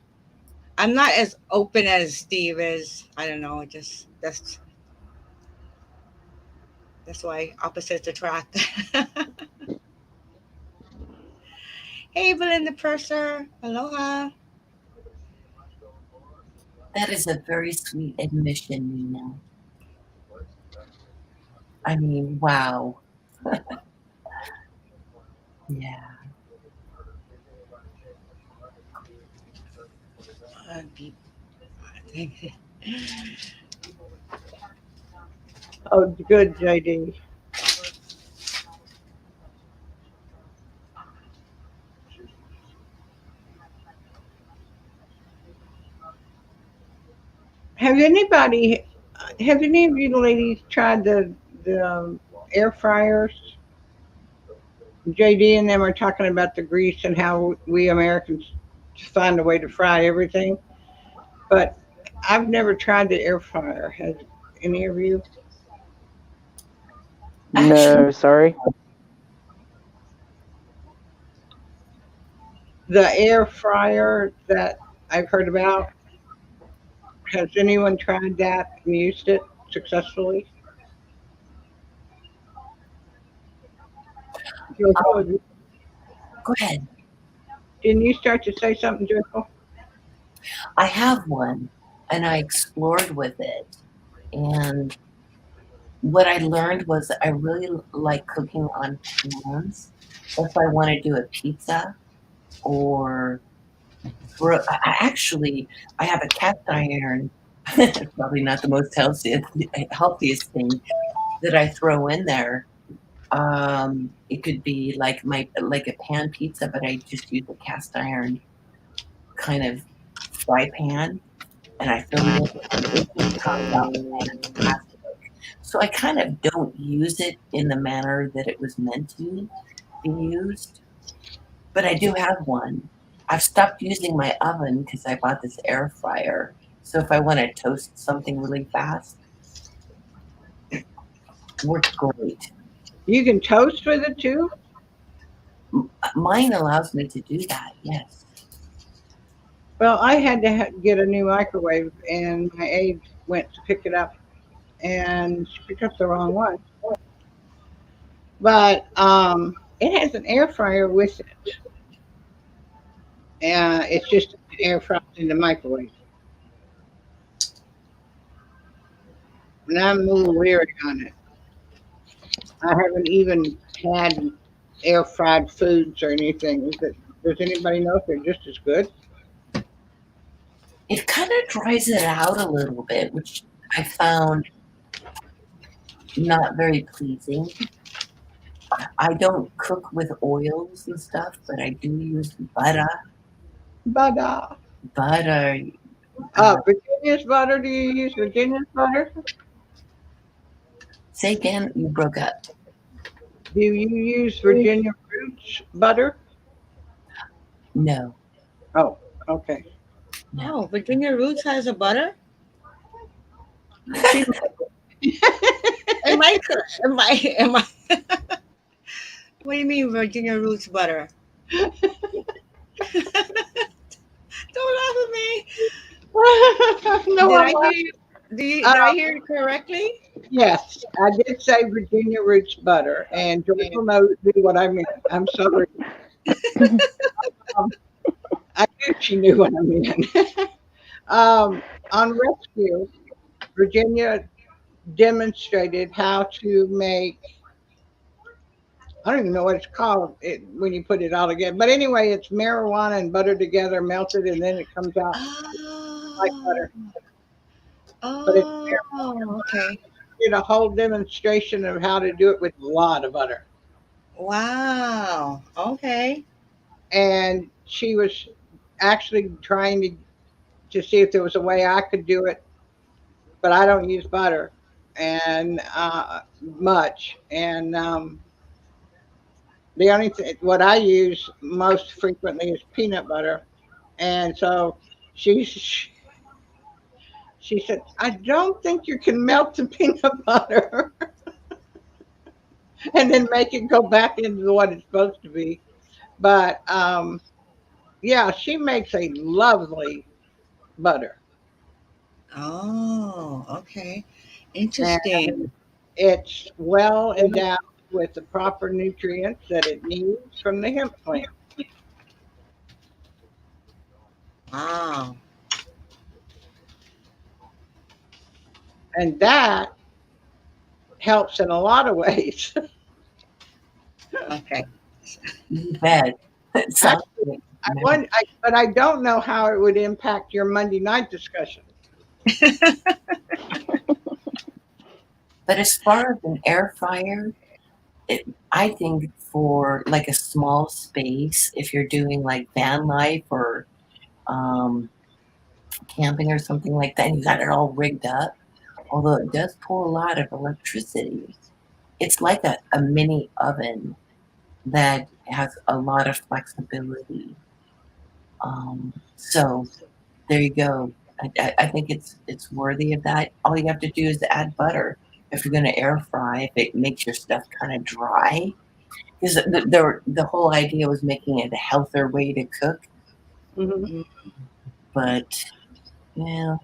I'm not as open as Steve is. I don't know. Just that's why opposites attract. Hey, Belinda Purser. Aloha. That is a very sweet admission, Nina. I mean, wow. Yeah. Oh, good, JD. Have any of you ladies tried the air fryers? JD and them are talking about the grease and how we Americans find a way to fry everything. But I've never tried the air fryer. Has any of you? No, sorry. The air fryer that I've heard about, has anyone tried that and used it successfully? Joyful, Go ahead. didn't you start to say something, Joyful? I have one, and I explored with it, and what I learned was I really like cooking on pans. If I want to do a pizza or I have a cast iron. Probably not the most healthiest thing that I throw in there. It could be like a pan pizza, but I just use a cast iron kind of fry pan, and I fill it with it just comes out fantastic. So I kind of don't use it in the manner that it was meant to be used, but I do have one. I've stopped using my oven because I bought this air fryer. So if I want to toast something really fast, it works great. You can toast with it too? Mine allows me to do that, yes. Well, I had to get a new microwave, and my aide went to pick it up, and she picked up the wrong one. But it has an air fryer with it. And it's just air fried in the microwave. And I'm a little weary on it. I haven't even had air fried foods or anything. Does anybody know if they're just as good? It kind of dries it out a little bit, which I found not very pleasing. I don't cook with oils and stuff, but I do use butter. Butter. Virginia's butter. Do you use Virginia's butter? Say again, you broke up. Do you use Virginia Roots butter? No. Oh, okay. No, Virginia Roots has a butter? Am I? What do you mean Virginia Roots butter? Don't laugh at me. No, did I hear it correctly? Yes, I did say Virginia Roots butter, and Joyful knew what I meant. I'm sorry. I knew she knew what I meant. On Rescue, Virginia demonstrated how to make, I don't even know what it's called when you put it all together. But anyway, it's marijuana and butter together, melted, and then it comes out like butter. But it's marijuana. Okay. Did a whole demonstration of how to do it with a lot of butter. Wow. Okay. And she was actually trying to see if there was a way I could do it, but I don't use butter and much. And the only thing what I use most frequently is peanut butter. And so she said, I don't think you can melt the peanut butter and then make it go back into what it's supposed to be. But yeah, she makes a lovely butter. Oh, okay. Interesting. And it's well endowed with the proper nutrients that it needs from the hemp plant. Wow. And that helps in a lot of ways. Okay. You bet. But I don't know how it would impact your Monday night discussion. But as far as an air fryer, I think for like a small space, if you're doing like van life or camping or something like that, and you got it all rigged up, although it does pull a lot of electricity, it's like a mini oven that has a lot of flexibility. So there you go. I think it's worthy of that. All you have to do is add butter. If you're going to air fry, if it makes your stuff kind of dry, because the whole idea was making it a healthier way to cook. Mm-hmm. But yeah.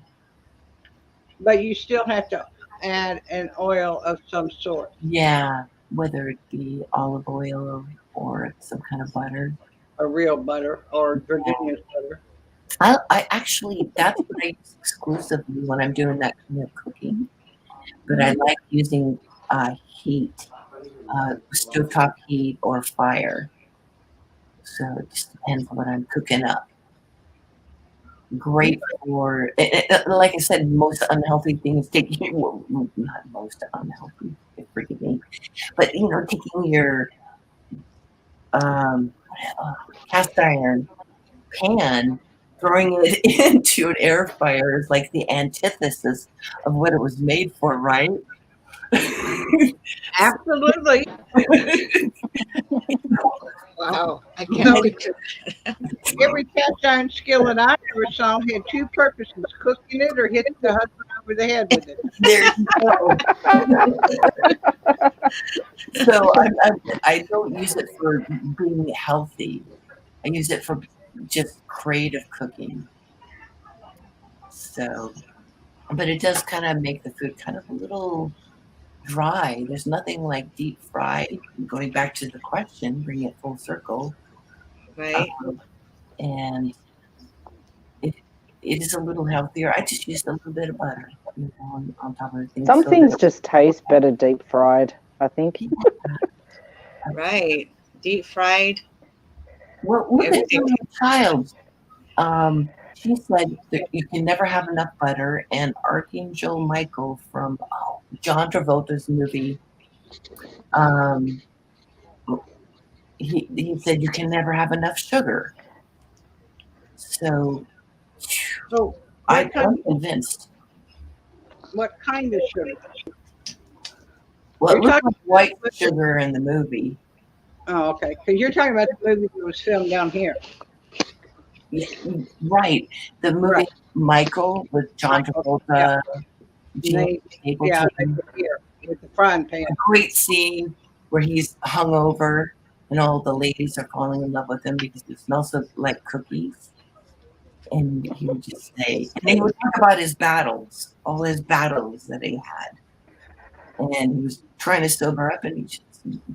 But you still have to add an oil of some sort. Yeah, whether it be olive oil or some kind of butter. Or real butter or Virginia's butter. I actually, that's what I use exclusively when I'm doing that kind of cooking. But I like using heat, stovetop heat or fire. So it just depends on what I'm cooking up. Great for, like I said, most unhealthy things taking, well, not most unhealthy, forgive me, but taking your cast iron pan, throwing it into an air fryer is like the antithesis of what it was made for, right? Absolutely. Wow, I can't picture. Every cast iron skillet I ever saw had two purposes: cooking it or hitting the husband over the head with it. There you go. So I don't use it for being healthy. I use it for just creative cooking. So, but it does kind of make the food kind of a little dry. There's nothing like deep fried. Going back to the question, bring it full circle. Right. And it is a little healthier. I just used a little bit of butter on top of the thing. Some things just taste better deep fried, I think. Right. Deep fried. Well, look at my child. She said that you can never have enough butter, and Archangel Michael from John Travolta's movie, he said you can never have enough sugar. So I'm convinced. What kind of sugar? Well, it looked like white sugar in the movie. Oh, okay. Because you're talking about the movie that was filmed down here. Yeah, right. The movie Michael with John Travolta. Yeah, here with the frying pan. A great scene where he's hungover and all the ladies are falling in love with him because he smells like cookies. And he would just say, and he would talk about his battles, all his battles that he had. And he was trying to sober up, and he was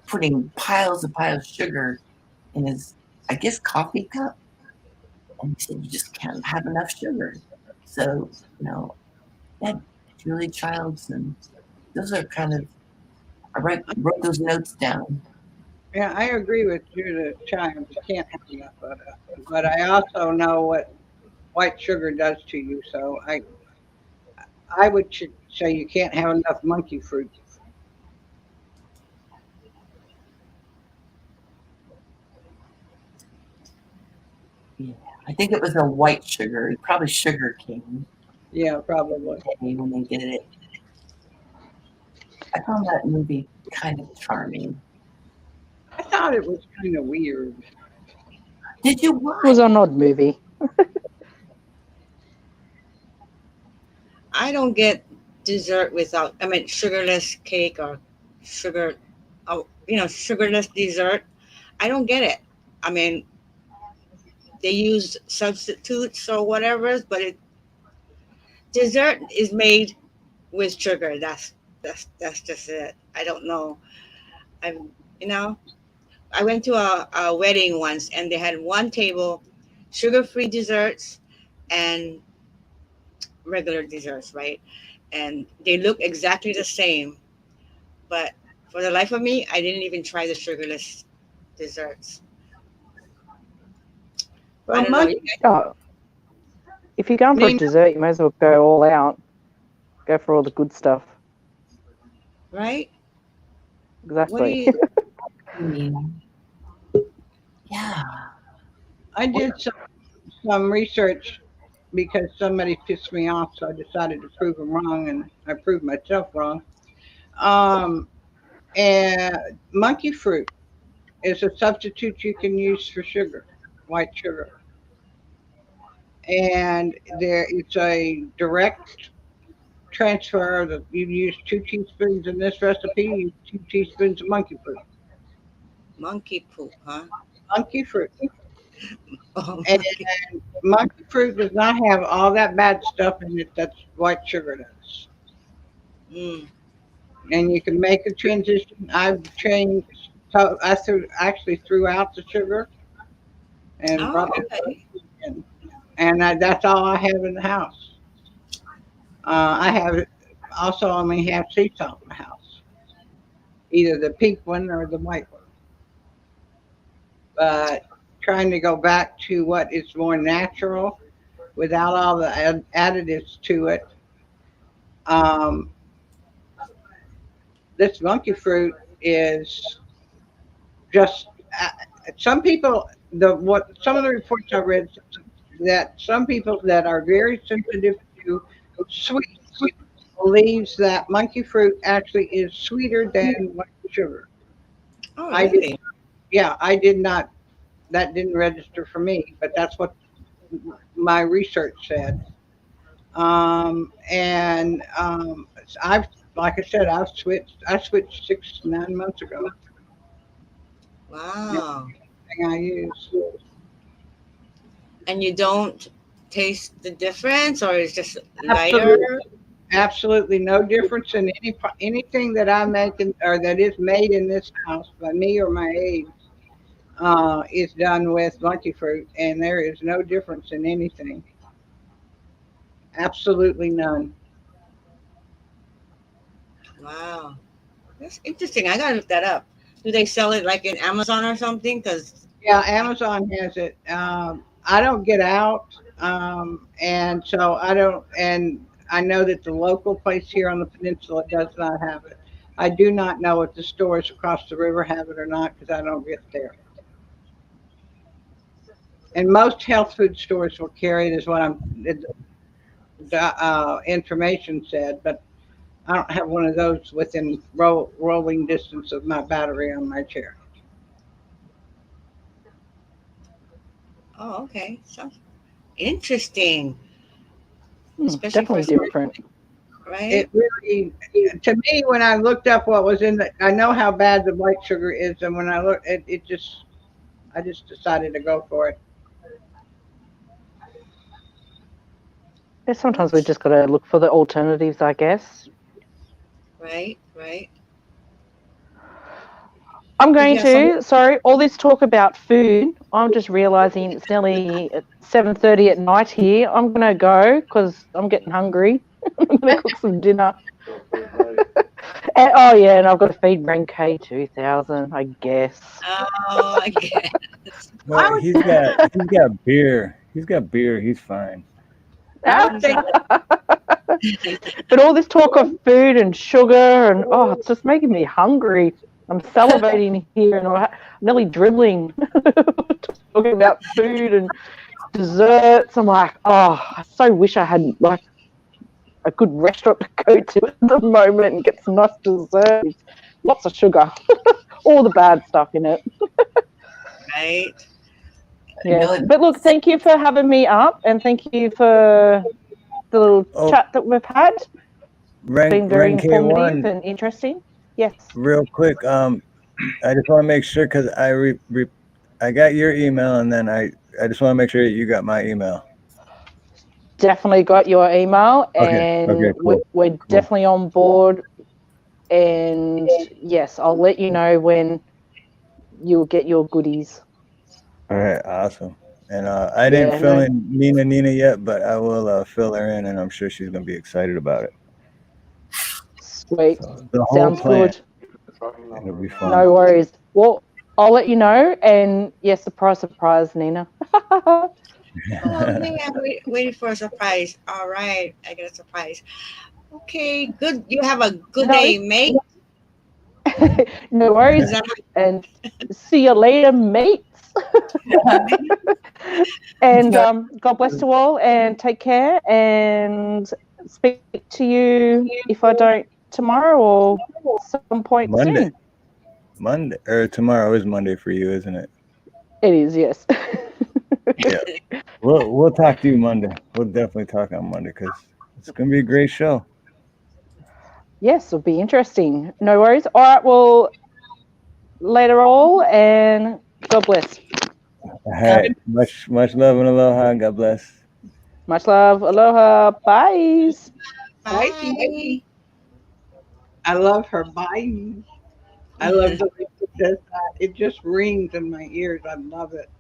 putting piles of sugar in his, I guess, coffee cup. And he said, you just can't have enough sugar. So, that Julia Childs, and those are kind of, I wrote those notes down. Yeah, I agree with Julia Childs. You can't have enough butter. But I also know what white sugar does to you. So I would say you can't have enough monkey fruit. Yeah, I think it was a white sugar, probably sugar cane. Yeah, probably. When they did it. I found that movie kind of charming. I thought it was kind of weird. Did you watch? It was an odd movie. I don't get dessert without, sugarless cake or sugarless dessert. I don't get it. They use substitutes or whatever, but dessert is made with sugar. That's just it. I don't know. I went to a wedding once, and they had one table, sugar-free desserts and regular desserts, right? And they look exactly the same, but for the life of me, I didn't even try the sugarless desserts. Well, if you're going for a dessert, you may as well go all out. Go for all the good stuff. Right? Exactly. Yeah. I did some research because somebody pissed me off, so I decided to prove them wrong, and I proved myself wrong. And monkey fruit is a substitute you can use for sugar, white sugar. And it's a direct transfer of you use 2 teaspoons in this recipe, you use 2 teaspoons of monkey fruit. Monkey poop, huh? Monkey fruit. And monkey fruit does not have all that bad stuff in it that white sugar does. And you can make a transition. I've changed, so I threw out the sugar and brought it in. And that's all I have in the house. I have also only have sea salt in the house. either the pink one or the white one. But trying to go back to what is more natural without all the additives to it. This monkey fruit is just some people. Some of the reports I read that some people that are very sensitive to sweet believes that monkey fruit actually is sweeter than white sugar. Oh, I really? did, yeah, I did not. That didn't register for me, but that's what my research said. I've, like I said, I switched 6 9 months ago. Wow. Thing I use. And you don't taste the difference, or it's just lighter? Absolutely no difference in anything that I make or that is made in this house by me or my aides is done with monkey fruit, and there is no difference in anything. Absolutely none. Wow. That's interesting. I gotta look that up. Do they sell it like in Amazon or something? Because Yeah, Amazon has it. I don't get out, and so I don't. And I know that the local place here on the peninsula does not have it. I do not know if the stores across the river have it or not because I don't get there. And most health food stores will carry it, is what the information said. But I don't have one of those within rolling distance of my battery on my chair. oh, okay. Sounds interesting. Especially Definitely for different. right? It really, to me, when I looked up what was in I know how bad the white sugar is, and when I looked, I just decided to go for it. Yeah, sometimes we just got to look for the alternatives, I guess. Right. I'm going you have to, sorry, all this talk about food, I'm just realizing it's nearly 7:30 at night here. I'm going to go because I'm getting hungry. I'm going to cook some dinner. And, oh, yeah, and I've got to feed Ren K 2000, I guess. Oh, I guess. Well, he's got beer. He's got beer. He's fine. I would think But all this talk of food and sugar and, oh, it's just making me hungry. I'm salivating here and I'm nearly dribbling talking about food and desserts. I'm like, oh, I so wish I had like a good restaurant to go to at the moment and get some nice desserts. Lots of sugar, all the bad stuff in it. Right. Yeah, but look, thank you for having me up, and thank you for the little chat that we've had. It's been very informative and interesting. Yes. Real quick, I just want to make sure because I got your email, and then I just want to make sure that you got my email. Definitely got your email, Okay, and cool. we're definitely on board. And yes, I'll let you know when you'll get your goodies. All right, awesome. And I didn't fill in Nina yet, but I will fill her in, and I'm sure she's gonna be excited about it. Sweet. So the whole Sounds plan, good. it'll be fun. No worries. Well, I'll let you know. And yes, surprise, Nina. Oh man, I'm waiting for a surprise. All right, I get a surprise. Okay, good. You have a good day, mate. No worries. And see you later, mates. And God bless you all, and take care, and speak to you if I don't tomorrow or some point soon. Monday or tomorrow is Monday for you, isn't it? It is, yes. Yeah. We'll talk to you Monday. We'll definitely talk on Monday because it's gonna be a great show. Yes, it'll be interesting. No worries. All right, well, later all, and God bless. All right. Much love and aloha. God bless. Much love. Aloha. Bye. Bye. I love her. Bye. I love the way she does that. It just rings in my ears. I love it.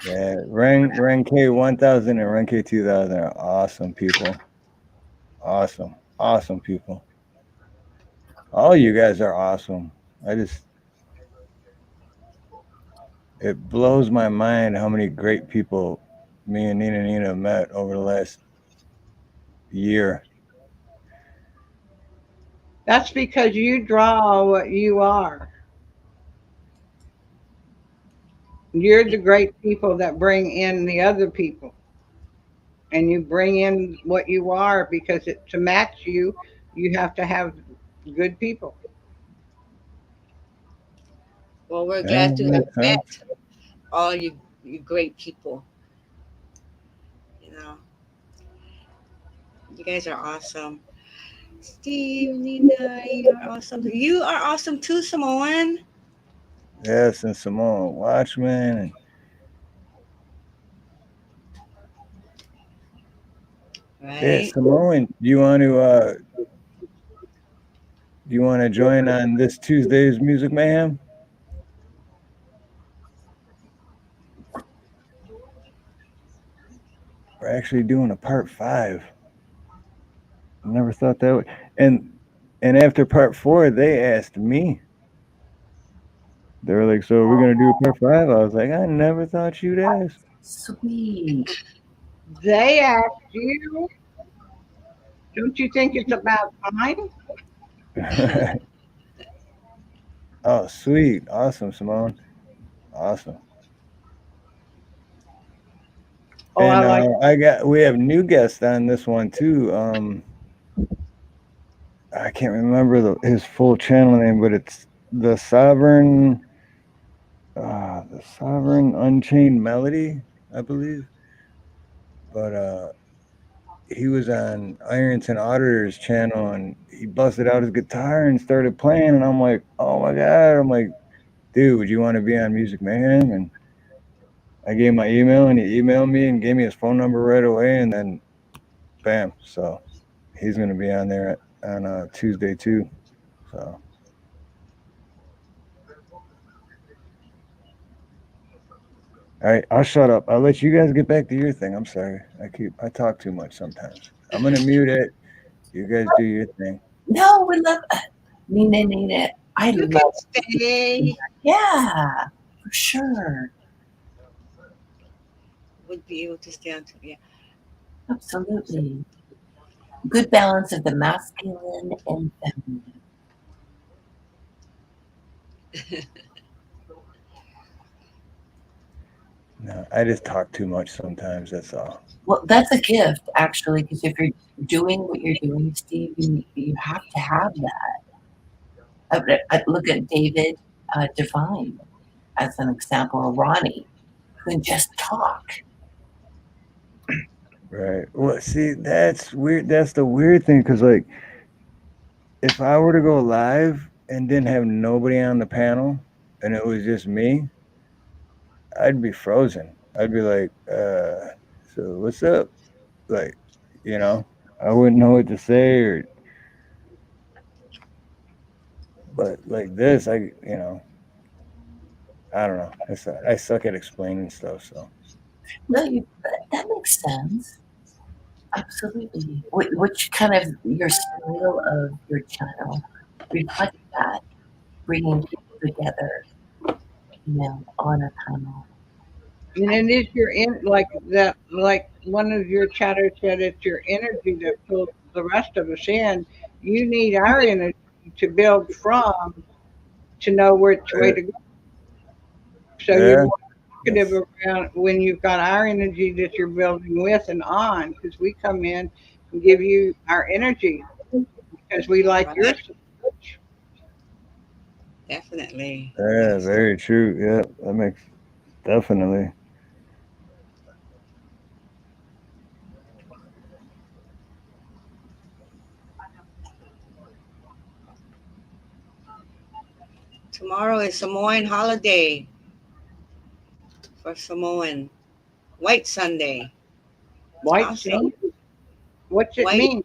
Yeah, Ren K 1000 and Ren K 2000 are awesome people. Awesome people. All you guys are awesome. It blows my mind how many great people me and Nina have met over the last year. That's because you draw what you are. You're the great people that bring in the other people. And you bring in what you are because to match you, you have to have good people. Well, we're Yeah, glad to have makes sense. met all you great people. You know, you guys are awesome. Steve, Nina, you're awesome. You are awesome too, Samoan. Yes, and Simone Watchman. And yeah, Right? Simone, do you want to join on this Tuesday's Music Mayhem? We're actually doing a part 5. I never thought that would. And after part 4, they asked me. They were like, "So we're gonna do part 5?" I was like, "I never thought you'd ask." Sweet. They ask you, don't you think it's about time? Oh, sweet, awesome, Simone, awesome. Oh, I And like we have new guests on this one too. I can't remember his full channel name, but it's the Sovereign Unchained Melody, I believe. But he was on Ironton Auditor's channel, and he busted out his guitar and started playing, and I'm like, oh my god! I'm like, dude, would you want to be on Music Mayhem? And I gave him my email, and he emailed me and gave me his phone number right away, and then bam. So he's gonna be on there on Tuesday too. So. All right, I'll shut up. I'll let you guys get back to your thing. I'm sorry. I talk too much sometimes. I'm gonna mute it. You guys do your thing. No, we love Nina. I You can love stay. Yeah, for sure. Would be able to stay on. Yeah. Absolutely. Good balance of the masculine and feminine. No, I just talk too much sometimes. That's all. Well, that's a gift, actually, because if you're doing what you're doing, Steve, you have to have that. I look at David Devine as an example, or Ronnie, who can just talk. Right. Well, see, that's weird. That's the weird thing, because like, if I were to go live and didn't have nobody on the panel, and it was just me, I'd be frozen. I'd be like, so what's up? Like, I wouldn't know what to say, but like this, I don't know. I suck at explaining stuff, so. No, that makes sense. Absolutely. Which kind of your style of your channel reflects that, bringing people together, on a panel. And it is like that, like one of your chatters said, it's your energy that pulls the rest of us in. You need our energy to build from to know which way to go. So you're Yeah. more talkative around when you've got our energy that you're building with and on, because we come in and give you our energy because we like Right. yours. Definitely. Yeah, very true. Yeah, that makes definitely. Tomorrow is Samoan holiday for Samoan. White Sunday. White Awesome. Sunday? What's it White- mean?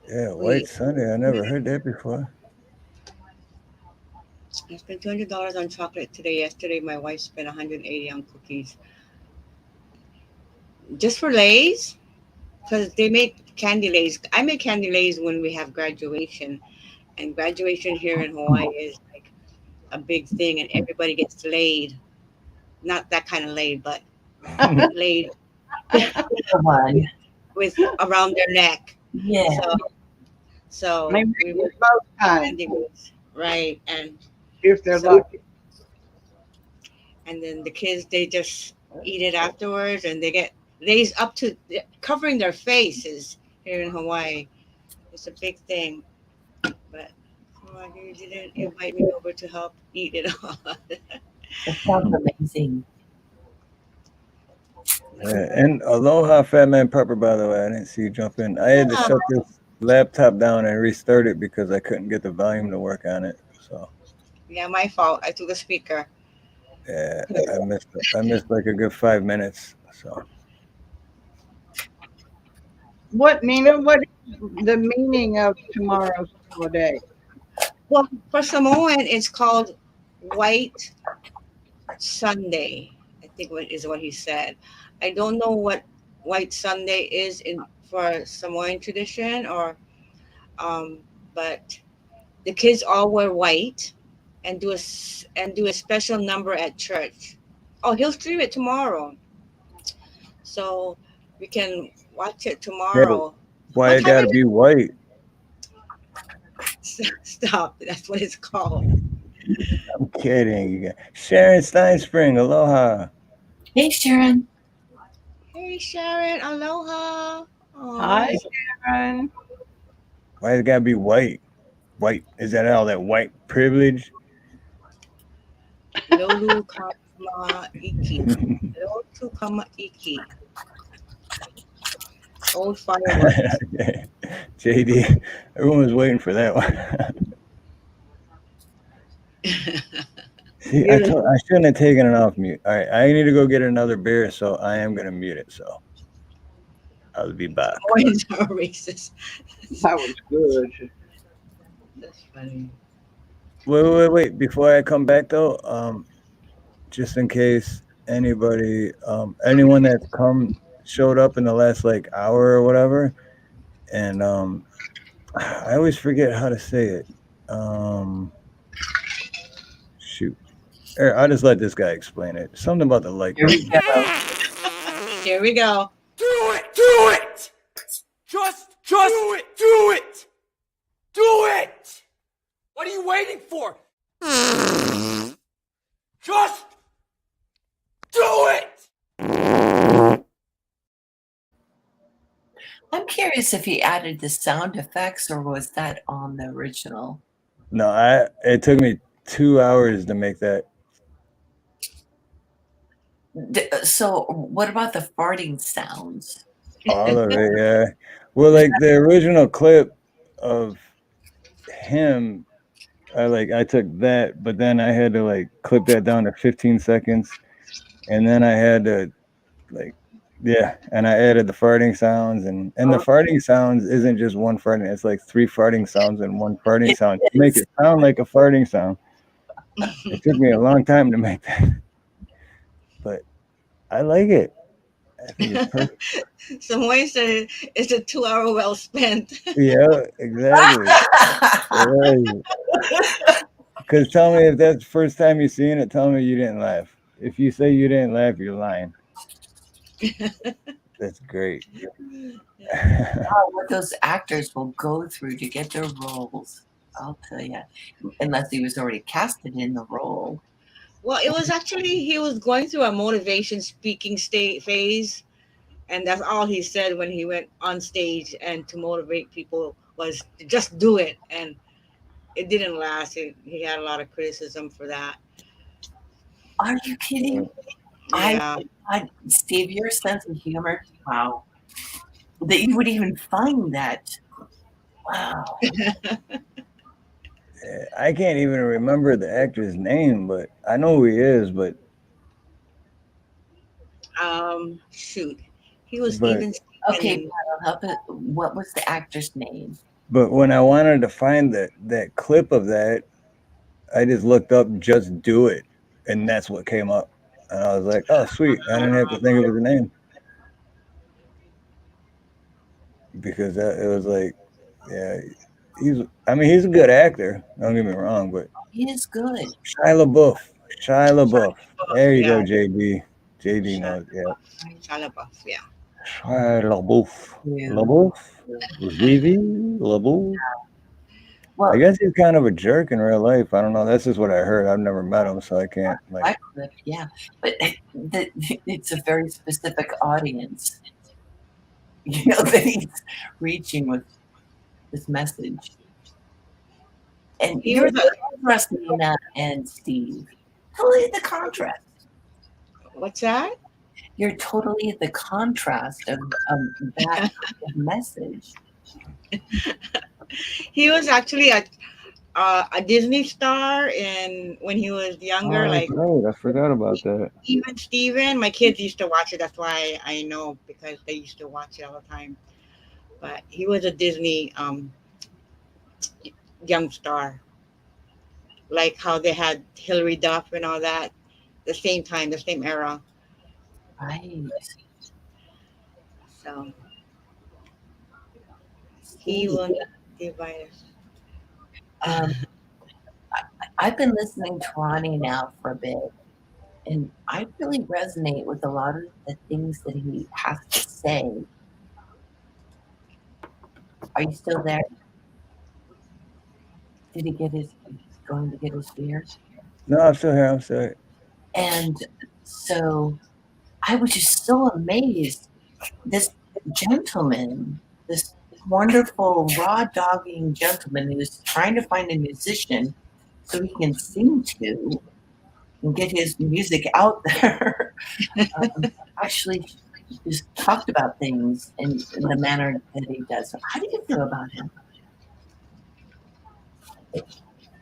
Yeah, White Sunday. I never heard that before. I spent $200 on chocolate today. Yesterday, my wife spent $180 on cookies. Just for Lay's? because they make candy lays. I make candy lays when we have graduation, and graduation here in Hawaii is like a big thing, and everybody gets laid. Not that kind of laid, but laid One. with around their neck. Yeah. So Maybe we it's were both times candy lays, right? And if they're so lucky. and then the kids they just eat it afterwards, and they get lays up to covering their faces here in Hawaii. It's a big thing, but oh, you didn't invite me over to help eat it all. It sounds amazing. And aloha, Fat Man Pepper. By the way, I didn't see you jump in. I had to shut this laptop down and restart it because I couldn't get the volume to work on it. So Yeah, my fault. I took the speaker. yeah, I missed like a good 5 minutes. So What, Nina? What is the meaning of tomorrow's holiday? Well, for Samoan, it's called White Sunday. I think what is what he said. I don't know what White Sunday is in for Samoan tradition, or but the kids all wear white and do a special number at church. Oh, he'll stream it tomorrow, so we can watch it yeah, tomorrow. why What it time gotta is be white? it? Stop. That's what it's called. I'm kidding. You got Sharon Steinspring. Aloha. Hey, Sharon. Hey, Sharon. Aloha. Hi, Oh, Sharon. Why it gotta be white? White, is that all that white privilege? Lolu Kama Iki. Lolu Kama Iki. Old fireworks. JD, everyone was waiting for that one. See, I shouldn't have taken it off mute. All right, I need to go get another beer, so I am gonna mute it. So I'll be back. Samoans are racist. That was good. That's funny. Wait. Before I come back though, just in case anybody, anyone that's showed up in the last like hour or whatever, and I always forget how to say it. Shoot. I'll just let this guy explain it. Something about the like button. Here we go. Do it! Do it! Just do it! Do it! Do it! What are you waiting for? Just do it! I'm curious if he added the sound effects or was that on the original? No, it took me 2 hours to make that. So what about the farting sounds? All of it, yeah. Well, like the original clip of him, I took that, but then I had to like clip that down to 15 seconds, and then I had to and I added the farting sounds, and the farting sounds isn't just one farting; it's like 3 farting sounds and 1 farting sound to make it sound like a farting sound. It took me a long time to make that, but I like it. I think it's perfect. Someone said it's a 2 hour well spent. Yeah, exactly. Because tell me if that's the first time you've seen it, tell me you didn't laugh. If you say you didn't laugh, you're lying. That's great. What those actors will go through to get their roles, I'll tell you. Unless he was already casted in the role. Well, it was actually he was going through a motivation speaking phase, and that's all he said when he went on stage and to motivate people was to just do it, and it didn't last. He had a lot of criticism for that. Are you kidding? Yeah. Steve, your sense of humor, wow. That you would even find that. Wow. I can't even remember the actor's name, but I know who he is, but Shoot. He was even okay, help it. What was the actor's name? But when I wanted to find that clip of that, I just looked up "Just Do It," and that's what came up. And I was like, "Oh, sweet! I didn't have to think of his name." because it was like, yeah, he's a good actor. Don't get me wrong, but He is good. Shia LaBeouf, Shia LaBeouf. There you go, Yeah. JD. JD Shia knows, yeah. LaBeouf, yeah. Shia LaBeouf. Yeah. LaBeouf? ZZ? LaBeouf? Well, I guess he's kind of a jerk in real life. I don't know. That's just what I heard. I've never met him, so I can't like. I could, yeah, but it's a very specific audience, that he's reaching with this message. And He you're was the contrast, Nina and Steve. Totally the contrast. What's that? You're totally the contrast of that message. He was actually a Disney star, and when he was younger, Oh, like right. I forgot about that. even Steven, my kids used to watch it. That's why I know, because they used to watch it all the time. But he was a Disney young star, like how they had Hilary Duff and all that, the same time, the same era. Right. So he will divide us. I've been listening to Ronnie now for a bit, and I really resonate with a lot of the things that he has to say. Are you still there? Did he get his? Going to get his beer? No, I'm still here. I'm still here. And so I was just so amazed. This gentleman, this wonderful raw dogging gentleman who's trying to find a musician so he can sing to and get his music out there, actually just talked about things in the manner that he does. So how do you feel about him?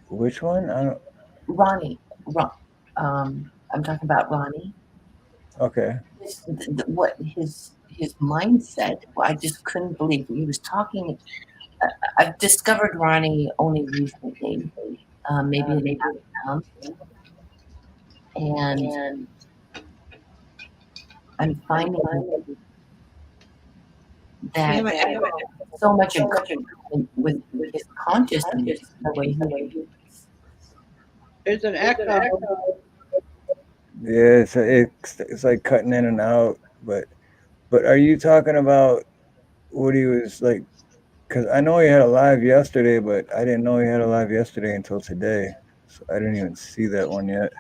Which one? I don't. Ronnie. I'm talking about Ronnie. Okay. What his mindset, I just couldn't believe he was talking. I've discovered Ronnie only recently, maybe a month, and I'm finding that so much in with his consciousness, the way he. There's an echo. Yeah, it's like cutting in and out. But are you talking about what he was like? Because I know he had a live yesterday, but I didn't know he had a live yesterday until today. So I didn't even see that one yet.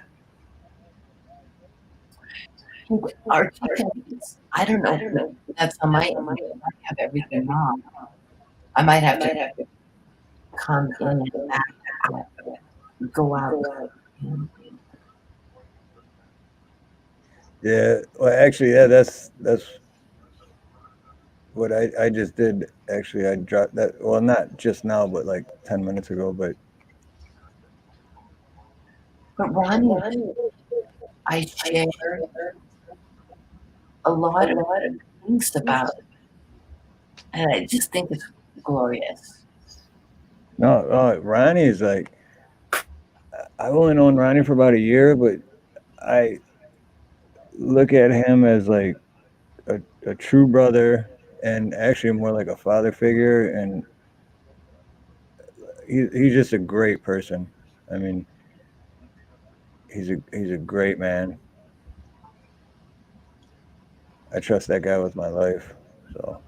I don't know. That's I might have everything wrong. I might have to come in and back, go out. Yeah. Well, actually, yeah, that's what I just did. Actually, I dropped that. Well, not just now, but like 10 minutes ago. But Ronnie, I share a lot of things about, and I just think it's glorious. no, Ronnie is like, I've only known Ronnie for about a year, but I look at him as like a true brother, and actually more like a father figure, and he's just a great person. I mean, he's a great man. I trust that guy with my life. So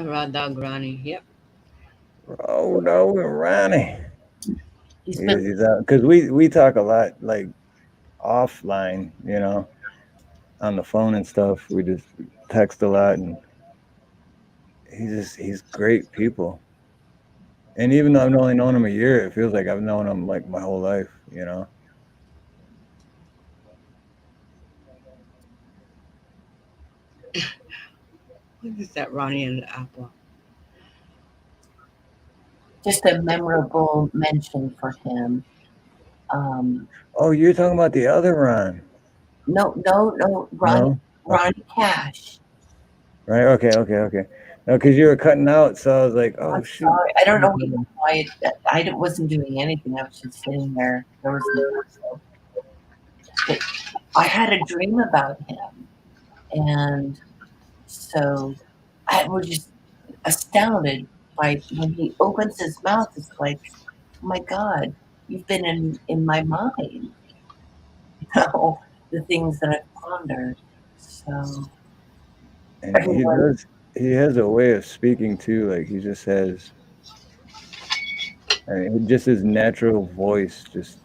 Raw dog Ronnie. Yep. oh no, Ronnie. He's out because we talk a lot like offline, on the phone and stuff. We just text a lot, and he's great people. And even though I've only known him a year, it feels like I've known him like my whole life, What is that, Ronnie and the apple? Just a memorable mention for him. Oh, you're talking about the other Ron? No, Ronnie Cash. Right? Okay. No, because you were cutting out, so I was like, oh, I'm shoot. sorry. I don't know why I wasn't doing anything. I was just sitting there. There was no. I had a dream about him, And so I was just astounded by when he opens his mouth. It's like, oh my God, you've been in my mind. You know, the things that I've pondered. So And he everyone, does. He has a way of speaking too. Like he just has. I mean, just his natural voice. Just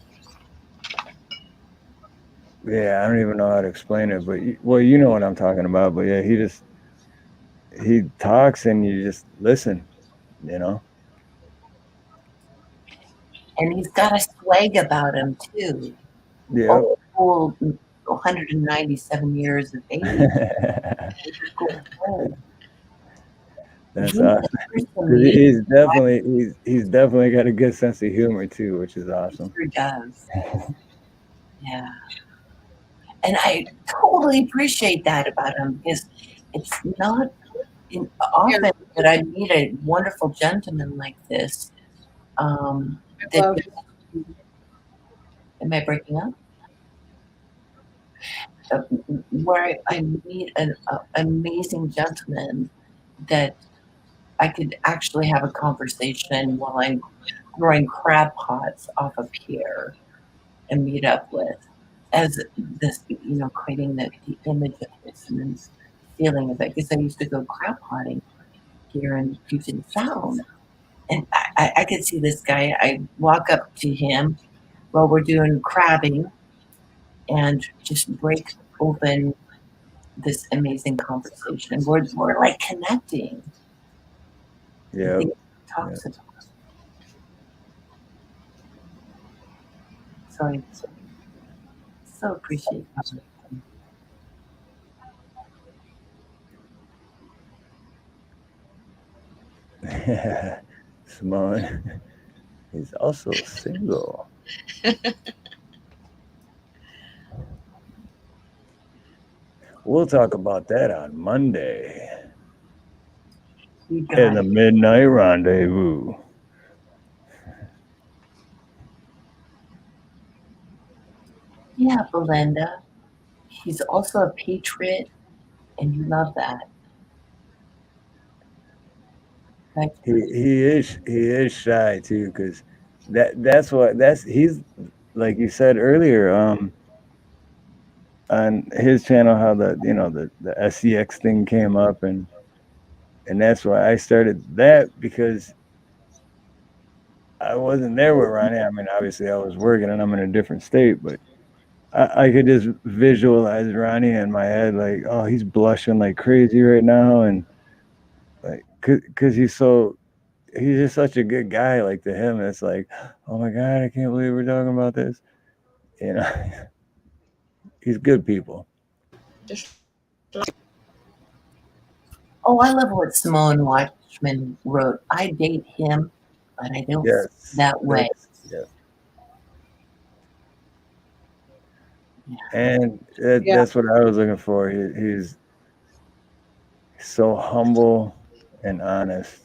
yeah. I don't even know how to explain it, but well, you know what I'm talking about. But yeah, he talks and you just listen. You know. and he's got a swag about him too. Yep. Oh, full 197 years of age. That's He's awesome. He's definitely got a good sense of humor too, which is awesome. He does. Yeah. And I totally appreciate that about him because it's not often that I meet a wonderful gentleman like this. That am I breaking up? Where I meet an amazing gentleman that I could actually have a conversation while I'm throwing crab pots off a pier and meet up with, as this, creating the image of this and this feeling of it. Because I used to go crab potting here in Puget Sound, and I could see this guy. I walk up to him while we're doing crabbing and just break open this amazing conversation. We're like connecting. Yeah. Talks about. So I so appreciate that. Simone, he's also single. We'll talk about that on Monday in the Midnight Rendezvous. Yeah, Belinda. He's also a patriot, and you love that. Like, He is shy too, because he's like you said earlier, on his channel how the SCX thing came up, and that's why I started that, because I wasn't there with Ronnie. I mean, obviously I was working and I'm in a different state, but I could just visualize Ronnie in my head, like, oh, he's blushing like crazy right now, and like, cause he's just such a good guy. Like, to him, it's like, oh my God, I can't believe we're talking about this. You know, he's good people. oh, I love what Simone Watchman wrote. I date him, but I don't feel that way. Yes. And that's what I was looking for. He's so humble and honest.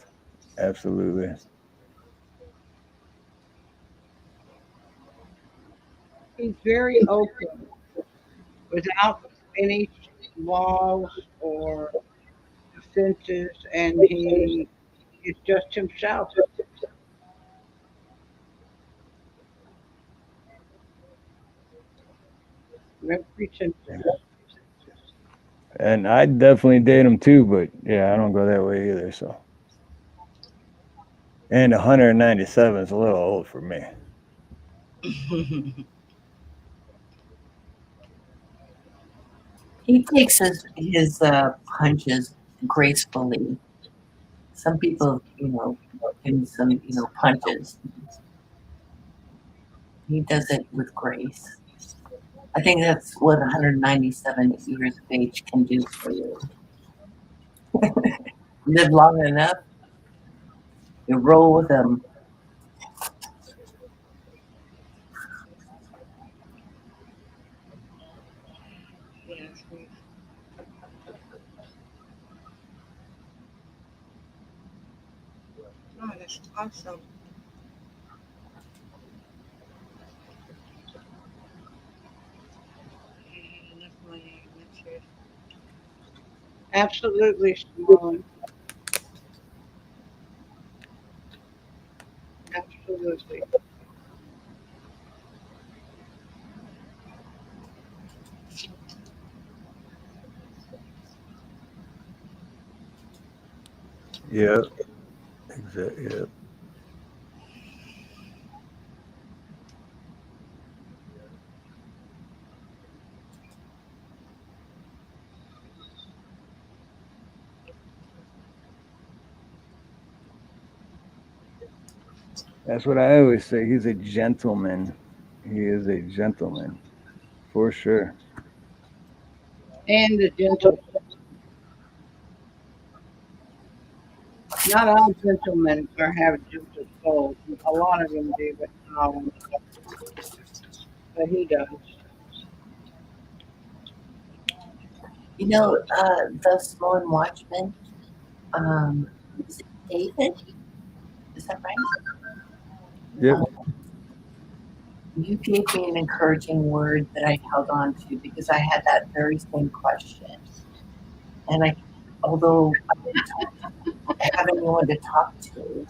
Absolutely. He's very open without any laws or defenses, and he is just himself. Representative. And I definitely date him too, but yeah, I don't go that way either. So, and 197 is a little old for me. He takes his punches gracefully. Some people, give him some, punches. He does it with grace. I think that's what 197 years of age can do for you. Live long enough, you roll with them. Yes, oh, that's awesome. Enough money, that's it. Absolutely, Simone. Absolutely. Yep. Exactly. Yep. That's what I always say. He's a gentleman. He is a gentleman, for sure. And the gentle. Not all gentlemen are have gentle souls. A lot of them do, but he does. You know, the Sloan Watchman, is it David? Is that right? Yep. You gave me an encouraging word that I held on to because I had that very same question. And although I didn't have anyone to talk to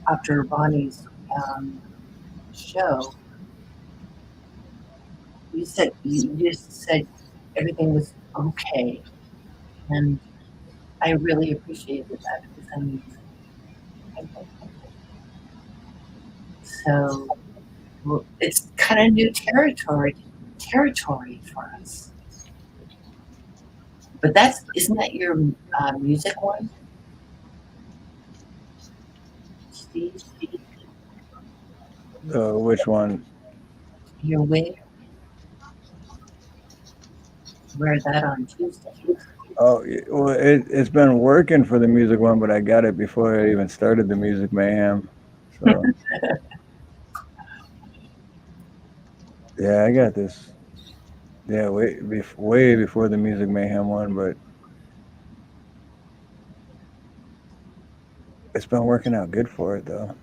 after Bonnie's show, you just said everything was okay, and I really appreciated that because so it's kind of new territory for us. But isn't that your music one, Steve? Which one? Your wig. Wear that on Tuesday. Oh, well, it's been working for the music one, but I got it before I even started the Music Mayhem. So, yeah, I got this. Yeah, way before the Music Mayhem one, but it's been working out good for it, though.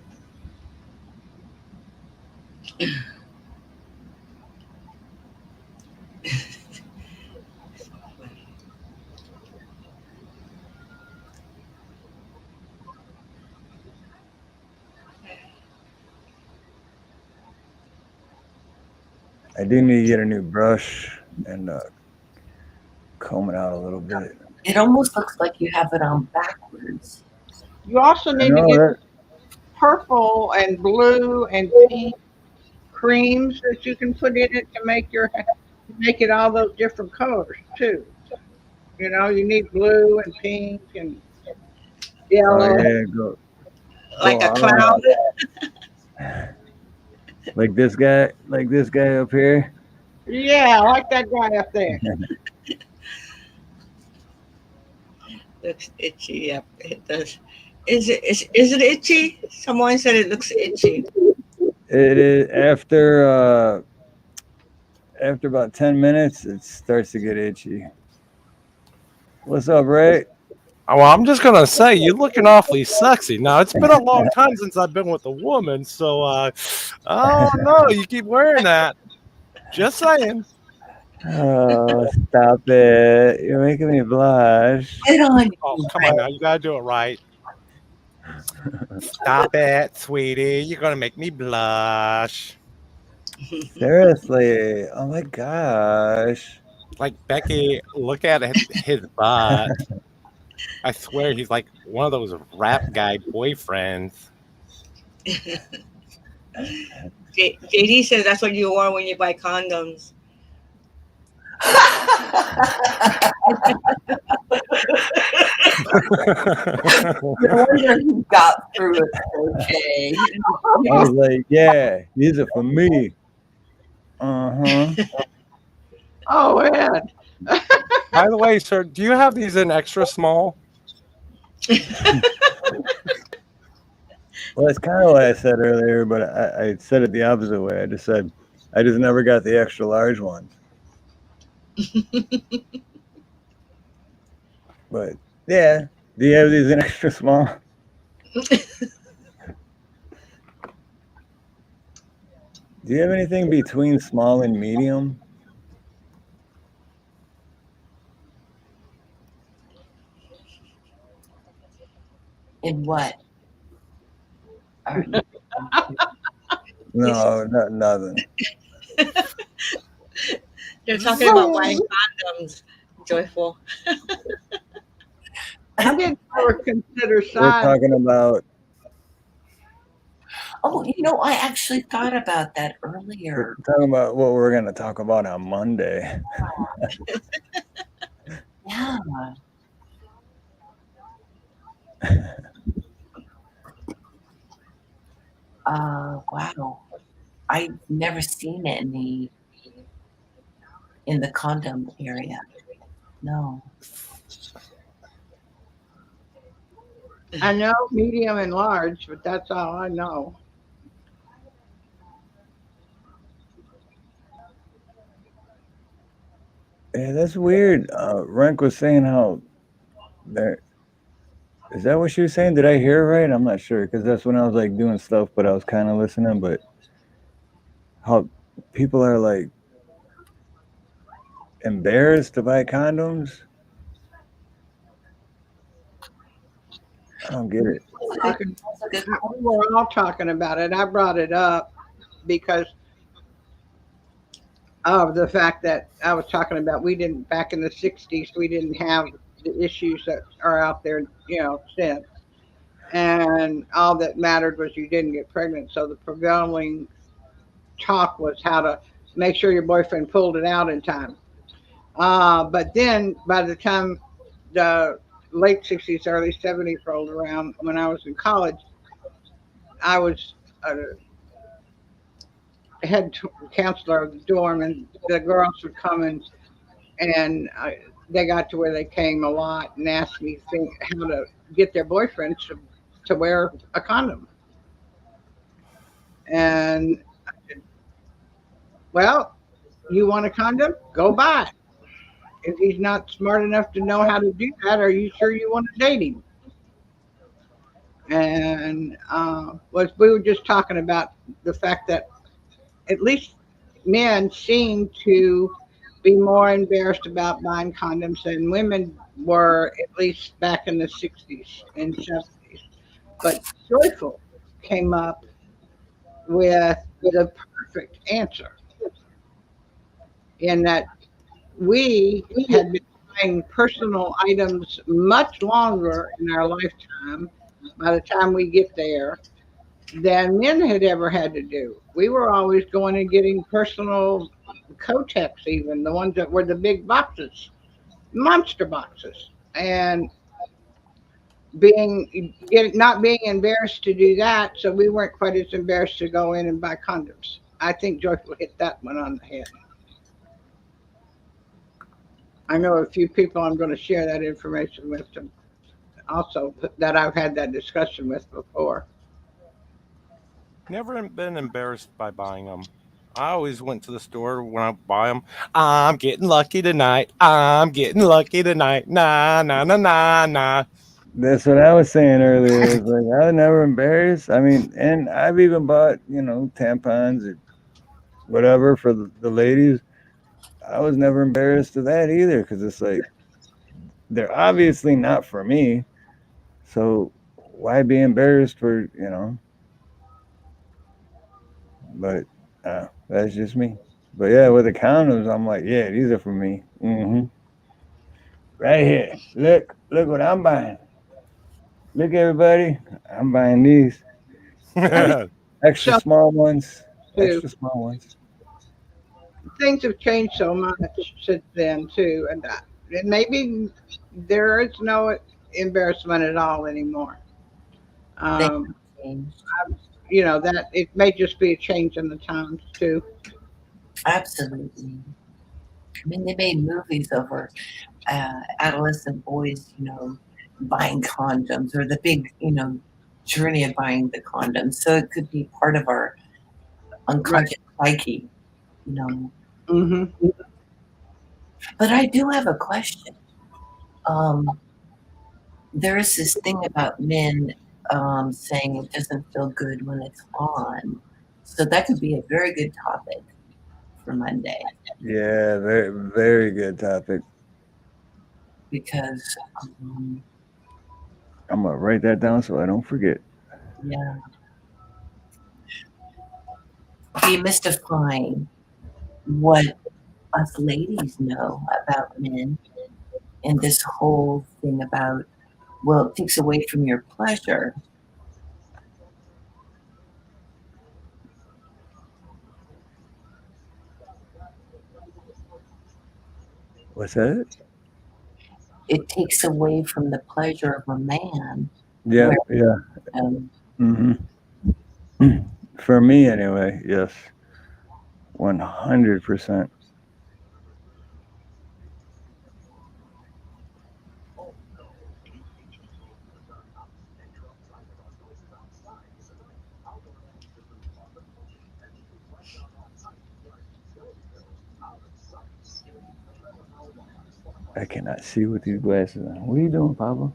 I do need to get a new brush and comb it out a little bit. It almost looks like you have it on backwards. You also need to get purple and blue and pink creams that you can put in it to make it all those different colors too. You know, you need blue and pink and yellow. Oh yeah, go Like a all clown. out. Like this guy up here. Yeah, I like that guy up there. Looks itchy. Yep, it does. Is it itchy? Someone said it looks itchy. It is after about 10 minutes, it starts to get itchy. What's up, Ray? Oh, well, I'm just gonna say you're looking awfully sexy. Now it's been a long time since I've been with a woman, so I don't know. You keep wearing that. Just saying. Oh, stop it! You're making me blush. Get on. Oh, come on now. You gotta do it right. Stop it, sweetie. You're gonna make me blush. Seriously? Oh my gosh! Like Becky, look at his butt. I swear he's like one of those rap guy boyfriends. JD says that's what you want when you buy condoms. No wonder he got through it okay. I was like, yeah, these are for me. Oh, Ed. By the way, sir, do you have these in extra small? Well, that's kind of what I said earlier, but I said it the opposite way. I just said I just never got the extra large ones. But yeah, do you have these in extra small? Do you have anything between small and medium? In what? Are you- No, nothing. They're talking about buying condoms, Joyful. I didn't ever consider We're size. talking about Oh, I actually thought about that earlier. what we're gonna talk about on Monday. Yeah. Wow. I've never seen it in the condom area. No. I know medium and large, but that's all I know. Yeah, that's weird. Rank was saying how there. Is that what she was saying? Did I hear it right? I'm not sure because that's when I was like doing stuff, but I was kind of listening. But how people are like embarrassed to buy condoms? I don't get it. Talking, we were all talking about it. I brought it up because of the fact that I was talking about back in the 60s, we didn't have the issues that are out there, since. And all that mattered was you didn't get pregnant. So the prevailing talk was how to make sure your boyfriend pulled it out in time. But then by the time the late 60s, early 70s rolled around, when I was in college, I was head counselor of the dorm, and the girls would come and they got to where they came a lot and asked me how to get their boyfriends to wear a condom. And I said, well, you want a condom? Go buy it. If he's not smart enough to know how to do that, are you sure you want to date him? And we were just talking about the fact that at least men seem to be more embarrassed about buying condoms than women were, at least back in the 60s and 70s. But Joyful came up with the perfect answer in that we had been buying personal items much longer in our lifetime by the time we get there than men had ever had to do. We were always going and getting personal Kotex, even the ones that were the big boxes, monster boxes, and not being embarrassed to do that, so we weren't quite as embarrassed to go in and buy condoms. I think Joyful hit that one on the head. I know a few people I'm going to share that information with them also that I've had that discussion with before. Never been embarrassed by buying them. I always went to the store when I buy them. I'm getting lucky tonight. I'm getting lucky tonight. Nah, nah, nah, nah, nah. That's what I was saying earlier. It's like I was never embarrassed. I mean, and I've even bought, tampons or whatever for the ladies. I was never embarrassed of that either because it's like they're obviously not for me. So why be embarrassed for, But that's just me. But yeah, with the condoms, I'm like, yeah, these are for me. Right here. Look what I'm buying. Look, everybody, I'm buying these extra small ones. Extra small ones. Things have changed so much since then too, and maybe there is no embarrassment at all anymore. That it may just be a change in the times too. Absolutely. I mean, they made movies over adolescent boys, buying condoms, or the big, journey of buying the condoms. So it could be part of our unconscious psyche, Mm-hmm. But I do have a question. There is this thing about men saying it doesn't feel good when it's on. So that could be a very good topic for Monday. Yeah, very, very good topic. Because I'm gonna write that down so I don't forget. Yeah. Demystifying what us ladies know about men and this whole thing about, well, it takes away from your pleasure. What's that? It takes away from the pleasure of a man. Yeah, Where, yeah. Mm-hmm. For me, anyway, yes, 100%. I cannot see with these glasses on. What are you doing, Pablo?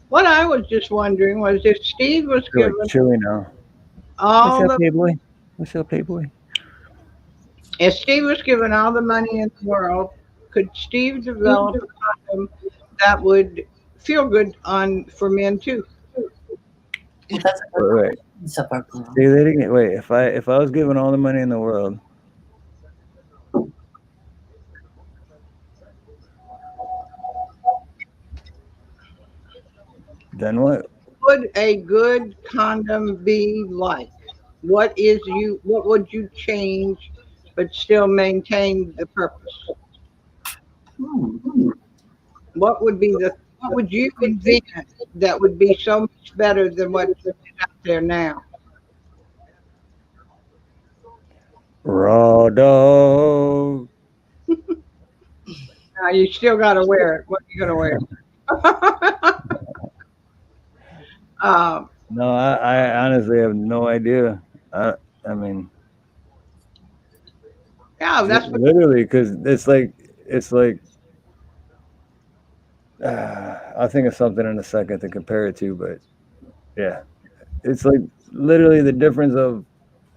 What I was just wondering was if Steve was Feel like given chilly now. all What's up, the Playboy? What's up, Playboy? if Steve was given all the money in the world, could Steve develop a condom that would feel good on for men too? well, that's a Wait, good wait. piece of our girl. Say that again. Wait, if I was given all the money in the world, then what? Would a good condom be like? What would you change but still maintain the purpose? What would you invent that would be so much better than what's out there now? Raw dog. Now you still gotta wear it. What are you gonna wear? um, No, I honestly have no idea. I mean, yeah, that's what literally, because it's like I'll think of something in a second to compare it to, but yeah, it's like literally the difference of,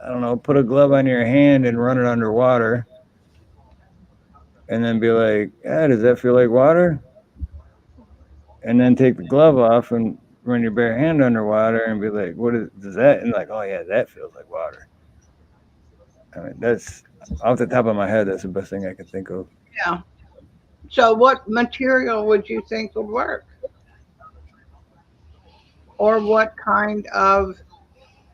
I don't know, put a glove on your hand and run it underwater, and then be like, does that feel like water? And then take the glove off and run your bare hand underwater and be like, does that? And like, oh yeah, that feels like water. I mean, that's off the top of my head. That's the best thing I can think of. yeah. So what material would you think would work? Or what kind of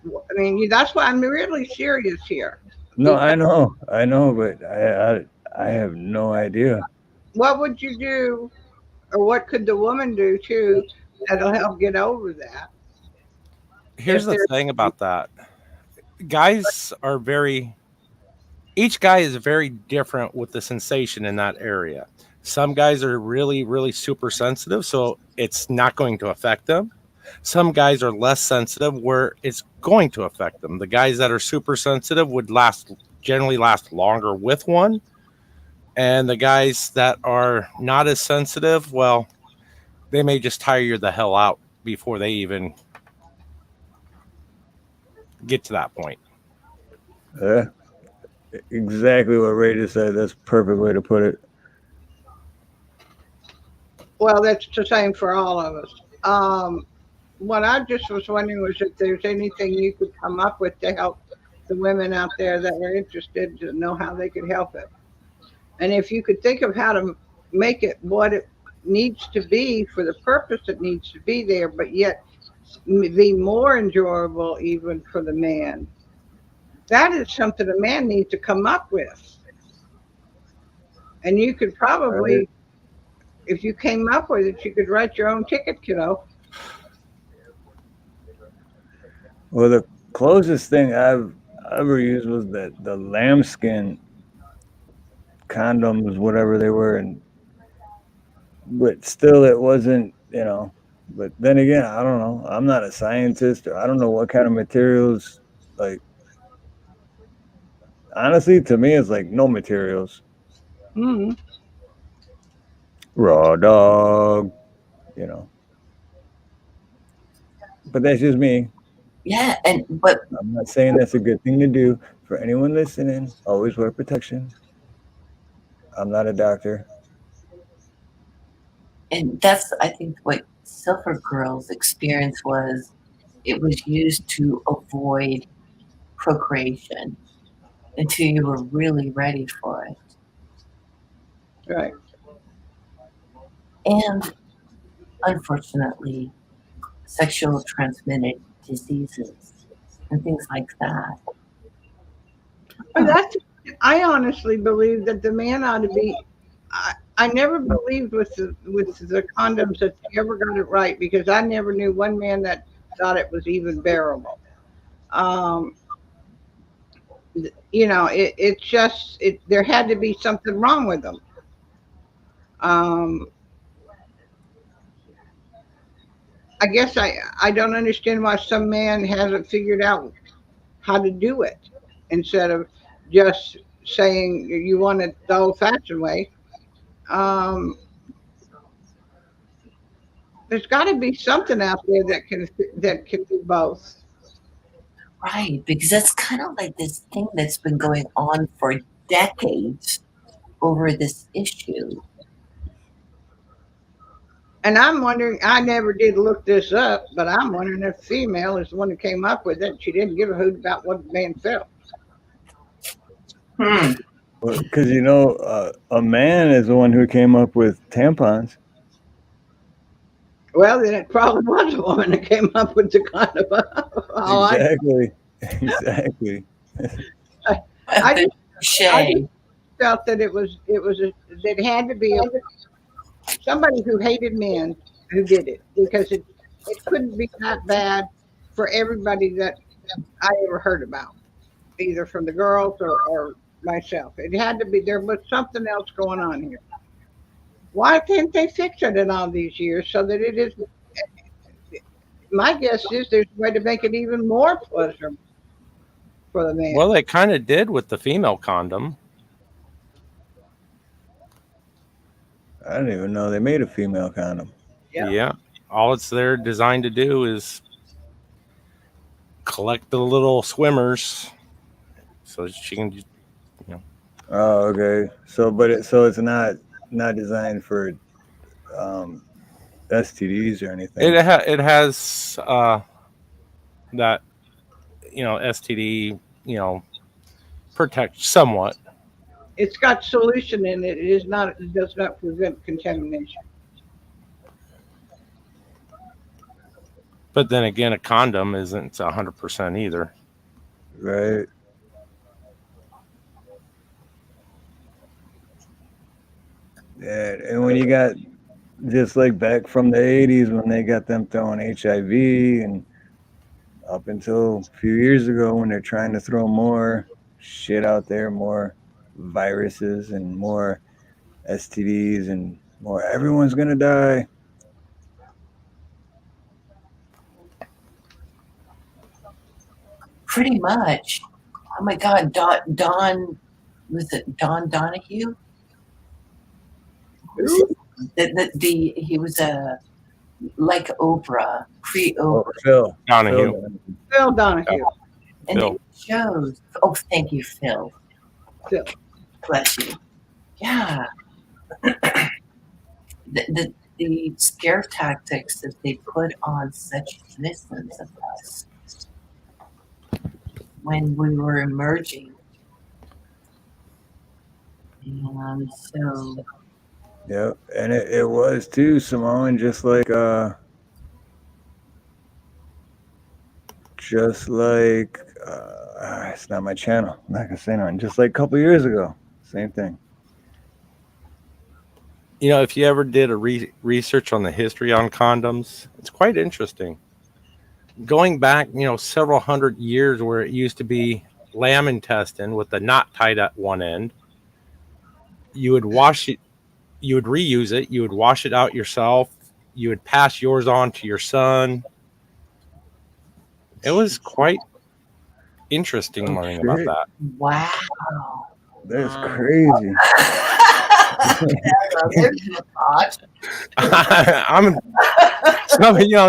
I mean, that's why I'm really serious here. No, I know, but I have no idea. What would you do, or what could the woman do too, that'll help get over that? Here's If the they're thing about that. Each guy is very different with the sensation in that area. Some guys are really, really super sensitive, so it's not going to affect them. Some guys are less sensitive where it's going to affect them. The guys that are super sensitive would generally last longer with one. And the guys that are not as sensitive, well, they may just tire you the hell out before they even get to that point. Yeah, exactly what Ray just said. That's a perfect way to put it. well, that's the same for all of us. What I just was wondering was if there's anything you could come up with to help the women out there that are interested to know how they could help it. And if you could think of how to make it what it needs to be for the purpose it needs to be there, but yet be more enjoyable even for the man. That is something a man needs to come up with. And you could probably, if you came up with it, you could write your own ticket, kiddo. Well, the closest thing I've ever used was the lambskin condoms, whatever they were, but still it wasn't, But then again, I don't know. I'm not a scientist, or I don't know what kind of materials. Like, honestly, to me, it's like no materials. Mm-hmm. Raw dog, But that's just me. Yeah, but I'm not saying that's a good thing to do. For anyone listening, always wear protection. I'm not a doctor. and that's, I think, what Silver Girl's experience was it was used to avoid procreation until you were really ready for it. Right. And unfortunately, sexual transmitted diseases and things like that. But that's, I honestly believe that the man ought to be. I never believed with the condoms that they ever got it right, because I never knew one man that thought it was even bearable. You know, it's just there had to be something wrong with them. I guess I don't understand why some man hasn't figured out how to do it, instead of just saying you want it the old-fashioned way. There's got to be something out there that can do both. Right, because that's kind of like this thing that's been going on for decades over this issue. And I'm wondering, I never did look this up, but I'm wondering if female is the one who came up with it. She didn't give a hoot about what the man felt. Because you know, a man is the one who came up with tampons. Well, then it probably was a woman that came up with the condom. Oh, Exactly. Exactly. I just felt that it had to be somebody who hated men who did it, because it couldn't be that bad for everybody that I ever heard about, either from the girls or myself. It had to be, there was something else going on here. Why can't they fix it in all these years so that it is? My guess is there's a way to make it even more pleasurable for the man. Well, they kind of did with the female condom. I didn't even know they made a female condom. Yeah. All it's there designed to do is collect the little swimmers so she can, you know. Oh, okay. So it's not designed for STDs or anything. It has that, you know, STD, you know, protect somewhat. It's got solution in it. It does not prevent contamination. But then again, a condom isn't 100% either. Right. Yeah, and when you got, just like back from the 80s when they got them throwing HIV, and up until a few years ago when they're trying to throw more shit out there, more viruses and more STDs and more everyone's gonna die. Pretty much. Oh my God, Don was it Don Donahue? He was like Oprah, pre-Oprah. Phil Donahue. Phil Donahue. And Phil. it shows. Oh, thank you, Phil. Phil. Bless you. Yeah. The scare tactics that they put on such innocents of us when we were emerging. And so. Yep, and it was too, Simone, just like it's not my channel. I'm not gonna say nothing. Just like a couple years ago, same thing. You know, if you ever did a research on the history on condoms, it's quite interesting. Going back, you know, several hundred years where it used to be lamb intestine with the knot tied at one end, you would wash it, you would reuse it, you would wash it out yourself, you would pass yours on to your son. It was quite interesting learning about that. Wow. That's crazy.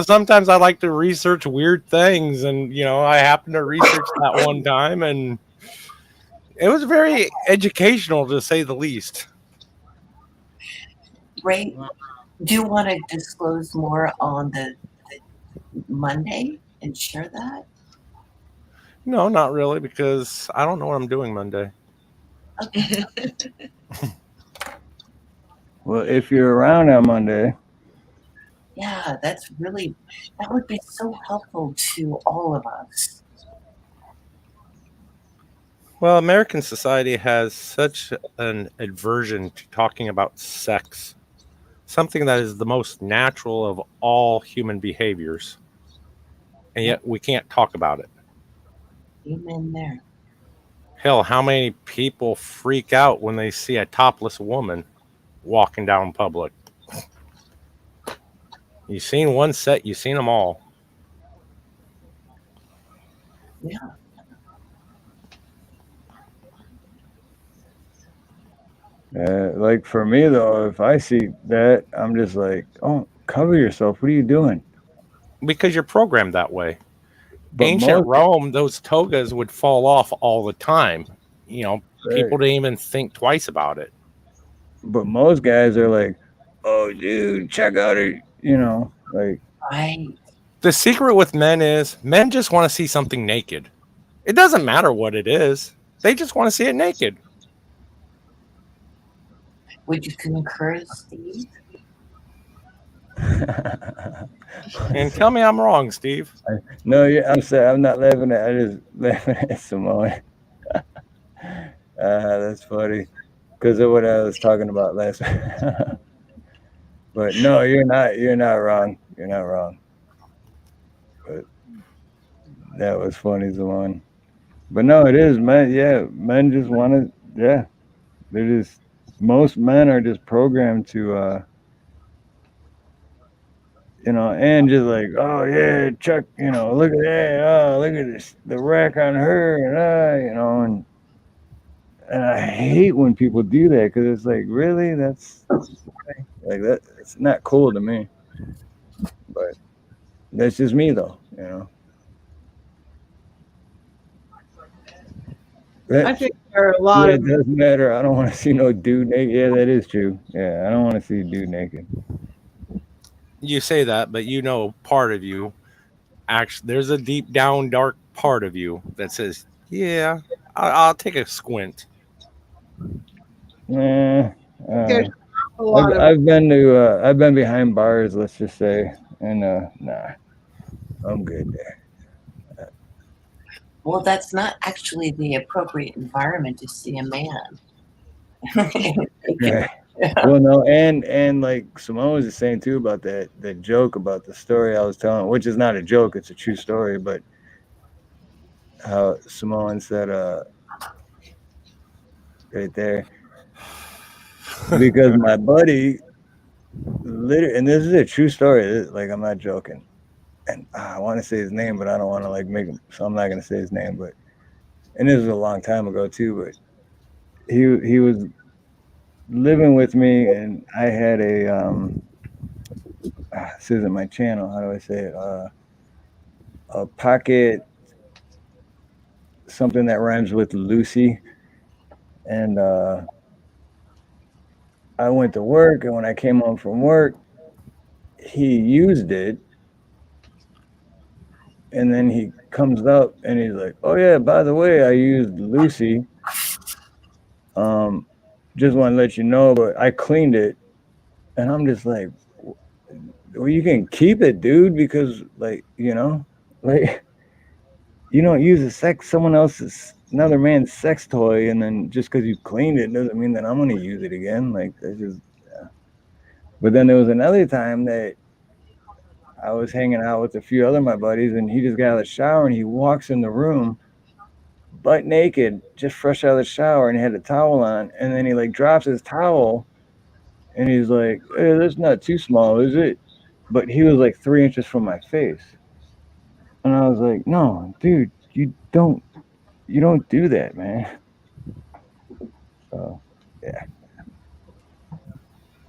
Sometimes I like to research weird things, and you know, I happened to research that one time, and it was very educational to say the least. Right Do you want to disclose more on the Monday and share that? No, not really, because I don't know what I'm doing Monday. Okay. Well, if you're around on Monday, Yeah, that would be so helpful to all of us. Well, American society has such an aversion to talking about sex, something that is the most natural of all human behaviors, and yet we can't talk about it. Amen there. Hell, how many people freak out when they see a topless woman walking down public? You've seen one set, you've seen them all. Yeah. like for me though, if I see that, I'm just like, oh, cover yourself. What are you doing? Because you're programmed that way. But Ancient most, Rome, those togas would fall off all the time. You know, people didn't even think twice about it. but most guys are like, oh, dude, check out her. You know, like Right. The secret with men is men just want to see something naked. It doesn't matter what it is. They just want to see it naked. Would you concur, Steve? And tell me I'm wrong, Steve. No, yeah, I'm sorry. I'm not laughing at. I just laughing at Simone. That's funny because of what I was talking about last. But no, you're not. You're not wrong. You're not wrong. But that was funny, Simone. But no, it is men. Yeah, men just want to. Yeah, they're just. Most men are just programmed to. You know, and just like, oh yeah, Chuck, you know, look at that, oh look at this, the rack on her, and you know, and I hate when people do that because it's like, really, that's like that. It's not cool to me, but that's just me though, you know. I think there are a lot Yeah, of it doesn't matter. I don't want to see no dude naked. Yeah, that is true. Yeah, I don't want to see a dude naked. You say that, but you know part of you actually there's a deep down dark part of you that says, yeah, I'll take a squint. Nah, there's a lot of I've been behind bars, let's just say, and nah, I'm good there. Well, that's not actually the appropriate environment to see a man. Right. Well, no, and like Simone was just saying too about that joke about the story I was telling, which is not a joke, it's a true story, but how Simone said right there, because my buddy literally, and this is a true story, like I'm not joking, and I want to say his name, but I don't want to like make him, so I'm not gonna say his name, but and this was a long time ago too, but he was living with me, and I had a this isn't my channel. How do I say it? A pocket, something that rhymes with Lucy, and I went to work, and when I came home from work, he used it, and then he comes up and he's like, "Oh yeah, by the way, I used Lucy. Just want to let you know, but I cleaned it," and I'm just like, well, you can keep it, dude, because like, you know, like you don't use someone else's another man's sex toy, and then just because you cleaned it doesn't mean that I'm gonna use it again. Like that's just. Yeah. But then there was another time that I was hanging out with a few other of my buddies, and he just got out of the shower, and he walks in the room, butt naked, just fresh out of the shower, and he had a towel on, and then he like drops his towel, and he's like, "Hey, that's not too small, is it?" But he was like 3 inches from my face. And I was like, no, dude, you don't do that, man. So, yeah.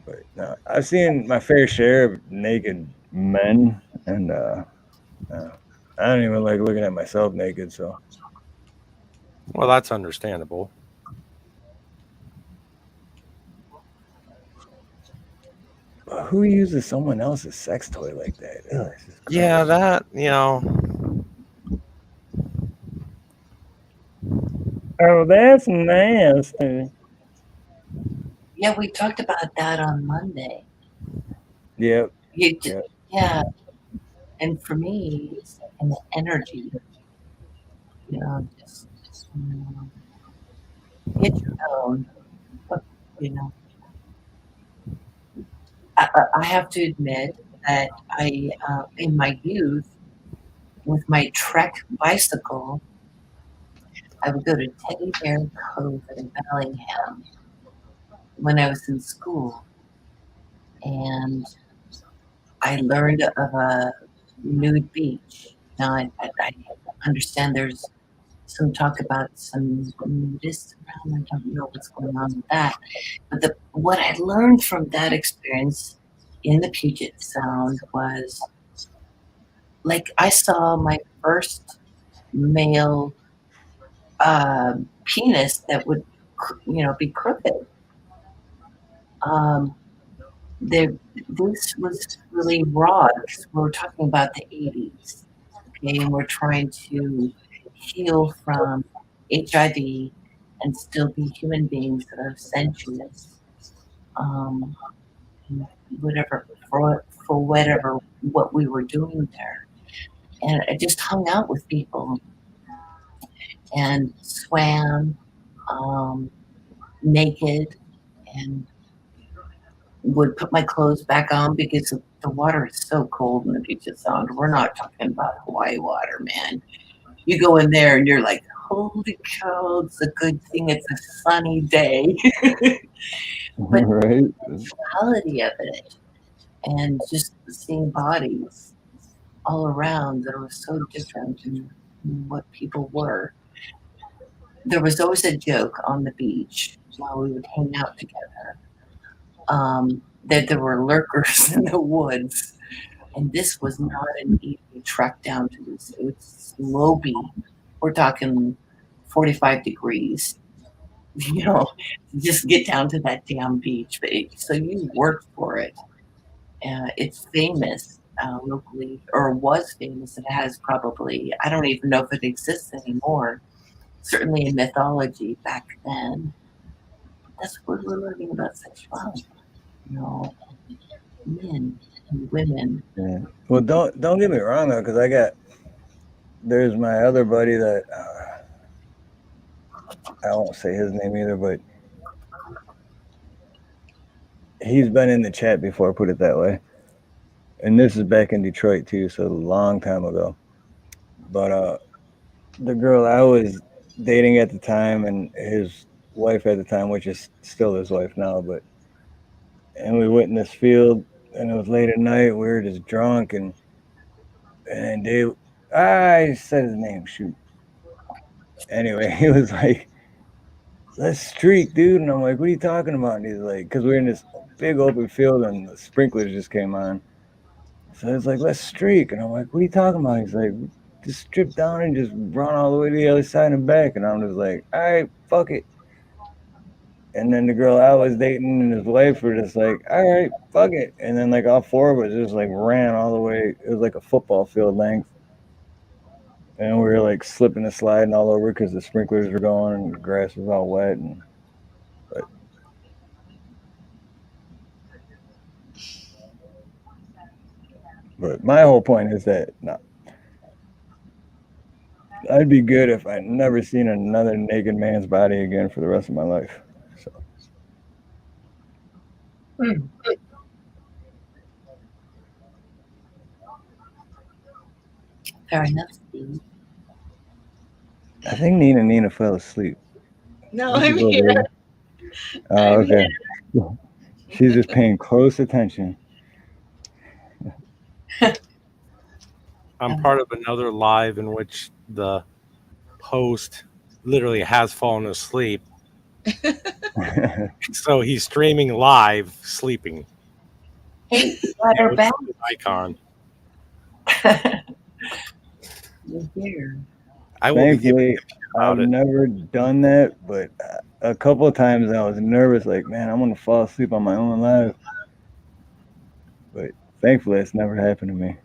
But no, I've seen my fair share of naked men, and I don't even like looking at myself naked. So, Well, that's understandable. who uses someone else's sex toy like that? Ugh, it's just Yeah, that, oh, that's nasty. Yeah, we talked about that on Monday. Yep. Yep. Yeah. And for me, it's and the energy, just get your own, you know. I have to admit that in my youth, with my Trek bicycle, I would go to Teddy Bear Cove in Bellingham when I was in school. And I learned of a nude beach. Now, I understand there's some talk about some nudists around. I don't know what's going on with that. But what I learned from that experience in the Puget Sound was like I saw my first male penis that would, be crooked. This was really raw because we're talking about the 80s, okay, and we're trying to heal from HIV and still be human beings that are sensuous. Whatever for whatever what we were doing there, and I just hung out with people and swam naked and would put my clothes back on because the water is so cold in the Puget Sound. We're not talking about Hawaii water, man. You go in there and you're like, holy cow, it's a good thing it's a sunny day. But right. the quality of it and just seeing bodies all around that were so different than what people were. There was always a joke on the beach while we would hang out together. That there were lurkers in the woods, and this was not an easy trek down to this. It was slopey. We're talking 45 degrees, just get down to that damn beach. But so you worked for it. It's famous locally, or was famous. It has probably, I don't even know if it exists anymore. Certainly in mythology back then. That's what we're learning about sexuality. Men and women. Yeah. Well, don't get me wrong though, because there's my other buddy that I won't say his name either, but he's been in the chat before, put it that way. And this is back in Detroit too, so a long time ago. But the girl I was dating at the time and his wife at the time, which is still his wife now, and we went in this field and it was late at night. We were just drunk and I said his name, shoot. Anyway, he was like, let's streak, dude. And I'm like, what are you talking about? And he's like, because we're in this big open field and the sprinklers just came on. So it's like, let's streak. And I'm like, what are you talking about? He's like, just strip down and just run all the way to the other side and back. And I'm just like, all right, fuck it. And then the girl I was dating and his wife were just like, all right, fuck it. And then like all four of us just like ran all the way. It was like a football field length. And we were like slipping and sliding all over because the sprinklers were going and the grass was all wet. But my whole point is that I'd be good if I never seen another naked man's body again for the rest of my life. So. Fair enough, Steve. I think Nina fell asleep. No, I'm here. Oh, okay. She's just paying close attention. I'm part of another live in which the host literally has fallen asleep. So he's streaming live, sleeping. Hey, got her back. Icon. You're here. Thankfully, I've never done that, but a couple of times I was nervous, like, man, I'm gonna fall asleep on my own live. thankfully, it's never happened to me.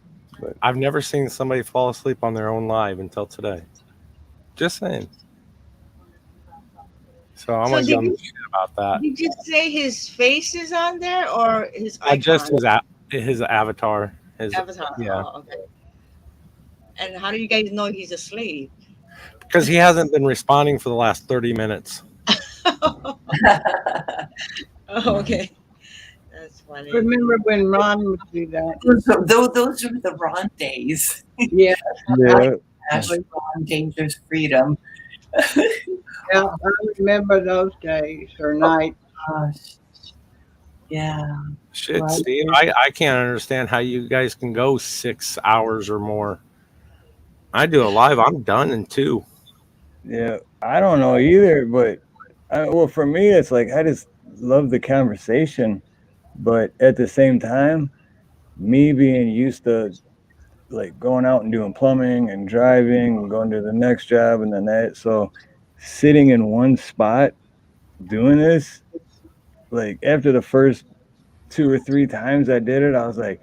I've never seen somebody fall asleep on their own live until today. Just saying. So I'm So gonna did give him you shit about that. did you say his face is on there or his Just icon? his avatar. His Avatar. yeah, Oh, okay. And how do you guys know he's asleep? because he hasn't been responding for the last 30 minutes. Oh, okay. That's funny. Remember when Ron would do that? Those were the Ron days. Yeah. Yeah. Ash Ron Dangerous Freedom. Yeah, I remember those days or nights. Gosh. Yeah. Shit, Right. Steve, I can't understand how you guys can go 6 hours or more. I do a live, I'm done in 2. Yeah, I don't know either, but well, for me, it's like I just love the conversation, but at the same time, me being used to like going out and doing plumbing and driving and going to the next job and then that, so sitting in one spot doing this, like after the first 2 or 3 times I did it, I was like,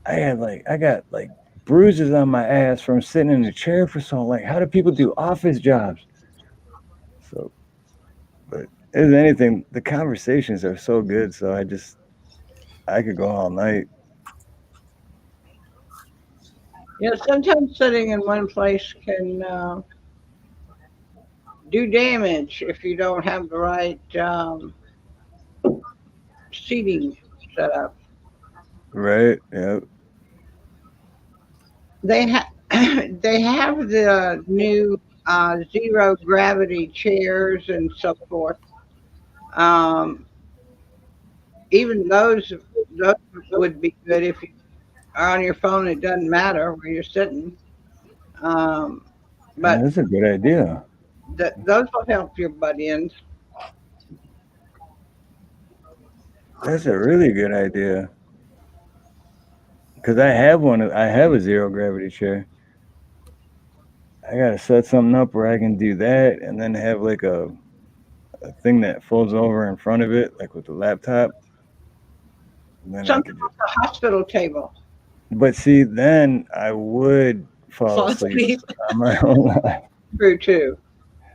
I got like bruises on my ass from sitting in a chair for so long. Like, how do people do office jobs? So, but as anything, the conversations are so good. So I could go all night. Yeah, sometimes sitting in one place can do damage if you don't have the right seating set up. Right. Yeah. They have they have the new zero gravity chairs and so forth. Um, even those would be good if you are on your phone. It doesn't matter where you're sitting. But That's a good idea. those will help your butt ends. That's a really good idea. Because I have one. I have a zero gravity chair. I gotta set something up where I can do that, and then have like a thing that folds over in front of it, like with the laptop. And then I Something could like a hospital table. but see, then I would fall asleep on my own life. True too.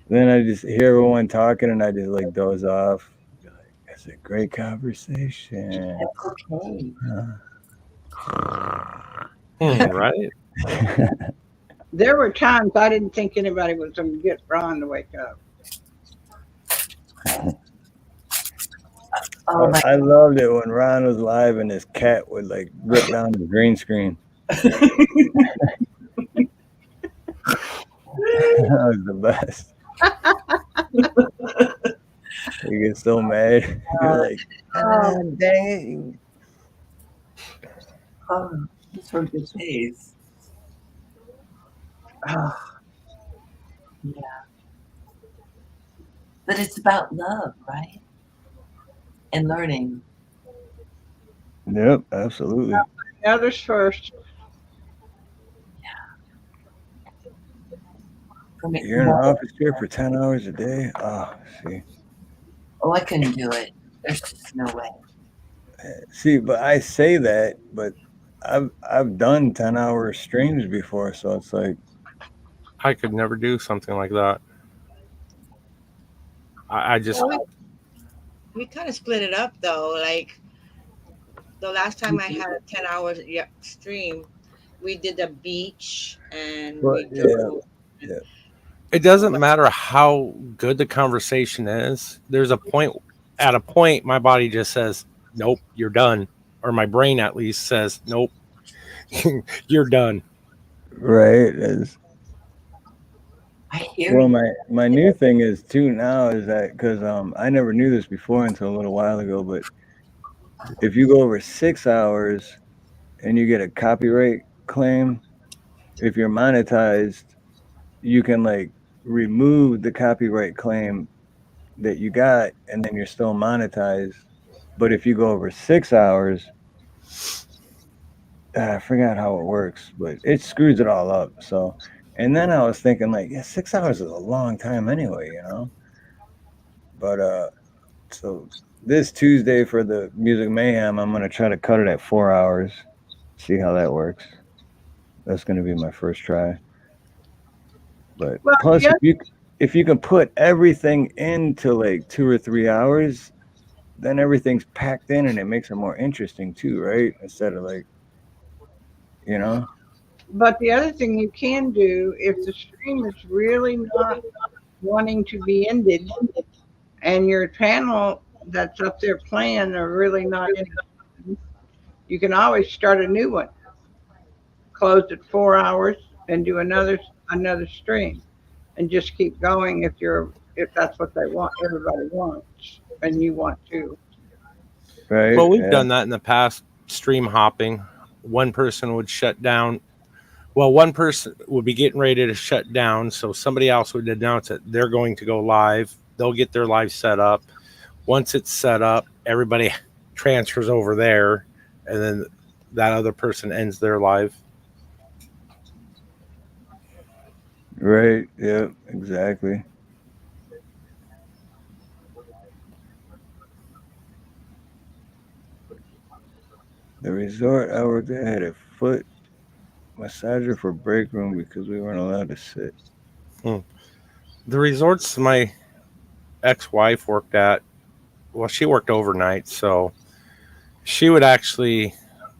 Then I just hear everyone talking, and I just like doze off. Be like, it's a great conversation. Okay. Right? There were times I didn't think anybody was going to get Ron to wake up. Oh my I loved it when Ron was live and his cat would like rip down the green screen. That was the best. You get so mad. You're like, dang it. Oh, these were good days. Oh, yeah. But it's about love, right? And learning. Yep, absolutely. Others first. You're in an office chair for 10 hours a day? Oh, see. Oh, I couldn't do it. There's just no way. See, but I say that, but I've done 10-hour streams before, so it's like I could never do something like that. I just Well, we kind of split it up though. Like the last time I had a 10 hours stream, we did the beach and we drove. yeah. it doesn't matter how good the conversation is. There's a point my body just says, nope, you're done. Or my brain at least says, nope, you're done. Right. It's, I hear well, my new thing is too now is that because I never knew this before until a little while ago, but if you go over 6 hours and you get a copyright claim, if you're monetized, you can like remove the copyright claim that you got, and then you're still monetized. But if you go over 6 hours, I forgot how it works, but it screws it all up. So, and then I was thinking like, yeah, 6 hours is a long time anyway, you know. But so this Tuesday for the Music Mayhem, I'm gonna try to cut it at 4 hours, see how that works. That's going to be my first try. But Well, plus, yeah. if you can put everything into like 2 or 3 hours, then everything's packed in and it makes it more interesting too, right? Instead of like, you know. But the other thing you can do, if the stream is really not wanting to be ended, and your channel that's up there playing are really not interested, you can always start a new one. Close at 4 hours and do another stream, and just keep going if that's what they want, everybody wants, and you want to. Right. Well, we've yeah. done that in the past, stream hopping. One person would shut down. Well, one person would be getting ready to shut down, so somebody else would announce that they're going to go live. They'll get their live set up. Once it's set up, everybody transfers over there, and then that other person ends their live. Right. Yeah, exactly. The resort I worked at had a foot massager for break room because we weren't allowed to sit. The resorts my ex-wife worked at, well, she worked overnight, so she would actually,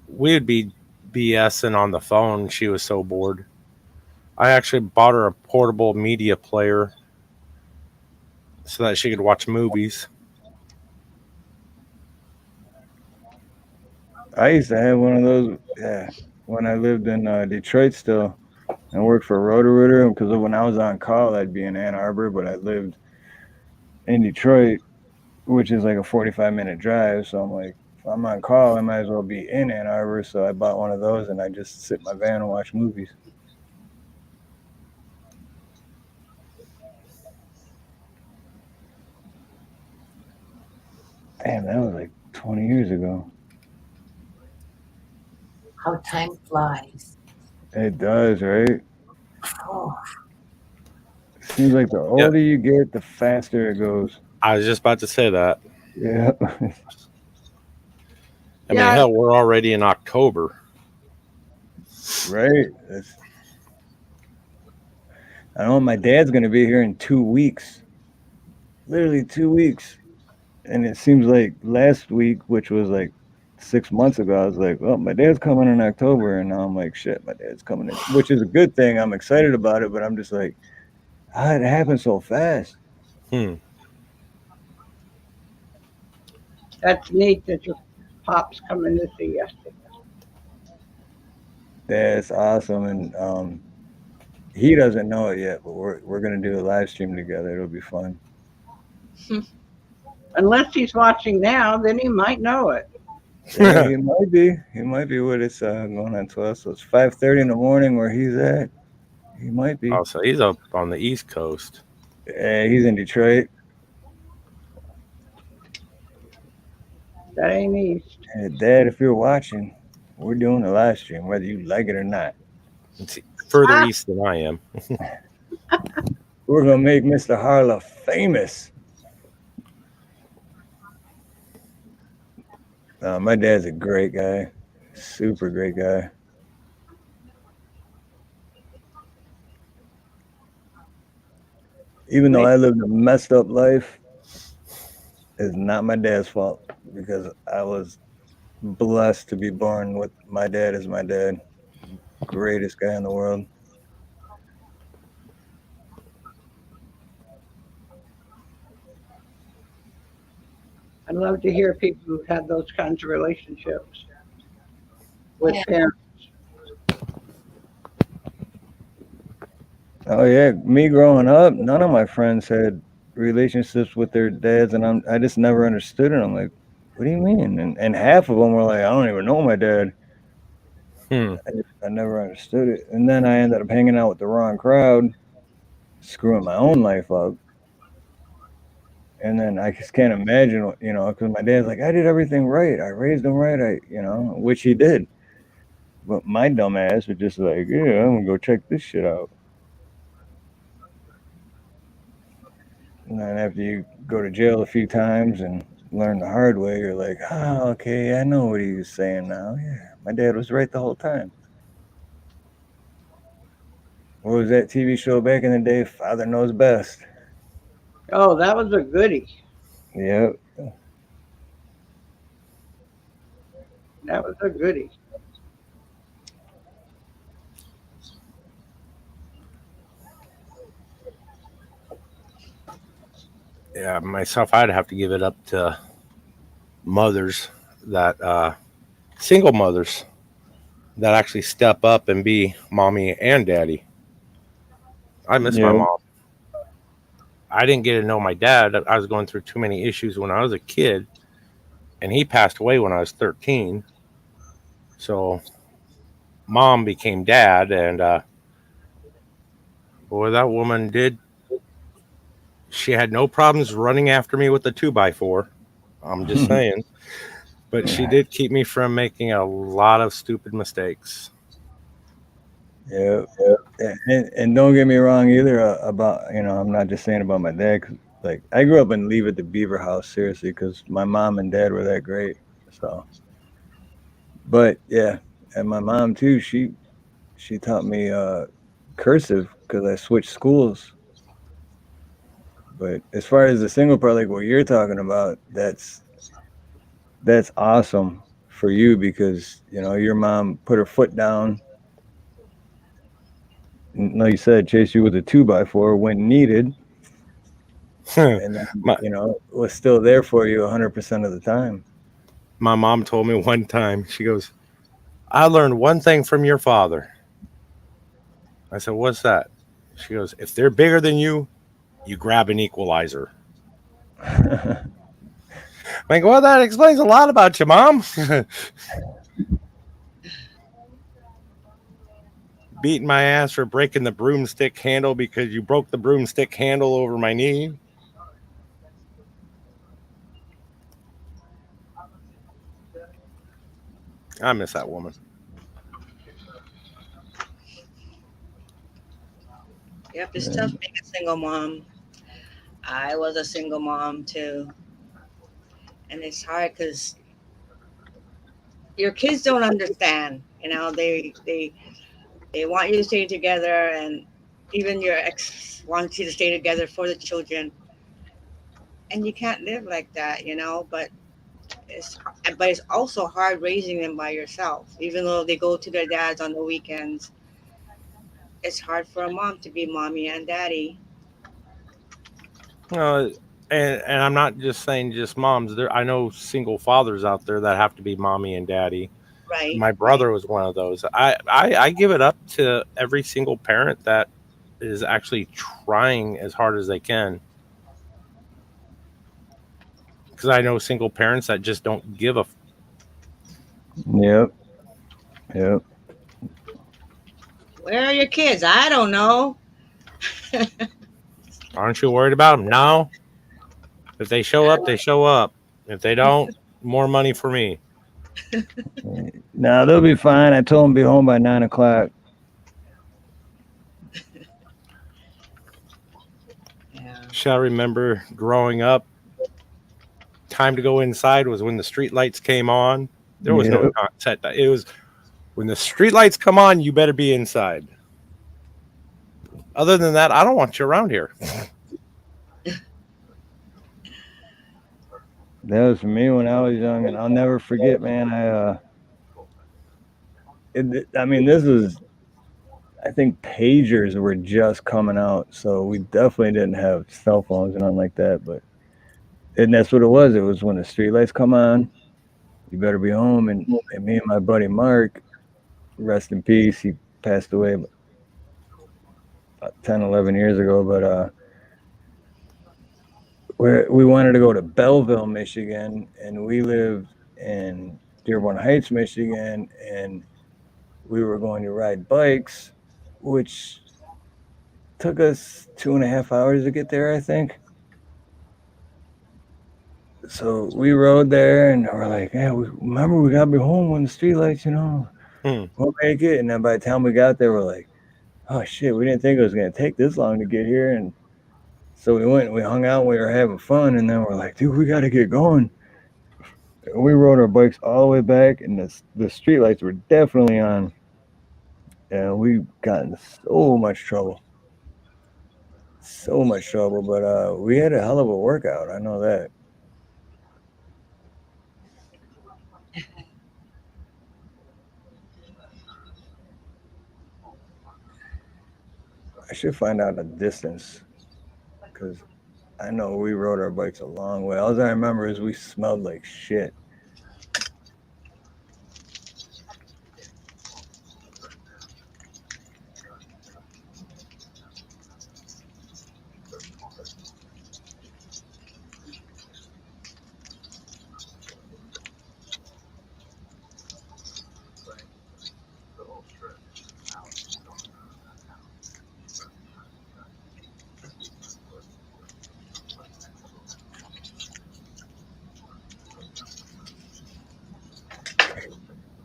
we would be BSing on the phone. She was so bored. I actually bought her a portable media player so that she could watch movies. I used to have one of those, yeah, when I lived in Detroit still and worked for Roto-Rooter, because when I was on call, I'd be in Ann Arbor, but I lived in Detroit, which is like a 45-minute drive. So I'm like, if I'm on call, I might as well be in Ann Arbor. So I bought one of those and I just sit in my van and watch movies. Damn, that was like 20 years ago. How time flies. It does, right? Oh, Seems like the older you get, the faster it goes. I was just about to say that. Yeah. I mean, hell, we're already in October. Right. I know my dad's going to be here in 2 weeks. Literally 2 weeks. And it seems like last week, which was like 6 months ago, I was like, well, my dad's coming in October. And now I'm like, shit, my dad's coming in, which is a good thing. I'm excited about it, but I'm just like, how did it happen so fast? That's neat that your pop's coming to see you. That's awesome. And he doesn't know it yet, but we're going to do a live stream together. It'll be fun. Unless he's watching now, then he might know it. Yeah, he might be. He might be what it's going on 12. So it's 5:30 in the morning where he's at. He might be. Oh, so he's up on the East Coast. Yeah, he's in Detroit. That ain't east. And Dad, if you're watching, we're doing a live stream, whether you like it or not. It's further east than I am. We're gonna make Mr. Harlow famous. My dad's a great guy, super great guy. Even though I lived a messed up life, it's not my dad's fault because I was blessed to be born with my dad as my dad. Greatest guy in the world. I'd love to hear people who've had those kinds of relationships with parents. Oh yeah, me growing up, none of my friends had relationships with their dads, and I just never understood it. I'm like, what do you mean? And half of them were like, I don't even know my dad. I never understood it. And then I ended up hanging out with the wrong crowd, screwing my own life up. And then I just can't imagine, because my dad's like, I did everything right. I raised him right, which he did. But my dumb ass was just like, yeah, I'm going to go check this shit out. And then after you go to jail a few times and learn the hard way. You're like, oh, okay, I know what he was saying now. Yeah, my dad was right the whole time. What was that TV show back in the day? Father Knows Best. Oh, that was a goodie. Yep. That was a goodie. Yeah, myself, I'd have to give it up to mothers that single mothers that actually step up and be mommy and daddy. I miss my Yep. mom. I didn't get to know my dad. I was going through too many issues when I was a kid, and he passed away when I was 13. So mom became dad, and boy, that woman did. She had no problems running after me with a 2x4. I'm just saying. But she did keep me from making a lot of stupid mistakes. Yeah, and don't get me wrong either about, you know, I'm not just saying about my dad. 'Cause, like, I grew up in Leave It to Beaver House, seriously, because my mom and dad were that great. So, but yeah, and my mom too. She taught me cursive because I switched schools. But as far as the single part, like what you're talking about, that's awesome for you because, you know, your mom put her foot down. Like you said, chase you with a 2x4 when needed, and then, you know, was still there for you 100% of the time. My mom told me one time, she goes, I learned one thing from your father. I said, what's that? She goes, if they're bigger than you, you grab an equalizer. I'm like, well, that explains a lot about you, Mom. Beating my ass for breaking the broomstick handle because you broke the broomstick handle over my knee. I miss that woman. Yep, it's tough being a single mom. I was a single mom too. And it's hard because your kids don't understand. You know, they want you to stay together, and even your ex wants you to stay together for the children. And you can't live like that, you know. But it's also hard raising them by yourself. Even though they go to their dads on the weekends, it's hard for a mom to be mommy and daddy. And I'm not just saying just moms. I know single fathers out there that have to be mommy and daddy. Right. My brother was one of those. I give it up to every single parent that is actually trying as hard as they can. Because I know single parents that just don't give a. Yep. Where are your kids? I don't know. Aren't you worried about them? No. If they show up, they show up. If they don't, more money for me. No, they'll be fine. I told them to be home by 9 o'clock. Shall remember growing up, time to go inside was when the street lights came on. There was no concept. It was when the street lights come on, you better be inside. Other than that, I don't want you around here. That was for me when I was young, and I'll never forget, man. I mean, this was, I think pagers were just coming out, so we definitely didn't have cell phones and nothing like that. And that's what it was. It was when the streetlights come on, you better be home. And me and my buddy Mark, rest in peace, he passed away about 10, 11 years ago, but we wanted to go to Belleville, Michigan, and we lived in Dearborn Heights, Michigan, and we were going to ride bikes, which took us 2.5 hours to get there, I think. So we rode there, and we're like, yeah, remember we gotta be home when the streetlights, you know, we'll make it. And then by the time we got there, we're like, oh shit, we didn't think it was gonna take this long to get here. And so we went and we hung out, we were having fun, and then we're like, dude, we gotta get going. We rode our bikes all the way back, and the street lights were definitely on, and we got in so much trouble. But we had a hell of a workout. I know that. I should find out the distance, because I know we rode our bikes a long way. All I remember is we smelled like shit.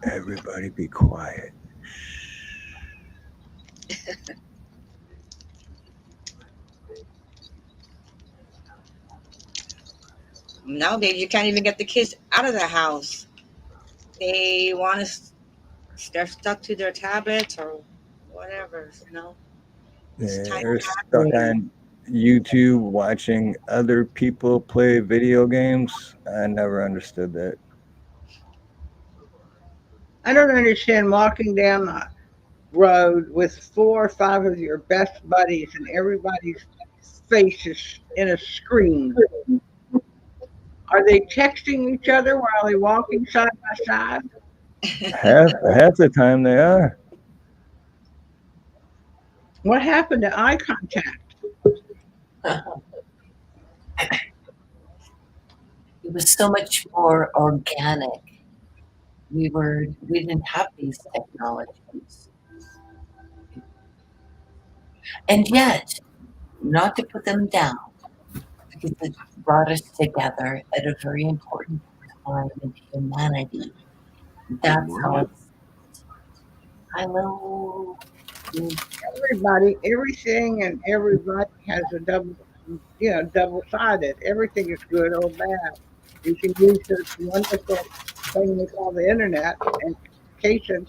Everybody be quiet. Nowadays, you can't even get the kids out of the house. They want to, they're stuck to their tablets or whatever, you know. Yeah, time they're stuck on YouTube watching other people play video games. I never understood that. I don't understand walking down the road with 4 or 5 of your best buddies and everybody's face is in a screen. Are they texting each other while they're walking side by side? Half the time they are. What happened to eye contact? It was so much more organic. We didn't have these technologies. And yet, not to put them down, because it brought us together at a very important time in humanity. That's how it's. Hello. Everybody, everything and everybody has a double-sided. Everything is good or bad. You can use this wonderful thing we call the internet and communication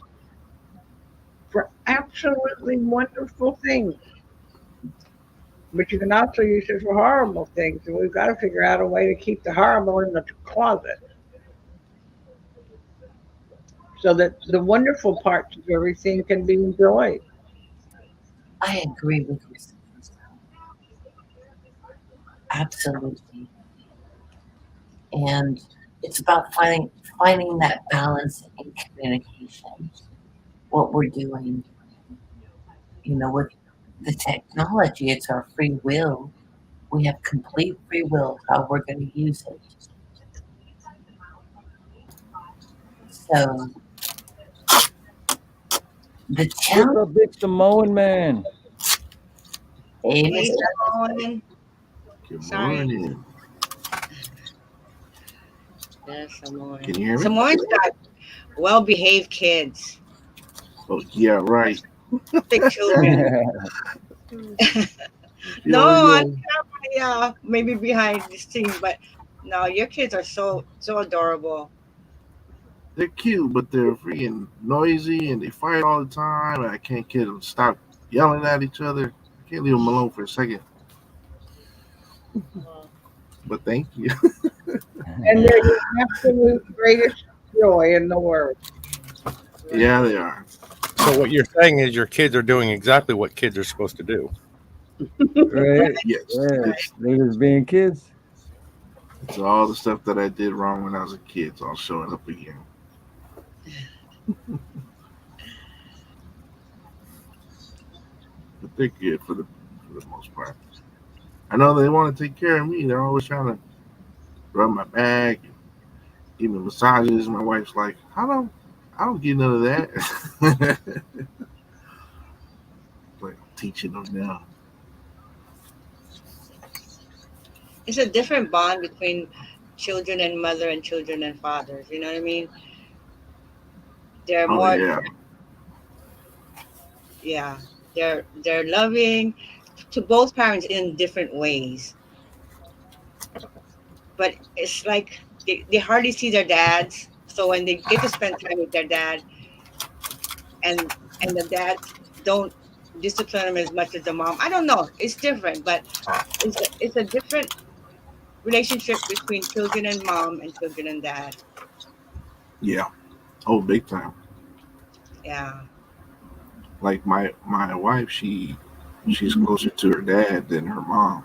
for absolutely wonderful things. But you can also use it for horrible things, and we've got to figure out a way to keep the horrible in the closet so that the wonderful parts of everything can be enjoyed. I agree with you. Absolutely. And it's about finding that balance in communication. What we're doing, with the technology, it's our free will. We have complete free will how we're going to use it. So the challenge. What's up, big Samoan man? Hey, Hey, Mr. Samoan. Good Sorry. morning. Yes, Samoan. Can you hear me? Samoan's got well-behaved kids. Oh, yeah, right. Big children. No, I'm yeah, maybe behind this thing, but no, your kids are so adorable. They're cute, but they're freaking noisy and they fight all the time. And I can't get them to stop yelling at each other. I can't leave them alone for a second. But thank you. And they're the absolute greatest joy in the world. Yeah, they are. So what you're saying is your kids are doing exactly what kids are supposed to do. Right? Yes. Yeah, they just being kids. It's all the stuff that I did wrong when I was a kid. It's all showing up again. But they're good for the most part. I know they want to take care of me. They're always trying to rub my back, give me massages. My wife's like, I don't get none of that. Like, I'm teaching them now. It's a different bond between children and mother and children and fathers. You know what I mean? They're more. Yeah, they're loving to both parents in different ways. But it's like they hardly see their dads. So when they get to spend time with their dad, and the dads don't discipline them as much as the mom. I don't know. It's different, but it's a different relationship between children and mom and children and dad. Yeah. Oh, big time. Yeah. Like my wife, she's closer to her dad than her mom.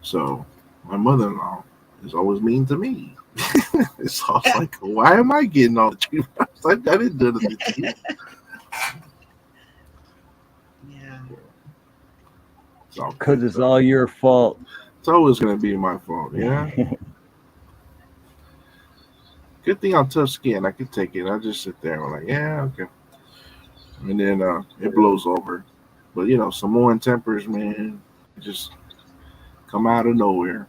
So my mother-in-law is always mean to me. It's all like, why am I getting all the treatment? I didn't do anything to you. Yeah. Because it's all your fault. It's always gonna be my fault, yeah. Good thing I'm tough skin. I can take it. I just sit there and I'm like, yeah, okay. And then it blows over. But Samoan tempers, man, just come out of nowhere.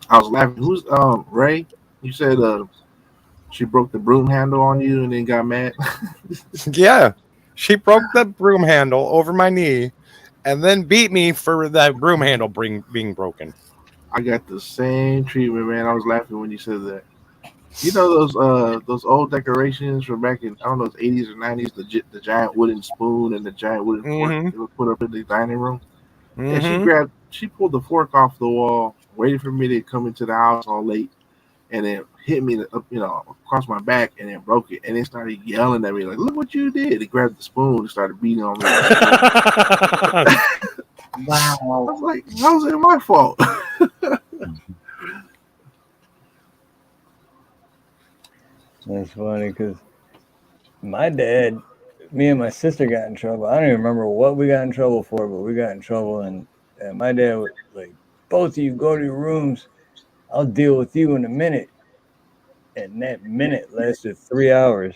I was laughing. Who's Ray? You said she broke the broom handle on you and then got mad. Yeah, she broke the broom handle over my knee, and then beat me for that broom handle being broken. I got the same treatment, man. I was laughing when you said that. You know those old decorations from back in, I don't know, the 80s or 90s, the giant wooden spoon and the giant wooden fork they would put up in the dining room. And she pulled the fork off the wall, waited for me to come into the house all late, and then hit me across my back and then broke it. And then started yelling at me like, "Look what you did!" He grabbed the spoon and started beating on me. Wow. I was like, how was it my fault? That's funny because my dad, me and my sister got in trouble. I don't even remember what we got in trouble for, but we got in trouble. And my dad was like, both of you go to your rooms. I'll deal with you in a minute. And that minute lasted 3 hours.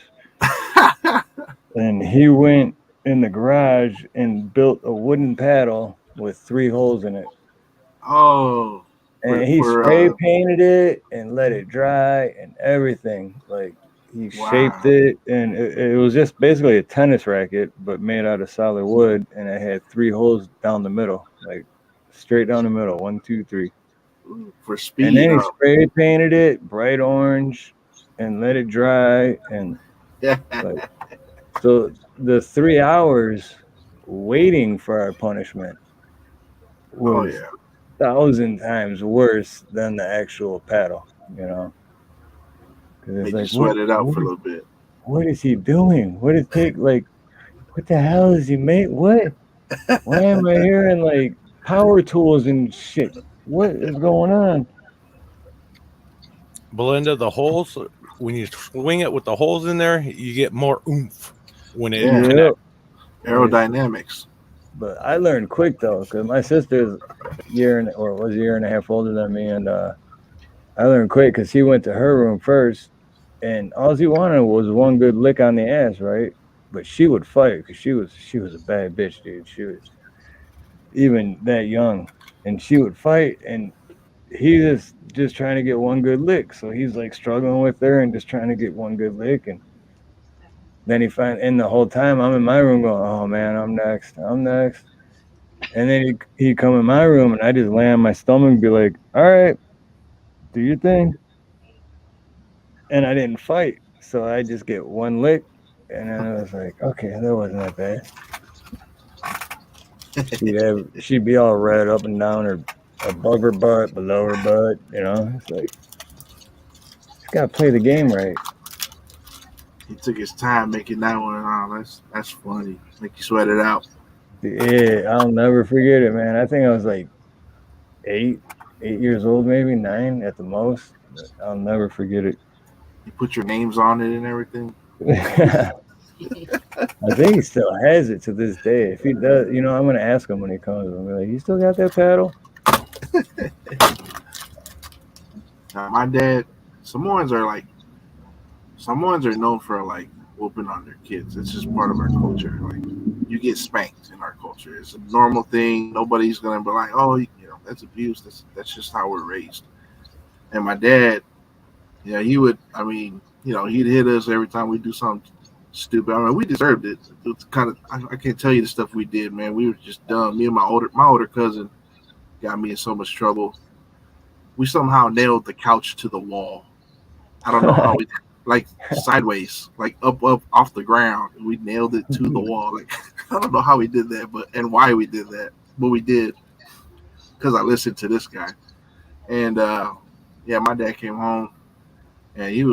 And he went in the garage and built a wooden paddle with 3 holes in it. Oh. And he spray painted it and let it dry and everything. Like he shaped it, and it was just basically a tennis racket, but made out of solid wood, and it had 3 holes down the middle, like straight down the middle, 1, 2, 3. For speed. And then he spray painted it bright orange and let it dry, and like, so the 3 hours waiting for our punishment was 1,000 times worse than the actual paddle, Because it's like, sweat it out for a little bit. What is he doing? What is take like? What the hell is he make? What? Why am I hearing like power tools and shit? What is going on? Belinda, the holes, when you swing it with the holes in there, you get more oomph when it connects. Aerodynamics. But I learned quick though, because my sister's was a year and a half older than me, and I learned quick because he went to her room first, and all he wanted was one good lick on the ass, right? But she would fight because she was a bad bitch, dude. She was even that young, and she would fight, and he just trying to get one good lick. So he's like struggling with her and just trying to get one good lick, and then and the whole time I'm in my room going, oh man, I'm next. And then he'd come in my room and I just lay on my stomach and be like, all right, do your thing. And I didn't fight. So I just get one lick. And then I was like, okay, that wasn't that bad. She'd be all red up and down or above her butt, below her butt, It's like, you gotta play the game right. He took his time making that one. Oh, that's funny. Make you sweat it out. Yeah, I'll never forget it, man. I think I was like 8 years old, maybe 9 at the most. But I'll never forget it. You put your names on it and everything. I think he still has it to this day. If he does, I'm gonna ask him when he comes. I'm gonna be like, you still got that paddle? My dad, Samoans are known for like whooping on their kids. It's just part of our culture. Like you get spanked in our culture. It's a normal thing. Nobody's gonna be like, oh, that's abuse. That's just how we're raised. And my dad, he would. I mean, he'd hit us every time we do something stupid. I mean, we deserved it. It's kind of I can't tell you the stuff we did, man. We were just dumb. Me and my older cousin got me in so much trouble. We somehow nailed the couch to the wall. I don't know how we like sideways, like up off the ground. We nailed it to the wall. Like I don't know how we did that, and why we did that, but we did because I listened to this guy. And yeah, my dad came home and he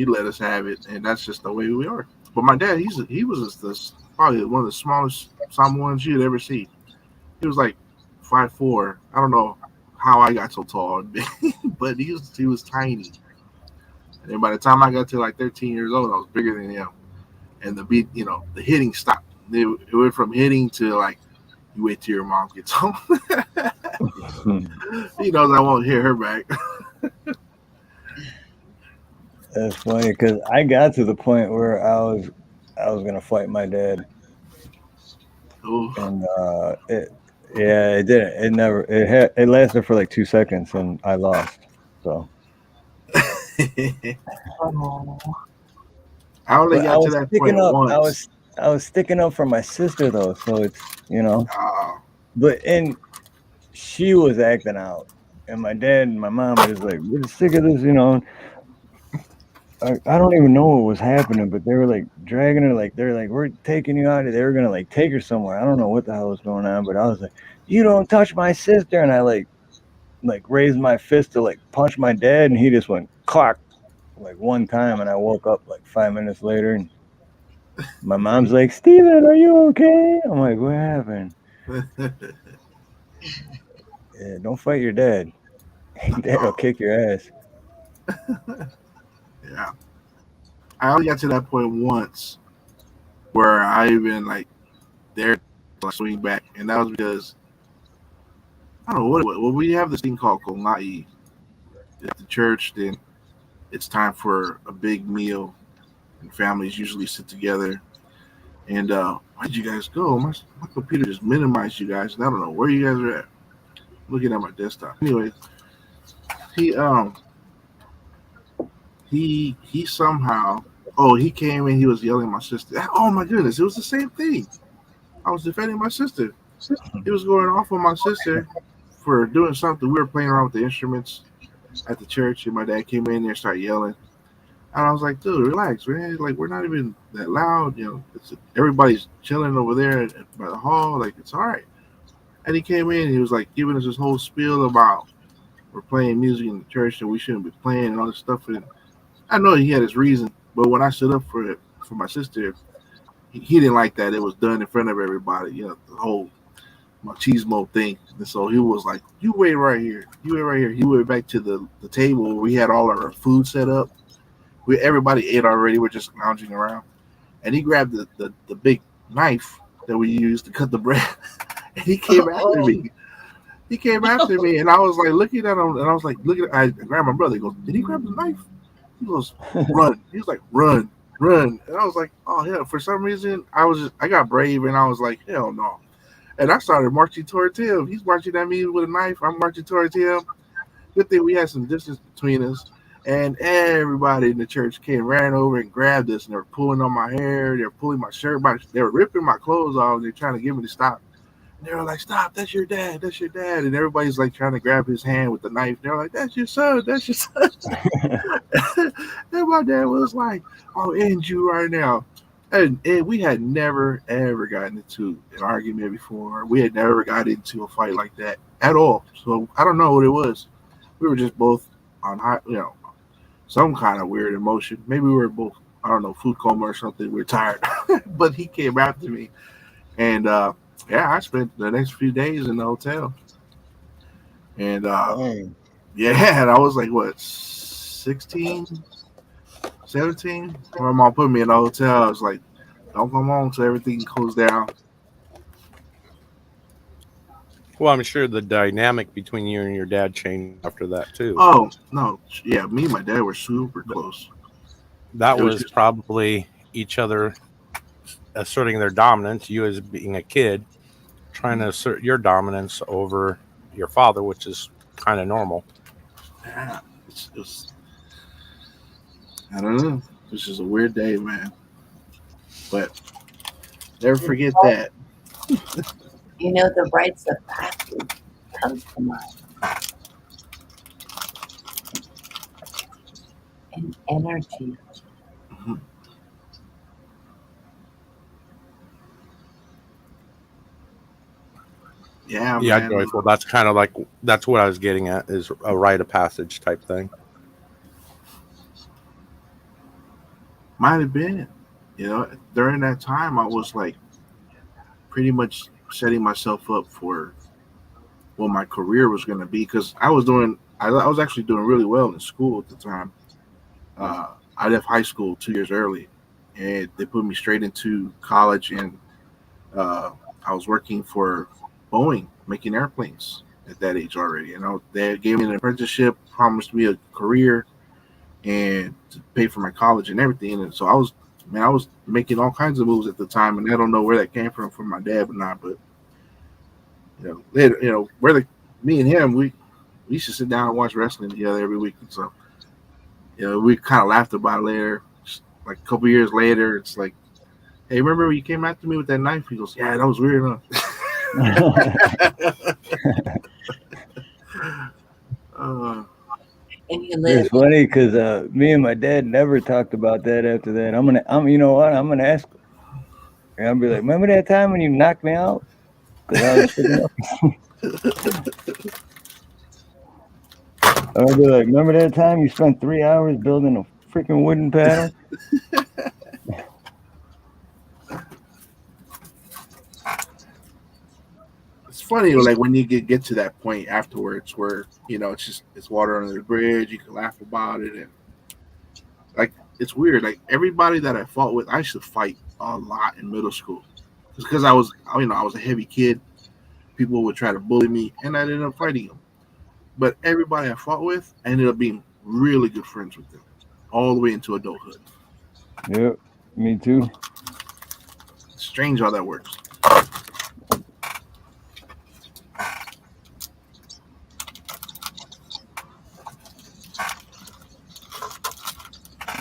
let us have it, and that's just the way we are. But my dad, he was just probably one of the smallest Samoans you'd ever see. He was like 5'4". I don't know how I got so tall, but he was tiny. And then by the time I got to like 13 years old, I was bigger than him. And the beat, the hitting stopped. It went from hitting to like, you wait till your mom gets home. He knows I won't hit her back. That's funny because I got to the point where I was gonna fight my dad. Ooh. And it didn't. It lasted for like 2 seconds, and I lost. So. I only got to that point once. I was sticking up for my sister though, so it's and she was acting out, and my dad and my mom were just like, we're just sick of this, I don't even know what was happening, but they were like dragging her, like they're like, we're taking you out. They were gonna like take her somewhere. I don't know what the hell was going on, but I was like, you don't touch my sister, and I like raised my fist to like punch my dad, and he just went clock like one time, and I woke up like 5 minutes later, and my mom's like, Steven, are you okay? I'm like, what happened? Yeah, don't fight your dad. Dad will kick your ass. Yeah. I only got to that point once where I even like dared to swing back, and that was because I don't know what we have this thing called Kongai at the church. Then it's time for a big meal, and families usually sit together. And where'd you guys go? My computer just minimized you guys, and I don't know where you guys are at. I'm looking at my desktop. Anyway, he somehow he came in, he was yelling at my sister. Oh my goodness, it was the same thing. I was defending my sister. He was going off on my sister for doing something. We were playing around with the instruments at the church, and my dad came in there and started yelling. And I was like, dude, relax, man. Like, we're not even that loud. Everybody's chilling over there by the hall. Like, it's all right. And he came in, and he was like giving us this whole spiel about we're playing music in the church and we shouldn't be playing and all this stuff. And I know he had his reason, but when I stood up for my sister, he didn't like that. It was done in front of everybody, the whole machismo thing. And so he was like, you wait right here. You wait right here. He went back to the table where we had all our food set up. Everybody ate already. We're just lounging around. And he grabbed the big knife that we used to cut the bread. And he came after me. He came after me. And I was like looking at him. And I was like, I grabbed my brother. He goes, did he grab the knife? He goes, run. He was like, run. And I was like, oh, yeah. For some reason, I got brave. And I was like, hell no. And I started marching towards him. He's marching at me with a knife. I'm marching towards him. Good thing we had some distance between us. And everybody in the church ran over and grabbed us, and they were pulling on my hair. They were pulling my shirt back. They were ripping my clothes off. And they're trying to get me to stop. And they were like, stop, that's your dad. That's your dad. And everybody's like trying to grab his hand with the knife. They're like, that's your son. That's your son. And my dad was like, I'll end you right now. And we had never, ever gotten into an argument before. We had never got into a fight like that at all. So I don't know what it was. We were just both on high, some kind of weird emotion. Maybe we were both, I don't know, food coma or something. We were tired. But he came after me. And I spent the next few days in the hotel. And and I was like, what, 16, 17? My mom put me in the hotel. I was like, don't come home till everything cools down. Well, I'm sure the dynamic between you and your dad changed after that too. Oh, no. Yeah, me and my dad were super close. That was probably each other asserting their dominance, you as being a kid, trying to assert your dominance over your father, which is kind of normal. Yeah, I don't know. This is a weird day, man. But never forget that. You know, the rites of passage comes to mind. And energy. Mhm. Yeah, Yeah, man. joyful. That's kind of like that's what I was getting at is a rite of passage type thing. Might have been. You know, during that time, I was like pretty much setting myself up for what my career was going to be because I was actually doing really well in school at the time. I left high school 2 years early, and they put me straight into college, and uh, I was working for Boeing making airplanes at that age already. And they gave me an apprenticeship, promised me a career, and to pay for my college and everything. And so I was making all kinds of moves at the time, and I don't know where that came from my dad or not, but later, me and him, we used to sit down and watch wrestling together every week. And so, we kind of laughed about it later. Like a couple years later, it's like, hey, remember when you came after me with that knife? He goes, yeah, that was weird, huh? It's funny because me and my dad never talked about that after that. You know what? I'm gonna ask him. And I'll be like, remember that time when you knocked me out? Because I was freaking up. I'll be like, remember that time you spent 3 hours building a freaking wooden paddle? It's funny, like when you get to that point afterwards where, it's water under the bridge, you can laugh about it. And like, it's weird. Like everybody that I fought with, I used to fight a lot in middle school. Just because I was a heavy kid. People would try to bully me and I ended up fighting them. But everybody I fought with, I ended up being really good friends with them all the way into adulthood. Yep, me too. It's strange how that works.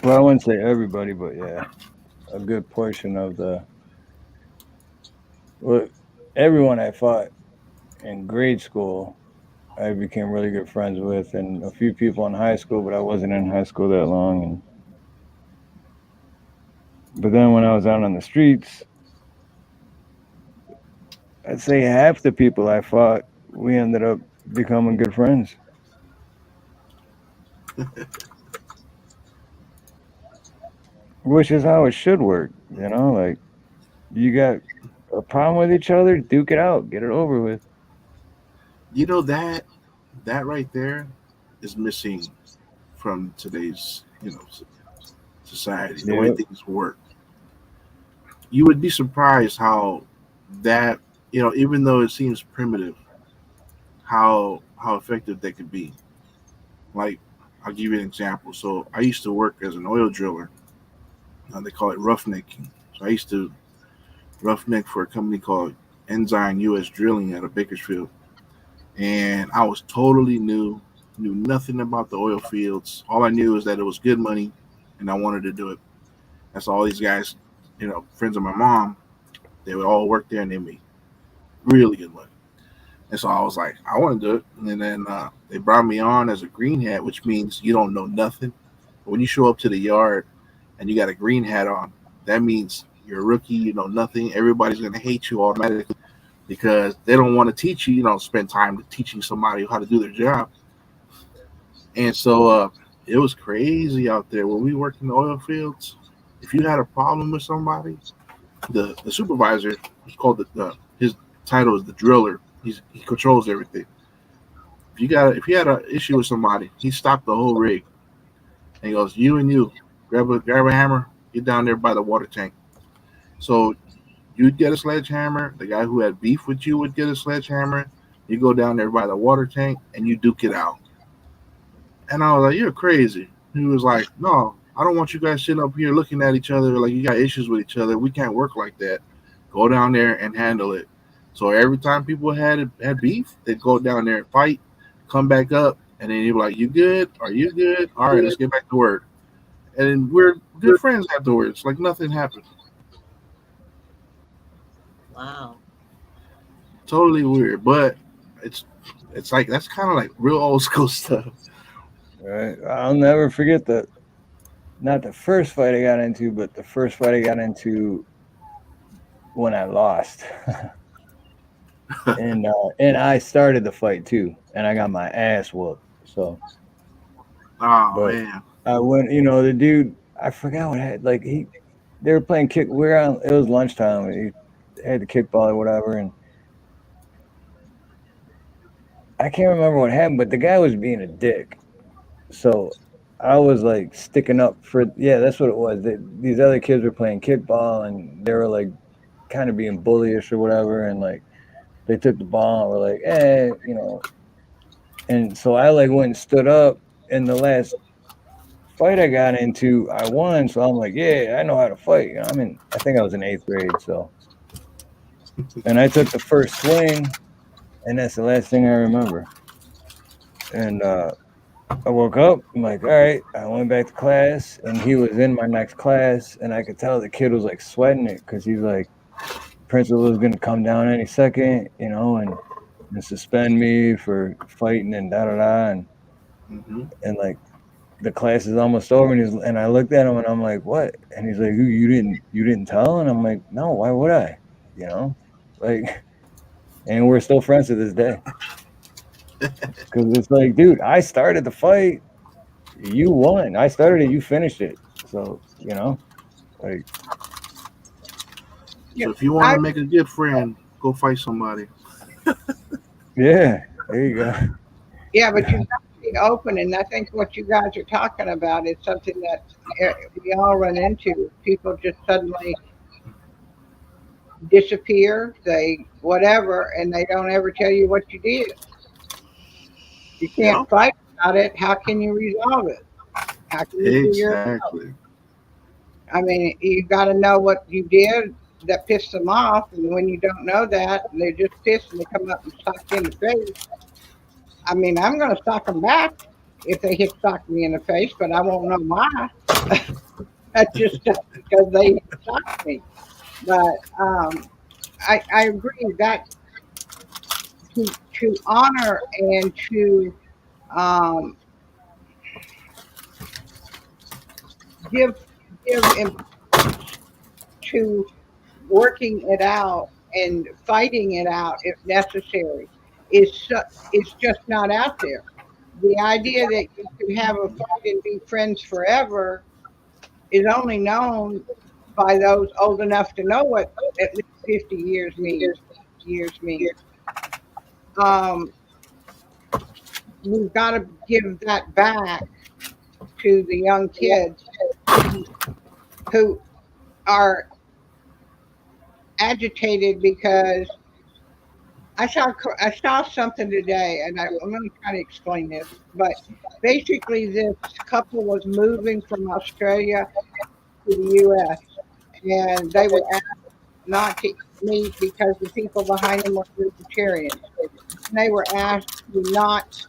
Well, I wouldn't say everybody, but yeah, a good portion of everyone I fought in grade school, I became really good friends with, and a few people in high school, but I wasn't in high school that long. But then when I was out on the streets, I'd say half the people I fought, we ended up becoming good friends. Which is how it should work, like you got a problem with each other, duke it out, get it over with. That right there is missing from today's, society, the way things work. You would be surprised how that, even though it seems primitive, how effective they could be. Like, I'll give you an example. So I used to work as an oil driller. They call it roughnecking. So I used to roughneck for a company called Ensign U.S. Drilling out of Bakersfield. And I was totally knew nothing about the oil fields. All I knew is that it was good money and I wanted to do it. That's all these guys, friends of my mom, they would all work there and they made really good money. And so I was like, I want to do it. And then they brought me on as a green hat, which means you don't know nothing. But when you show up to the yard and you got a green hat on, that means you're a rookie, you know nothing. Everybody's going to hate you automatically because they don't want to teach you, spend time teaching somebody how to do their job. And so it was crazy out there when we worked in the oil fields. If you had a problem with somebody, the supervisor, he's called his title is the driller. He controls everything. If you had an issue with somebody, he stopped the whole rig. And he goes, you and you, grab a hammer, get down there by the water tank. So you'd get a sledgehammer. The guy who had beef with you would get a sledgehammer. You go down there by the water tank and you duke it out. And I was like, you're crazy. He was like, no, I don't want you guys sitting up here looking at each other like you got issues with each other. We can't work like that. Go down there and handle it. So every time people had beef, they'd go down there and fight, come back up, and then you'd be like, you good? Are you good? All right, let's get back to work. And we're good friends afterwards. Like nothing happened. Wow. Totally weird, but it's like that's kind of like real old school stuff. Right. I'll never forget the not the first fight I got into, but the first fight I got into when I lost. And I started the fight too, and I got my ass whooped. So, Oh but man, I went, the dude, I forgot what had like they were playing kick. We were on. It was lunchtime. He had the kickball or whatever, and I can't remember what happened. But the guy was being a dick, so I was like sticking up for. Yeah, that's what it was. These other kids were playing kickball, and they were like kind of being bullyish or whatever, and like they took the ball and were like, and so I like went and stood up. In the last fight I got into, I won. So I'm like, yeah, I know how to fight. I think I was in 8th grade. So, and I took the first swing, and that's the last thing I remember. And I woke up. I'm like, all right. I went back to class, and he was in my next class, and I could tell the kid was like sweating it because he's like, principal was gonna come down any second, and suspend me for fighting and da da da, and like the class is almost over, and I looked at him and I'm like, what? And he's like, you didn't tell? And I'm like, no, why would I? Like, and we're still friends to this day. Because it's like, dude, I started the fight, you won. I started it, you finished it. So, like. So if you want to make a good friend, go fight somebody. Yeah, there you go. Yeah, but you got to be open, and I think what you guys are talking about is something that we all run into. People just suddenly disappear, they whatever, and they don't ever tell you what you did. You can't fight about it. How can you resolve it? How can you figure it out? I mean, you got to know what you did that pissed them off, and when you don't know that, and they're just pissed and they come up and sock you in the face. I mean, I'm going to sock them back if they sock me in the face, but I won't know why. That's just because they socked me. But I agree that to honor and to give to working it out and fighting it out if necessary is just not out there. The idea that you can have a fight and be friends forever is only known by those old enough to know what at least 50 years means. We've got to give that back to the young kids who are agitated because I saw something today, and I'm going to try to explain this. But basically, this couple was moving from Australia to the U.S. and they were asked not to meet because the people behind them were vegetarians. And they were asked to not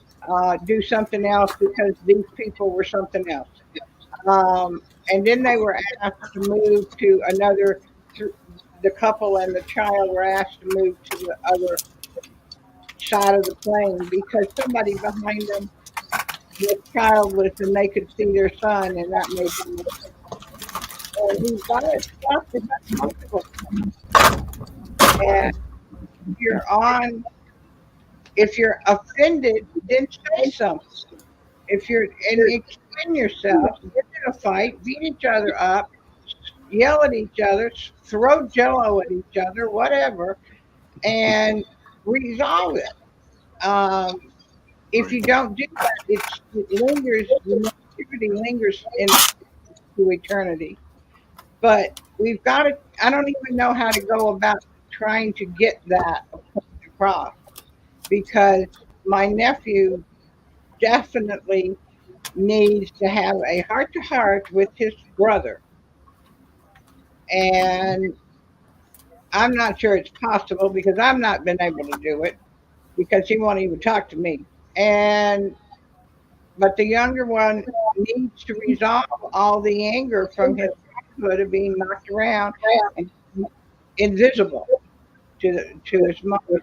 do something else because these people were something else. And then they were asked to move to another. The couple and the child were asked to move to the other side of the plane because somebody behind them was childless and they could see their son, and that made them. And we've got to stop this multiple times. And if you're offended, then say something. If you're and explain yourself, get in a fight, beat each other up, yell at each other, throw jello at each other, whatever, and resolve it. If you don't do that, it lingers. The negativity lingers into eternity. But we've got to. I don't even know how to go about trying to get that across because my nephew definitely needs to have a heart-to-heart with his brother. And I'm not sure it's possible because I've not been able to do it because he won't even talk to me. But the younger one needs to resolve all the anger from his childhood of being knocked around and invisible. to his mother.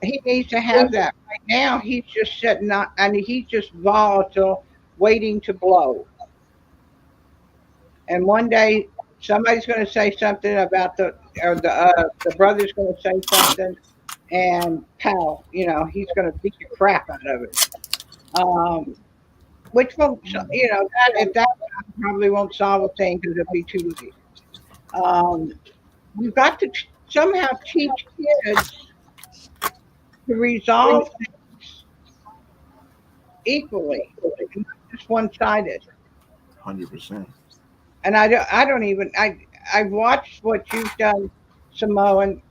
He needs to have that. Right now, he's just sitting on, and he's just volatile, waiting to blow. And one day, somebody's going to say something about the brother's going to say something, and pow, he's going to beat the crap out of it. Which will, that at that time probably won't solve a thing because it'll be too late. We've got to somehow teach kids to resolve things equally, not just one-sided. 100%. And I've watched what you've done, Samoan,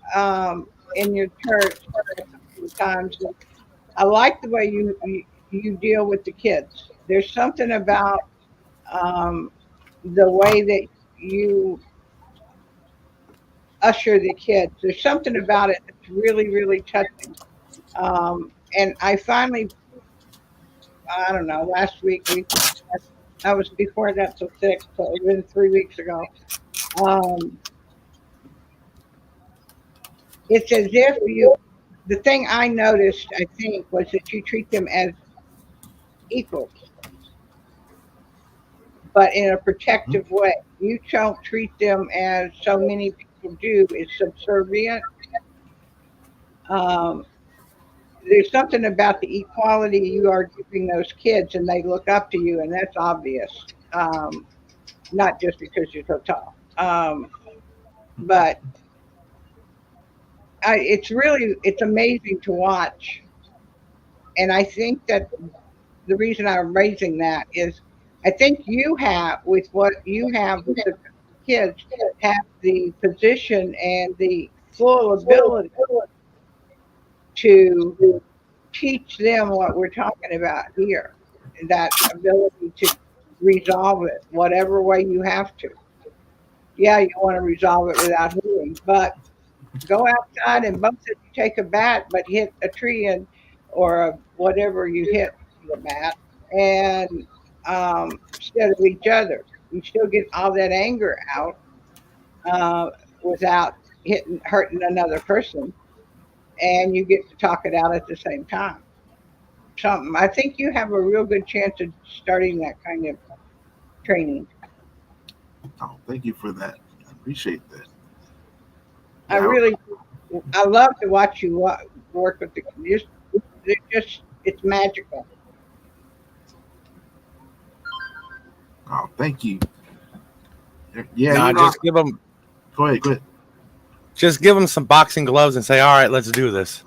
in your church a couple of times. And I like the way you deal with the kids. There's something about the way that you usher the kids. There's something about it that's really, really touching. And I finally, I don't know, last week, I was before I got so sick, so it was 3 weeks ago. It's as if the thing I noticed, I think, was that you treat them as equals, but in a protective way. You don't treat them as so many people do, is subservient. There's something about the equality you are giving those kids, and they look up to you, and that's obvious. Not just because you're so tall, but it's amazing to watch. And I think that the reason I'm raising that is I think you have, with what you have with the kids, have the position and the full ability to teach them what we're talking about here. That ability to resolve it whatever way you have to. Yeah, you want to resolve it without hitting, but go outside and both of you take a bat, but hit a tree or whatever you hit the bat, and instead of each other, you still get all that anger out without hurting another person, and you get to talk it out at the same time. I think you have a real good chance of starting that kind of training. Oh, thank you for that. I appreciate that. I love to watch you work with the kids. It's magical. Oh, thank you. Yeah, Nah, just give them. Go ahead. Just give them some boxing gloves and say, "All right, let's do this."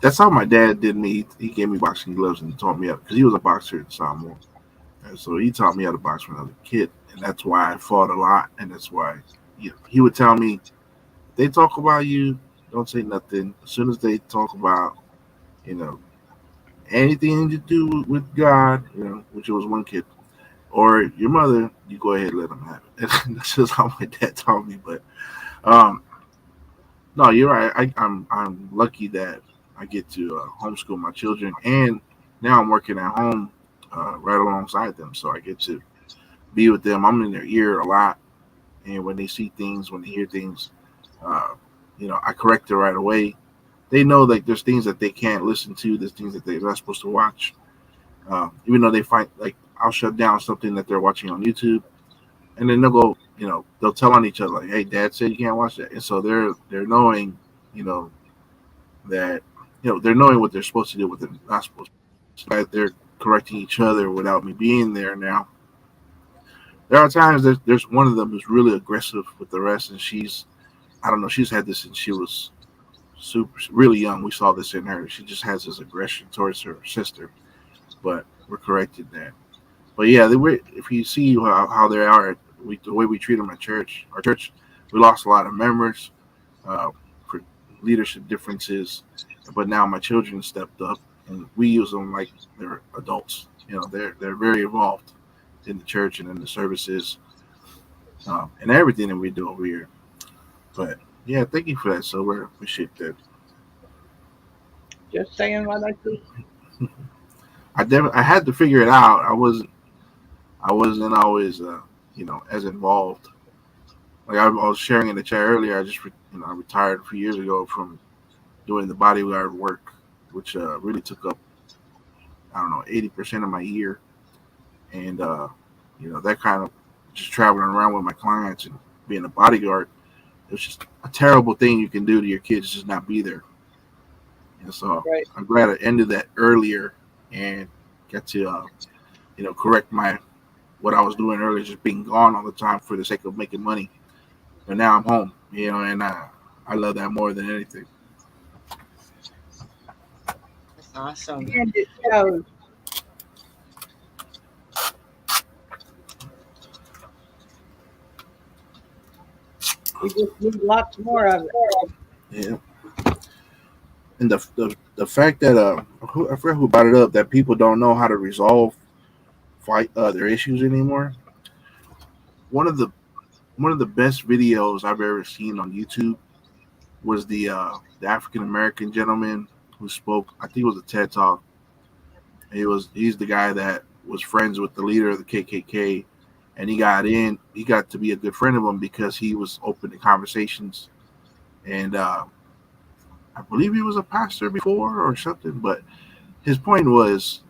That's how my dad did me. He gave me boxing gloves and taught me how, because he was a boxer in Samoa. And so he taught me how to box when I was a kid. And that's why I fought a lot. And that's why he would tell me, they talk about you, don't say nothing. As soon as they talk about, anything to do with God, which was one kid, or your mother, you go ahead and let them have it. And that's just how my dad taught me. But no, you're right. I'm lucky that I get to homeschool my children, and now I'm working at home right alongside them, so I get to be with them. I'm in their ear a lot, and when they see things, when they hear things, I correct it right away. They know like there's things that they can't listen to, there's things that they're not supposed to watch, even though they find like I'll shut down something that they're watching on YouTube, and then they'll go, they'll tell on each other like, "Hey, Dad said you can't watch that," and so they're knowing, that. They're knowing what they're supposed to do, what they're not supposed to do. They're correcting each other without me being there now. There are times there's one of them who's really aggressive with the rest, and she's had this since she was really young. We saw this in her. She just has this aggression towards her sister, but we're correcting that. But yeah, if you see how they are, the way we treat them at church, our church, we lost a lot of members for leadership differences. But now my children stepped up, and we use them like they're adults. They're very involved in the church and in the services and everything that we do over here. But yeah, thank you for that, Silver. Appreciate that. Just saying what I see. I had to figure it out. I wasn't always as involved Like I was sharing in the chat earlier, I retired a few years ago from doing the bodyguard work, which really took up, I don't know, 80% of my year. And that kind of just traveling around with my clients and being a bodyguard, it's just a terrible thing you can do to your kids, just not be there. And so Right. I'm glad I ended that earlier and got to correct what I was doing earlier, just being gone all the time for the sake of making money. But now I'm home, and I love that more than anything. That's awesome. And it shows. We just need lots more of it. Yeah. And the fact that I forgot who brought it up, that people don't know how to resolve their issues anymore. One of the best videos I've ever seen on YouTube was the African American gentleman who spoke. I think it was a TED Talk. He's the guy that was friends with the leader of the KKK, and he got to be a good friend of him because he was open to conversations, and I believe he was a pastor before or something. But his point was,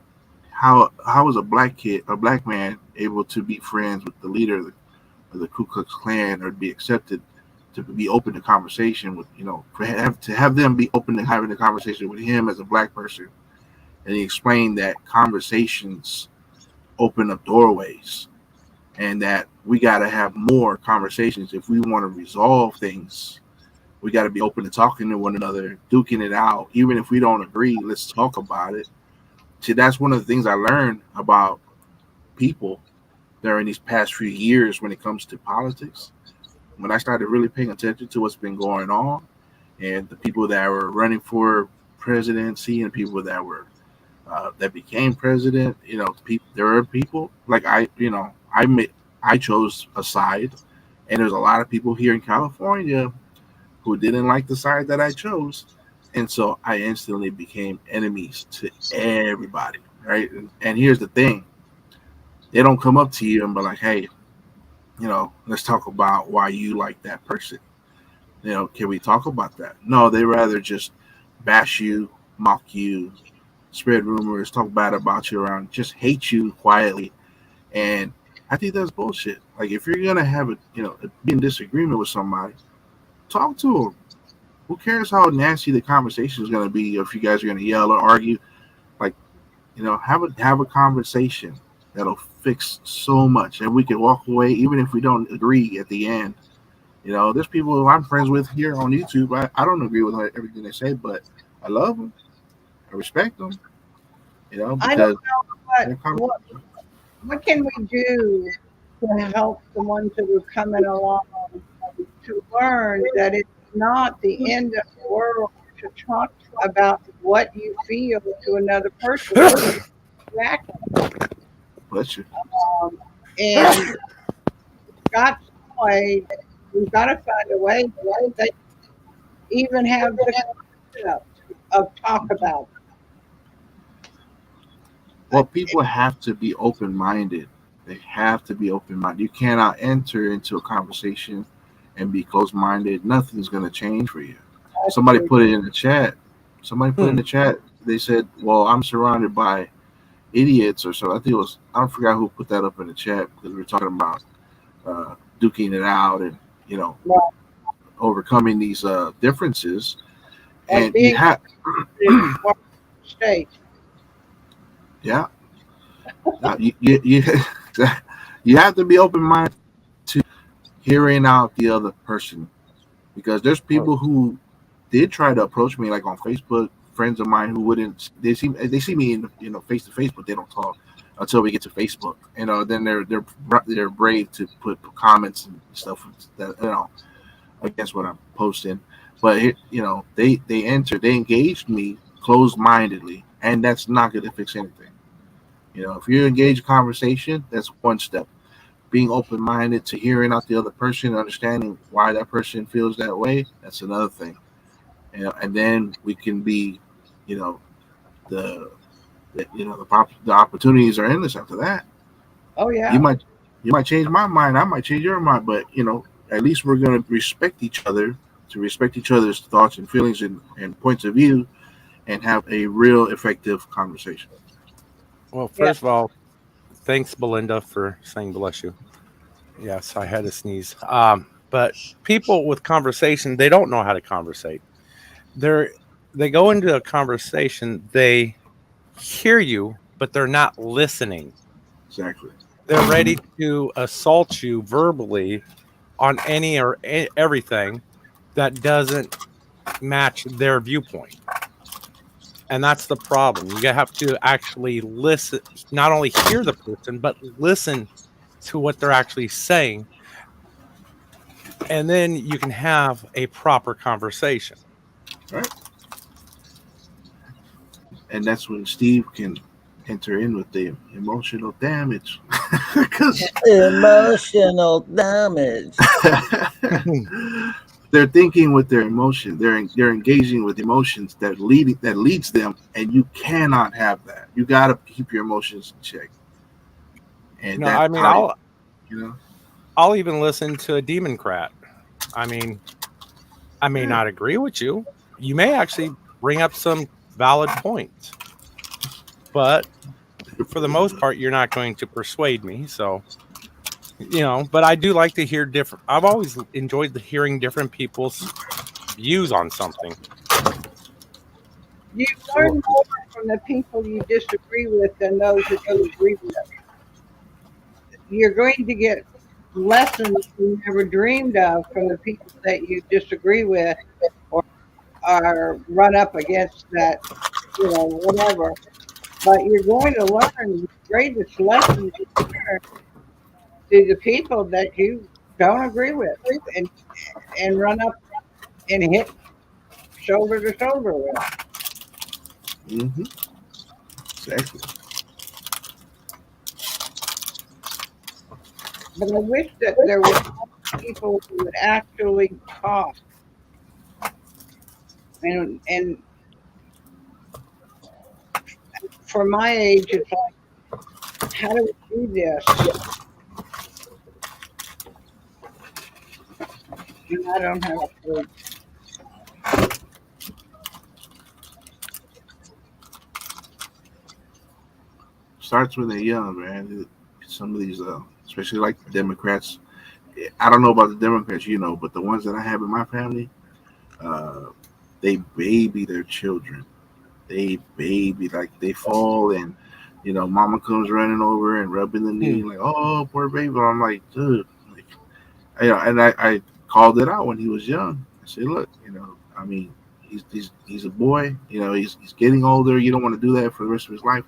how was a black man able to be friends with the leader of the Ku Klux Klan, or be accepted to be open to conversation with, to have them be open to having a conversation with him as a black person. And he explained that conversations open up doorways, and that we got to have more conversations if we want to resolve things. We got to be open to talking to one another, duking it out. Even if we don't agree, let's talk about it. See, that's one of the things I learned about people during these past few years when it comes to politics. When I started really paying attention to what's been going on, and the people that were running for presidency and people that were that became president, there are people like I chose a side, and there's a lot of people here in California who didn't like the side that I chose, and so I instantly became enemies to everybody, right? And here's the thing: they don't come up to you and be like, "Hey, let's talk about why you like that person. Can we talk about that?" No, they rather just bash you, mock you, spread rumors, talk bad about you around, just hate you quietly. And I think that's bullshit. Like, if you're gonna have be in disagreement with somebody, talk to them. Who cares how nasty the conversation is gonna be? If you guys are gonna yell or argue, like, have a conversation that'll fix so much, and we can walk away even if we don't agree at the end. There's people who I'm friends with here on YouTube. I don't agree with everything they say, but I love them. I respect them. I Because don't know what can we do to help the ones that are coming along to learn that it's not the end of the world to talk about what you feel to another person. Exactly. bless you. And we've got to find a way that even have the concept of talk about it. Well, people have to be open-minded. They have to be open-minded. You cannot enter into a conversation and be closed-minded. Nothing's going to change for you. Somebody put it in the chat. They said, "Well, I'm surrounded by idiots," or so. I think it was. I forgot who put that up in the chat, because we were talking about duking it out and overcoming these differences. And you have state. Yeah. You have to be open-minded to hearing out the other person, because there's people who did try to approach me, like on Facebook, friends of mine who wouldn't. They see me in face to face, but they don't talk until we get to Facebook. Then they're brave to put comments and stuff that against what I'm posting. But they engaged me closed-mindedly, and that's not going to fix anything. If you engage a conversation, that's one step. Being open-minded to hearing out the other person, understanding why that person feels that way, that's another thing. And then we can be, the opportunities are endless after that. Oh yeah. You might change my mind. I might change your mind, but at least we're going to respect each other, to respect each other's thoughts and feelings and points of view, and have a real effective conversation. Well, first of all, thanks, Belinda, for saying bless you. Yes, I had a sneeze. But people with conversation, they don't know how to conversate. They go into a conversation, they hear you, but they're not listening. Exactly. They're ready to assault you verbally on any or everything that doesn't match their viewpoint. And that's the problem. You have to actually listen, not only hear the person, but listen to what they're actually saying. And then you can have a proper conversation. Right. And that's when Steve can enter in with the emotional damage. Emotional damage. They're thinking with their emotion. They're engaging with emotions that leads them, and you cannot have that. You got to keep your emotions in check. And No, I mean, you know, I'll even listen to a Democrat. I mean, I may not agree with you. You may actually bring up some valid points, but for the most part, you're not going to persuade me. So, but I do like to hear different. I've always enjoyed hearing different people's views on something. You learn more from the people you disagree with than those that you agree with. You're going to get lessons you never dreamed of from the people that you disagree with or run up against that, whatever. But you're going to learn the greatest lessons you learn to the people that you don't agree with and run up and hit shoulder to shoulder with. Mm-hmm. Exactly. But I wish that there were people who would actually talk. And for my age, it's like, how do we do this? And I don't have a clue. Starts when they're young, man. Some of these, especially like the Democrats. I don't know about the Democrats, but the ones that I have in my family, they baby their children. They baby, like they fall and, mama comes running over and rubbing the knee, like, oh, poor baby. I'm like, dude, and I called it out when he was young. I said, look, I mean, he's a boy, he's getting older. You don't want to do that for the rest of his life.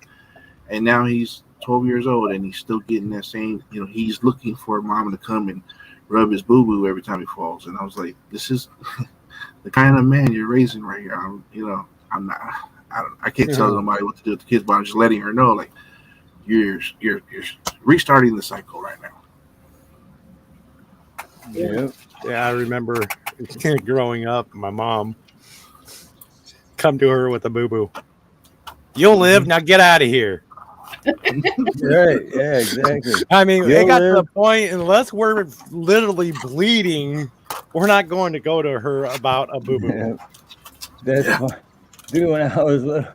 And now he's 12 years old and he's still getting that same, he's looking for mom to come and rub his boo-boo every time he falls. And I was like, this is the kind of man you're raising right here. I can't tell somebody what to do with the kids, but I'm just letting her know, like, you're restarting the cycle right now. Yeah, I remember growing up, my mom come to her with a boo-boo. You'll live, now get out of here. Right, yeah, exactly. I mean, it got to the point, unless we're literally bleeding, we're not going to go to her about a boo-boo. Yeah. That's fun. Dude, when I was little,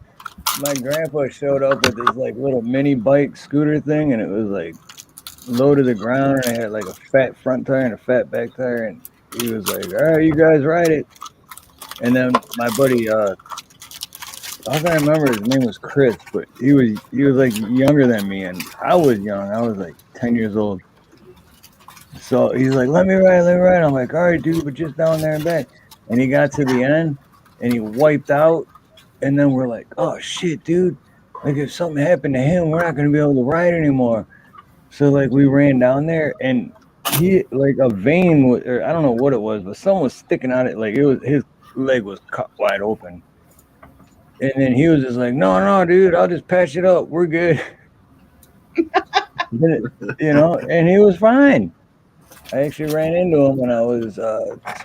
my grandpa showed up with this like little mini bike scooter thing, and it was like low to the ground, and it had like a fat front tire and a fat back tire, and he was like, all right, you guys ride it. And then my buddy, all I remember his name was Chris, but he was like younger than me, and I was young. I was like 10 years old. So he's like, let me ride. I'm like, all right, dude, but just down there and back. And he got to the end, and he wiped out. And then we're like, oh, shit, dude. Like, if something happened to him, we're not going to be able to ride anymore. So, like, we ran down there, and he, like, a vein, or I don't know what it was, but something was sticking out. Like, his leg was cut wide open. And then he was just like, no, dude, I'll just patch it up. We're good. And he was fine. I actually ran into him when I was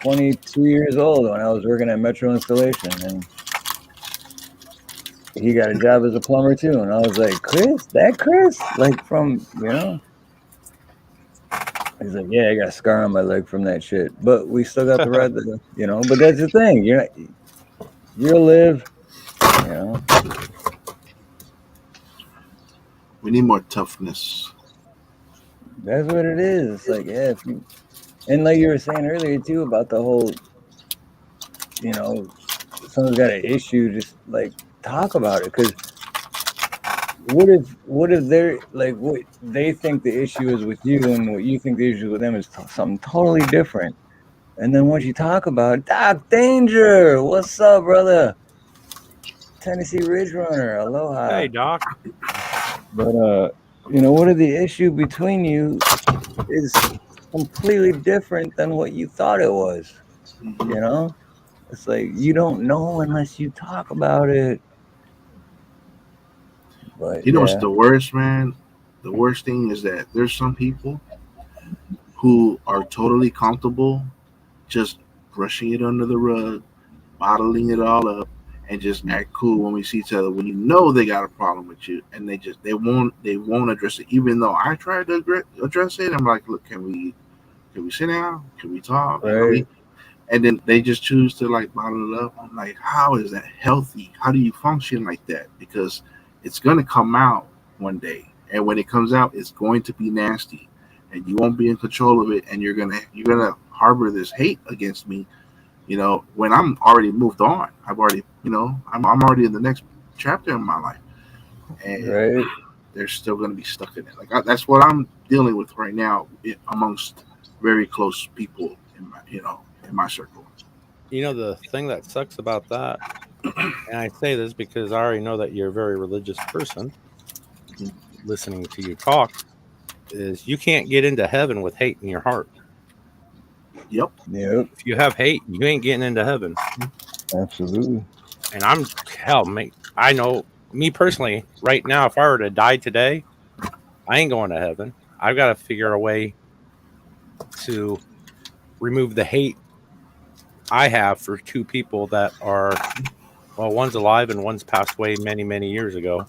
22 years old when I was working at Metro Installation. And he got a job as a plumber, too. And I was like, Chris? Like from, He's like, yeah, I got a scar on my leg from that shit, but we still got the red, you know. But that's the thing, you'll live, you know. We need more toughness. That's what it is. It's like, yeah, and like you were saying earlier too about the whole, you know, someone's got an issue, just like talk about it. Because what if they're like, what they think the issue is with you, and what you think the issue with them is something totally different. And then once you talk about it, Doc Danger, what's up, brother? Tennessee Ridge Runner, aloha. Hey, Doc. But you know, what if the issue between you is completely different than what you thought it was? You know, it's like you don't know unless you talk about it. But You know what's the worst, man? The worst thing is that there's some people who are totally comfortable just brushing it under the rug, bottling it all up, and just act cool when we see each other. When you know they got a problem with you, and they won't address it. Even though I tried to address it, I'm like, look, can we sit down? Can we talk? Right. And then they just choose to like bottle it up. I'm like, how is that healthy? How do you function like that? Because it's gonna come out one day, and when it comes out, it's going to be nasty, and you won't be in control of it, and you're gonna harbor this hate against me. You know, when I'm already moved on, I've already, you know, I'm already in the next chapter in my life, and they're still gonna be stuck in it. Like that's what I'm dealing with right now amongst very close people in my circle. You know, the thing that sucks about that, and I say this because I already know that you're a very religious person, listening to you talk, is you can't get into heaven with hate in your heart. Yep. If you have hate, you ain't getting into heaven. Absolutely. And I know me personally, right now, if I were to die today, I ain't going to heaven. I've got to figure a way to remove the hate I have for two people that are, well, one's alive and one's passed away many, many years ago.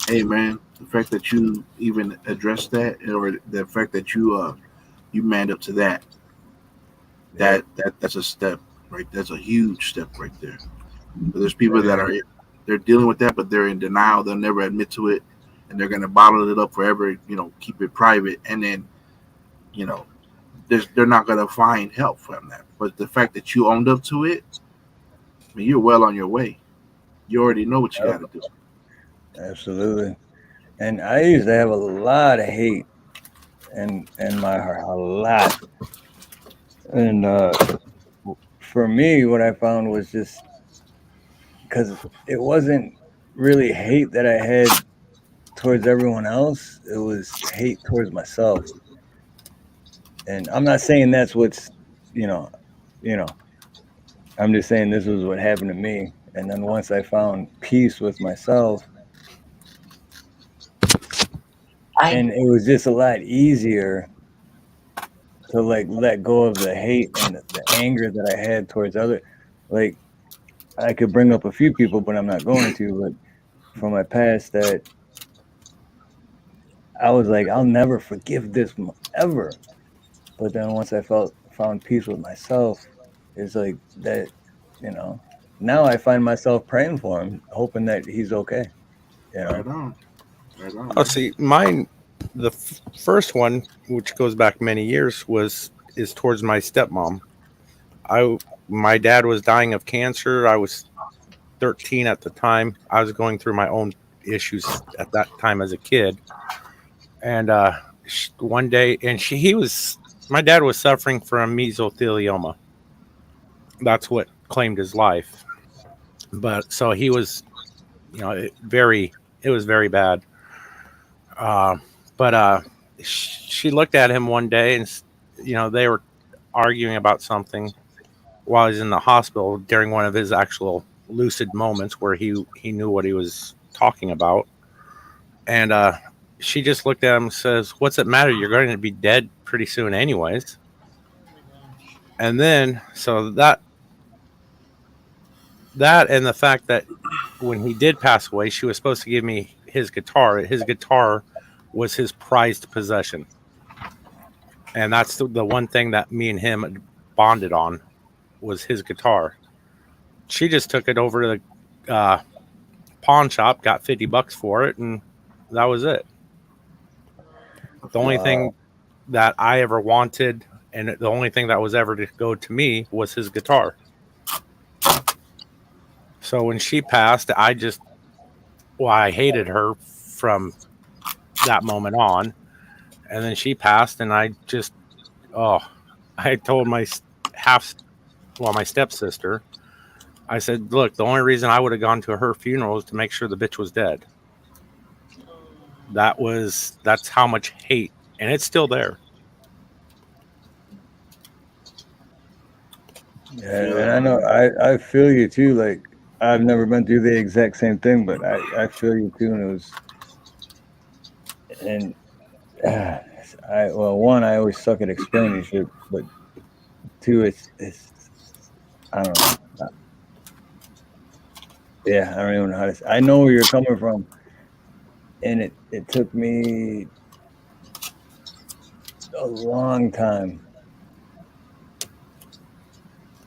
Hey man, the fact that you even addressed that, or the fact that you manned up to that's a step, right? That's a huge step right there. But there's people that they're dealing with that, but they're in denial. They'll never admit to it, and they're gonna bottle it up forever. You know, keep it private, and then, you know, they're not gonna find help from that. But the fact that you owned up to it, I mean, you're well on your way. You already know what you got to do. Absolutely. And I used to have a lot of hate in my heart, a lot. And for me, what I found was just because it wasn't really hate that I had towards everyone else. It was hate towards myself. And I'm not saying that's what's, you know, I'm just saying this was what happened to me. And then once I found peace with myself, and it was just a lot easier to like let go of the hate and the anger that I had towards other. Like I could bring up a few people, but I'm not going to. But from my past, that I was like, I'll never forgive this ever. But then once I found peace with myself, it's like that, you know. Now I find myself praying for him, hoping that he's okay. You know. Right on. Oh, see, mine, the first one, which goes back many years, is towards my stepmom. My dad was dying of cancer. I was 13 at the time. I was going through my own issues at that time as a kid. And one day, and my dad was suffering from mesothelioma. That's what claimed his life. But so he was, you know, it was very bad. But she looked at him one day, and you know, they were arguing about something while he's in the hospital during one of his actual lucid moments where he knew what he was talking about. And she just looked at him and says, "What's it matter? You're going to be dead pretty soon anyways." And then, so that That and the fact that when he did pass away, she was supposed to give me his guitar. His guitar was his prized possession. And that's the one thing that me and him bonded on was his guitar. She just took it over to the pawn shop, got $50 for it, and that was it. The only thing that I ever wanted and the only thing that was ever to go to me was his guitar. So when she passed, I hated her from that moment on. And then she passed, and I told my stepsister, I said, look, the only reason I would have gone to her funeral was to make sure the bitch was dead. That's how much hate, and it's still there. Yeah, and I know I feel you too. Like, I've never been through the exact same thing, but I feel you too. And one, I always suck at explaining shit, but two, it's I don't know. Yeah, I don't even know how to say. I know where you're coming from, and it took me a long time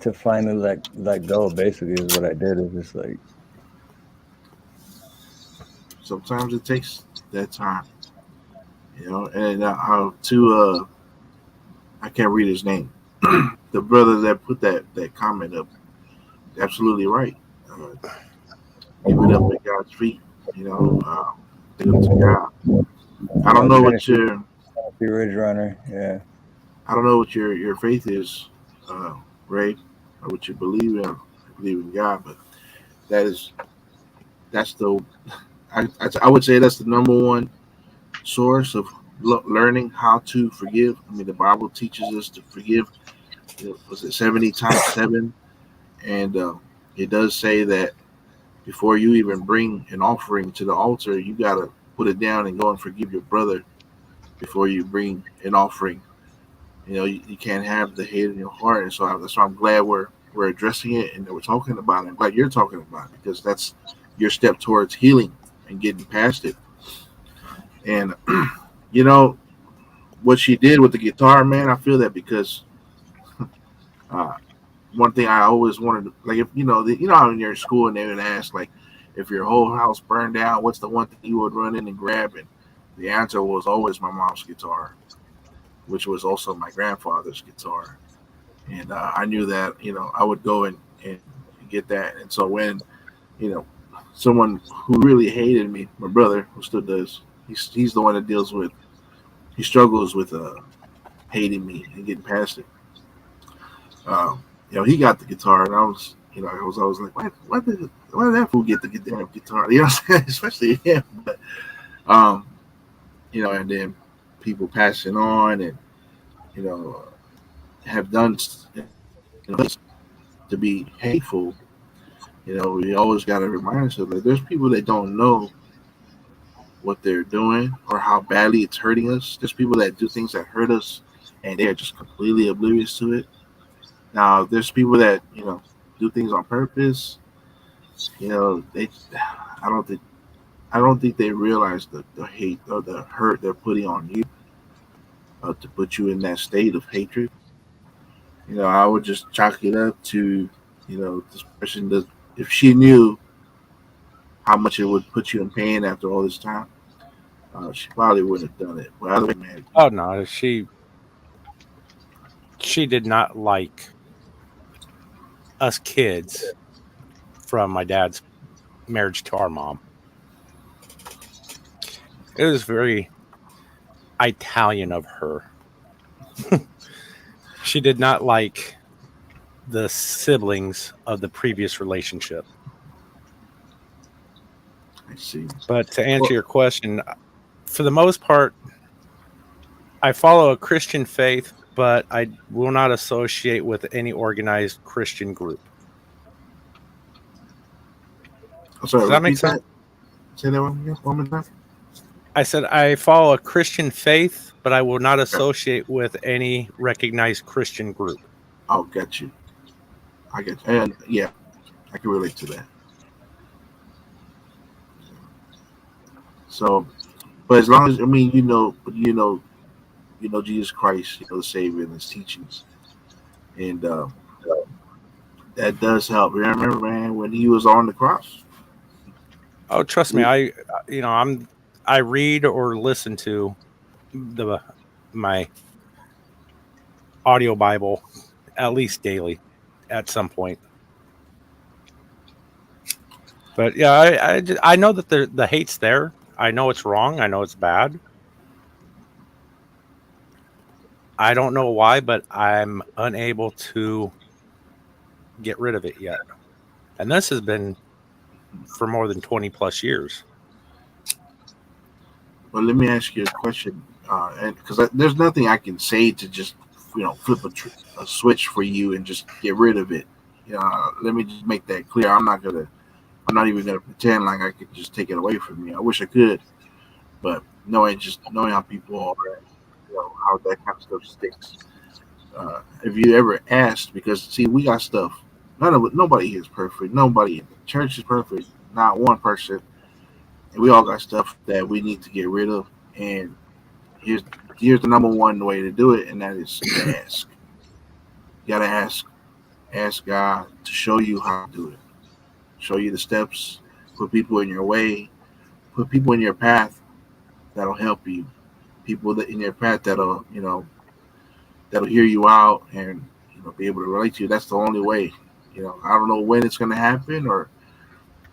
to finally let go. Basically, is what I did. Is just like, sometimes it takes that time, And I can't read his name. The brother that put that comment up, absolutely right. Give it up at God's feet, give it to God. I don't know what your the Ridge Runner, yeah. I don't know what your faith is, Ray, or what you believe in. I believe in God, but I would say that's the number one source of learning how to forgive. I mean, the Bible teaches us to forgive. Was it 70 times 7? And it does say that before you even bring an offering to the altar, you got to put it down and go and forgive your brother before you bring an offering. You can't have the hate in your heart. And so that's why I'm glad we're addressing it and that we're talking about it. I'm glad you're talking about it, because that's your step towards healing and getting past it. And, what she did with the guitar, man, I feel that, because one thing I always wanted to, like, if how when you're in school and they would ask, like, if your whole house burned down, what's the one thing you would run in and grab? And the answer was always my mom's guitar, which was also my grandfather's guitar. And I knew that, I would go and get that. And so when, someone who really hated me, my brother, who still does, he's the one that he struggles with hating me and getting past it. He got the guitar, and I was always like, why did that fool get the damn guitar? You know what I'm saying? Especially him. But, and then people passing on and, have done to be hateful. We always got to remind ourselves that there's people that don't know what they're doing or how badly it's hurting us. There's people that do things that hurt us and they're just completely oblivious to it. Now, there's people that, do things on purpose. I don't think they realize the hate or the hurt they're putting on you to put you in that state of hatred. I would just chalk it up to, this person does. If she knew how much it would put you in pain after all this time, she probably wouldn't have done it. Well, man. Oh no, she did not like us kids from my dad's marriage to our mom. It was very Italian of her. She did not like the siblings of the previous relationship. I see. But to answer your question, for the most part, I follow a Christian faith, but I will not associate with any organized Christian group. Sorry, does that make sense? Say that one more time. I said I follow a Christian faith, but I will not associate with any recognized Christian group. Oh, got you. I get you. And yeah, I can relate to that. So, but as long as you know Jesus Christ, you know the Savior and His teachings, and that does help. Remember, man, when He was on the cross. Oh, trust me, I read or listen to my audio Bible at least daily at some point. But yeah, I know that the hate's there. I know it's wrong. I know it's bad. I don't know why, but I'm unable to get rid of it yet. And this has been for more than 20 plus years. Well, let me ask you a question, and because there's nothing I can say to just flip a switch for you and just get rid of it. Let me just make that clear. I'm not even gonna pretend like I could just take it away from you. I wish I could, but knowing how people are, how that kind of stuff sticks. If you ever asked, because see, we got stuff. Nobody here is perfect. Nobody in the church is perfect. Not one person. And we all got stuff that we need to get rid of. And here's the number one way to do it, and that is to ask. You gotta ask. Ask God to show you how to do it. Show you the steps. Put people in your way. Put people in your path that'll help you. People that in your path that'll hear you out and be able to relate to you. That's the only way. I don't know when it's gonna happen or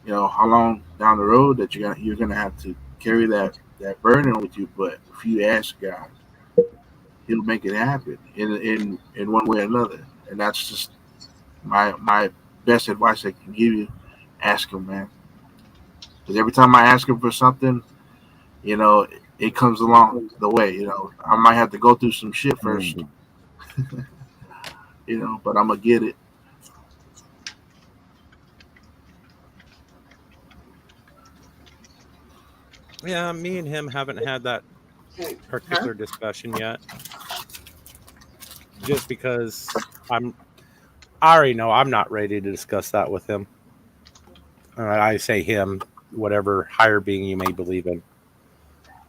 how long down the road that you're gonna have to carry that burden with you. But if you ask God, He'll make it happen in one way or another. And that's just my best advice I can give you. Ask Him, man. Because every time I ask Him for something, it comes along the way. I might have to go through some shit first, but I'm gonna get it. Yeah, me and him haven't had that particular discussion yet. Just because I already know I'm not ready to discuss that with him. I say him, whatever higher being you may believe in.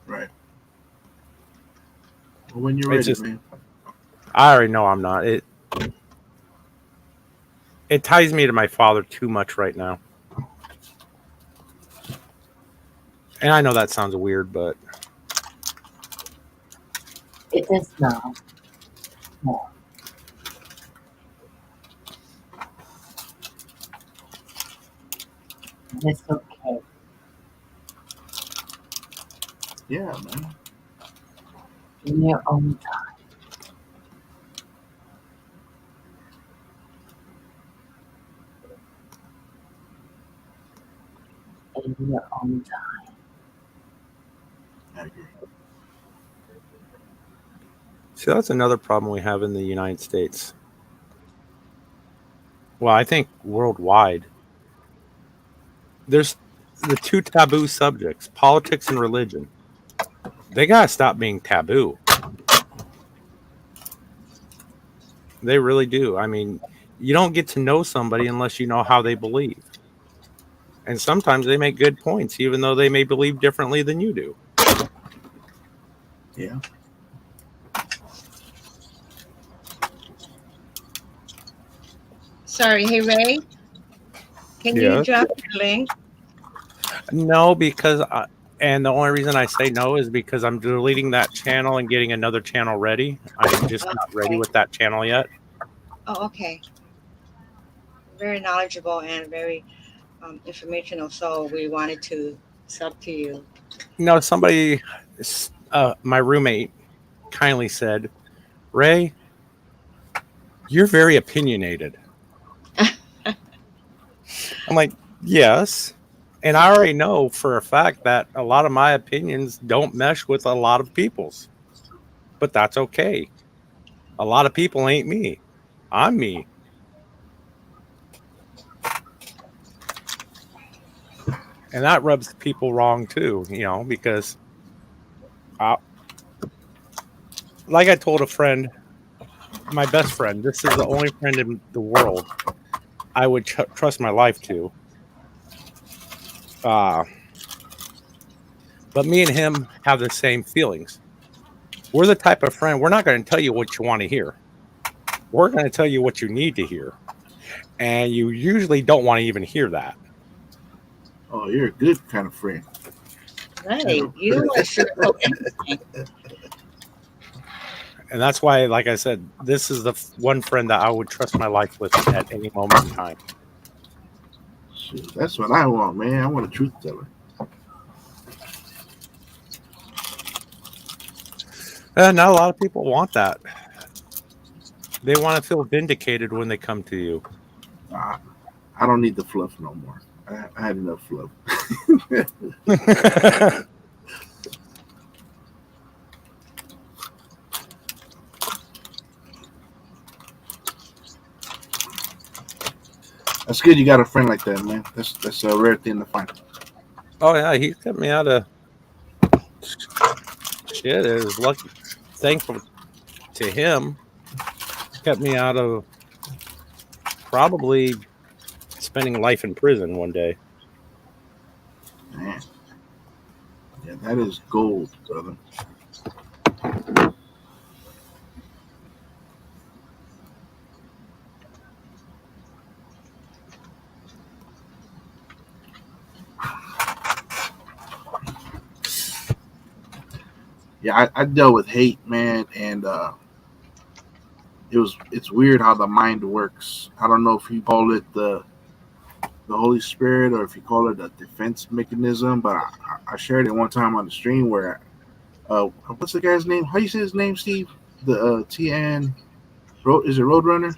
Right. Well, when you're ready, man. I already know I'm not. It ties me to my father too much right now. And I know that sounds weird, but It does not. No. It's okay. Yeah, man. In your own time. In your own time. I agree. see, that's another problem we have in the United States. Well, I think worldwide. There's the two taboo subjects, politics and religion. They got to stop being taboo. They really do. I mean, you don't get to know somebody unless you know how they believe. And sometimes they make good points, even though they may believe differently than you do. Yeah. Sorry, hey Ray, can Yeah. you drop your link? No, because and the only reason I say no is because I'm deleting that channel and getting another channel ready. I'm just not ready with that channel yet. Oh, okay. Very knowledgeable and very informational. So we wanted to sub to you. No, somebody, my roommate, kindly said, "Ray, you're very opinionated." I'm like, yes. And I already know for a fact that a lot of my opinions don't mesh with a lot of people's. But that's okay. A lot of people ain't me. I'm me. And that rubs people wrong too, because like I told a friend, my best friend, this is the only friend in the world I would trust my life to. But me and him have the same feelings. We're the type of friend, we're not going to tell you what you want to hear. We're going to tell you what you need to hear. And you usually don't want to even hear that. Oh, you're a good kind of friend. Right. You are sure. And that's why, like I said, this is the one friend that I would trust my life with at any moment in time. Shoot, that's what I want, man. I want a truth teller. Not a lot of people want that. They want to feel vindicated when they come to you. I don't need the fluff no more. I had enough fluff. That's good. You got a friend like that, man. That's a rare thing to find. Oh yeah, he kept me out of shit. It was lucky, thankful to him. Kept me out of probably spending life in prison one day. Man. Yeah, that is gold, brother. Yeah, I dealt with hate, man, and it's weird how the mind works. I don't know if you call it the Holy Spirit or if you call it a defense mechanism, but I shared it one time on the stream where what's the guy's name? How you say his name, Steve? The TN Road, is it Roadrunner?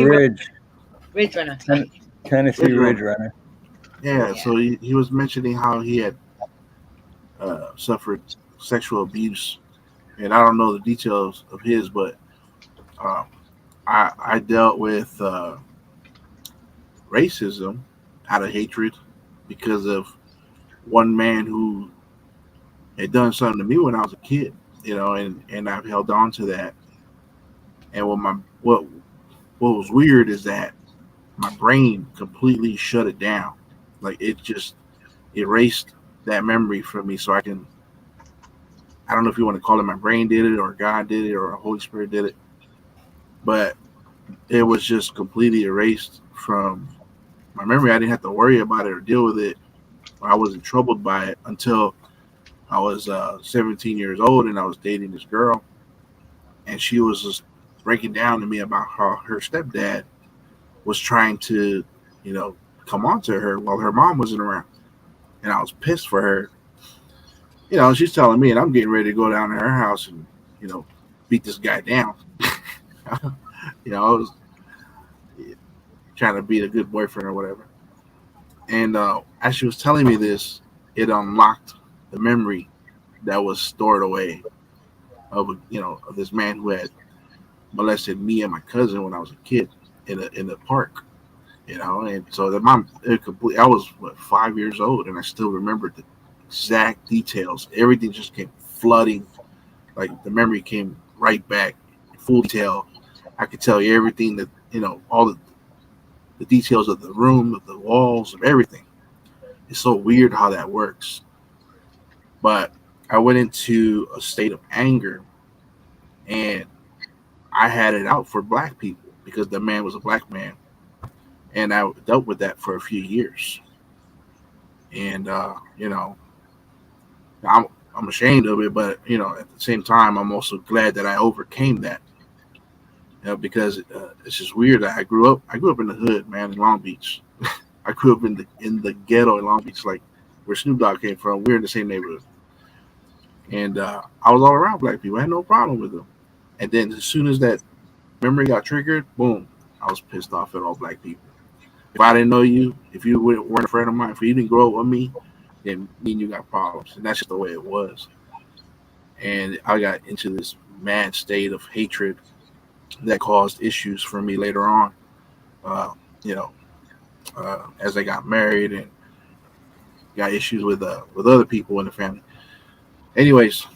Ridge. Ridge Runner. Tennessee Ridge Runner. Yeah, so he was mentioning how he had suffered sexual abuse, and I don't know the details of his, but I dealt with racism out of hatred because of one man who had done something to me when I was a kid, and I've held on to that. And what was weird is that my brain completely shut it down. Like it just erased that memory from me. So I don't know if you want to call it my brain did it or God did it or the Holy Spirit did it, but it was just completely erased from my memory. I didn't have to worry about it or deal with it. I wasn't troubled by it until I was 17 years old and I was dating this girl, and she was just breaking down to me about how her stepdad was trying to, come on to her while her mom wasn't around. And I was pissed for her. She's telling me, and I'm getting ready to go down to her house and, beat this guy down. I was trying to be a good boyfriend or whatever. And as she was telling me this, it unlocked the memory that was stored away of this man who had molested me and my cousin when I was a kid in the park. And so I was 5 years old, and I still remembered the exact details. Everything just came flooding, like the memory came right back, full detail. I could tell you everything that all the details of the room, of the walls, of everything. It's so weird how that works. But I went into a state of anger, and I had it out for black people because the man was a black man. And I dealt with that for a few years. And, I'm ashamed of it, but, at the same time, I'm also glad that I overcame that. Because it's just weird that I grew up in the hood, man, in Long Beach. I grew up in the ghetto in Long Beach, like where Snoop Dogg came from. We're in the same neighborhood. And I was all around black people. I had no problem with them. And then as soon as that memory got triggered, boom, I was pissed off at all black people. If I didn't know you, if you weren't a friend of mine, if you didn't grow up with me, then me and you got problems. And that's just the way it was. And I got into this mad state of hatred that caused issues for me later on, as I got married and got issues with other people in the family. Anyways,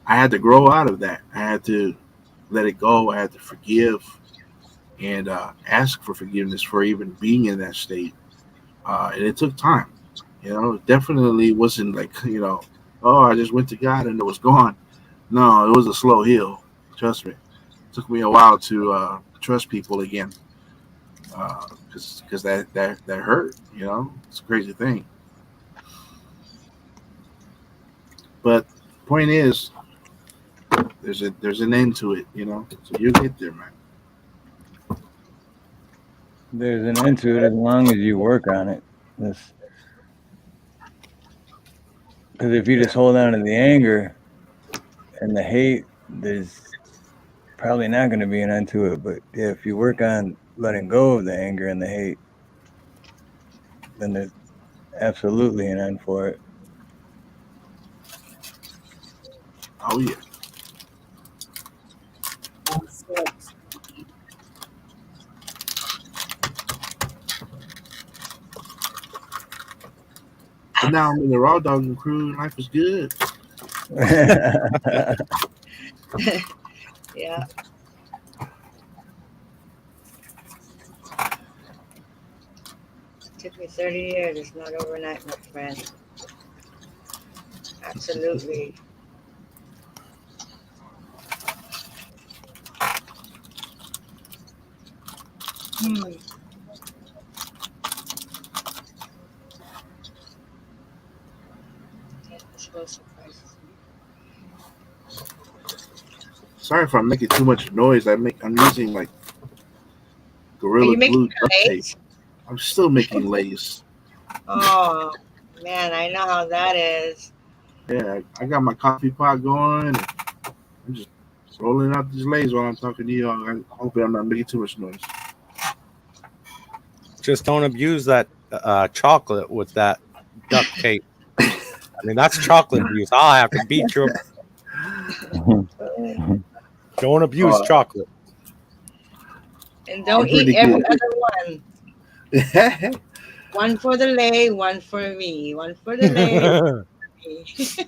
I had to grow out of that. I had to let it go. I had to forgive. and ask for forgiveness for even being in that state. And it took time. It definitely wasn't like, oh, I just went to God and it was gone. No, it was a slow heal. Trust me. It took me a while to trust people again, because that hurt. It's a crazy thing. But point is, there's an end to it. So you get there, man. There's an end to it as long as you work on it. Because if you just hold on to the anger and the hate, there's probably not going to be an end to it. But yeah, if you work on letting go of the anger and the hate, then there's absolutely an end for it. Oh yeah. But now I'm in the raw dogging crew. Life is good. Yeah. Took me 30 years. It's not overnight, my friend. Absolutely. Sorry if I'm making too much noise. I'm using like Gorilla Glue duct tape. I'm still making lace. Oh man, I know how that is. Yeah, I got my coffee pot going. And I'm just rolling out these lays while I'm talking to you. I hope I'm not making too much noise. Just don't abuse that chocolate with that duct tape. I mean, that's chocolate abuse. I'll have to beat you. Don't abuse chocolate. And don't eat every other one. One for the lay, one for me. One for the lay, one for me.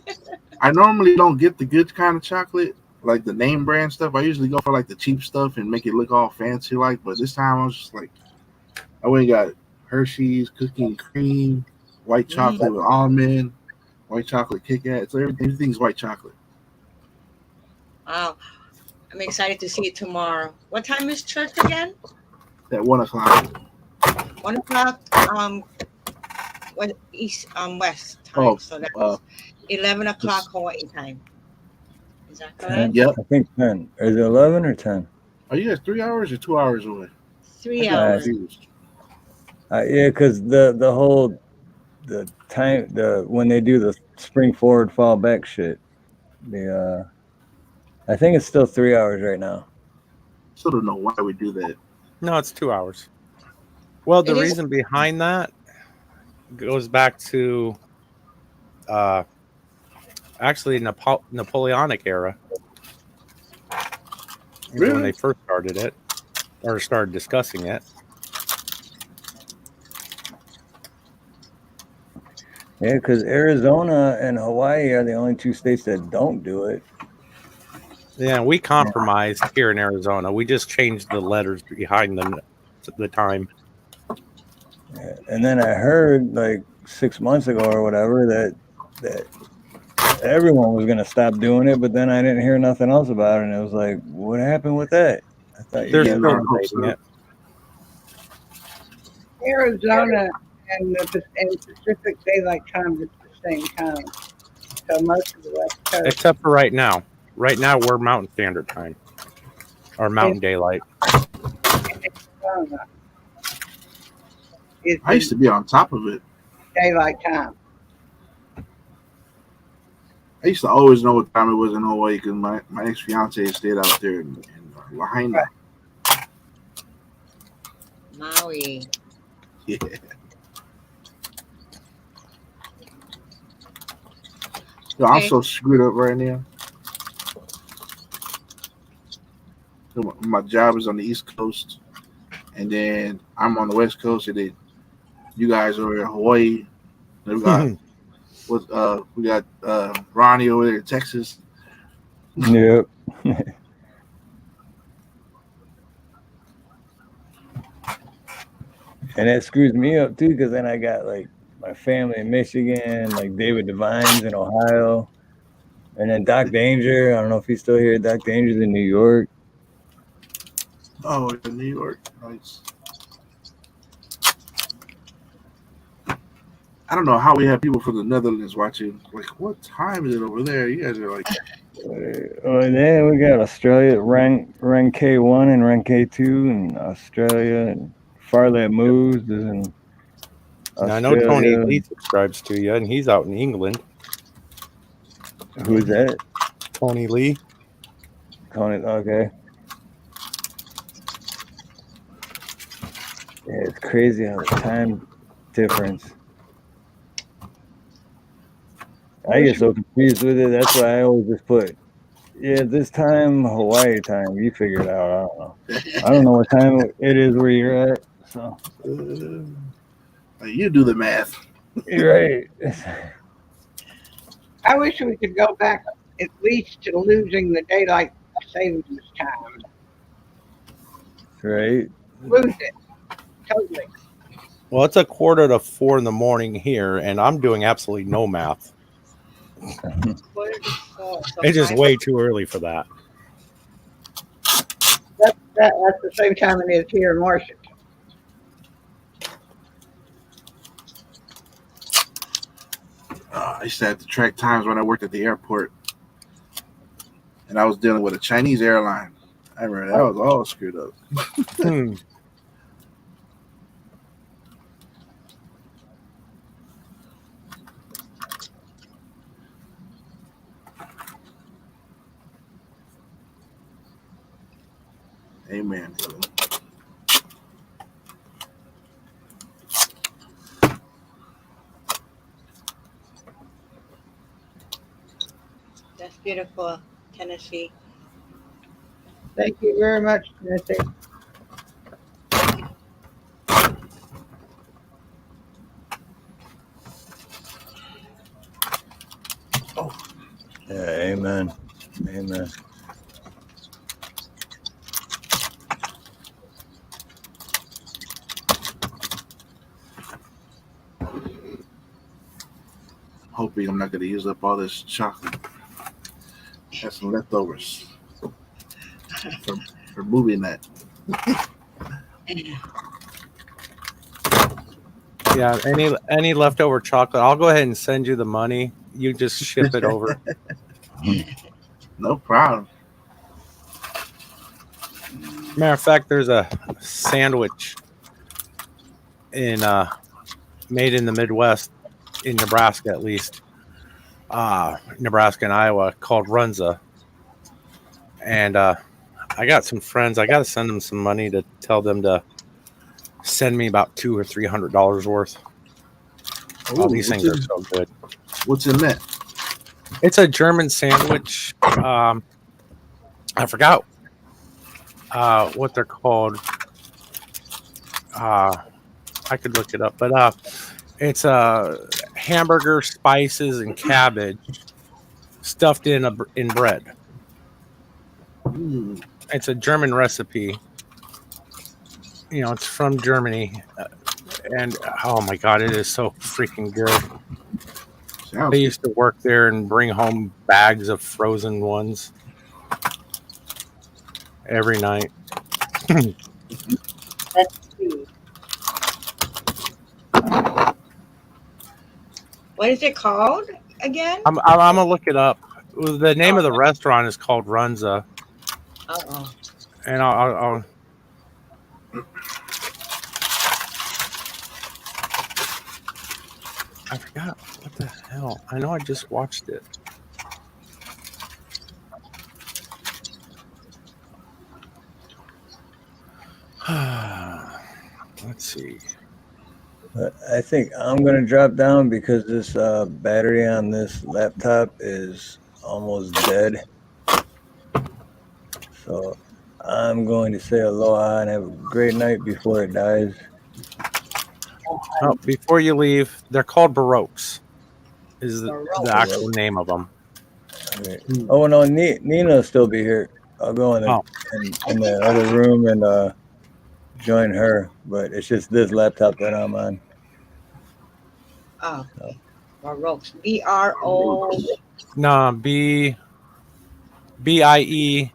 I normally don't get the good kind of chocolate, like the name brand stuff. I usually go for like the cheap stuff and make it look all fancy like. But this time I was just like, I went and got Hershey's cookie and cream, white chocolate with almond, white chocolate Kit Kat. So everything's white chocolate. Wow. I'm excited to see it tomorrow. What time is church again? At 1 o'clock. 1 o'clock. What west time? So that's 11 o'clock Hawaii time. Is that correct? Yep. I think 10. Is it 11 or 10? Are you guys 3 hours or 2 hours away? 3 hours. Yeah, because the time when they do the spring forward, fall back shit, I think it's still 3 hours right now. Still don't know why we do that. No, it's 2 hours. Well, the reason behind that goes back to actually Napoleonic era. Really? When they first started it or started discussing it. Yeah, because Arizona and Hawaii are the only two states that don't do it. Yeah, we compromised here in Arizona. We just changed the letters behind them at the time. Yeah. And then I heard like 6 months ago or whatever that everyone was gonna stop doing it, but then I didn't hear nothing else about it, and it was like, what happened with that? I thought they're still debating it. Arizona and Pacific Daylight Time is the same time. So most of the West Coast. Except for right now. Right now we're Mountain Standard Time. Or Mountain Daylight. I used to be on top of it. Daylight time. I used to always know what time it was in Hawaii because my ex-fiance stayed out there in Lahaina. Maui. Yeah. Yo, I'm so screwed up right now. So my job is on the East Coast, and then I'm on the West Coast, and then you guys are in Hawaii. And we got Ronnie over there in Texas. Yep. And that screws me up too, because then I got like my family in Michigan, like David Devine's in Ohio, and then Doc Danger. I don't know if he's still here. Doc Danger's in New York. Oh, in New York. Nice. I don't know how we have people from the Netherlands watching. Like, what time is it over there? You guys are like, Oh, then we got Australia, rank K1 and rank K2 in Australia, and Farlet Moves is in And I know Tony Australia. Lee subscribes to you, and he's out in England. Who's that? Tony Lee. Tony, okay. Yeah, it's crazy how the time difference. I get so confused with it. That's why I always just put, yeah, this time, Hawaii time. You figure it out. I don't know. I don't know what time it is where you're at. So you do the math. You're right. I wish we could go back at least to losing the daylight savings time. Right. Lose it. Totally. Well, it's 3:45 in the morning here, and I'm doing absolutely no math. It's just way too early for that. That's the same time it is here in Washington. I used to have to track times when I worked at the airport, and I was dealing with a Chinese airline. I remember that was all screwed up. Amen, brother. That's beautiful, Tennessee. Thank you very much, Tennessee. Yeah, amen. Amen. Hoping I'm not going to use up all this chocolate. Have some leftovers for moving that. Yeah, any leftover chocolate, I'll go ahead and send you the money. You just ship it over. No problem. Matter of fact, there's a sandwich in made in the Midwest, in Nebraska at least, Nebraska and Iowa, called Runza. And I got some friends. I got to send them some money to tell them to send me about $200 or $300 worth. Ooh, these things are so good. What's in that? It's a German sandwich. I forgot what they're called. I could look it up, but it's hamburger, spices, and cabbage stuffed in bread. Mm. It's a German recipe. You know, it's from Germany, and oh my god, it is so freaking good. I used to work there and bring home bags of frozen ones every night. Let's see. What is it called again? I'm gonna look it up. The name of the restaurant is called Runza. Uh-oh. And I'll I forgot what the hell. I know I just watched it. Let's see. I think I'm gonna drop down because this battery on this laptop is almost dead. So I'm going to say aloha and have a great night before it dies. Oh, before you leave, they're called Baroques. Is the actual name of them? Okay. Oh no, Nina will still be here. I'll go in the other room and join her, but it's just this laptop that I'm on. Oh, okay. Barocks. BRO. No, BIEROCKS.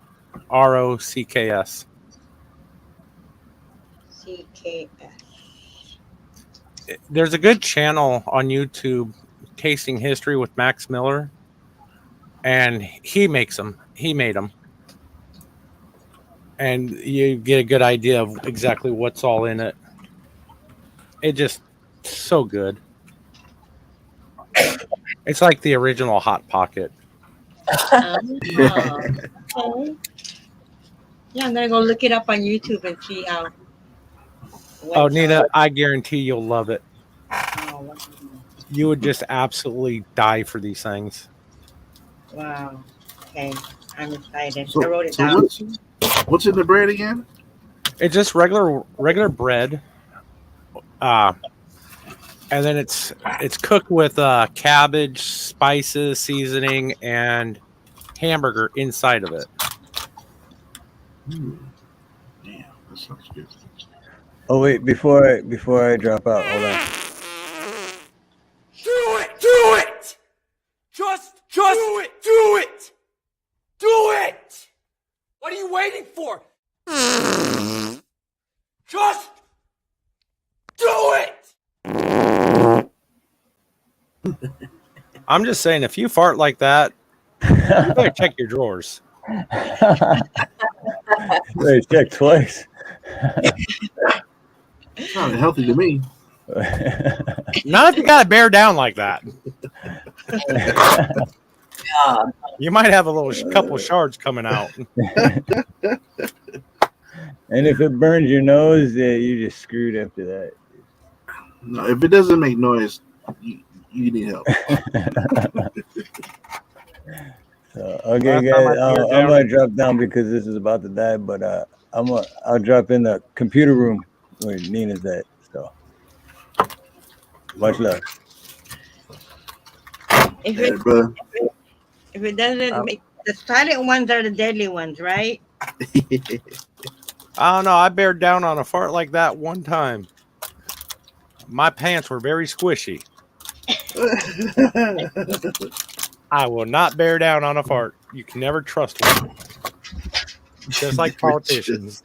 CKS. There's a good channel on YouTube, Tasting History with Max Miller, and he makes them. He made them, and you get a good idea of exactly what's all in it. It just so good. It's like the original Hot Pocket. Okay. Yeah, I'm gonna go look it up on YouTube and see how. Oh, Nina, I guarantee you'll love it. Oh, You would just absolutely die for these things. wow. Okay, I'm excited. So, I wrote it so down. what's in the bread again? It's just regular bread, and then it's cooked with cabbage, spices, seasoning, and hamburger inside of it. Damn, that sounds good. Oh wait, before I drop out, hold on. Do it! Do it! Just do it! Do it! Do it! What are you waiting for? Just do it! I'm just saying, if you fart like that, you better check your drawers. Wait, check twice. Sounded healthy to me. Not if you gotta bear down like that. You might have a little couple shards coming out. And if it burns your nose, you just screwed after that. No, if it doesn't make noise, you need help. So, okay, guys, I'm gonna drop down because this is about to die. But I'll drop in the computer room where Nina's at. So much love. If Hey, it, brother. if it doesn't make the silent ones are the deadly ones, right? I don't know. I bared down on a fart like that one time. My pants were very squishy. I will not bear down on a fart. You can never trust one. Just like politicians.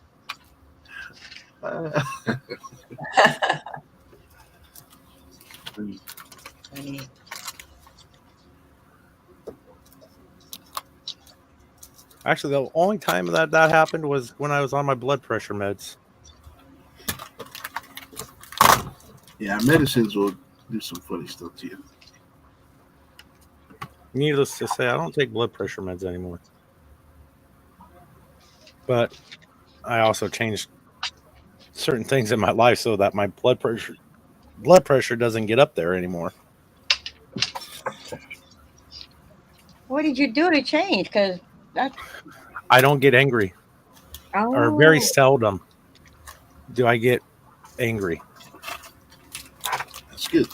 Actually, the only time that happened was when I was on my blood pressure meds. Yeah, medicines will do some funny stuff to you. Needless to say, I don't take blood pressure meds anymore. But I also changed certain things in my life so that my blood pressure doesn't get up there anymore. What did you do to change? Because that's I don't get angry, or very seldom do I get angry. That's good.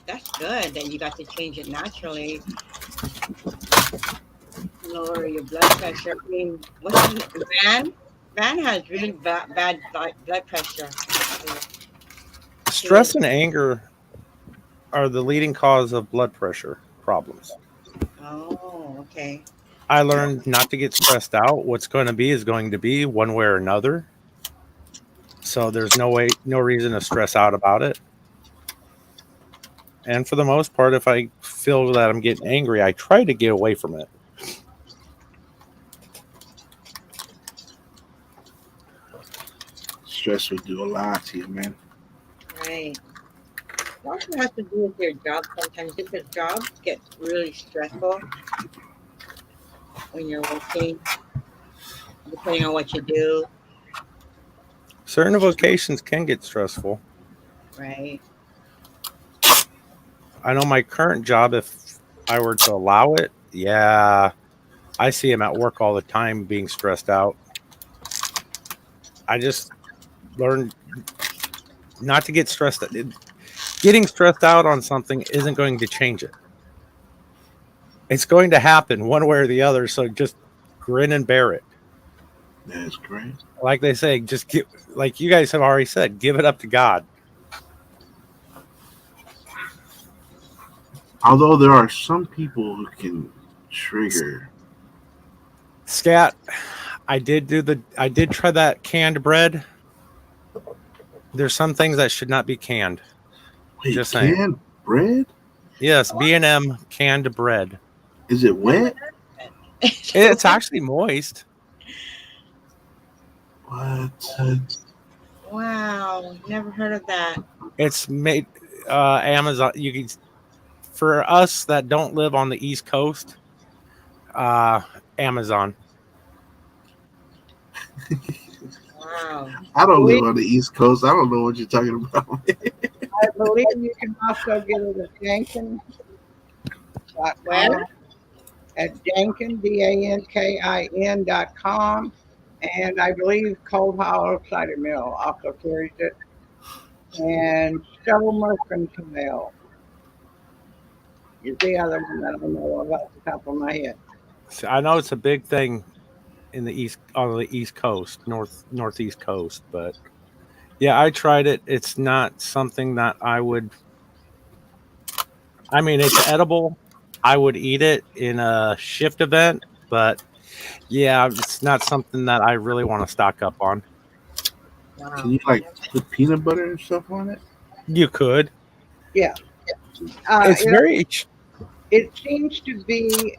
That's good that you got to change it naturally. Lower your blood pressure. I mean, what's his, Van? Van has really bad blood pressure. Stress and anger are the leading cause of blood pressure problems. Oh, okay. I learned not to get stressed out. What's going to be is going to be one way or another. So there's no reason to stress out about it. And for the most part, if I feel that I'm getting angry, I try to get away from it. Stress will do a lot to you, man. Right. It also has to do with your job sometimes because jobs get really stressful when you're working, depending on what you do. Certain vocations can get stressful. Right. I know my current job, if I were to allow it, yeah, I see him at work all the time being stressed out. I just learned not to get stressed. Getting stressed out on something isn't going to change it. It's going to happen one way or the other. So just grin and bear it. That's great. Like they say, just give, like you guys have already said, give it up to God. Although there are some people who can trigger. Scat, I did try that canned bread. There's some things that should not be canned. Wait, Just saying. canned bread? Yes, B&M canned bread. Is it wet? It's actually moist. What? Wow, never heard of that. It's made Amazon. You can, for us that don't live on the East Coast, Amazon. Wow. I don't live on the East Coast. I don't know what you're talking about. I believe you can also get it at Dankin. Where? At Dankin, DANKIN.com. And I believe Cold Hollow Cider Mill also carries it. And Stella Mercantile is the other one that I know of off the top of my head. So I know it's a big thing in the on the East Coast, northeast coast, but yeah, I tried it. It's not something that I would. I mean, it's edible. I would eat it in a shift event, but yeah, it's not something that I really want to stock up on. Wow. Can you like put peanut butter and stuff on it? You could. Yeah. It's very. It seems to be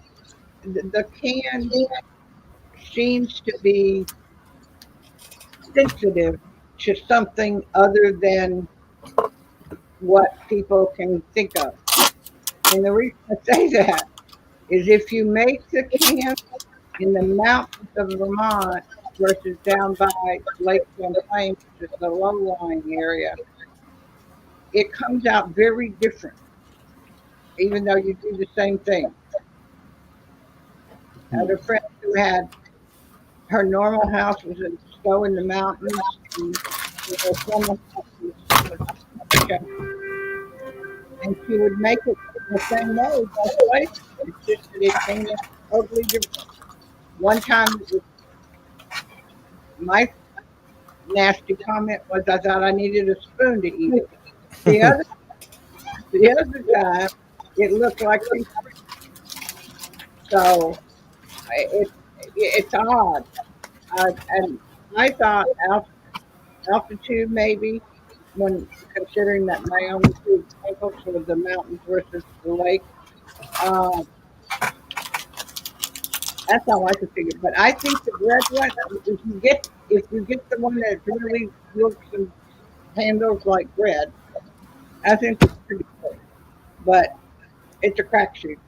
the can seems to be sensitive to something other than what people can think of. And the reason I say that is if you make the can in the mountains of Vermont versus down by Lake Champlain, which is the low-lying area, it comes out very different, even though you do the same thing. I had a friend who had her normal house was in snow in the mountains, and her summer house was and she would make it the same way both places. It's just that it came in totally different. One time, my nasty comment was I thought I needed a spoon to eat it. The other time, it looked like pizza. So it's odd. And I thought altitude maybe, when considering that my only two ankles were the mountains versus the lake. That's how I could figure. But I think the red one, if you get the one that really looks and handles like bread, I think it's pretty good. But it's a crapshoot.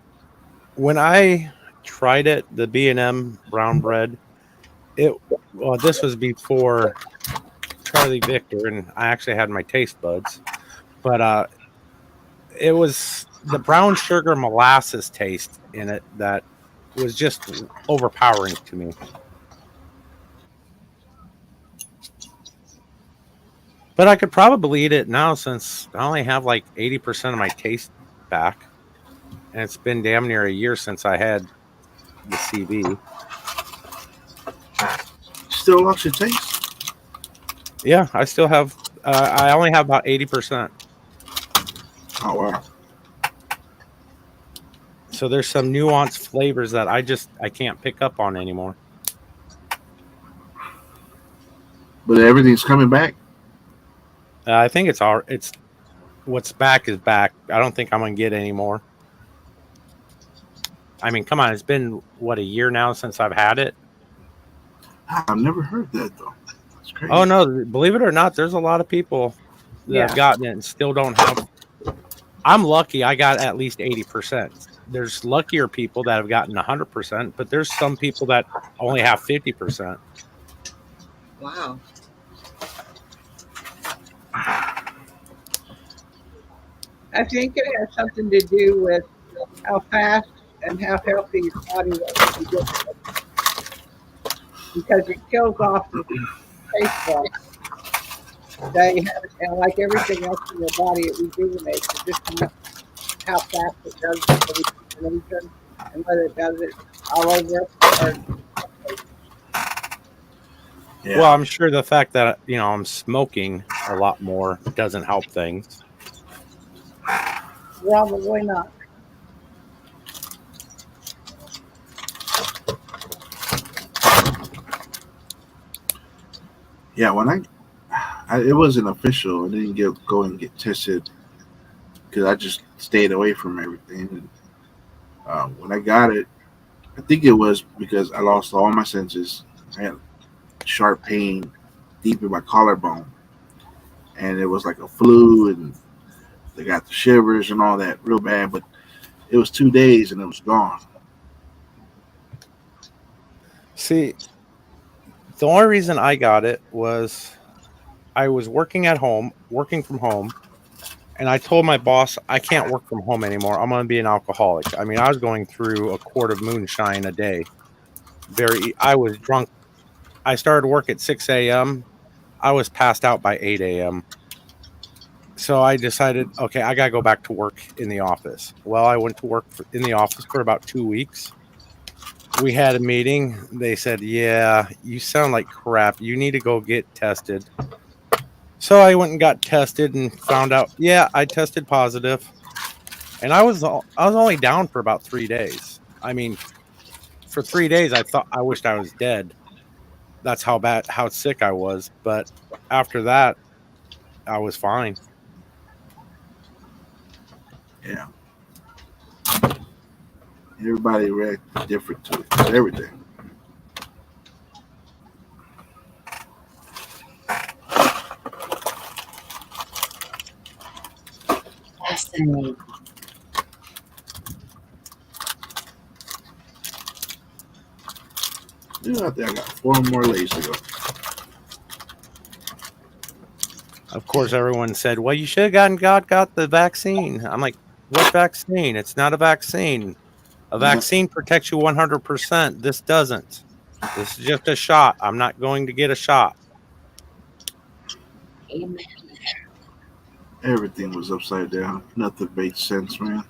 When I tried it, the B&M brown bread, this was before Charlie Victor, and I actually had my taste buds, but it was the brown sugar molasses taste in it that was just overpowering to me. But I could probably eat it now since I only have like 80% of my taste back, and it's been damn near a year since I had the CV. Still lost your taste? Yeah, I still have. I only have about 80%. Oh wow! So there's some nuanced flavors that I can't pick up on anymore. But everything's coming back. I think it's what's back is back. I don't think I'm gonna get any more. I mean, come on, it's been what, a year now since I've had it. I've never heard that though. That's crazy. Oh no, believe it or not, there's a lot of people that have gotten it and still don't have. I'm lucky I got at least 80%. There's luckier people that have gotten 100%, but there's some people that only have 50%. Wow. I think it has something to do with how fast and how healthy your body was to get it. Because it kills off the taste buds. They have, and like everything else in your body, it rejuvenates. It just how fast it does it for each region, and whether it does it all over or Yeah. Well, I'm sure the fact that I'm smoking a lot more doesn't help things. Probably not. Yeah, when it wasn't official. I didn't go and get tested because I just stayed away from everything. And when I got it, I think it was because I lost all my senses. I had sharp pain deep in my collarbone, and it was like a flu, and they got the shivers and all that real bad. But it was 2 days and it was gone. See, the only reason I got it was I was working from home, and I told my boss I can't work from home anymore. I'm going to be an alcoholic. I mean, I was going through a quart of moonshine a day. I was drunk. I started work at 6 a.m. I was passed out by 8 a.m. So I decided, okay, I got to go back to work in the office. Well, I went to work in the office for about 2 weeks. We had a meeting. They said, yeah, you sound like crap. You need to go get tested. So I went and got tested and found out, yeah, I tested positive. And I was only down for about 3 days. I mean, for 3 days, I wished I was dead. That's how sick I was. But after that, I was fine. Yeah. Everybody reacts different to everything. Fascinating. I think I got 4 more days to go. Of course, everyone said, well, you should have got the vaccine. I'm like, what vaccine? It's not a vaccine. A vaccine protects you 100%. This doesn't. This is just a shot. I'm not going to get a shot. Amen. Everything was upside down. Nothing made sense, man.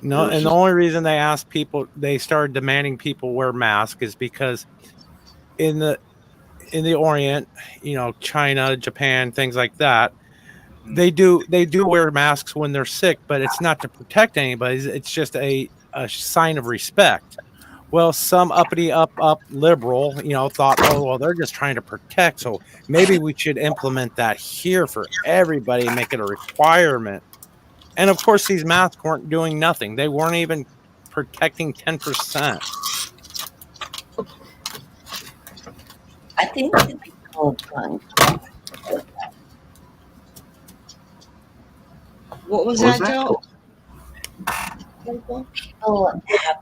No, and the only reason they started demanding people wear masks is because in the Orient, China, Japan, things like that, they do wear masks when they're sick, but it's not to protect anybody. It's just a sign of respect. Well, some uppity up liberal, thought, oh, well, they're just trying to protect. So maybe we should implement that here for everybody and make it a requirement. And of course, these masks weren't doing nothing. They weren't even protecting 10%. I think that people What was that, Joe? People have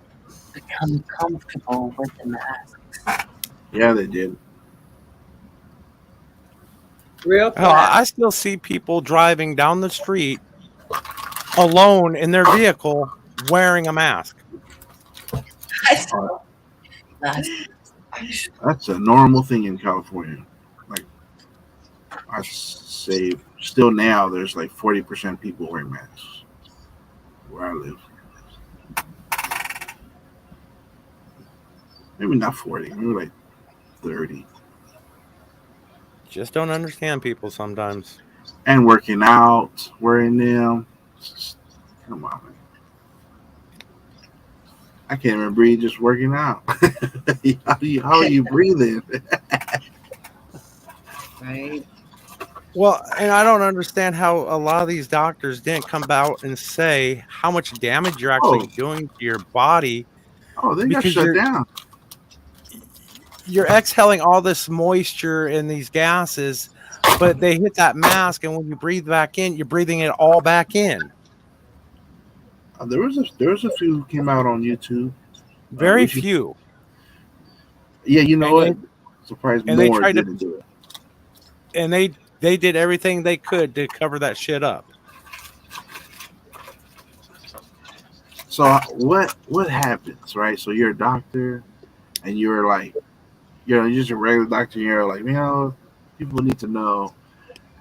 become comfortable with the masks. Yeah, they did. Real Hell, I still see people driving down the street alone in their vehicle wearing a mask. That's a normal thing in California. Like, I say, still now, there's like 40% people wearing masks where I live. Maybe not 40, maybe like 30. Just don't understand people sometimes. And working out, wearing them. Come on, man. I can't even breathe just working out. How are you breathing? Right. Well, and I don't understand how a lot of these doctors didn't come out and say how much damage you're actually doing to your body. Oh, they got shut down. You're exhaling all this moisture and these gases, but they hit that mask, and when you breathe back in, you're breathing it all back in. There was a few who came out on YouTube. Very few. Yeah, you know what? Surprised and more they tried didn't do it. And they did everything they could to cover that shit up. So what happens, right? So you're a doctor, and you're like, you're just a regular doctor, and you're like, people need to know,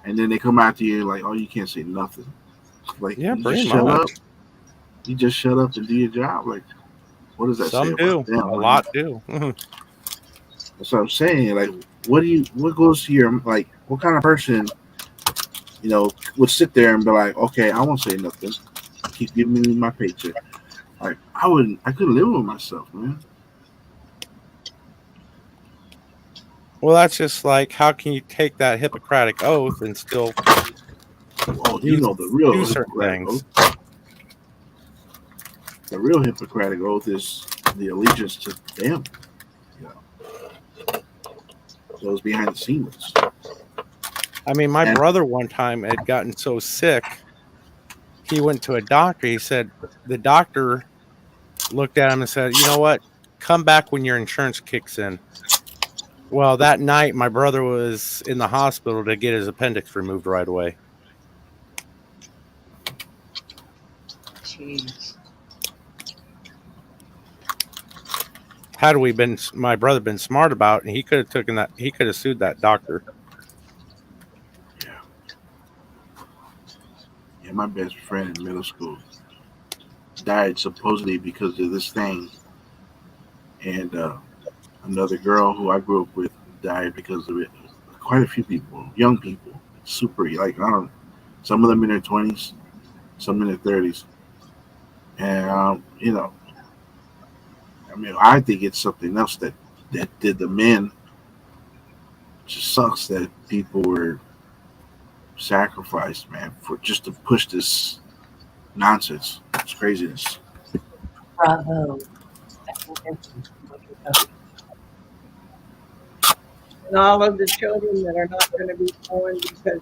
and then they come out to you like, oh, you can't say nothing. Like, yeah, you just shut up and do your job. Like, What does that say Some about do. them? A lot do. That's what I'm saying. Like, what goes to your, like, what kind of person, would sit there and be like, okay, I won't say nothing. Keep giving me my paycheck. Like, I couldn't live with myself, man. Well, that's just like, how can you take that Hippocratic oath and still Oh, do, the real do certain Hippocratic things? oath. The real Hippocratic oath is the allegiance to them. Those behind the scenes. I mean, my brother one time had gotten so sick, he went to a doctor. He said, the doctor looked at him and said, you know what? Come back when your insurance kicks in. Well, that night, my brother was in the hospital to get his appendix removed right away. Jeez. Had my brother been smart about it, and he could have sued that doctor. Yeah, my best friend in middle school died supposedly because of this thing, and another girl who I grew up with died because of it. Quite a few people, young people, super, like, I don't know, some of them in their 20s, some in their 30s, and I mean, I think it's something else that did the men. It just sucks that people were sacrificed, man, for just to push this nonsense. It's craziness. Bravo. And all of the children that are not going to be born because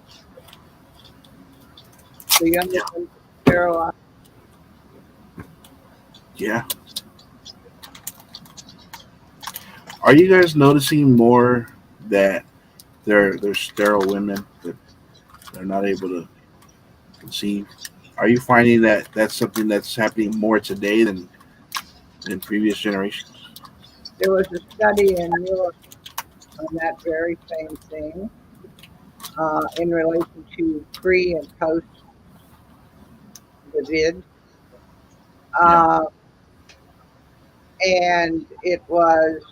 the youngest ones are sterilized. Yeah. Are you guys noticing more that they're sterile women that they're not able to conceive? Are you finding that that's something that's happening more today than in previous generations? There was a study in Europe on that very same thing in relation to pre and post the vid. And it was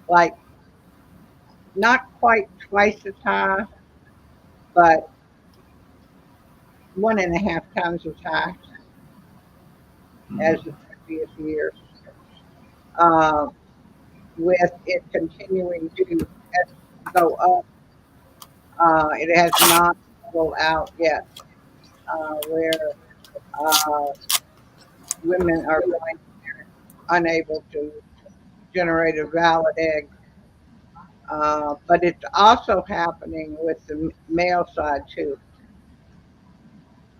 like not quite twice as high, but 1.5 times as high as the previous years, with it continuing to go up. It has not rolled out yet, where women are unable to generate a valid egg. But it's also happening with the male side too.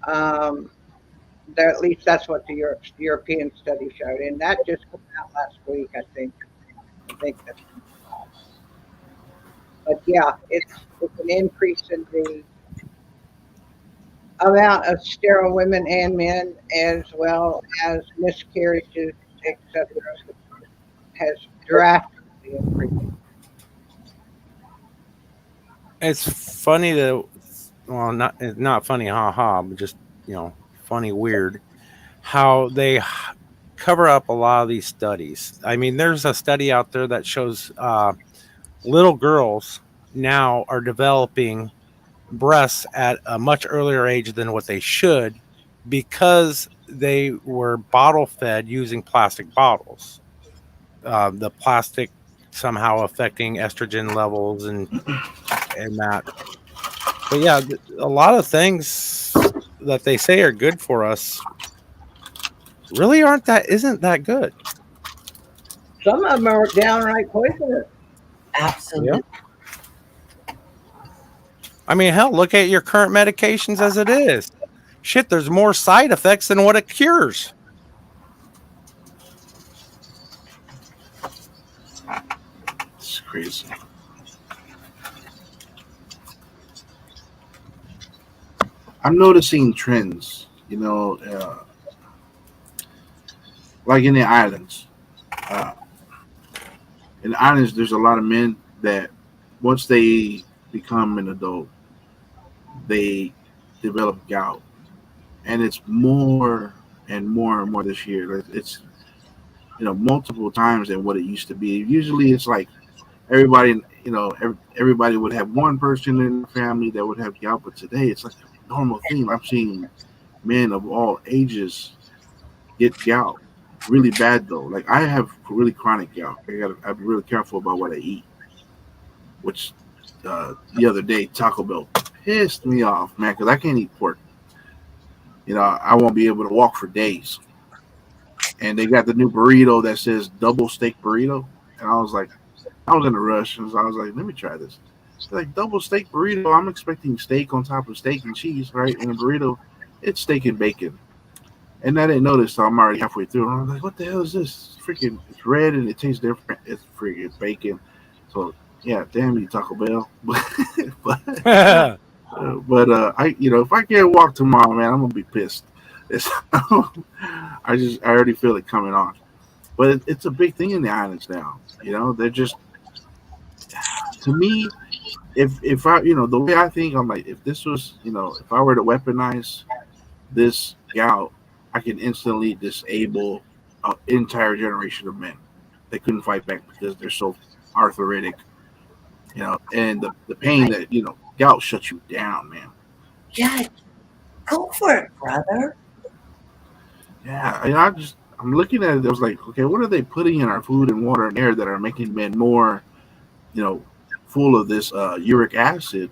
At least that's what the European study showed, and that just came out last week, I think. That's, but yeah, it's an increase in the amount of sterile women and men, as well as miscarriages, etc., has drastically increased. It's funny not funny, haha, but just, funny, weird, how they cover up a lot of these studies. I mean, there's a study out there that shows little girls now are developing breasts at a much earlier age than what they should, because they were bottle fed using plastic bottles. The plastic somehow affecting estrogen levels and that. But yeah, a lot of things that they say are good for us really isn't that good. Some of them are downright poisonous. Absolutely. Yeah. I mean, hell, look at your current medications as it is. Shit, there's more side effects than what it cures. It's crazy. I'm noticing trends, like in the islands. In the islands, there's a lot of men that once they become an adult, they develop gout, and it's more and more this year. It's multiple times than what it used to be. Usually, it's like everybody, everybody would have one person in the family that would have gout, but today it's like a normal thing. I'm seeing men of all ages get gout. Really bad though. Like I have really chronic gout. I'm really careful about what I eat. Which the other day Taco Bell pissed me off, man, because I can't eat pork. I won't be able to walk for days. And they got the new burrito that says double steak burrito, and I was in a rush, and so I was like, let me try this. It's like double steak burrito. I'm expecting steak on top of steak and cheese, right? And a burrito, it's steak and bacon. And I didn't notice, so I'm already halfway through. And I was like, what the hell is this? It's red and it tastes different. It's freaking bacon. So yeah, damn you, Taco Bell. but if I can't walk tomorrow, man, I'm gonna be pissed. I already feel it coming on. But it's a big thing in the islands now. They're just, to me, if I, the way I think, I'm like, if this was, if I were to weaponize this gout, I can instantly disable an entire generation of men. They couldn't fight back because they're so arthritic, and the pain that, gout shuts you down, man. Yeah, go for it, brother. Yeah, I'm looking at it. I was like, okay, what are they putting in our food and water and air that are making men more, full of this uric acid?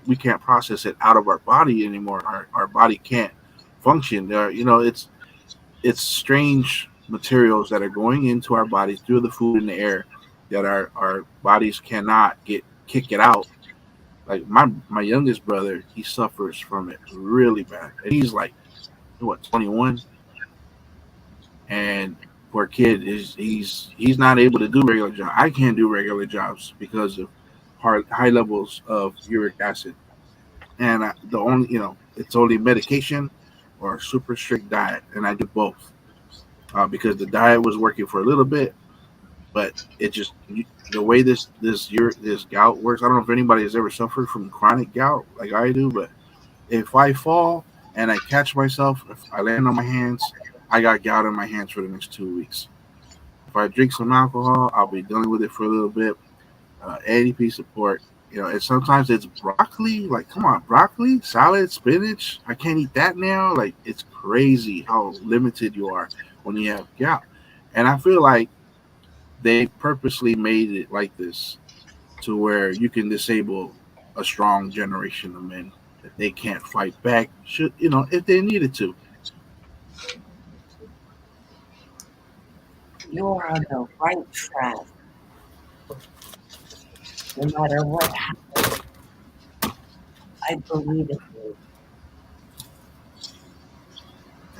We can't process it out of our body anymore. Our body can't function. It's strange materials that are going into our bodies through the food and the air that our bodies cannot kick it out. Like my youngest brother, he suffers from it really bad, and he's like, what, 21? And poor kid he's not able to do regular jobs. I can't do regular jobs because of high levels of uric acid, and it's only medication or a super strict diet, and I do both because the diet was working for a little bit, but it just, the way this gout works. I don't know if anybody has ever suffered from chronic gout like I do, but if I fall and I catch myself, if I land on my hands, I got gout in my hands for the next 2 weeks. If I drink some alcohol, I'll be dealing with it for a little bit. ADP support, and sometimes it's broccoli. Like, come on, broccoli, salad, spinach. I can't eat that now. Like, it's crazy how limited you are when you have gout. And I feel like they purposely made it like this to where you can disable a strong generation of men that they can't fight back, if they needed to. You're on the right track. No matter what happens, I believe in you.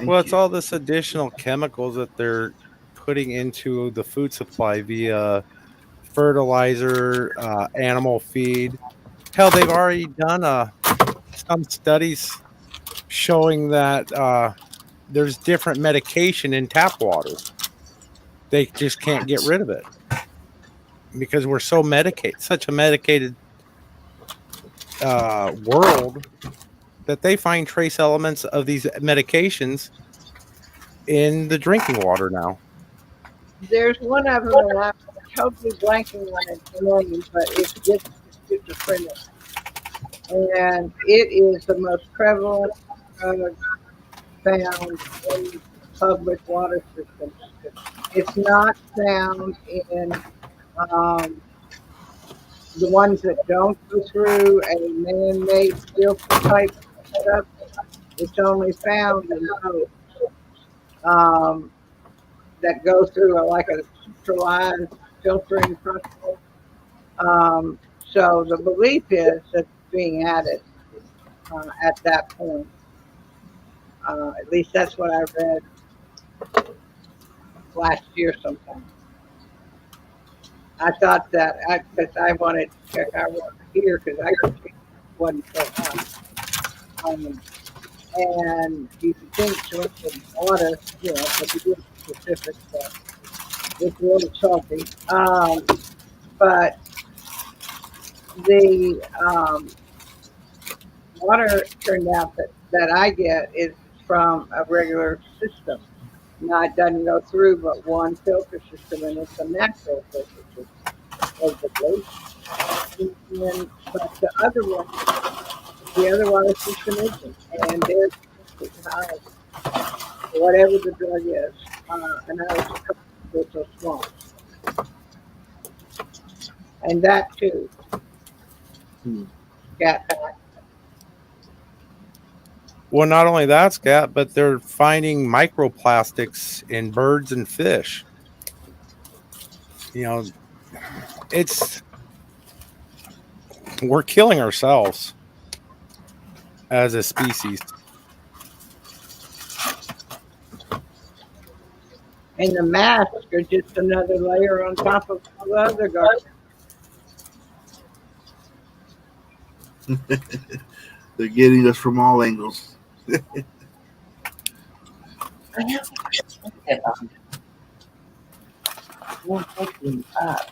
Well, it's all this additional chemicals that they're putting into the food supply via fertilizer, animal feed. Hell, they've already done some studies showing that there's different medication in tap water. They just can't get rid of it because we're so medicated, such a medicated world, that they find trace elements of these medications in the drinking water now. There's one of them that I'm totally blanking on its name, but it's just schizophrenia. And it is the most prevalent drug found in public water systems. It's not found in the ones that don't go through a man-made filter type setup. It's only found in those that go through like a centralized filtering process. So the belief is that it's being added at that point. At least that's what I read last year sometime. I thought that because I wanted to check our water here because I could see it wasn't so hot. And you can think drinking water, but you get specific stuff. It's really salty. But the water turned out that I get is from a regular system. Now it doesn't go through but one filter system, and it's a natural filter system, basically. But the other water system isn't, and there's whatever the drug is, and I was so small, and that too got back. Well, not only that, Scott, but they're finding microplastics in birds and fish. You know, we're killing ourselves as a species. And the masks are just another layer on top of all the other garbage. They're getting us from all angles. I have a perspective on waking up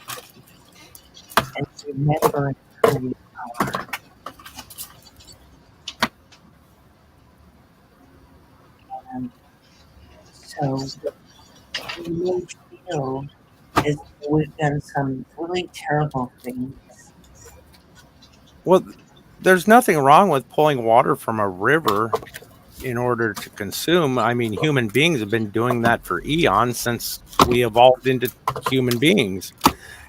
and remembering who you are. And so we may feel as though we've done some really terrible things. Well, there's nothing wrong with pulling water from a river in order to consume. I mean, human beings have been doing that for eons since we evolved into human beings.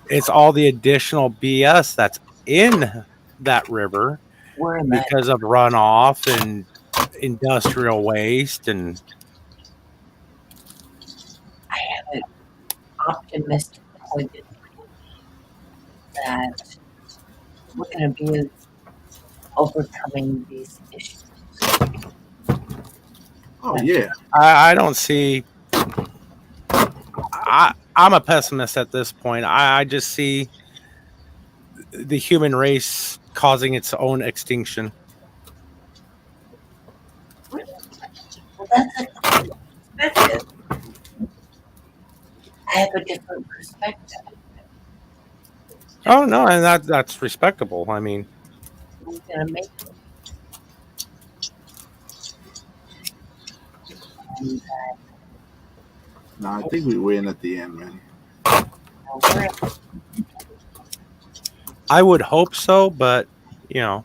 It's all the additional BS that's in that river because of runoff and industrial waste. And I have an optimistic point of view that we're going to be overcoming these issues. Oh yeah. I don't see. I'm a pessimist at this point. I just see the human race causing its own extinction. Well, that's a perspective. I have a different perspective. Oh no, and that's respectable. I mean, We're going to make it. And, No, I think we win at the end, man. I would hope so, but you know.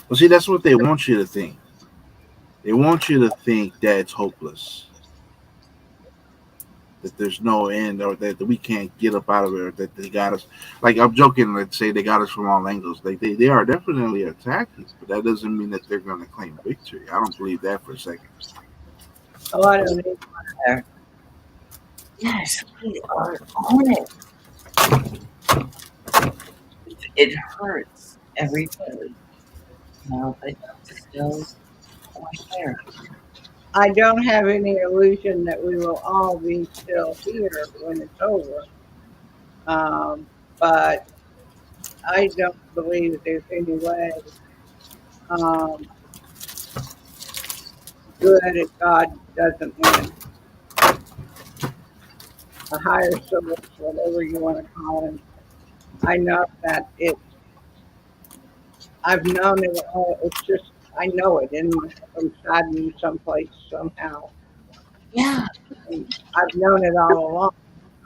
Well, see, that's what they want you to think. They want you to think that it's hopeless, that there's no end, or that we can't get up out of it, or that they got us. Like, I'm joking, let's say they got us from all angles. Like, they are definitely attacking us, but that doesn't mean that they're going to claim victory. I don't believe that for a second. Oh, I don't need there. Yes, we are on it. It hurts every day. No, but still, we're here. I don't have any illusion that we will all be still here when it's over. But I don't believe that there's any way good if God doesn't win. A higher source, whatever you want to call him. I know that I've known it all. It's just, I know it inside me someplace, somehow. Yeah. I've known it all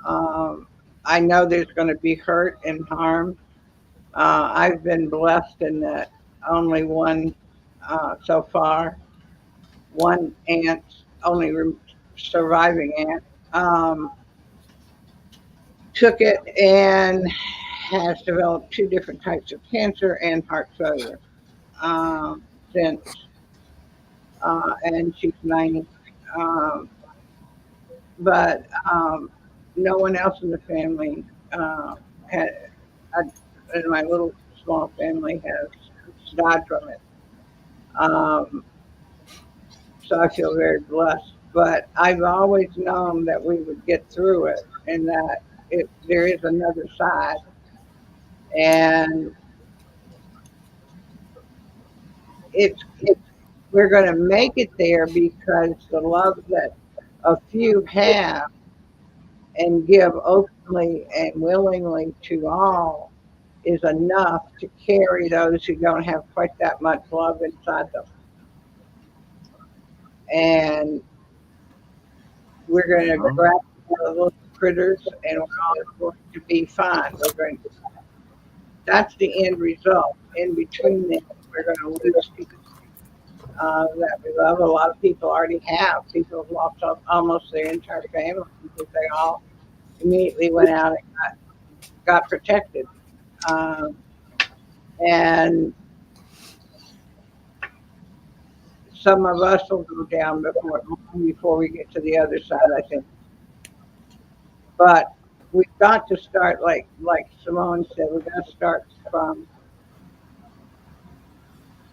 along. I know there's going to be hurt and harm. I've been blessed in that only one so far. One aunt, only surviving aunt, took it and has developed 2 different types of cancer and heart failure since, and she's 90. But no one else in the family in my little small family has died from it. So I feel very blessed. But I've always known that we would get through it, and that there is another side. And we're going to make it there because the love that a few have and give openly and willingly to all is enough to carry those who don't have quite that much love inside them. and we're going to Uh-huh. grab the little critters, and we're all going to be fine. We're going to. That's the end result. In between them, we're going to lose people that we love. A lot of people already have. People have lost almost their entire family because they all immediately went out and got protected. Um, and some of us will go down before we get to the other side, I think. But we've got to start, like Simone said, we've got to start from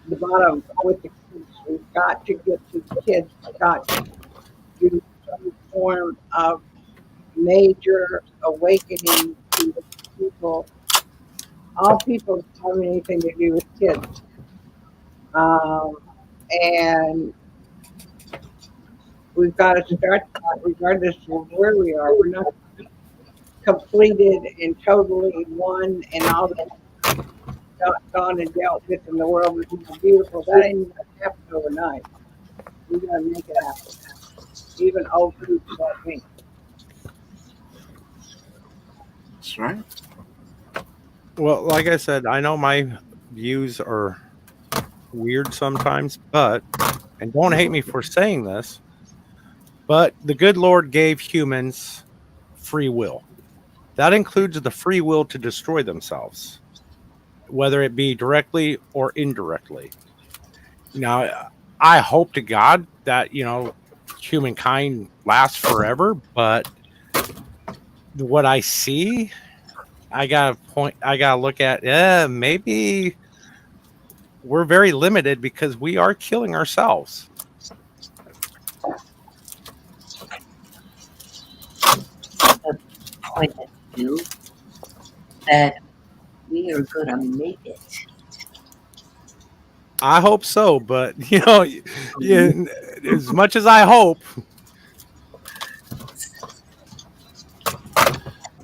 the bottom with the kids. We've got to get to the kids. We've got to do some form of major awakening to the people. All people don't have anything to do with kids. And we've got to start that regardless of where we are. We're not completed and totally one and all that gone and dealt with in the world is beautiful. That ain't gonna happen overnight. We gotta make it happen. Even old groups like me. That's right. Well, like I said, I know my views are weird sometimes, but, and don't hate me for saying this, but the good Lord gave humans free will. That includes the free will to destroy themselves, whether it be directly or indirectly. Now, I hope to God that, humankind lasts forever, but what I see, I gotta look at, maybe we're very limited because we are killing ourselves. The point of view that we are going to make it. I hope so, but as much as I hope.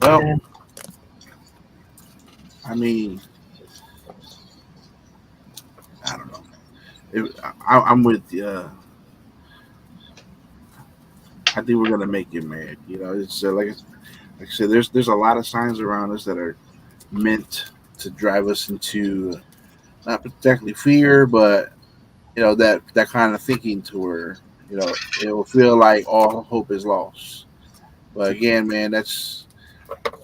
Well, I mean, I don't know. I'm with I think we're gonna make it, man. It's like I said, there's a lot of signs around us that are meant to drive us into not particularly fear, but that kind of thinking to where it will feel like all hope is lost. But again, man, that's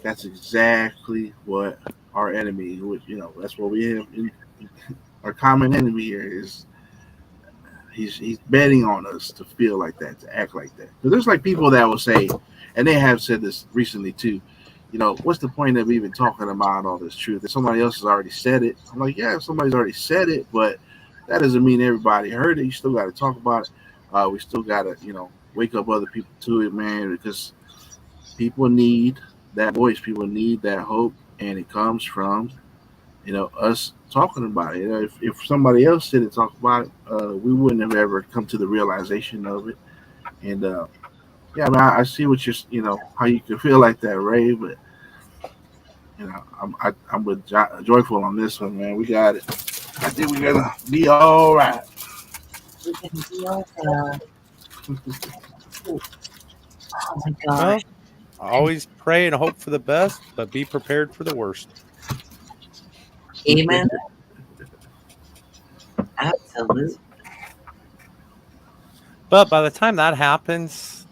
exactly what our enemy, that's what we have. Our common enemy here is he's betting on us to feel like that, to act like that. But there's like people that will say, and they have said this recently too. What's the point of even talking about all this truth? If somebody else has already said it, I'm like, yeah, somebody's already said it, but that doesn't mean everybody heard it. You still got to talk about it. We still got to, wake up other people to it, man, because people need that voice. People need that hope, and it comes from us talking about it. If somebody else didn't talk about it, we wouldn't have ever come to the realization of it. And yeah, I mean, I see what how you can feel like that, Ray. But I'm with Joyful on this one, man. We got it. I think we're gonna be all right. We're going to be all right. Oh my Well, gosh. always pray and hope for the best, but be prepared for the worst. Amen. Absolutely. But by the time that happens,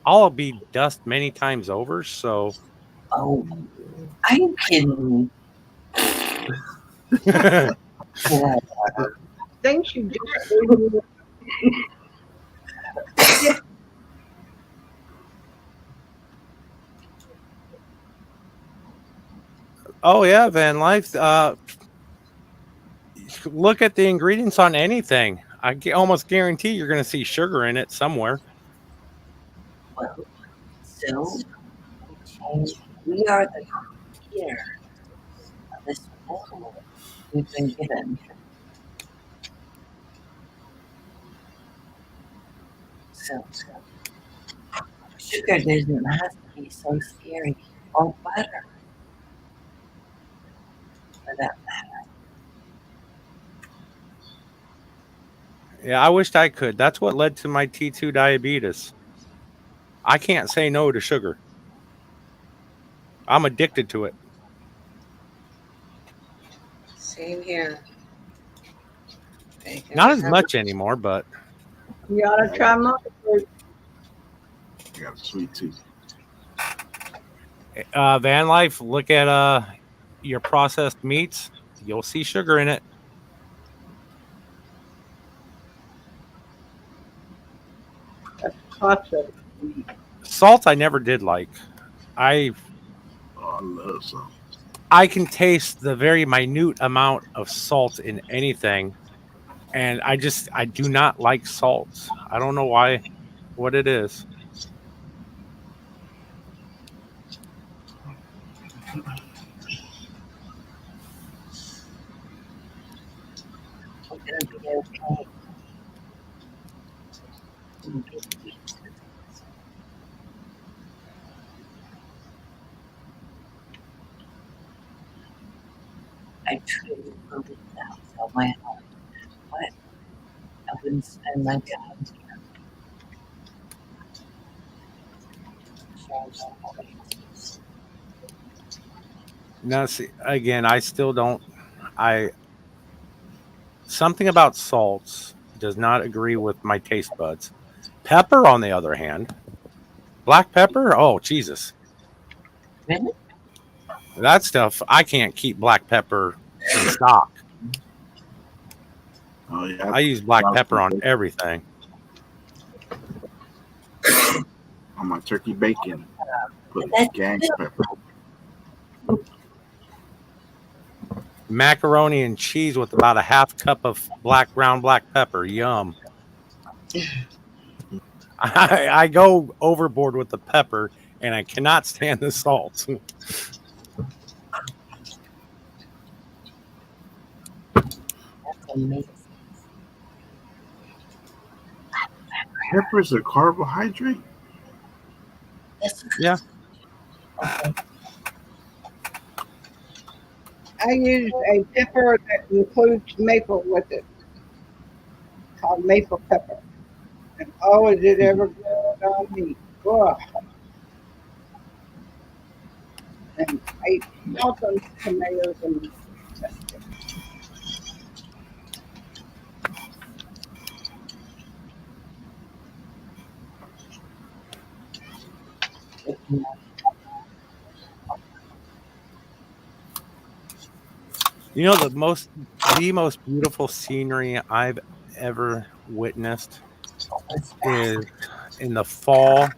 I'll be dust many times over. So, Oh, are you kidding me? Things you do. oh yeah, Van Life. Look at the ingredients on anything. I almost guarantee you're going to see sugar in it somewhere. Well, so we are the here of this world we've been given. So sugar doesn't have to be so scary, or butter for that matter. Yeah, I wished I could. That's what led to my T2 diabetes. I can't say no to sugar. I'm addicted to it. Same here. Not as much anymore, but You ought to try mother fruit. I got a sweet tooth. Van Life, look at your processed meats. You'll see sugar in it. That's processed. Salt I never did like. I love salt. I can taste the very minute amount of salt in anything, and I do not like salt. I don't know why, what it is. I truly believe that with all my heart. But I wouldn't spend my time here. Now, see, again, I still don't. Something about salts does not agree with my taste buds. Pepper, on the other hand, black pepper. Oh, Jesus! Really? That stuff, I can't keep black pepper in stock. Oh yeah. I use black pepper on everything. On my turkey bacon, put gang pepper. Macaroni and cheese with about a half cup of ground black pepper. Yum. I go overboard with the pepper, and I cannot stand the salt. That's amazing. Pepper's a carbohydrate? Yeah. I use a pepper that includes maple with it, called maple pepper. And oh, is it ever good on meat? Ugh. And I melt on tomatoes and You know, the most beautiful scenery I've ever witnessed is in the fall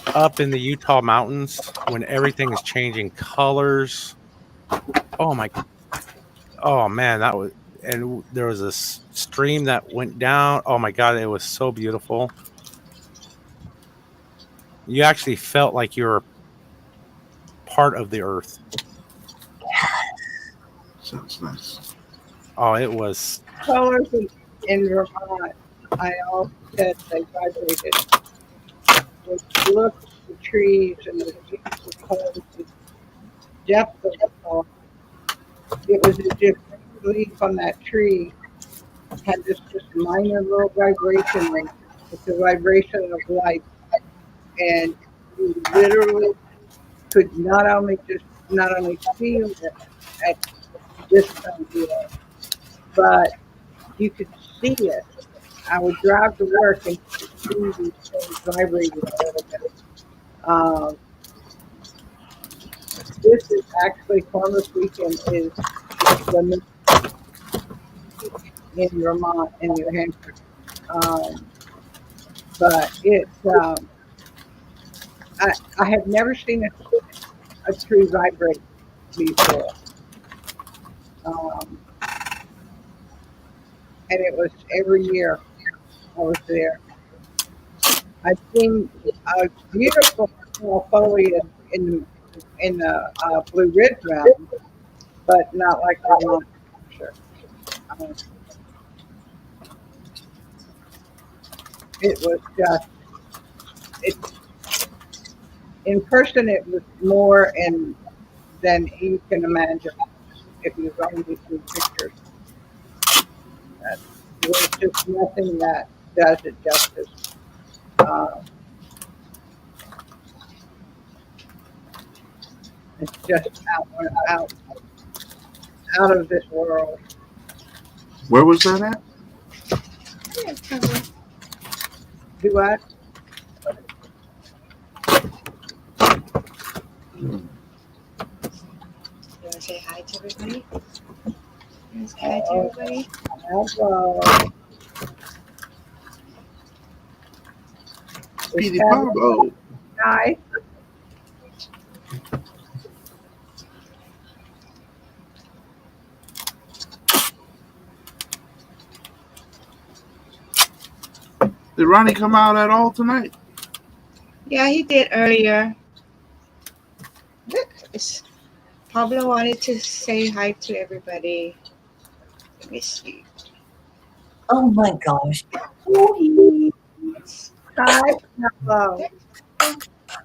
up in the Utah mountains when everything is changing colors. Oh man, and there was a stream that went down. Oh my God, it was so beautiful. You actually felt like you were part of the earth. Sounds nice. Oh, it was. colors in Vermont. I all said they vibrated. When you look at the trees and the beautiful colors, the depth of the color, it was as if every leaf on that tree had this just minor little vibration ring. It's the vibration of life. And you literally could not only feel it at this time of year, but you could see it. I would drive to work and see these things vibrating a little bit. This is actually Farmers Weekend is the in Vermont and New Hampshire. But it's I have never seen a tree vibrate before. And it was every year I was there. I've seen a beautiful small foliage in the Blue Ridge Mountains, but not like Vermont. Sure. It was just in person. It was more than you can imagine if you've only seen pictures. there's just nothing that does it justice. Uh, it's just out of this world. Where was that at? Do what? You want to say hi to everybody? You want to say hi to everybody? Hello. Petey Pablo. Hi. Did Ronnie come out at all tonight? Yeah, he did earlier. Look, Pablo wanted to say hi to everybody. Let me see. Oh my gosh. Hi, Pablo.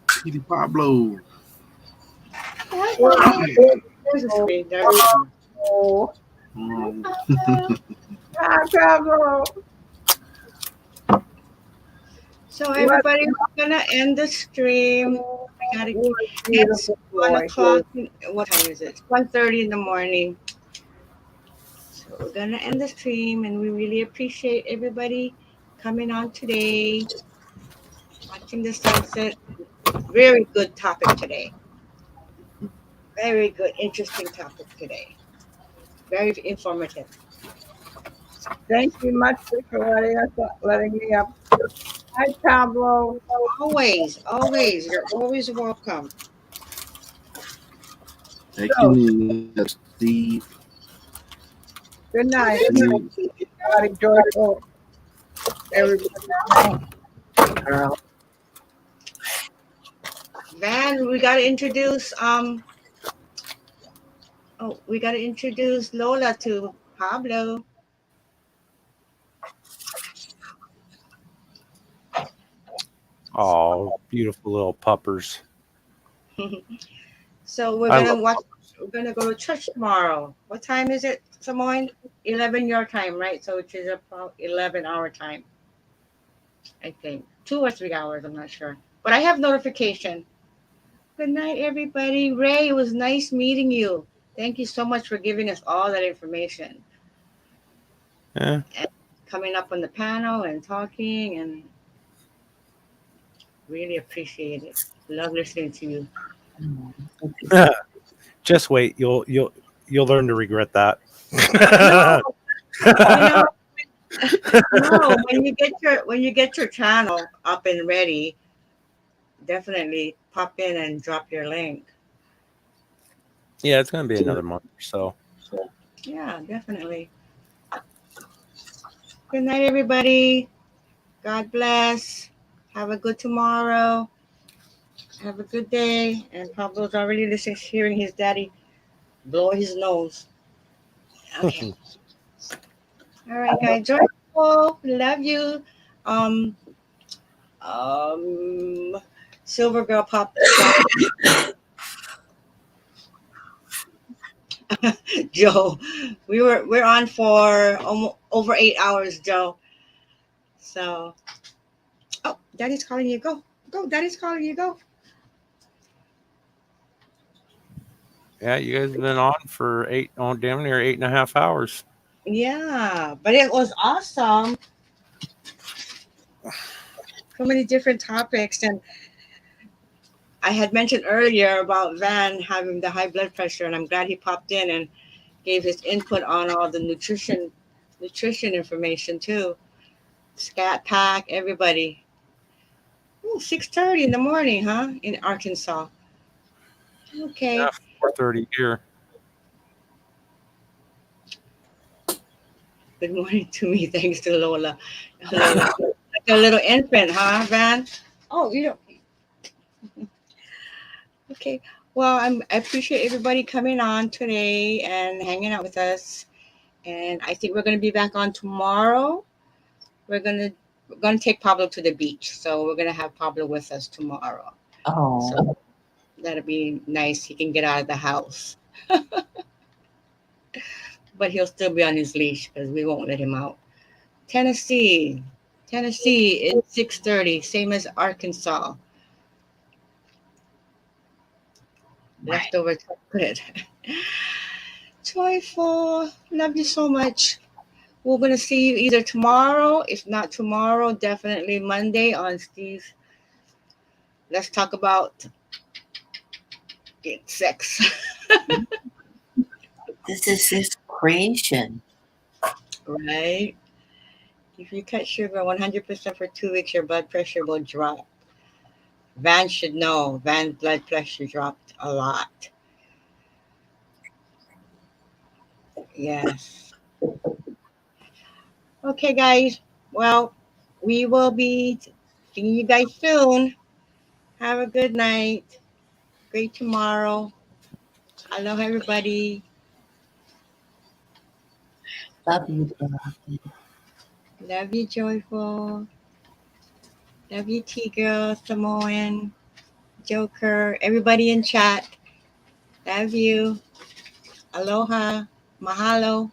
Petey Pablo. There's a screen there. Oh, Um, hi, Pablo. So everybody, we're gonna end the stream. I gotta. It's 1:00. What time is it? It's 1:30 in the morning. So we're gonna end the stream, and we really appreciate everybody coming on today, watching the sunset. Very good topic today. Very good, interesting topic today. Very informative. Thank you much for letting me up. Hi, Pablo. Always, you're always welcome. Thank you, Steve. Good night. Everybody joyful. Everybody. Girl. Van, we gotta introduce we gotta introduce Lola to Pablo. Oh, beautiful little puppers. So we're gonna go to church tomorrow. What time is it, Samoan? 11 your time, right? So which is about 11 our time. I think 2 or 3 hours, I'm not sure. But I have notification. Good night, everybody. Ray, it was nice meeting you. Thank you so much for giving us all that information. Yeah. And coming up on the panel and talking, and really appreciate it. Love listening to you. Just wait. You'll learn to regret that. No, when you get your channel up and ready, definitely pop in and drop your link. Yeah, it's gonna be another month or so. Yeah, definitely. Good night, everybody. God bless. Have a good tomorrow. Have a good day. And Pablo's already listening, hearing his daddy blow his nose. Okay. All right, guys. Joyful. Love you. Silver Girl Pop. Joe, we're on for almost over 8 hours, Joe. So, oh, Daddy's calling you. Go, Daddy's calling you. Go. Yeah, you guys have been on for damn near 8.5 hours. Yeah, but it was awesome. So many different topics, and I had mentioned earlier about Van having the high blood pressure, and I'm glad he popped in and gave his input on all the nutrition information too. Scat Pack, everybody. Ooh, 6:30 in the morning, huh? In Arkansas. Okay. Yeah, 4:30 here. Good morning to me, thanks to Lola. Like a little infant, huh, Van? Oh, you don't. Okay. Well, I appreciate everybody coming on today and hanging out with us. And I think we're going to be back on tomorrow. We're gonna take Pablo to the beach, so we're gonna have Pablo with us tomorrow. Oh, So that'll be nice. He can get out of the house, but he'll still be on his leash because we won't let him out. Tennessee. Tennessee is 6:30, same as Arkansas. Leftover chocolate. Joyful, love you so much. We're gonna see you either tomorrow. If not tomorrow, definitely Monday on Steve's. Let's talk about sex. This is his creation. Right? If you cut sugar 100% for 2 weeks, your blood pressure will drop. Van should know. Van's blood pressure dropped a lot. Yes. Okay, guys. Well, we will be seeing you guys soon. Have a good night. Great tomorrow. Aloha, everybody. Love you, beloved. Love you, Joyful. Love you, T-Girl, Samoan, Joker, everybody in chat. Love you. Aloha. Mahalo.